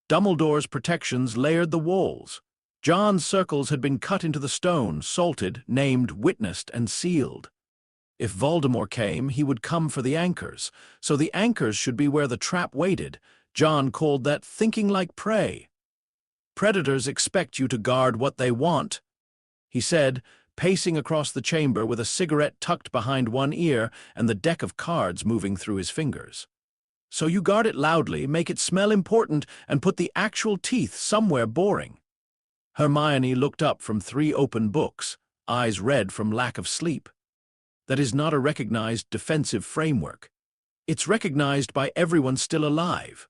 Speaker 2: Dumbledore's protections layered the walls. John's circles had been cut into the stone, salted, named, witnessed, and sealed. If Voldemort came, he would come for the anchors, so the anchors should be where the trap waited. John called that thinking like prey. "Predators expect you to guard what they want," he said, pacing across the chamber with a cigarette tucked behind one ear and the deck of cards moving through his fingers. "So you guard it loudly, make it smell important, and put the actual teeth somewhere boring." Hermione looked up from 3 open books, eyes red from lack of sleep. "That is not a recognized defensive framework. It's recognized by everyone still alive."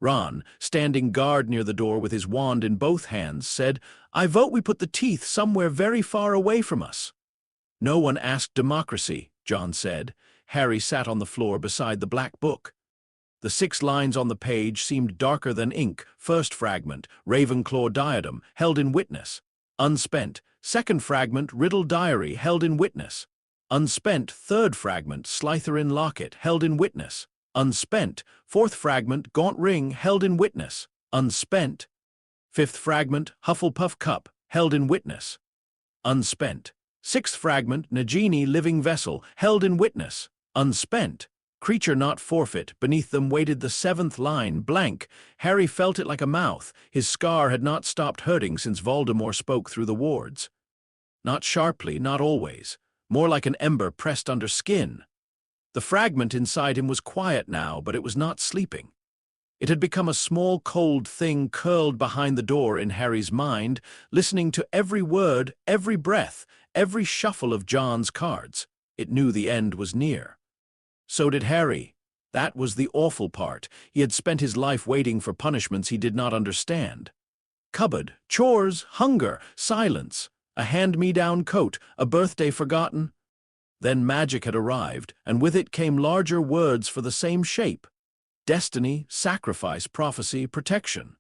Speaker 2: Ron, standing guard near the door with his wand in both hands, said, "I vote we put the teeth somewhere very far away from us." "No one asked democracy," John said. Harry sat on the floor beside the black book. The 6 lines on the page seemed darker than ink. First fragment, Ravenclaw diadem, held in witness. Unspent. Second fragment, Riddle diary, held in witness. Unspent. Third fragment, Slytherin locket, held in witness. Unspent. Fourth fragment, Gaunt ring, held in witness. Unspent. Fifth fragment, Hufflepuff cup, held in witness. Unspent. Sixth fragment, Nagini living vessel, held in witness. Unspent. Creature not forfeit. Beneath them waited the 7th line, blank. Harry felt it like a mouth. His scar had not stopped hurting since Voldemort spoke through the wards. Not sharply, not always. More like an ember pressed under skin. The fragment inside him was quiet now, but it was not sleeping. It had become a small, cold thing curled behind the door in Harry's mind, listening to every word, every breath, every shuffle of John's cards. It knew the end was near. So did Harry. That was the awful part. He had spent his life waiting for punishments he did not understand. Cupboard, chores, hunger, silence, a hand-me-down coat, a birthday forgotten. Then magic had arrived, and with it came larger words for the same shape. Destiny, sacrifice, prophecy, protection.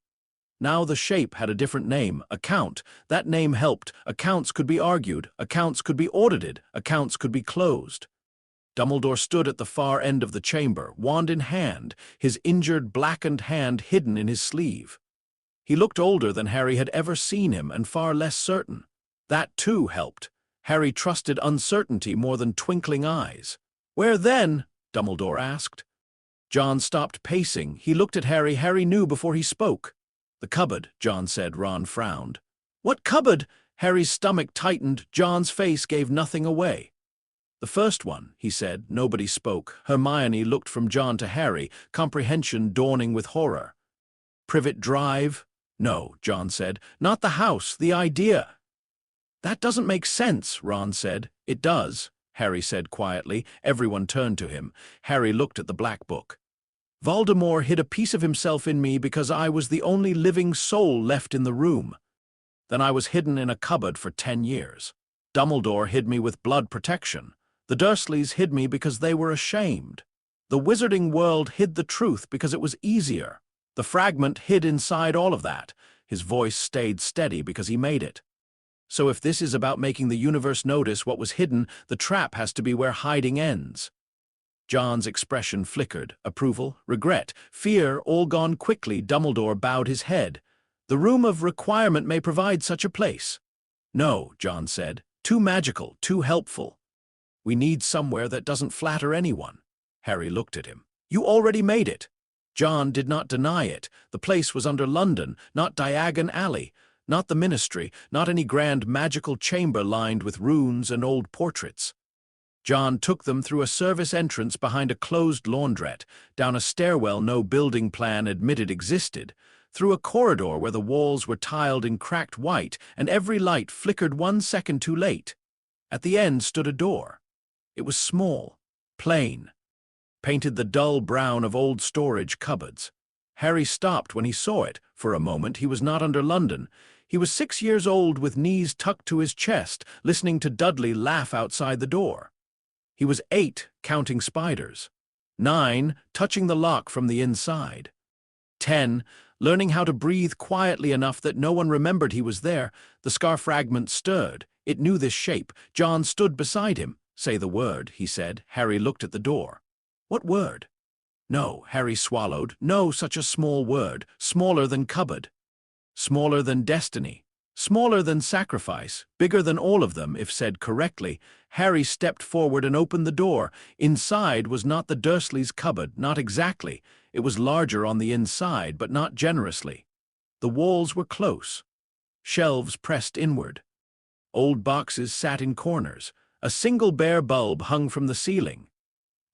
Speaker 2: Now the shape had a different name, account. That name helped. Accounts could be argued, accounts could be audited, accounts could be closed. Dumbledore stood at the far end of the chamber, wand in hand, his injured, blackened hand hidden in his sleeve. He looked older than Harry had ever seen him, and far less certain. That, too, helped. Harry trusted uncertainty more than twinkling eyes. "Where then?" Dumbledore asked. John stopped pacing. He looked at Harry. Harry knew before he spoke. "The cupboard," John said. Ron frowned. "What cupboard?" Harry's stomach tightened. John's face gave nothing away. "The first one," he said. Nobody spoke. Hermione looked from John to Harry, comprehension dawning with horror. "Privet Drive?" "No," John said. "Not the house, the idea." "That doesn't make sense," Ron said. "It does," Harry said quietly. Everyone turned to him. Harry looked at the black book. "Voldemort hid a piece of himself in me because I was the only living soul left in the room. Then I was hidden in a cupboard for 10 years. Dumbledore hid me with blood protection. The Dursleys hid me because they were ashamed. The wizarding world hid the truth because it was easier. The fragment hid inside all of that." His voice stayed steady because he made it. "So if this is about making the universe notice what was hidden, the trap has to be where hiding ends." John's expression flickered. Approval, regret, fear, all gone quickly. Dumbledore bowed his head. "The room of requirement may provide such a place." "No," John said. "Too magical, too helpful." We need somewhere that doesn't flatter anyone. Harry looked at him. You already made it. John did not deny it. The place was under London, not Diagon Alley, not the Ministry, not any grand magical chamber lined with runes and old portraits. John took them through a service entrance behind a closed laundrette, down a stairwell no building plan admitted existed, through a corridor where the walls were tiled in cracked white and every light flickered 1 second too late. At the end stood a door. It was small, plain, painted the dull brown of old storage cupboards. Harry stopped when he saw it. For a moment he was not under London. He was 6 years old with knees tucked to his chest, listening to Dudley laugh outside the door. He was 8, counting spiders. 9, touching the lock from the inside. 10, learning how to breathe quietly enough that no one remembered he was there. The scar fragment stirred. It knew this shape. John stood beside him. Say the word, he said. Harry looked at the door. What word? No, Harry swallowed. No, such a small word. Smaller than cupboard. Smaller than destiny. Smaller than sacrifice, bigger than all of them, if said correctly. Harry stepped forward and opened the door. Inside was not the Dursleys' cupboard, not exactly. It was larger on the inside, but not generously. The walls were close. Shelves pressed inward. Old boxes sat in corners. A single bare bulb hung from the ceiling.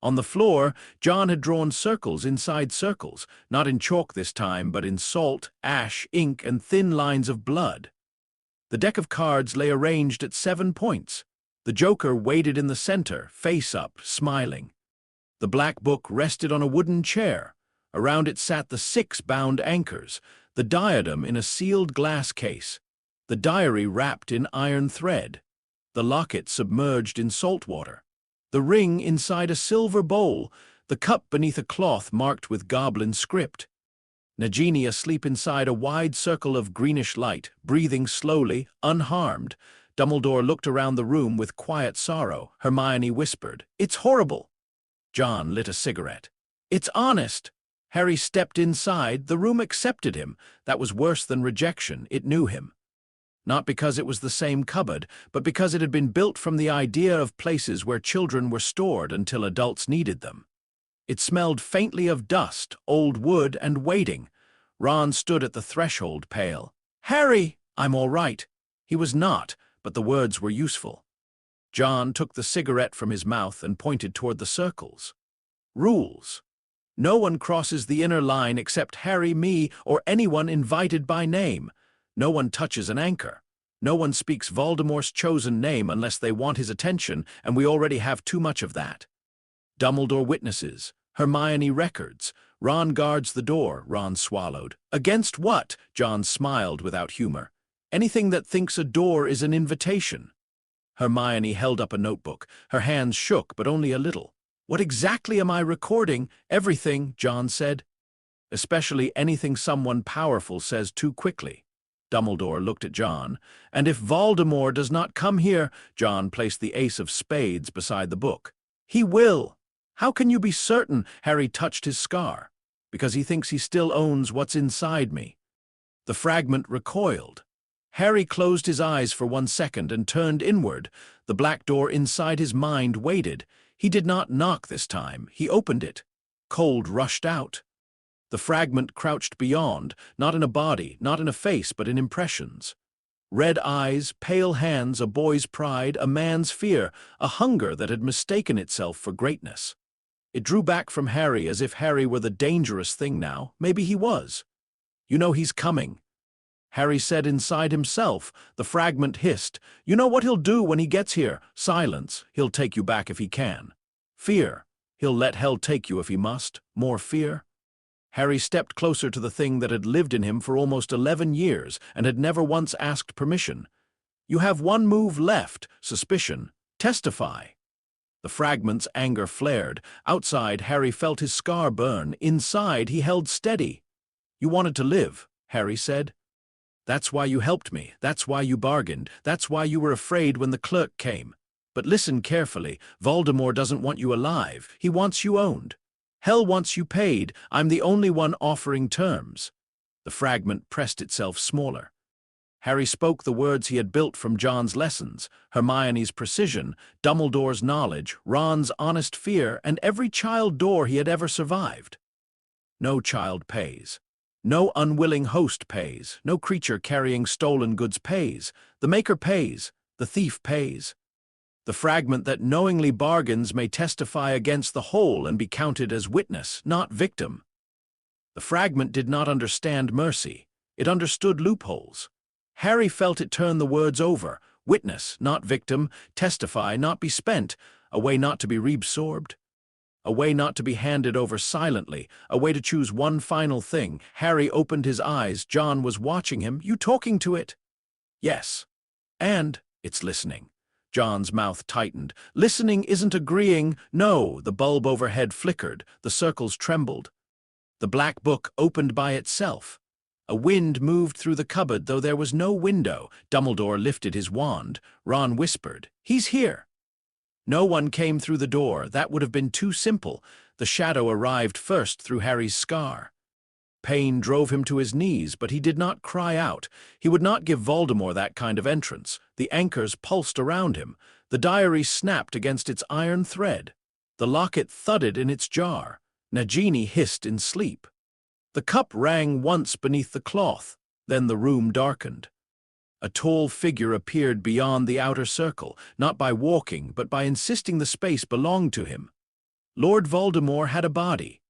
Speaker 2: On the floor, John had drawn circles inside circles, not in chalk this time, but in salt, ash, ink, and thin lines of blood. The deck of cards lay arranged at 7 points. The Joker waited in the center, face up, smiling. The black book rested on a wooden chair. Around it sat the 6 bound anchors, the diadem in a sealed glass case, the diary wrapped in iron thread, the locket submerged in salt water, the ring inside a silver bowl, the cup beneath a cloth marked with goblin script. Nagini asleep inside a wide circle of greenish light, breathing slowly, unharmed. Dumbledore looked around the room with quiet sorrow. Hermione whispered, "It's horrible." John lit a cigarette. "It's honest." Harry stepped inside. The room accepted him. That was worse than rejection. It knew him. Not because it was the same cupboard, but because it had been built from the idea of places where children were stored until adults needed them. It smelled faintly of dust, old wood, and waiting. Ron stood at the threshold, pale. "Harry!" "I'm all right." He was not, but the words were useful. John took the cigarette from his mouth and pointed toward the circles. "Rules. No one crosses the inner line except Harry, me, or anyone invited by name. No one touches an anchor. No one speaks Voldemort's chosen name unless they want his attention, and we already have too much of that. Dumbledore witnesses. Hermione records. Ron guards the door." Ron swallowed. "Against what?" John smiled without humor. "Anything that thinks a door is an invitation." Hermione held up a notebook. Her hands shook, but only a little. "What exactly am I recording?" "Everything," John said. "Especially anything someone powerful says too quickly." Dumbledore looked at John. "And if Voldemort does not come here," John placed the ace of spades beside the book. "He will." "How can you be certain?" Harry touched his scar. "Because he thinks he still owns what's inside me." The fragment recoiled. Harry closed his eyes for 1 second and turned inward. The black door inside his mind waited. He did not knock this time. He opened it. Cold rushed out. The fragment crouched beyond, not in a body, not in a face, but in impressions. Red eyes, pale hands, a boy's pride, a man's fear, a hunger that had mistaken itself for greatness. It drew back from Harry as if Harry were the dangerous thing now. Maybe he was. "You know he's coming," Harry said inside himself. The fragment hissed. "You know what he'll do when he gets here?" "Silence. He'll take you back if he can." "Fear. He'll let hell take you if he must." "More fear." Harry stepped closer to the thing that had lived in him for almost 11 years and had never once asked permission. "You have one move left. Suspicion. Testify." The fragment's anger flared. Outside, Harry felt his scar burn. Inside, he held steady. "You wanted to live," Harry said. "That's why you helped me. That's why you bargained. That's why you were afraid when the clerk came. But listen carefully. Voldemort doesn't want you alive. He wants you owned. Hell wants you paid. I'm the only one offering terms." The fragment pressed itself smaller. Harry spoke the words he had built from John's lessons, Hermione's precision, Dumbledore's knowledge, Ron's honest fear, and every child door he had ever survived. No child pays. No unwilling host pays. No creature carrying stolen goods pays. The maker pays. The thief pays. The fragment that knowingly bargains may testify against the whole and be counted as witness, not victim. The fragment did not understand mercy. It understood loopholes. Harry felt it turn the words over. Witness, not victim. Testify, not be spent. A way not to be reabsorbed. A way not to be handed over silently. A way to choose one final thing. Harry opened his eyes. John was watching him. You talking to it? Yes. And it's listening. John's mouth tightened. Listening isn't agreeing. No, the bulb overhead flickered. The circles trembled. The black book opened by itself. A wind moved through the cupboard, though there was no window. Dumbledore lifted his wand. Ron whispered, "He's here." No one came through the door. That would have been too simple. The shadow arrived first through Harry's scar. Pain drove him to his knees, but he did not cry out. He would not give Voldemort that kind of entrance. The anchors pulsed around him. The diary snapped against its iron thread. The locket thudded in its jar. Nagini hissed in sleep. The cup rang once beneath the cloth. Then the room darkened. A tall figure appeared beyond the outer circle, not by walking, but by insisting the space belonged to him. Lord Voldemort had a body.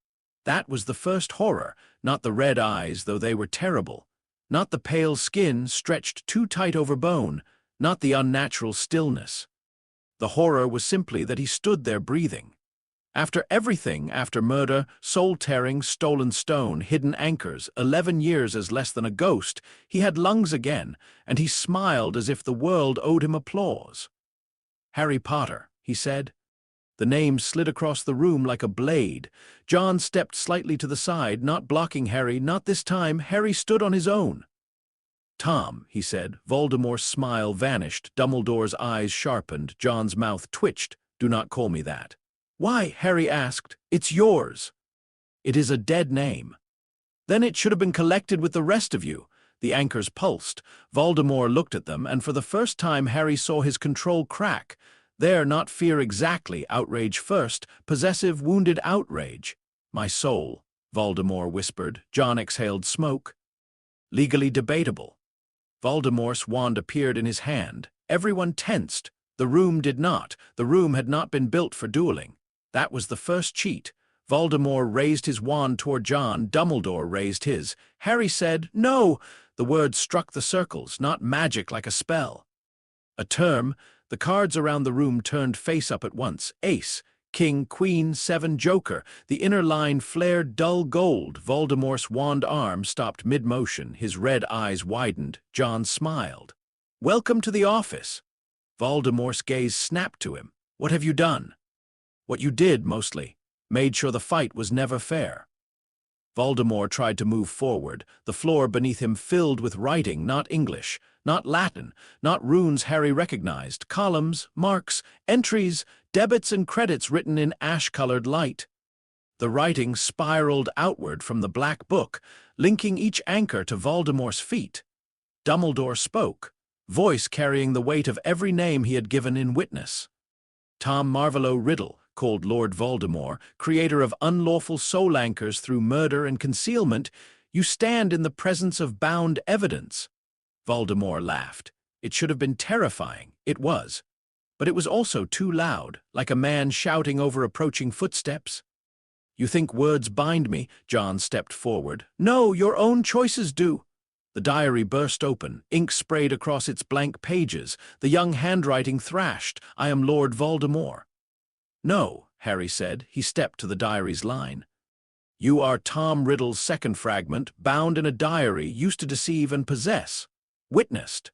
Speaker 2: That was the first horror, not the red eyes, though they were terrible. Not the pale skin stretched too tight over bone, not the unnatural stillness. The horror was simply that he stood there breathing. After everything, after murder, soul-tearing, stolen stone, hidden anchors, 11 years as less than a ghost, he had lungs again, and he smiled as if the world owed him applause. "Harry Potter," he said. The name slid across the room like a blade. John stepped slightly to the side, not blocking Harry, not this time. Harry stood on his own. "Tom," he said. Voldemort's smile vanished. Dumbledore's eyes sharpened. John's mouth twitched. "Do not call me that." "Why?" Harry asked. "It's yours." "It is a dead name." "Then it should have been collected with the rest of you." The anchors pulsed. Voldemort looked at them, and for the first time Harry saw his control crack. There, not fear exactly, outrage first, possessive, wounded outrage. "My soul," Voldemort whispered. John exhaled smoke. "Legally debatable." Voldemort's wand appeared in his hand. Everyone tensed. The room did not. The room had not been built for dueling. That was the first cheat. Voldemort raised his wand toward John. Dumbledore raised his. Harry said, "No!" The words struck the circles, not magic like a spell. A term. The cards around the room turned face up at once. Ace, King, Queen, 7, Joker. The inner line flared dull gold. Voldemort's wand arm stopped mid-motion. His red eyes widened. John smiled. "Welcome to the office." Voldemort's gaze snapped to him. "What have you done?" "What you did, mostly. Made sure the fight was never fair." Voldemort tried to move forward, the floor beneath him filled with writing, not English, not Latin, not runes Harry recognized, columns, marks, entries, debits and credits written in ash-colored light. The writing spiraled outward from the black book, linking each anchor to Voldemort's feet. Dumbledore spoke, voice carrying the weight of every name he had given in witness. "Tom Marvolo Riddle, called Lord Voldemort, creator of unlawful soul anchors through murder and concealment, you stand in the presence of bound evidence." Voldemort laughed. It should have been terrifying. It was. But it was also too loud, like a man shouting over approaching footsteps. "You think words bind me?" John stepped forward. "No, your own choices do." The diary burst open. Ink sprayed across its blank pages. The young handwriting thrashed. "I am Lord Voldemort." "No," Harry said. He stepped to the diary's line. "You are Tom Riddle's second fragment, bound in a diary, used to deceive and possess. Witnessed."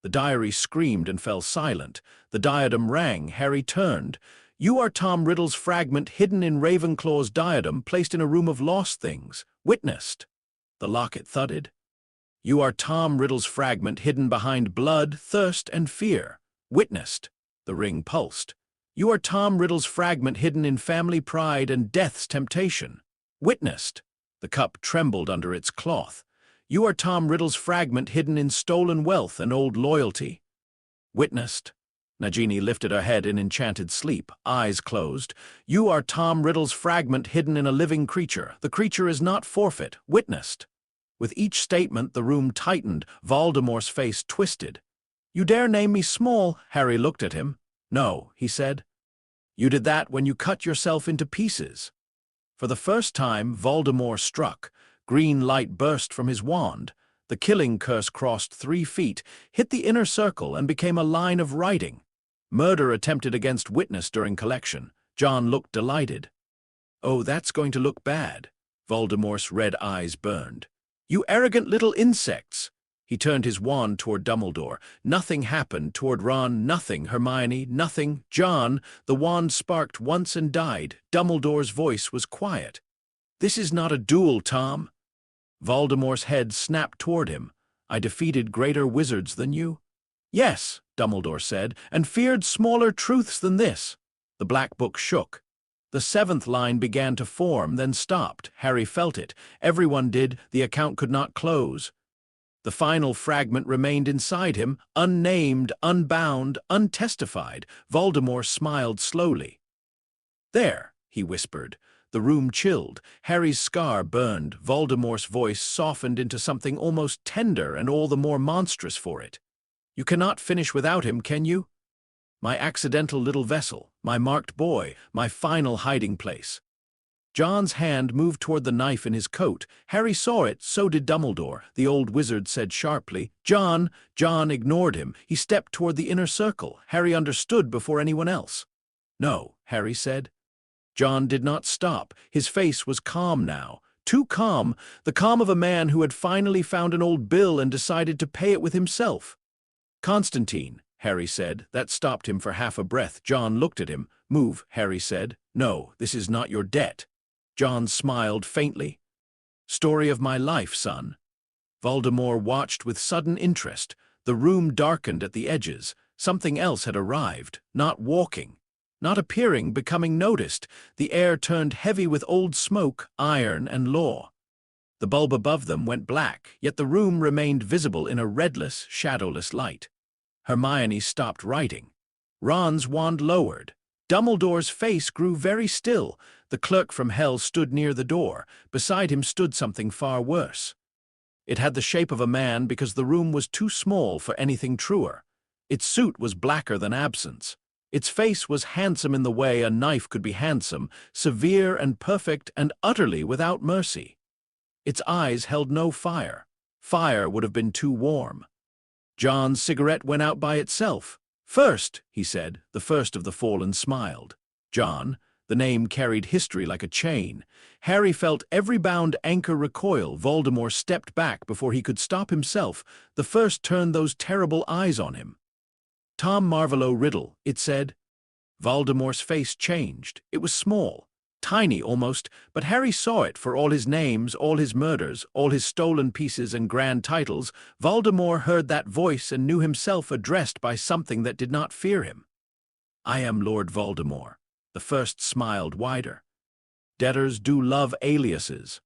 Speaker 2: The diary screamed and fell silent. The diadem rang. Harry turned. "You are Tom Riddle's fragment, hidden in Ravenclaw's diadem, placed in a room of lost things. Witnessed." The locket thudded. "You are Tom Riddle's fragment, hidden behind blood, thirst, and fear. Witnessed." The ring pulsed. "You are Tom Riddle's fragment, hidden in family pride and death's temptation. Witnessed." The cup trembled under its cloth. You are Tom Riddle's fragment hidden in stolen wealth and old loyalty. Witnessed. Nagini lifted her head in enchanted sleep, eyes closed. You are Tom Riddle's fragment hidden in a living creature. The creature is not forfeit. Witnessed. With each statement, the room tightened. Voldemort's face twisted. You dare name me small? Harry looked at him. No, he said. You did that when you cut yourself into pieces. For the first time, Voldemort struck. Green light burst from his wand. The killing curse crossed 3 feet, hit the inner circle, and became a line of writing. Murder attempted against witness during collection. John looked delighted. Oh, that's going to look bad. Voldemort's red eyes burned. You arrogant little insects! He turned his wand toward Dumbledore. Nothing happened. Toward Ron, nothing. Hermione, nothing. John, the wand sparked once and died. Dumbledore's voice was quiet. This is not a duel, Tom. Voldemort's head snapped toward him. I defeated greater wizards than you. Yes, Dumbledore said, and feared smaller truths than this. The black book shook. The 7th line began to form, then stopped. Harry felt it. Everyone did. The account could not close. The final fragment remained inside him, unnamed, unbound, untestified. Voldemort smiled slowly. There, he whispered. The room chilled. Harry's scar burned. Voldemort's voice softened into something almost tender and all the more monstrous for it. You cannot finish without him, can you? My accidental little vessel, my marked boy, my final hiding place. John's hand moved toward the knife in his coat. Harry saw it, so did Dumbledore. The old wizard said sharply, John! John ignored him. He stepped toward the inner circle. Harry understood before anyone else. No, Harry said. John did not stop. His face was calm now. Too calm, the calm of a man who had finally found an old bill and decided to pay it with himself. Constantine, Harry said. That stopped him for half a breath. John looked at him. Move, Harry said. No, this is not your debt. John smiled faintly. Story of my life, son. Voldemort watched with sudden interest. The room darkened at the edges. Something else had arrived, not walking, not appearing, becoming noticed. The air turned heavy with old smoke, iron, and law. The bulb above them went black, yet the room remained visible in a redless, shadowless light. Hermione stopped writing. Ron's wand lowered. Dumbledore's face grew very still. The clerk from hell stood near the door. Beside him stood something far worse. It had the shape of a man because the room was too small for anything truer. Its suit was blacker than absence. Its face was handsome in the way a knife could be handsome, severe and perfect and utterly without mercy. Its eyes held no fire. Fire would have been too warm. John's cigarette went out by itself. First, he said. The first of the fallen smiled. John. The name carried history like a chain. Harry felt every bound anchor recoil. Voldemort stepped back before he could stop himself. The first turned those terrible eyes on him. Tom Marvolo Riddle, it said. Voldemort's face changed. It was small, tiny almost, but Harry saw it for all his names, all his murders, all his stolen pieces and grand titles. Voldemort heard that voice and knew himself addressed by something that did not fear him. I am Lord Voldemort. The first smiled wider. Debtors do love aliases.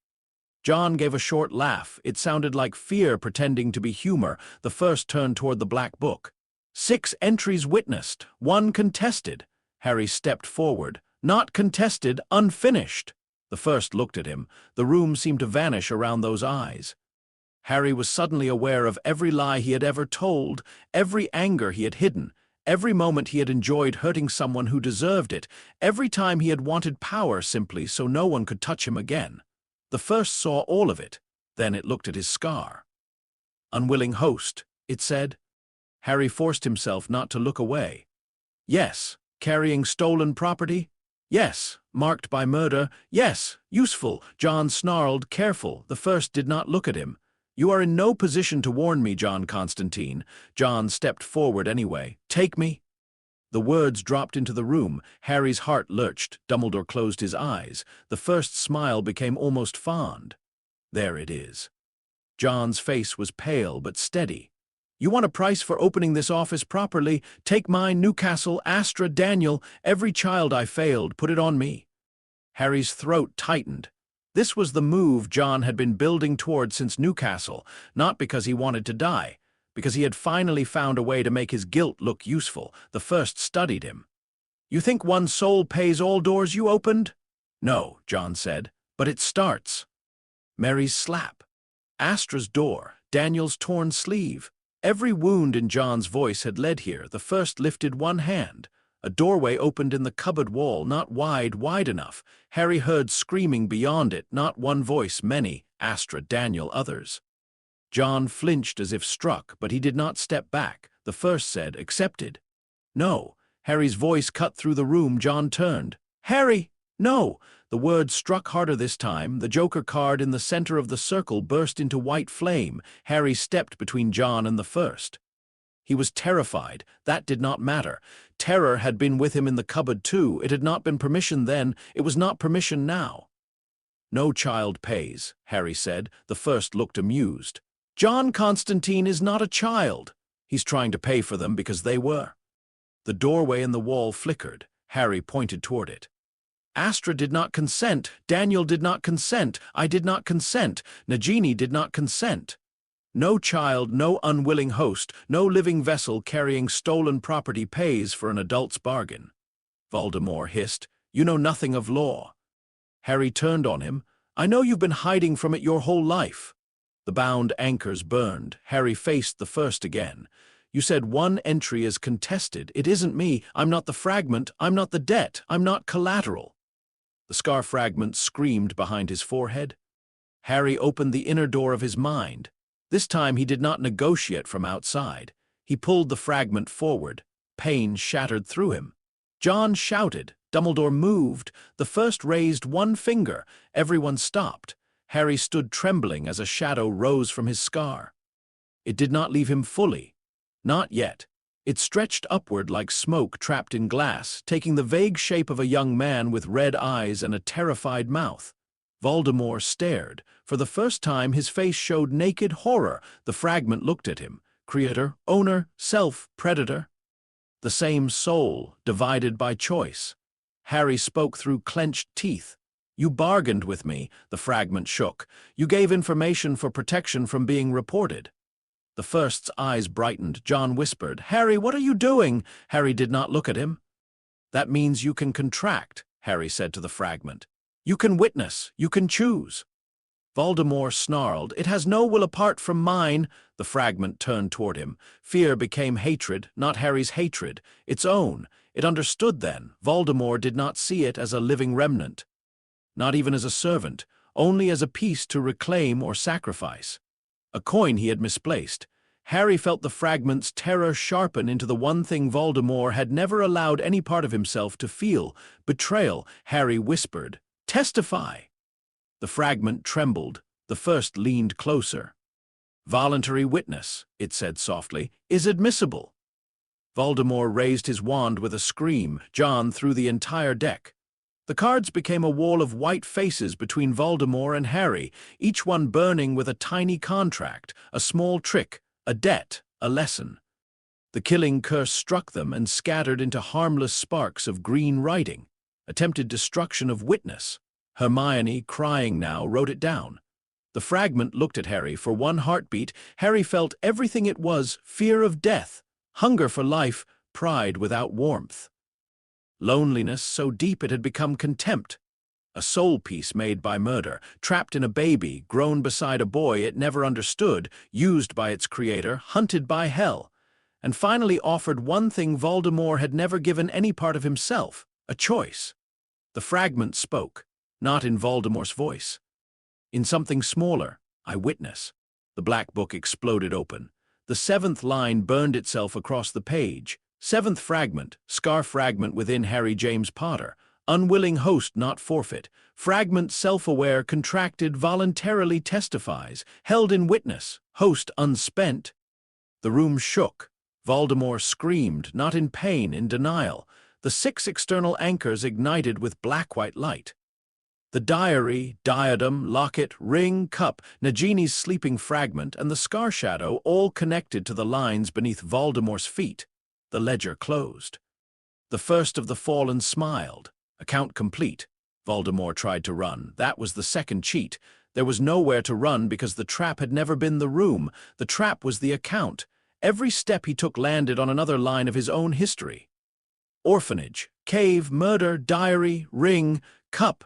Speaker 2: John gave a short laugh. It sounded like fear pretending to be humor. The first turned toward the black book. 6 entries witnessed, 1 contested. Harry stepped forward. Not contested, unfinished. The first looked at him. The room seemed to vanish around those eyes. Harry was suddenly aware of every lie he had ever told, every anger he had hidden, every moment he had enjoyed hurting someone who deserved it, every time he had wanted power simply so no one could touch him again. The first saw all of it. Then it looked at his scar. Unwilling host, it said. Harry forced himself not to look away. Yes, carrying stolen property? Yes, marked by murder? Yes, useful. John snarled, careful. The first did not look at him. You are in no position to warn me, John Constantine. John stepped forward anyway. Take me. The words dropped into the room. Harry's heart lurched. Dumbledore closed his eyes. The first smile became almost fond. There it is. John's face was pale but steady. You want a price for opening this office properly? Take mine, Newcastle, Astra, Daniel, every child I failed, put it on me. Harry's throat tightened. This was the move John had been building toward since Newcastle, not because he wanted to die, because he had finally found a way to make his guilt look useful. The first studied him. "You think one soul pays all doors you opened?" "No," John said, "but it starts." Mary's slap, Astra's door, Daniel's torn sleeve. Every wound in John's voice had led here. The first lifted one hand. A doorway opened in the cupboard wall, not wide enough. Harry heard screaming beyond it, not one voice, many, Astra, Daniel, others. John flinched as if struck, but he did not step back. The first said, "Accepted." "No." Harry's voice cut through the room. John turned. "Harry, no!" The word struck harder this time. The Joker card in the center of the circle burst into white flame. Harry stepped between John and the first. He was terrified. That did not matter. Terror had been with him in the cupboard too. It had not been permission then. It was not permission now. "No child pays," Harry said. The first looked amused. "John Constantine is not a child. He's trying to pay for them because they were." The doorway in the wall flickered. Harry pointed toward it. "Astra did not consent. Daniel did not consent. I did not consent. Nagini did not consent. No child, no unwilling host, no living vessel carrying stolen property pays for an adult's bargain." Voldemort hissed, "You know nothing of law." Harry turned on him. "I know you've been hiding from it your whole life." The bound anchors burned. Harry faced the first again. "You said one entry is contested. It isn't me. I'm not the fragment. I'm not the debt. I'm not collateral." The scar fragment screamed behind his forehead. Harry opened the inner door of his mind. This time he did not negotiate from outside. He pulled the fragment forward. Pain shattered through him. John shouted. Dumbledore moved. The first raised one finger. Everyone stopped. Harry stood trembling as a shadow rose from his scar. It did not leave him fully. Not yet. It stretched upward like smoke trapped in glass, taking the vague shape of a young man with red eyes and a terrified mouth. Voldemort stared. For the first time his face showed naked horror. The fragment looked at him. Creator, owner, self, predator. The same soul, divided by choice. Harry spoke through clenched teeth. "You bargained with me," the fragment shook. "You gave information for protection from being reported." The first's eyes brightened. John whispered, "Harry, what are you doing?" Harry did not look at him. "That means you can contract," Harry said to the fragment. "You can witness. You can choose." Voldemort snarled, "It has no will apart from mine." The fragment turned toward him. Fear became hatred, not Harry's hatred, its own. It understood then. Voldemort did not see it as a living remnant. Not even as a servant, only as a piece to reclaim or sacrifice. A coin he had misplaced. Harry felt the fragment's terror sharpen into the one thing Voldemort had never allowed any part of himself to feel: betrayal. Harry whispered, "Testify." The fragment trembled. The first leaned closer. "Voluntary witness," it said softly, "is admissible." Voldemort raised his wand with a scream. John threw the entire deck. The cards became a wall of white faces between Voldemort and Harry, each one burning with a tiny contract, a small trick, a debt, a lesson. The killing curse struck them and scattered into harmless sparks of green writing. Attempted destruction of witness. Hermione, crying now, wrote it down. The fragment looked at Harry. For one heartbeat, Harry felt everything it was: fear of death, hunger for life, pride without warmth. Loneliness so deep it had become contempt. A soul piece made by murder, trapped in a baby, grown beside a boy it never understood, used by its creator, hunted by hell, and finally offered one thing Voldemort had never given any part of himself: a choice. The fragment spoke, not in Voldemort's voice. In something smaller, "I witness." The black book exploded open. The seventh line burned itself across the page. Seventh fragment, scar fragment within Harry James Potter. Unwilling host not forfeit. Fragment self-aware contracted voluntarily testifies. Held in witness. Host unspent. The room shook. Voldemort screamed, not in pain, in denial. The 6 external anchors ignited with black-white light. The diary, diadem, locket, ring, cup, Nagini's sleeping fragment, and the scar shadow all connected to the lines beneath Voldemort's feet. The ledger closed. The first of the fallen smiled. Account complete. Voldemort tried to run. That was the second cheat. There was nowhere to run because the trap had never been the room. The trap was the account. Every step he took landed on another line of his own history. Orphanage, cave, murder, diary, ring, cup,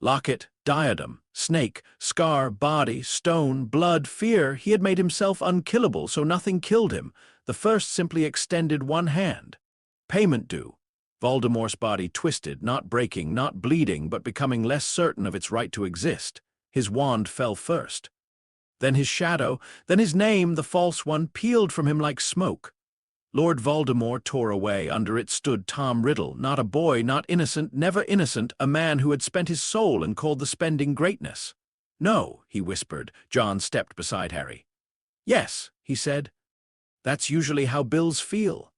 Speaker 2: locket, diadem, snake, scar, body, stone, blood, fear. He had made himself unkillable, so nothing killed him. The first simply extended one hand. Payment due. Voldemort's body twisted, not breaking, not bleeding, but becoming less certain of its right to exist. His wand fell first. Then his shadow, then his name, the false one, peeled from him like smoke. Lord Voldemort tore away. Under it stood Tom Riddle, not a boy, not innocent, never innocent, a man who had spent his soul and called the spending greatness. "No," he whispered. John stepped beside Harry. "Yes," he said. "That's usually how bills feel."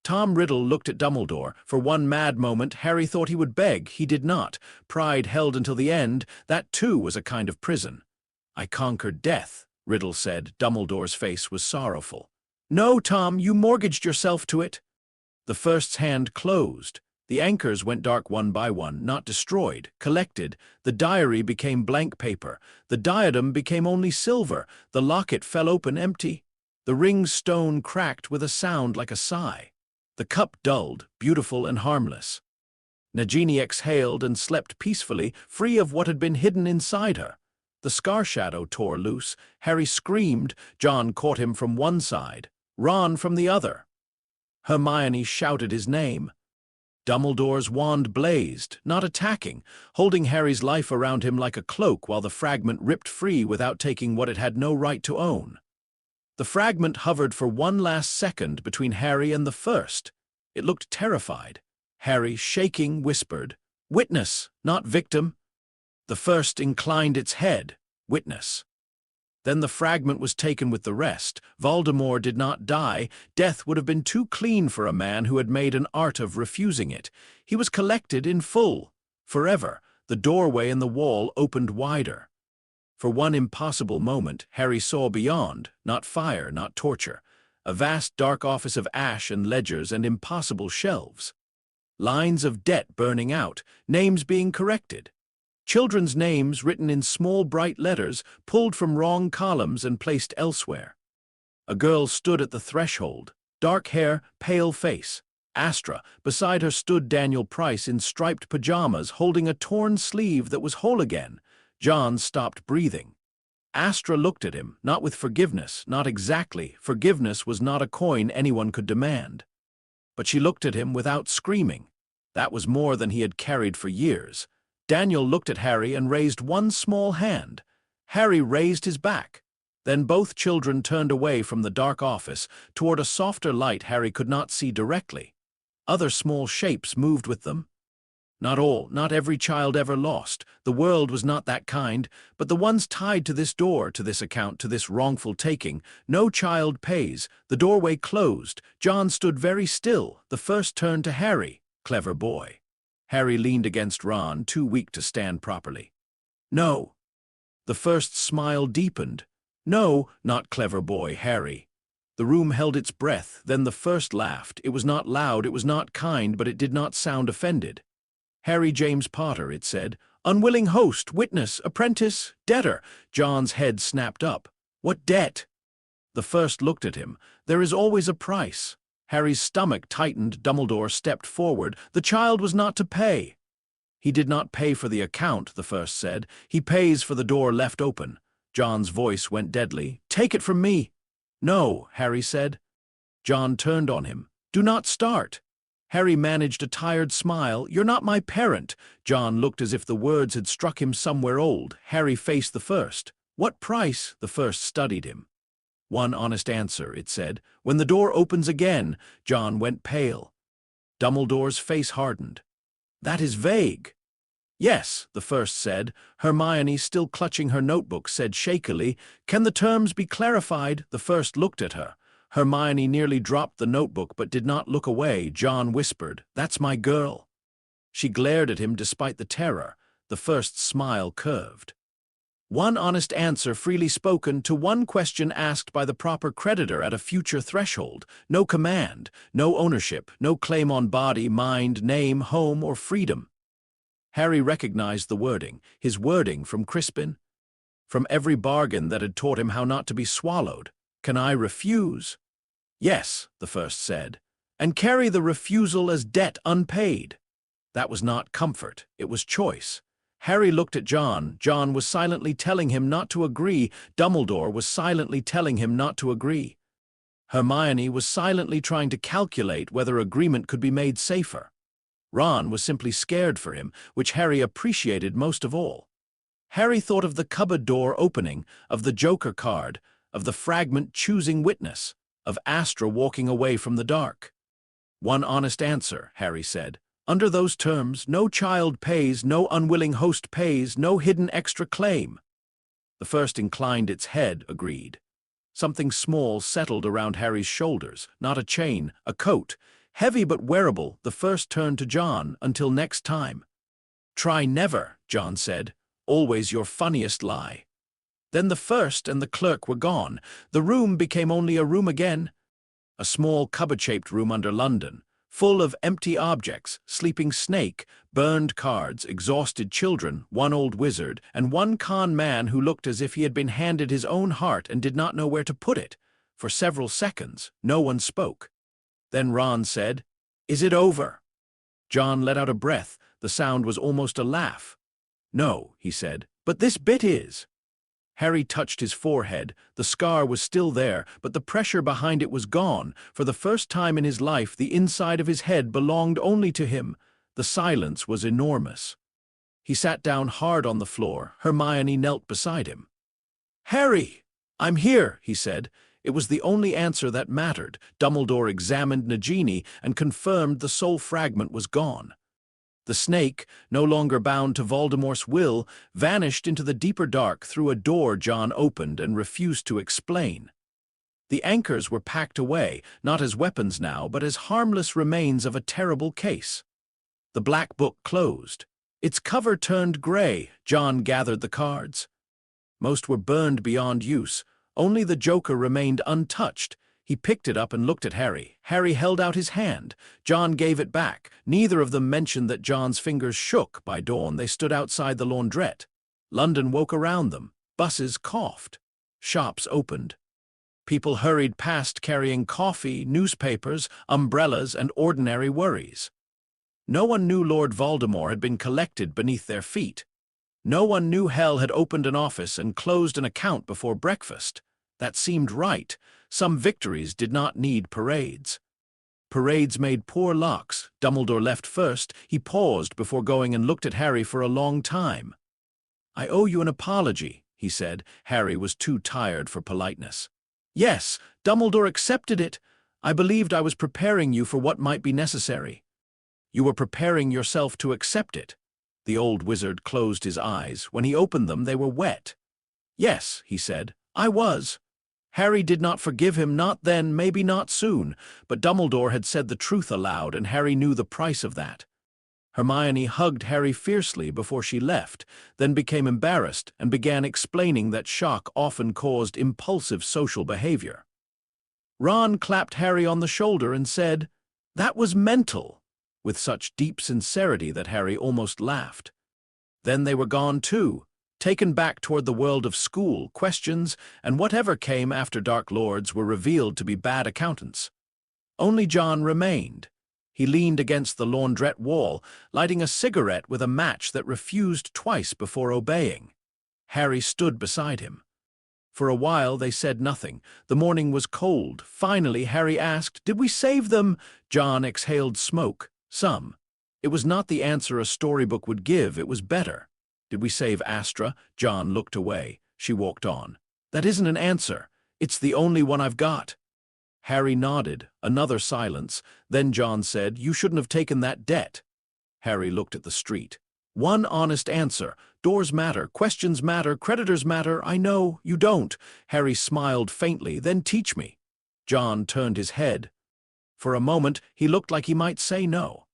Speaker 2: Tom Riddle looked at Dumbledore. For one mad moment, Harry thought he would beg. He did not. Pride held until the end. That, too, was a kind of prison. "I conquered death," Riddle said. Dumbledore's face was sorrowful. "No, Tom, you mortgaged yourself to it." The first's hand closed. The anchors went dark one by one, not destroyed, collected. The diary became blank paper. The diadem became only silver. The locket fell open empty. The ring's stone cracked with a sound like a sigh. The cup dulled, beautiful and harmless. Nagini exhaled and slept peacefully, free of what had been hidden inside her. The scar shadow tore loose. Harry screamed. John caught him from one side, Ron from the other. Hermione shouted his name. Dumbledore's wand blazed, not attacking, holding Harry's life around him like a cloak while the fragment ripped free without taking what it had no right to own. The fragment hovered for one last second between Harry and the first. It looked terrified. Harry, shaking, whispered, "Witness, not victim." The first inclined its head, "Witness." Then the fragment was taken with the rest. Voldemort did not die. Death would have been too clean for a man who had made an art of refusing it. He was collected in full, forever. The doorway in the wall opened wider. For one impossible moment, Harry saw beyond, not fire, not torture, a vast dark office of ash and ledgers and impossible shelves. Lines of debt burning out, names being corrected. Children's names written in small bright letters, pulled from wrong columns and placed elsewhere. A girl stood at the threshold, dark hair, pale face. Astra, beside her stood Daniel Price in striped pajamas, holding a torn sleeve that was whole again. John stopped breathing. Astra looked at him, not with forgiveness, not exactly. Forgiveness was not a coin anyone could demand. But she looked at him without screaming. That was more than he had carried for years. Daniel looked at Harry and raised one small hand. Harry raised his back. Then both children turned away from the dark office, toward a softer light Harry could not see directly. Other small shapes moved with them. Not all, not every child ever lost. The world was not that kind, but the ones tied to this door, to this account, to this wrongful taking. No child pays. The doorway closed. John stood very still. The first turned to Harry. Clever boy. Harry leaned against Ron, too weak to stand properly. "No." The first's smile deepened. "No, not clever boy, Harry." The room held its breath. Then the first laughed. It was not loud, it was not kind, but it did not sound offended. "Harry James Potter," it said. "Unwilling host, witness, apprentice, debtor." John's head snapped up. "What debt?" The first looked at him. "There is always a price." Harry's stomach tightened. Dumbledore stepped forward. "The child was not to pay." "He did not pay for the account," the first said. "He pays for the door left open." John's voice went deadly. "Take it from me." "No," Harry said. John turned on him. "Do not start." Harry managed a tired smile. "You're not my parent." John looked as if the words had struck him somewhere old. Harry faced the first. "What price?" The first studied him. "One honest answer," it said. "When the door opens again." John went pale. Dumbledore's face hardened. "That is vague." "Yes," the first said. Hermione, still clutching her notebook, said shakily, "Can the terms be clarified?" The first looked at her. Hermione nearly dropped the notebook but did not look away. John whispered, "That's my girl." She glared at him despite the terror. The first's smile curved. "One honest answer freely spoken to one question asked by the proper creditor at a future threshold. No command, no ownership, no claim on body, mind, name, home, or freedom." Harry recognized the wording, his wording from Crispin, from every bargain that had taught him how not to be swallowed. "Can I refuse?" "Yes," the first said, "and carry the refusal as debt unpaid." That was not comfort, it was choice. Harry looked at John. John was silently telling him not to agree. Dumbledore was silently telling him not to agree. Hermione was silently trying to calculate whether agreement could be made safer. Ron was simply scared for him, which Harry appreciated most of all. Harry thought of the cupboard door opening, of the Joker card, of the fragment choosing witness, of Astra walking away from the dark. "One honest answer," Harry said. "Under those terms, no child pays, no unwilling host pays, no hidden extra claim." The first inclined its head, agreed. Something small settled around Harry's shoulders, not a chain, a coat. Heavy but wearable, the first turned to John. "Until next time." "Try never," John said. "Always your funniest lie." Then the first and the clerk were gone. The room became only a room again. A small cupboard-shaped room under London, full of empty objects, sleeping snake, burned cards, exhausted children, one old wizard, and one con man who looked as if he had been handed his own heart and did not know where to put it. For several seconds, no one spoke. Then Ron said, "Is it over?" John let out a breath. The sound was almost a laugh. "No," he said, "but this bit is." Harry touched his forehead. The scar was still there, but the pressure behind it was gone. For the first time in his life, the inside of his head belonged only to him. The silence was enormous. He sat down hard on the floor. Hermione knelt beside him. "Harry, I'm here," he said. It was the only answer that mattered. Dumbledore examined Nagini and confirmed the soul fragment was gone. The snake, no longer bound to Voldemort's will, vanished into the deeper dark through a door John opened and refused to explain. The anchors were packed away, not as weapons now, but as harmless remains of a terrible case. The black book closed. Its cover turned gray. John gathered the cards. Most were burned beyond use. Only the Joker remained untouched. He picked it up and looked at Harry. Harry held out his hand. John gave it back. Neither of them mentioned that John's fingers shook. By dawn, they stood outside the laundrette. London woke around them. Buses coughed. Shops opened. People hurried past carrying coffee, newspapers, umbrellas, and ordinary worries. No one knew Lord Voldemort had been collected beneath their feet. No one knew Hell had opened an office and closed an account before breakfast. That seemed right. Some victories did not need parades. Parades made poor locks. Dumbledore left first. He paused before going and looked at Harry for a long time. "I owe you an apology," he said. Harry was too tired for politeness. "Yes, Dumbledore accepted it. I believed I was preparing you for what might be necessary." "You were preparing yourself to accept it." The old wizard closed his eyes. When he opened them, they were wet. "Yes," he said, "I was." Harry did not forgive him, not then, maybe not soon, but Dumbledore had said the truth aloud, and Harry knew the price of that. Hermione hugged Harry fiercely before she left, then became embarrassed and began explaining that shock often caused impulsive social behavior. Ron clapped Harry on the shoulder and said, "That was mental," with such deep sincerity that Harry almost laughed. Then they were gone too, taken back toward the world of school, questions, and whatever came after Dark Lords were revealed to be bad accountants. Only John remained. He leaned against the laundrette wall, lighting a cigarette with a match that refused twice before obeying. Harry stood beside him. For a while they said nothing. The morning was cold. Finally Harry asked, "Did we save them?" John exhaled smoke. "Some." It was not the answer a storybook would give, it was better. "Did we save Astra?" John looked away. She walked on. "That isn't an answer. It's the only one I've got." Harry nodded. Another silence. Then John said, "You shouldn't have taken that debt." Harry looked at the street. "One honest answer. Doors matter, questions matter, creditors matter. I know, you don't." Harry smiled faintly. "Then teach me." John turned his head. For a moment, he looked like he might say no.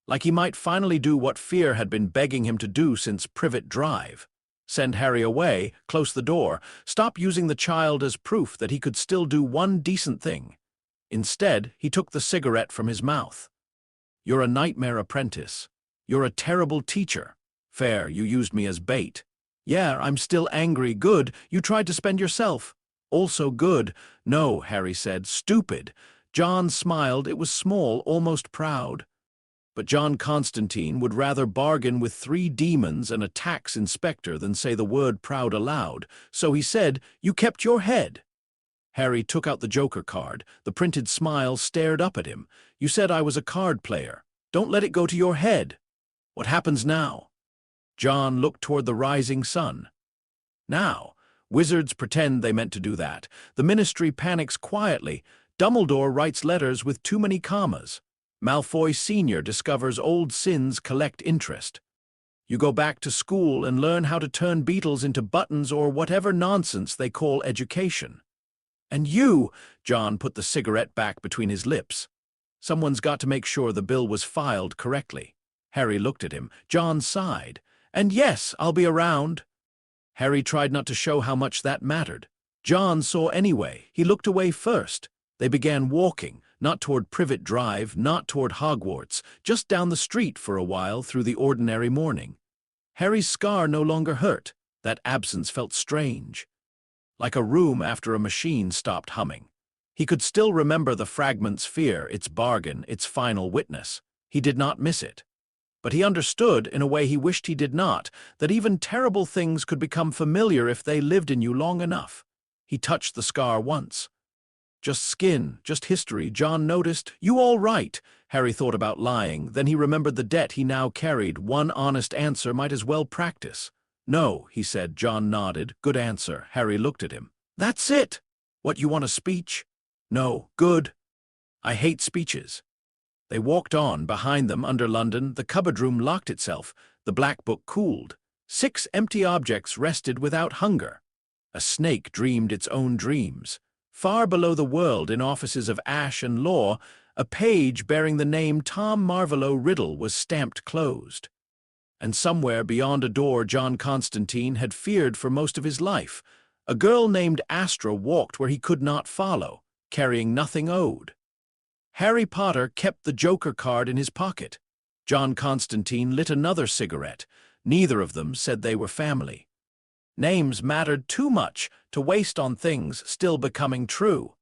Speaker 2: Like he might finally do what fear had been begging him to do since Privet Drive. Send Harry away, close the door, stop using the child as proof that he could still do one decent thing. Instead, he took the cigarette from his mouth. "You're a nightmare apprentice." You're a terrible teacher. Fair, you used me as bait. Yeah, I'm still angry. Good, you tried to spend yourself. Also good. No, Harry said. Stupid. John smiled. It was small, almost proud. But John Constantine would rather bargain with 3 demons and a tax inspector than say the word proud aloud, so he said, "You kept your head." Harry took out the Joker card. The printed smile stared up at him. "You said I was a card player. Don't let it go to your head. What happens now?" John looked toward the rising sun. Now, wizards pretend they meant to do that. The Ministry panics quietly. Dumbledore writes letters with too many commas. Malfoy Sr. discovers old sins collect interest. You go back to school and learn how to turn beetles into buttons or whatever nonsense they call education. And you, John put the cigarette back between his lips. Someone's got to make sure the bill was filed correctly. Harry looked at him. John sighed. And yes, I'll be around. Harry tried not to show how much that mattered. John saw anyway. He looked away first. They began walking, not toward Privet Drive, not toward Hogwarts, just down the street for a while through the ordinary morning. Harry's scar no longer hurt. That absence felt strange. Like a room after a machine stopped humming. He could still remember the fragment's fear, its bargain, its final witness. He did not miss it. But he understood, in a way he wished he did not, that even terrible things could become familiar if they lived in you long enough. He touched the scar once. Just skin, just history. John noticed. You all right? Harry thought about lying. Then he remembered the debt he now carried. One honest answer might as well practice. No, he said. John nodded. Good answer. Harry looked at him. That's it. What, you want a speech? No. Good. I hate speeches. They walked on. Behind them, under London, the cupboard room locked itself. The black book cooled. 6 empty objects rested without hunger. A snake dreamed its own dreams. Far below the world, in offices of Ash and Law, a page bearing the name Tom Marvolo Riddle was stamped closed. And somewhere beyond a door John Constantine had feared for most of his life, a girl named Astra walked where he could not follow, carrying nothing owed. Harry Potter kept the Joker card in his pocket. John Constantine lit another cigarette. Neither of them said they were family. Names mattered too much to waste on things still becoming true.